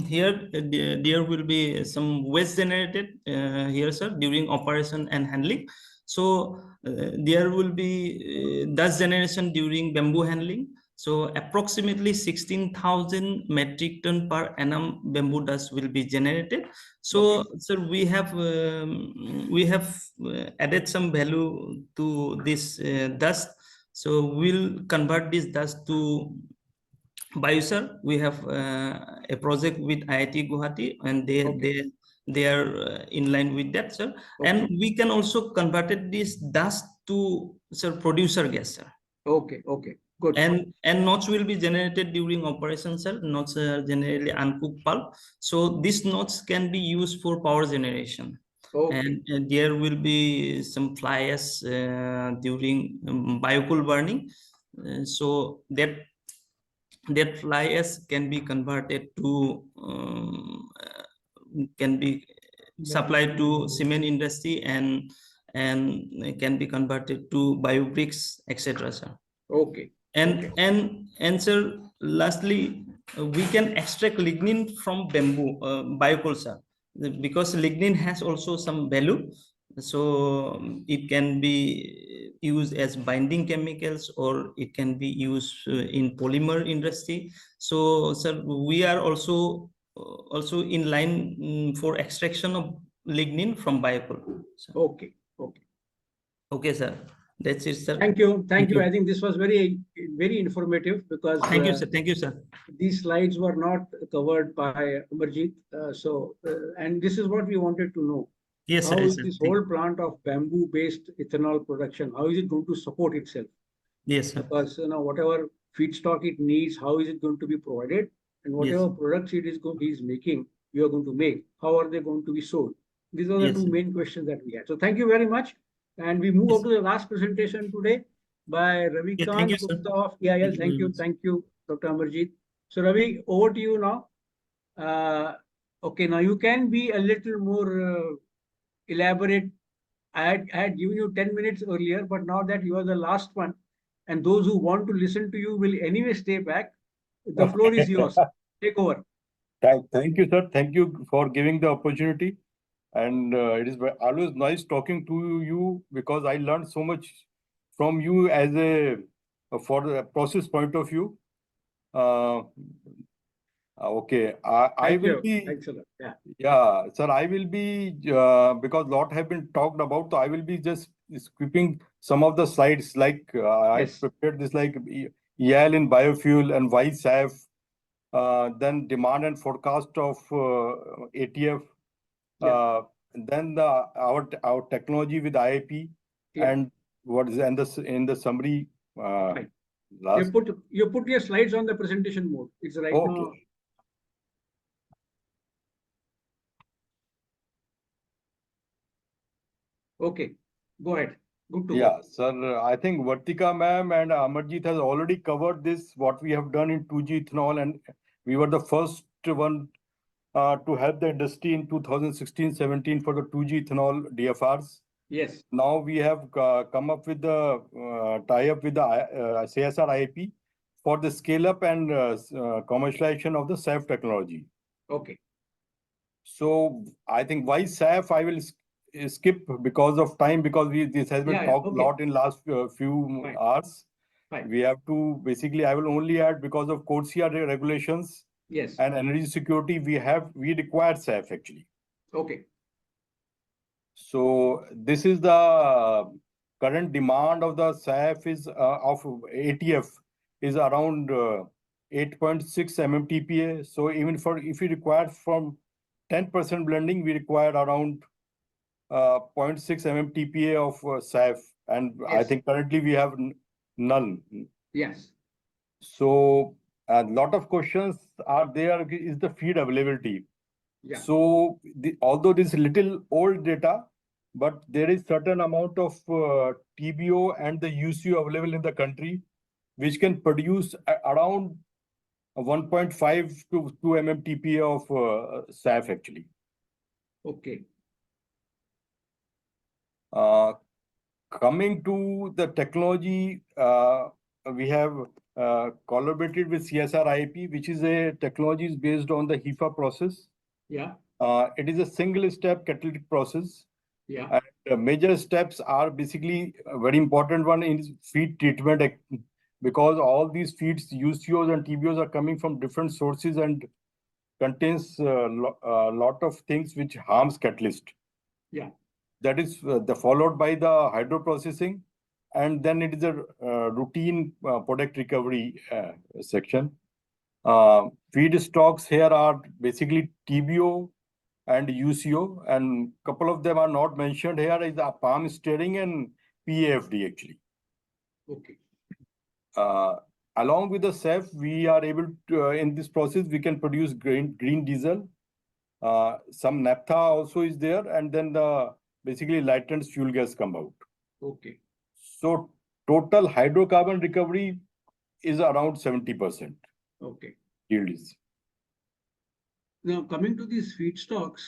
here there will be some waste generated here, sir, during operation and handling. So there will be dust generation during bamboo handling. So approximately 16,000 metric ton per annum bamboo dust will be generated. So, sir, we have added some value to this dust. So we'll convert this dust to bio, sir. We have a project with IIT Guwahati, and they are in line with that, sir. And we can also convert this dust to, sir, producer gas, sir. Okay. Good. And knots will be generated during operation, sir. Knots are generally uncooked pulp. So these knots can be used for power generation. And there will be some fly ash during biocoal burning. So that fly ash can be converted to can be supplied to cement industry and can be converted to bio bricks, etc., sir. Okay. And sir, lastly, we can extract lignin from bamboo biocoal, sir, because lignin has also some value. So it can be used as binding chemicals, or it can be used in polymer industry. So, sir, we are also in line for extraction of lignin from biocoal. Okay, sir. That's it, sir. Thank you. I think this was very informative, because thank you, sir. These slides were not covered by Amarjit. And this is what we wanted to know. Yes, how sir. is this whole plant of bamboo-based ethanol production? How is it going to support itself? Yes, sir. Because whatever feedstock it needs, how is it going to be provided? And whatever products he is making, you are going to make, how are they going to be sold? These are the two main questions that we had. So thank you very much. And we move on to the last presentation today by Ravi Khan Gupta of EIL. Thank you, Dr. Amarjit. So Ravi, over to you now. Okay, now you can be a little more elaborate. I had given you 10 minutes earlier, but now that you are the last one, and those who want to listen to you will anyway stay back, the floor is yours. Take over. Thank you, sir. Thank you for giving the opportunity. And it is always nice talking to you, because I learned so much from you as for the process point of view. Okay, I will be. Thanks a lot. Yeah, sir, I will be, because lot have been talked about, so I will be just skipping some of the slides, like I prepared this, like EIL in biofuel and why SAF, then demand and forecast of ATF, then our technology with IIP, and what is in the summary. You put your slides on the presentation mode. It's right now. Okay, go ahead. Good to go. Sir, I think Vartika ma'am and Amarjit has already covered this, what we have done in 2G ethanol, and we were the first one to help the industry in 2016-17 for the 2G ethanol DFRs. Yes. Now we have come up with the tie-up with the CSR IIP for the scale-up and commercialization of the SAF technology. Okay. So I think why SAF I will skip because of time, because this has been talked a lot in last few hours. We have to basically, I will only add, because of CORSIA regulations and energy security, we require SAF actually. Okay. So this is the current demand of the SAF is of ATF is around 8.6 MMTPA. So even for if we require from 10% blending, we require around 0.6 MMTPA of SAF, and I Yes. think currently we have none. Yes. So a lot of questions are there. Is the feed availability? Yeah. So although this is little old data, but there is certain amount of TBO and the UCO available in the country, which can produce around 1.5 to 2 MMTPA of SAF actually. Okay. Coming to the technology, we have collaborated with CSRIP, which is a technology is based on the HIFA process. Yeah. It is a single-step catalytic process. Yeah. And the major steps are basically a very important one is feed treatment, because all these feeds, UCOs and TBOs, are coming from different sources and contains a lot of things which harms catalyst. Yeah. That is followed by the hydroprocessing, and then it is a routine product recovery section. Feedstocks here are basically TBO and UCO, and couple of them are not mentioned here is the palm steering and PAFD actually. Okay. Along with the SAF, we are able to, in this process, we can produce green diesel. Some naphtha also is there, and then the basically lightened fuel gas come out. Okay. So total hydrocarbon recovery is around 70%. Okay. Yield is. Now, coming to these feedstocks,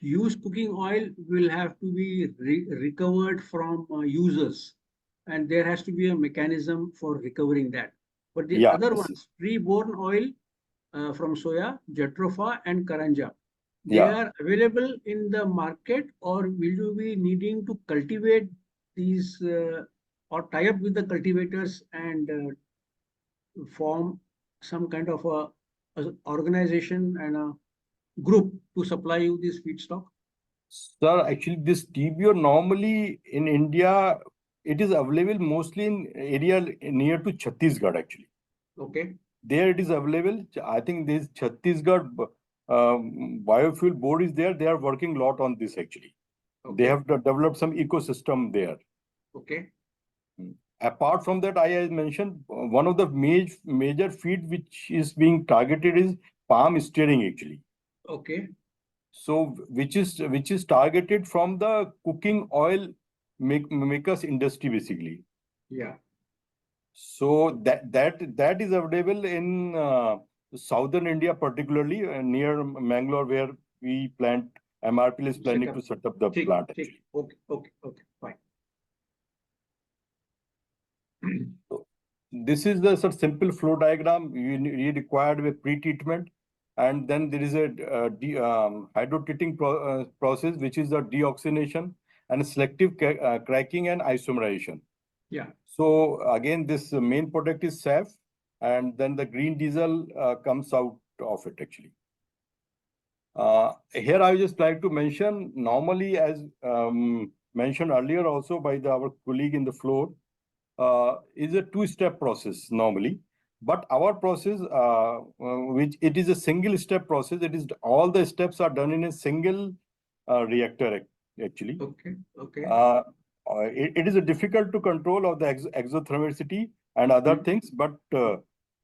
used cooking oil will have to be recovered from users, and there has to be a mechanism for recovering that. But the other ones, pre-born oil from soya, jatropha, and karanja, they are available in the market, or will you be needing to cultivate these or tie up with the cultivators and form some kind of a organization and a group to supply you this feedstock? Sir, actually this TBO normally in India, it is available mostly in area near to Chhattisgarh actually. Okay. There it is available. I think this Chhattisgarh biofuel board is there. They are working a lot on this actually. Okay. They have developed some ecosystem there. Okay. Apart from that, I mentioned one of the major feed which is being targeted is palm steering actually. Okay. So which is targeted from the cooking oil makers industry basically. Yeah. So that is available in southern India, particularly near Mangalore, where we plant MRPL is planning to set up the plant. Actually. Okay. Okay. Okay. Fine. So this is the sort of simple flow diagram you required with pre-treatment, and then there is a hydrotreating process, which is the deoxygenation and selective cracking and isomerization. Yeah. So again, this main product is SAF, and then the green diesel comes out of it actually. Here I would just like to mention, normally as mentioned earlier also by our colleague in the floor, is a two-step process normally. But our process, which it is a single-step process, it is all the steps are done in a single reactor actually. Okay. Okay. It is difficult to control of the exothermicity and other things, but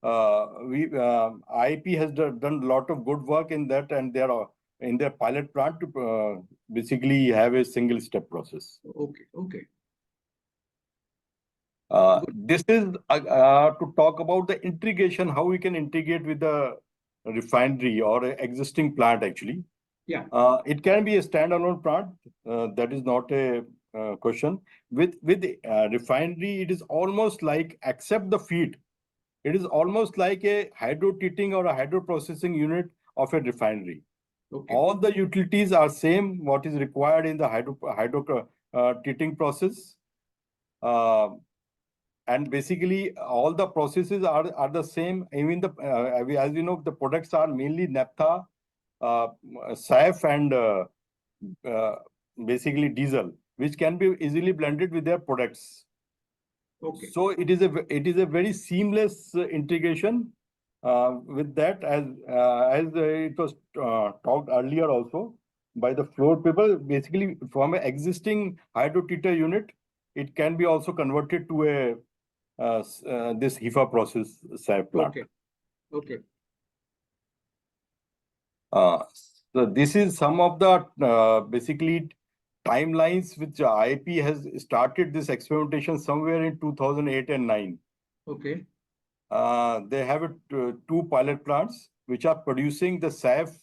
IIP has done a lot of good work in that, and they are in their pilot plant to basically have a single step process. Okay. Okay. This is to talk about the integration, how we can integrate with the refinery or existing plant actually. Yeah. It can be a standalone plant. That is not a question. With refinery, it is almost like, except the feed, it is almost like a hydrotreating or a hydroprocessing unit of a refinery. Okay. All the utilities are same, what is required in the hydrotreating process. And basically, all the processes are the same. Even the as you know, the products are mainly naphtha, SAF and basically diesel, which can be easily blended with their products. Okay. So it is a very seamless integration with that, as it was talked earlier also by the floor people. Basically, from an existing hydrotreater unit, it can be also converted to a this HIFA process SAF plant. Okay. Okay. So this is some of the basically timelines which IIP has started this experimentation somewhere in 2008 and 9. Okay. They have two pilot plants which are producing the SAF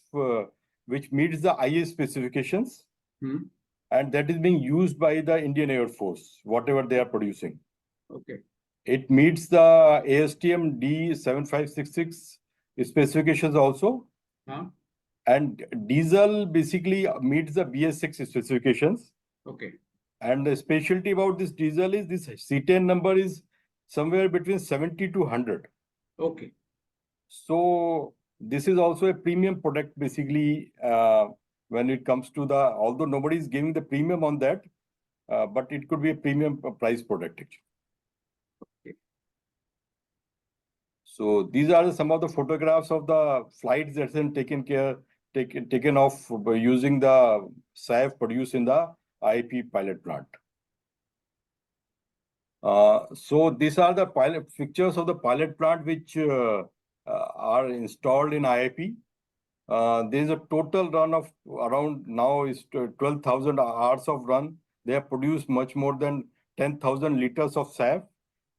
which meets the IA specifications, and that is being used by the Indian Air Force, whatever they are producing. Okay. It meets the ASTM D7566 specifications also. And diesel basically meets the BS6 specifications. Okay. And the specialty about this diesel is this C10 number is somewhere between 70 to 100. Okay. So this is also a premium product basically when it comes to the, although nobody is giving the premium on that, but it could be a premium price product actually. Okay. So these are some of the photographs of the flights that have taken off by using the SAF produced in the IIP pilot plant. So these are the pilot pictures of the pilot plant which are installed in IIP. There is a total run of around now is 12,000 hours of run. They have produced much more than 10,000 liters of SAF,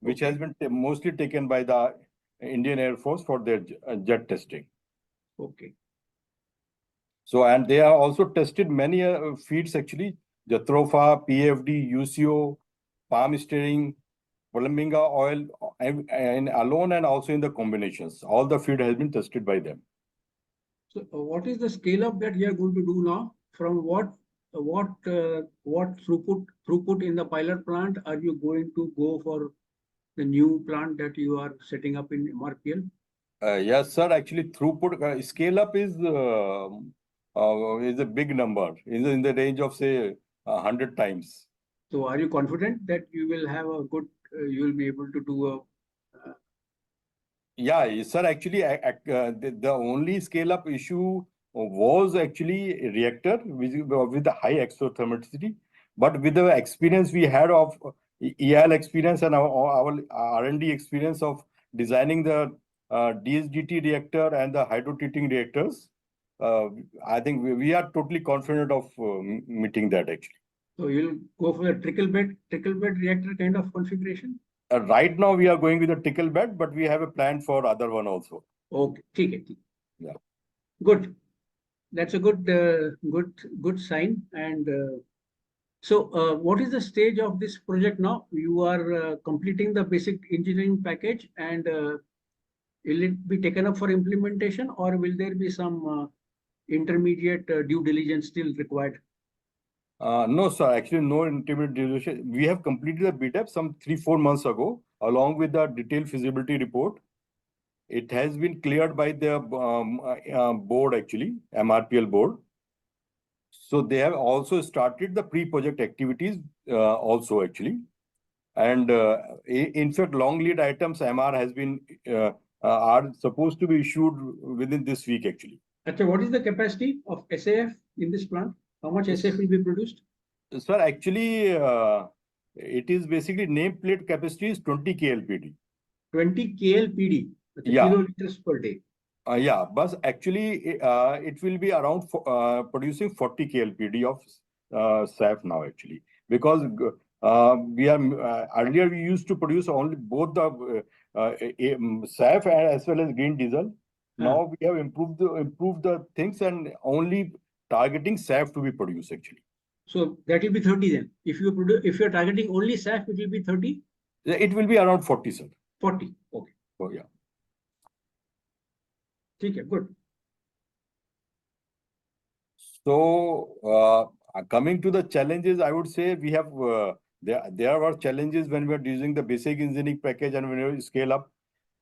which has been mostly taken by the Indian Air Force for their jet testing. Okay. So, and they are also tested many feeds actually, Jatropha, PFD, UCO, palm stearing, Flaminga oil, and alone and also in the combinations. All the feed has been tested by them. So what is the scale up that you are going to do now? From what throughput in the pilot plant are you going to go for the new plant that you are setting up in MRPL? Yes, sir. Actually, throughput scale up is a big number. Is in the range of say 100 times. So, are you confident that you will have a good? You will be able to do a. Yeah, sir. Actually, the only scale up issue was actually a reactor with the high exothermicity. But with the experience we had of EIL experience and our R&D experience of designing the DSGT reactor and the hydrotreating reactors, I think we are totally confident of meeting that actually. So you'll go for a trickle bed reactor kind of configuration? Right now we are going with a trickle bed, but we have a plan for other one also. Okay, okay. Yeah. Good. That's a good sign. And so, what is the stage of this project now? You are completing the basic engineering package, and will it be taken up for implementation, or will there be some intermediate due diligence still required? No, sir. Actually, no intermediate diligence. We have completed the BTEP some 3-4 months ago, along with the detailed feasibility report. It has been cleared by the board, actually, MRPL board. So they have also started the pre-project activities also, actually. And in fact, long lead items MR has been are supposed to be issued within this week, actually. Achha, what is the capacity of SAF in this plant? How much SAF will be produced? Sir, actually, it is basically nameplate capacity is 20 KLPD. 20 KLPD, Yeah. kiloliters per day. Yeah, but actually, it will be around producing 40 KLPD of SAF now, actually, because we are earlier we used to produce only both the SAF as well as green diesel. Now we have improved the things and only targeting SAF to be produced actually. So that will be 30 then. If you are targeting only SAF, it will be 30. It will be around 40, sir. 40. Okay. Oh yeah. Okay, good. So coming to the challenges, I would say we have there were challenges when we were using the basic engineering package and when we scale up.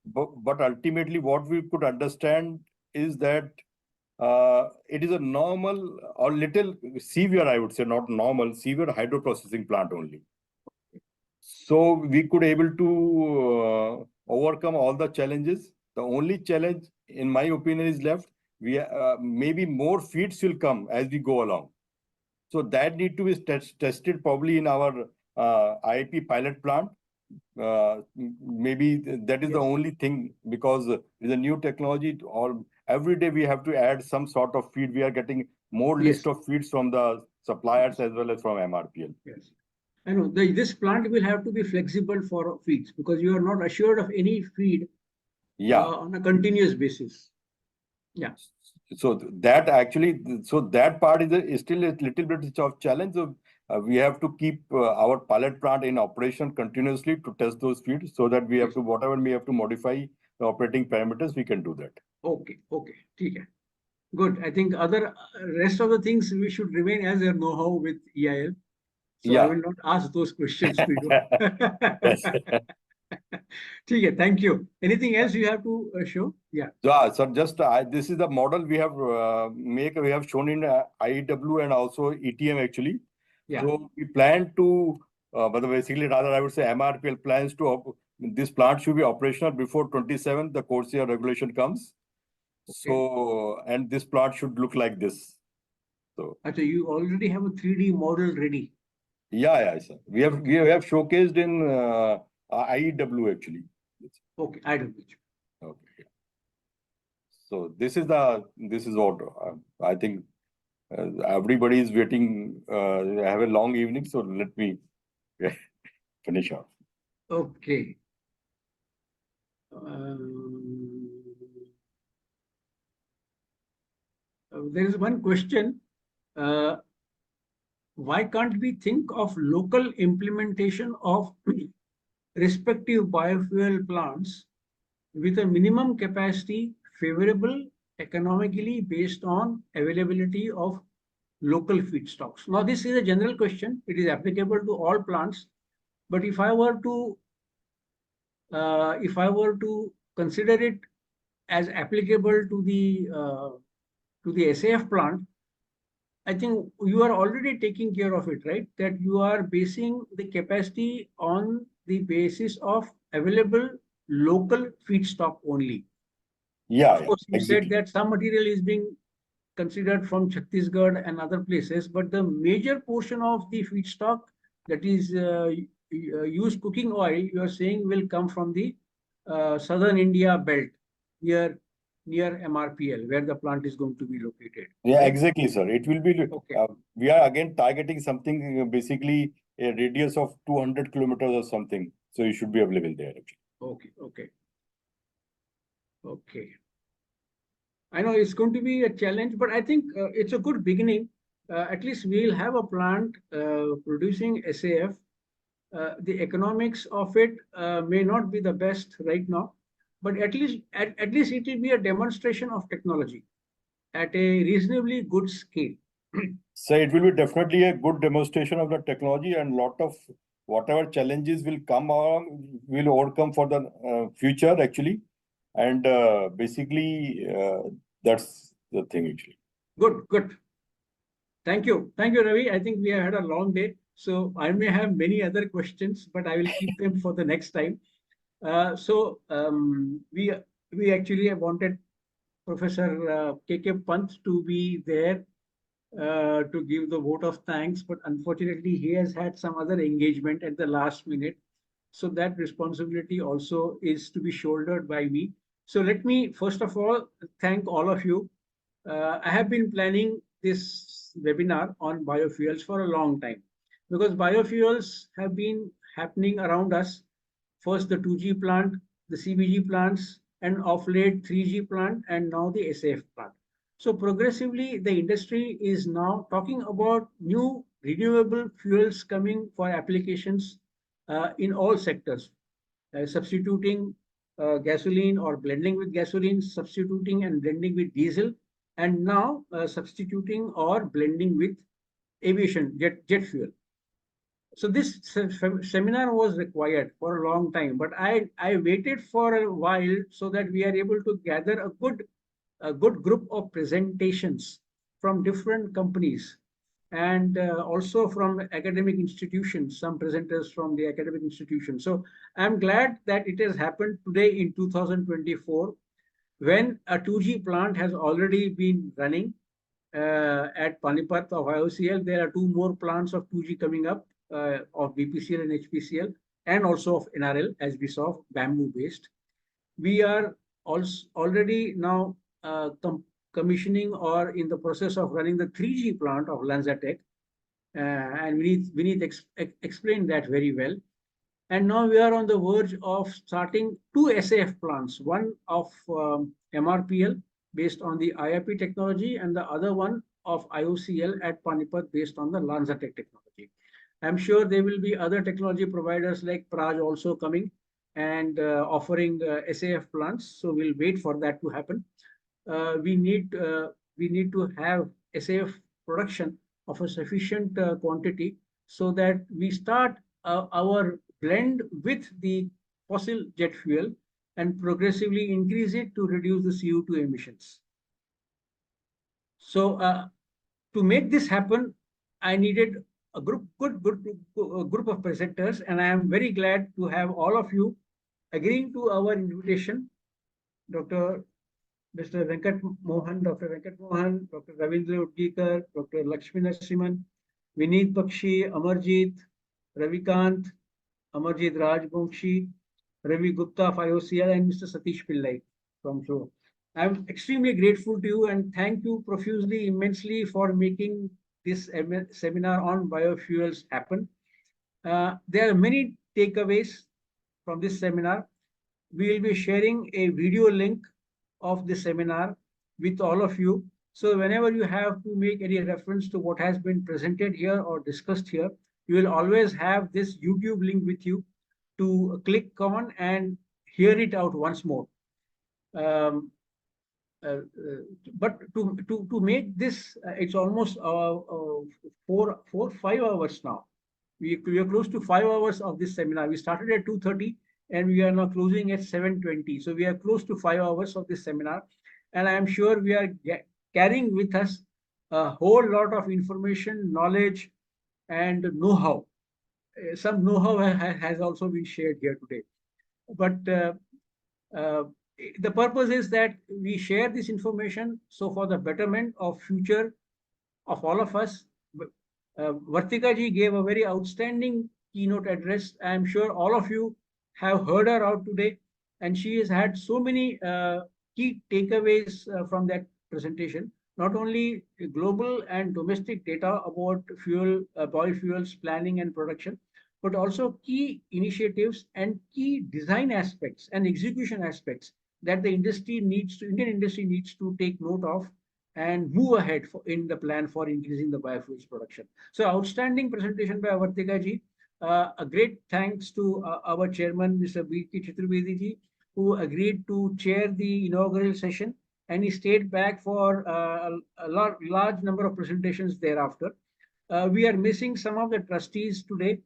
But ultimately, what we could understand is that it is a normal or little severe, I would say, not normal, severe hydroprocessing plant only. So we could able to overcome all the challenges. The only challenge, in my opinion, is left. We maybe more feeds will come as we go along. So that need to be tested probably in our IIP pilot plant. Maybe that is the only thing, because with a new technology, or every day we have to add some sort of feed. We are getting more list of feeds from the suppliers as well as from MRPL. Yes. I know this plant will have to be flexible for feeds, because you are not assured of any feed on a continuous basis. Yeah. So that actually, so that part is still a little bit of challenge. So we have to keep our pilot plant in operation continuously to test those feeds, so that we have to, whatever we have to modify the operating parameters, we can do that. Okay. Okay. Good. I think rest of the things we should remain as a know-how with EIL. So I will not ask those questions to you. Okay, thank you. Anything else you have to show? Yeah. Yeah, so just this is the model we have we have shown in IEW and also ETM actually. Yeah. So we plan to, but basically rather I would say MRPL plans to, this plant should be operational before 27, the CORSIA regulation comes. So, and this plant should look like this. So. Actually, you already have a 3D model ready. Yeah, sir. We have showcased in IEW actually. Okay, IEW. Okay. So this is what I think everybody is waiting. Have a long evening, so let me finish off. Okay. There is one question. Why can't we think of local implementation of respective biofuel plants with a minimum capacity favorable economically based on availability of local feedstocks? Now, this is a general question. It is applicable to all plants. But if I were to consider it as applicable to the SAF plant, I think you are already taking care of it, right? That you are basing the capacity on the basis of available local feedstock only. Yeah. Of course, you said that some material is being considered from Chhattisgarh and other places, but the major portion of the feedstock that is used cooking oil, you are saying will come from the southern India belt near MRPL, where the plant is going to be located. Yeah, exactly, sir. It will be, we are again targeting something, basically a radius of 200 kilometers or something. So it should be available there. Okay. I know it's going to be a challenge, but I think it's a good beginning. At least we'll have a plant producing SAF. The economics of it may not be the best right now, but at least it will be a demonstration of technology at a reasonably good scale. So it will be definitely a good demonstration of the technology, and lot of whatever challenges will come along, will overcome for the future actually. And basically that's the thing actually. Good. Thank you, Ravi. I think we have had a long day, so I may have many other questions, but I will keep them for the next time. We actually have wanted Professor K.K. Pant to be there to give the vote of thanks, but unfortunately he has had some other engagement at the last minute. So that responsibility also is to be shouldered by me. So let me first of all thank all of you. I have been planning this webinar on biofuels for a long time, because biofuels have been happening around us. First the 2G plant, the CBG plants, and of late 3G plant, and now the SAF plant. So progressively the industry is now talking about new renewable fuels coming for applications in all sectors, substituting gasoline or blending with gasoline, substituting and blending with diesel, and now substituting or blending with aviation jet fuel. So this seminar was required for a long time, but I waited for a while so that we are able to gather a good a good group of presentations from different companies and also from academic institutions, some presenters from the academic institutions. So I'm glad that it has happened today in 2024 when a 2G plant has already been running at Panipat of IOCL. There are 2 more plants of 2G coming up of BPCL and HPCL and also of NRL, as we saw, bamboo based. We are also already now commissioning or in the process of running the 3G plant of LanzaTech. And Vineet explained that very well. And now we are on the verge of starting 2 SAF plants, one of MRPL based on the IIP technology and the other one of IOCL at Panipat based on the LanzaTech technology. I'm sure there will be other technology providers like Praj also coming and offering SAF plants. So we'll wait for that to happen. We need to have SAF production of a sufficient quantity so that we start our blend with the fossil jet fuel and progressively increase it to reduce the CO2 emissions. So to make this happen, I needed a good group of presenters, and I am very glad to have all of you agreeing to our invitation. Mr. Venkat Mohan, Dr. Venkat Mohan, Dr. Ravindra Udgikar, Dr. Lakshmi Narasimhan, Vineet Bakshi, Amarjit, Ravikant, Amarjit Rajbongshi, Ravi Gupta of IOCL, and Mr. Satish Pillai from Show. I'm extremely grateful to you and thank you profusely, immensely for making this seminar on biofuels happen. There are many takeaways from this seminar. We will be sharing a video link of the seminar with all of you. So whenever you have to make any reference to what has been presented here or discussed here, you will always have this YouTube link with you to click on and hear it out once more. But to make this, it's almost 5 hours now. We are close to 5 hours of this seminar. We started at 2:30 and we are now closing at 7:20. So we are close to 5 hours of this seminar. And I am sure we are carrying with us a whole lot of information, knowledge, and know-how. Some know-how has also been shared here today. But the purpose is that we share this information so for the betterment of future of all of us. Vartika ji gave a very outstanding keynote address. I am sure all of you have heard her out today, and she has had so many key takeaways from that presentation. Not only global and domestic data about biofuels planning and production, but also key initiatives and key design aspects and execution aspects that the Indian industry needs to take note of and move ahead in the plan for increasing the biofuels production. So outstanding presentation by Vartika ji. A great thanks to our chairman, Mr. B.K. Chaturvedi ji, who agreed to chair the inaugural session, and he stayed back for a large number of presentations thereafter. We are missing some of the trustees today.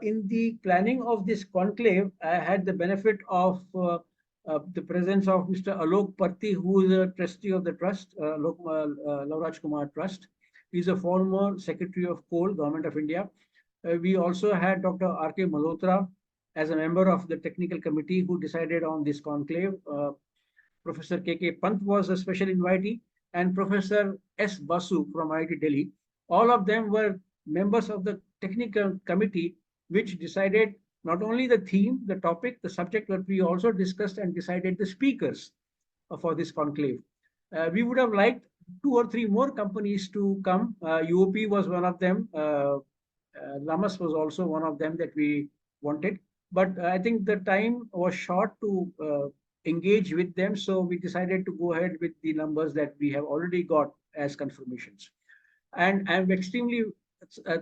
In the planning of this conclave, I had the benefit of the presence of Mr. Alok Parti, who is a trustee of the trust, Lovraj Kumar Trust. He is a former Secretary of Coal, Government of India. We also had Dr. R.K. Malhotra as a member of the technical committee who decided on this conclave. Professor K.K. Pant was a special invitee, and Professor S. Basu from IIT Delhi. All of them were members of the technical committee, which decided not only the theme, the topic, the subject, but we also discussed and decided the speakers for this conclave. We would have liked 2 or 3 more companies to come. UOP was one of them. Lamas was also one of them that we wanted. But I think the time was short to engage with them. So we decided to go ahead with the numbers that we have already got as confirmations. And I'm extremely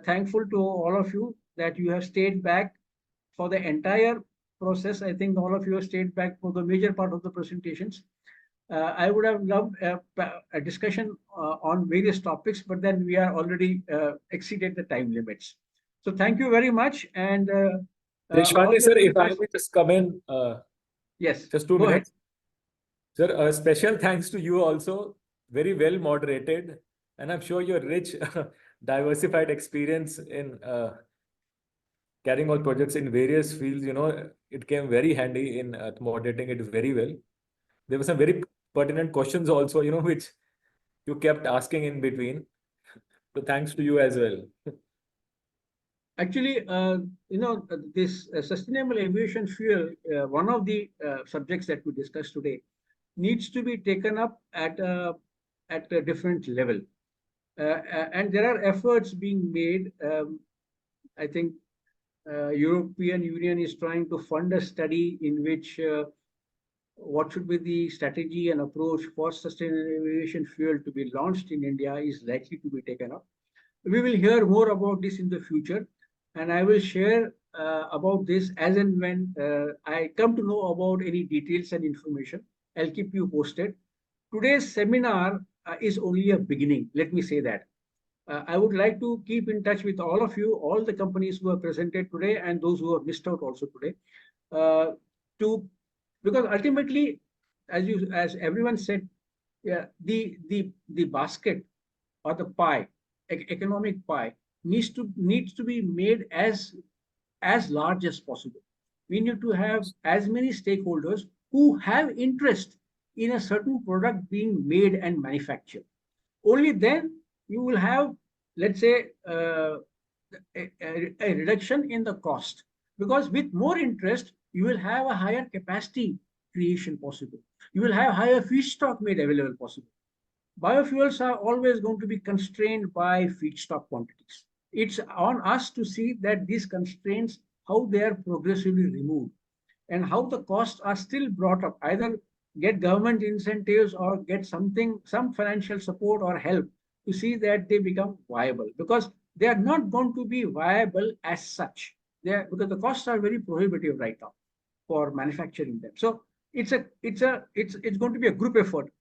thankful to all of you that you have stayed back for the entire process. I think all of you have stayed back for the major part of the presentations. I would have loved a discussion on various topics, but then we are already exceeded the time limits. So thank you very much. And Deshpande sir, if I may just come in. Yes. Just 2 minutes. Sir, a special thanks to you also. Very well moderated. And I'm sure your rich, diversified experience in carrying out projects in various fields, it came very handy in moderating it very well. There were some very pertinent questions also, which you kept asking in between. So thanks to you as well. Actually, this sustainable aviation fuel, one of the subjects that we discussed today, needs to be taken up at a different level. And there are efforts being made. I think European Union is trying to fund a study in which what should be the strategy and approach for sustainable aviation fuel to be launched in India is likely to be taken up. We will hear more about this in the future, and I will share about this as and when I come to know about any details and information. I'll keep you posted. Today's seminar is only a beginning. Let me say that. I would like to keep in touch with all of you, all the companies who have presented today and those who have missed out also today, because ultimately, as everyone said, yeah, the basket or the pie, economic pie, needs to be made as large as possible. We need to have as many stakeholders who have interest in a certain product being made and manufactured. Only then you will have, let's say, a reduction in the cost, because with more interest, you will have a higher capacity creation possible. You will have higher feedstock made available possible. Biofuels are always going to be constrained by feedstock quantities. It's on us to see that these constraints, how they are progressively removed and how the costs are still brought up, either get government incentives or get some financial support or help to see that they become viable, because they are not going to be viable as such. Because the costs are very prohibitive right now for manufacturing them. So it's going to be a group effort.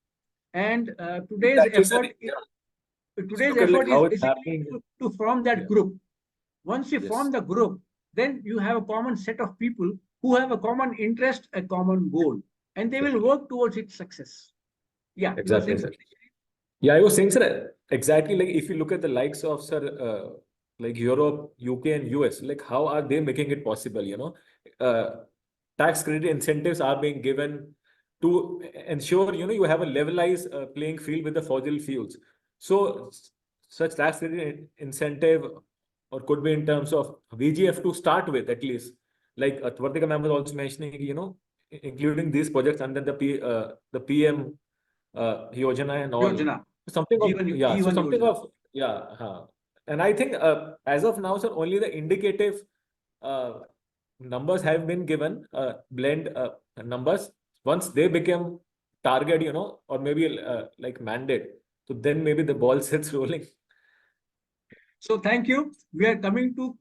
And today's effort is basically to form that group. Once you form the group, then you have a common set of people who have a common interest, a common goal, and they will work towards its success. Yeah, exactly. Yeah, I was saying, sir, exactly, like if you look at the likes of, sir, like Europe, UK, and US, like how are they making it possible? Tax credit incentives are being given to ensure, you have a levelized playing field with the fossil fuels. So such tax credit incentive, or could be in terms of VGF to start with, at least, like Tvartika ma'am was also mentioning, including these projects under the PM Yojana and all. Yojana. Something of, and I think as of now, sir, only the indicative numbers have been given, blend numbers. Once they become target, or maybe like mandate, so then maybe the ball sits rolling. So thank you. We are coming to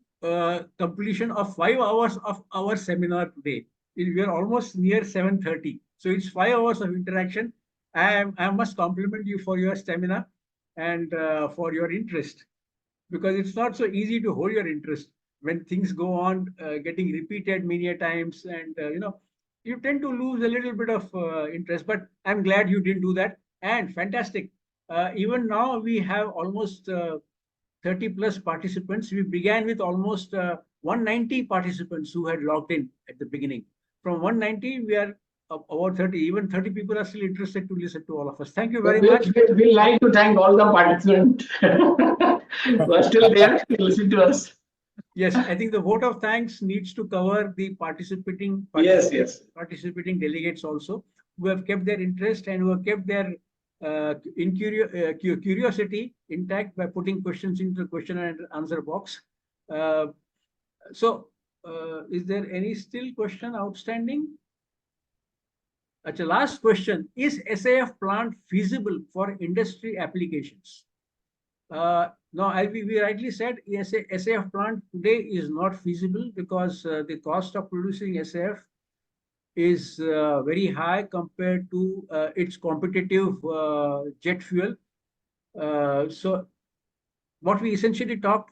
completion of 5 hours of our seminar today. We are almost near 7:30. So it's 5 hours of interaction. I must compliment you for your stamina and for your interest, because it's not so easy to hold your interest when things go on getting repeated many times, and you tend to lose a little bit of interest. But I'm glad you didn't do that, and fantastic. Even now we have almost 30 plus participants. We began with almost 190 participants who had logged in at the beginning. From 190, we are about 30. Even 30 people are still interested to listen to all of us. Thank you very much. We'd like to thank all the participants who are still there to listen to us. Yes, I think the vote of thanks needs to cover the participating delegates also, who have kept their interest and who have kept their curiosity intact by putting questions into the question and answer box. Is there any still question outstanding? Last question: is SAF plant feasible for industry applications? No, as we rightly said, SAF plant today is not feasible because the cost of producing SAF is very high compared to its competitive jet fuel. So what we essentially talked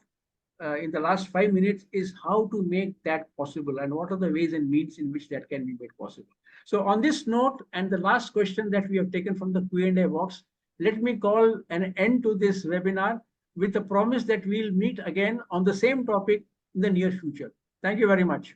in the last 5 minutes is how to make that possible and what are the ways and means in which that can be made possible. So on this note, and the last question that we have taken from the Q&A box, let me call an end to this webinar with a promise that we'll meet again on the same topic in the near future. Thank you very much.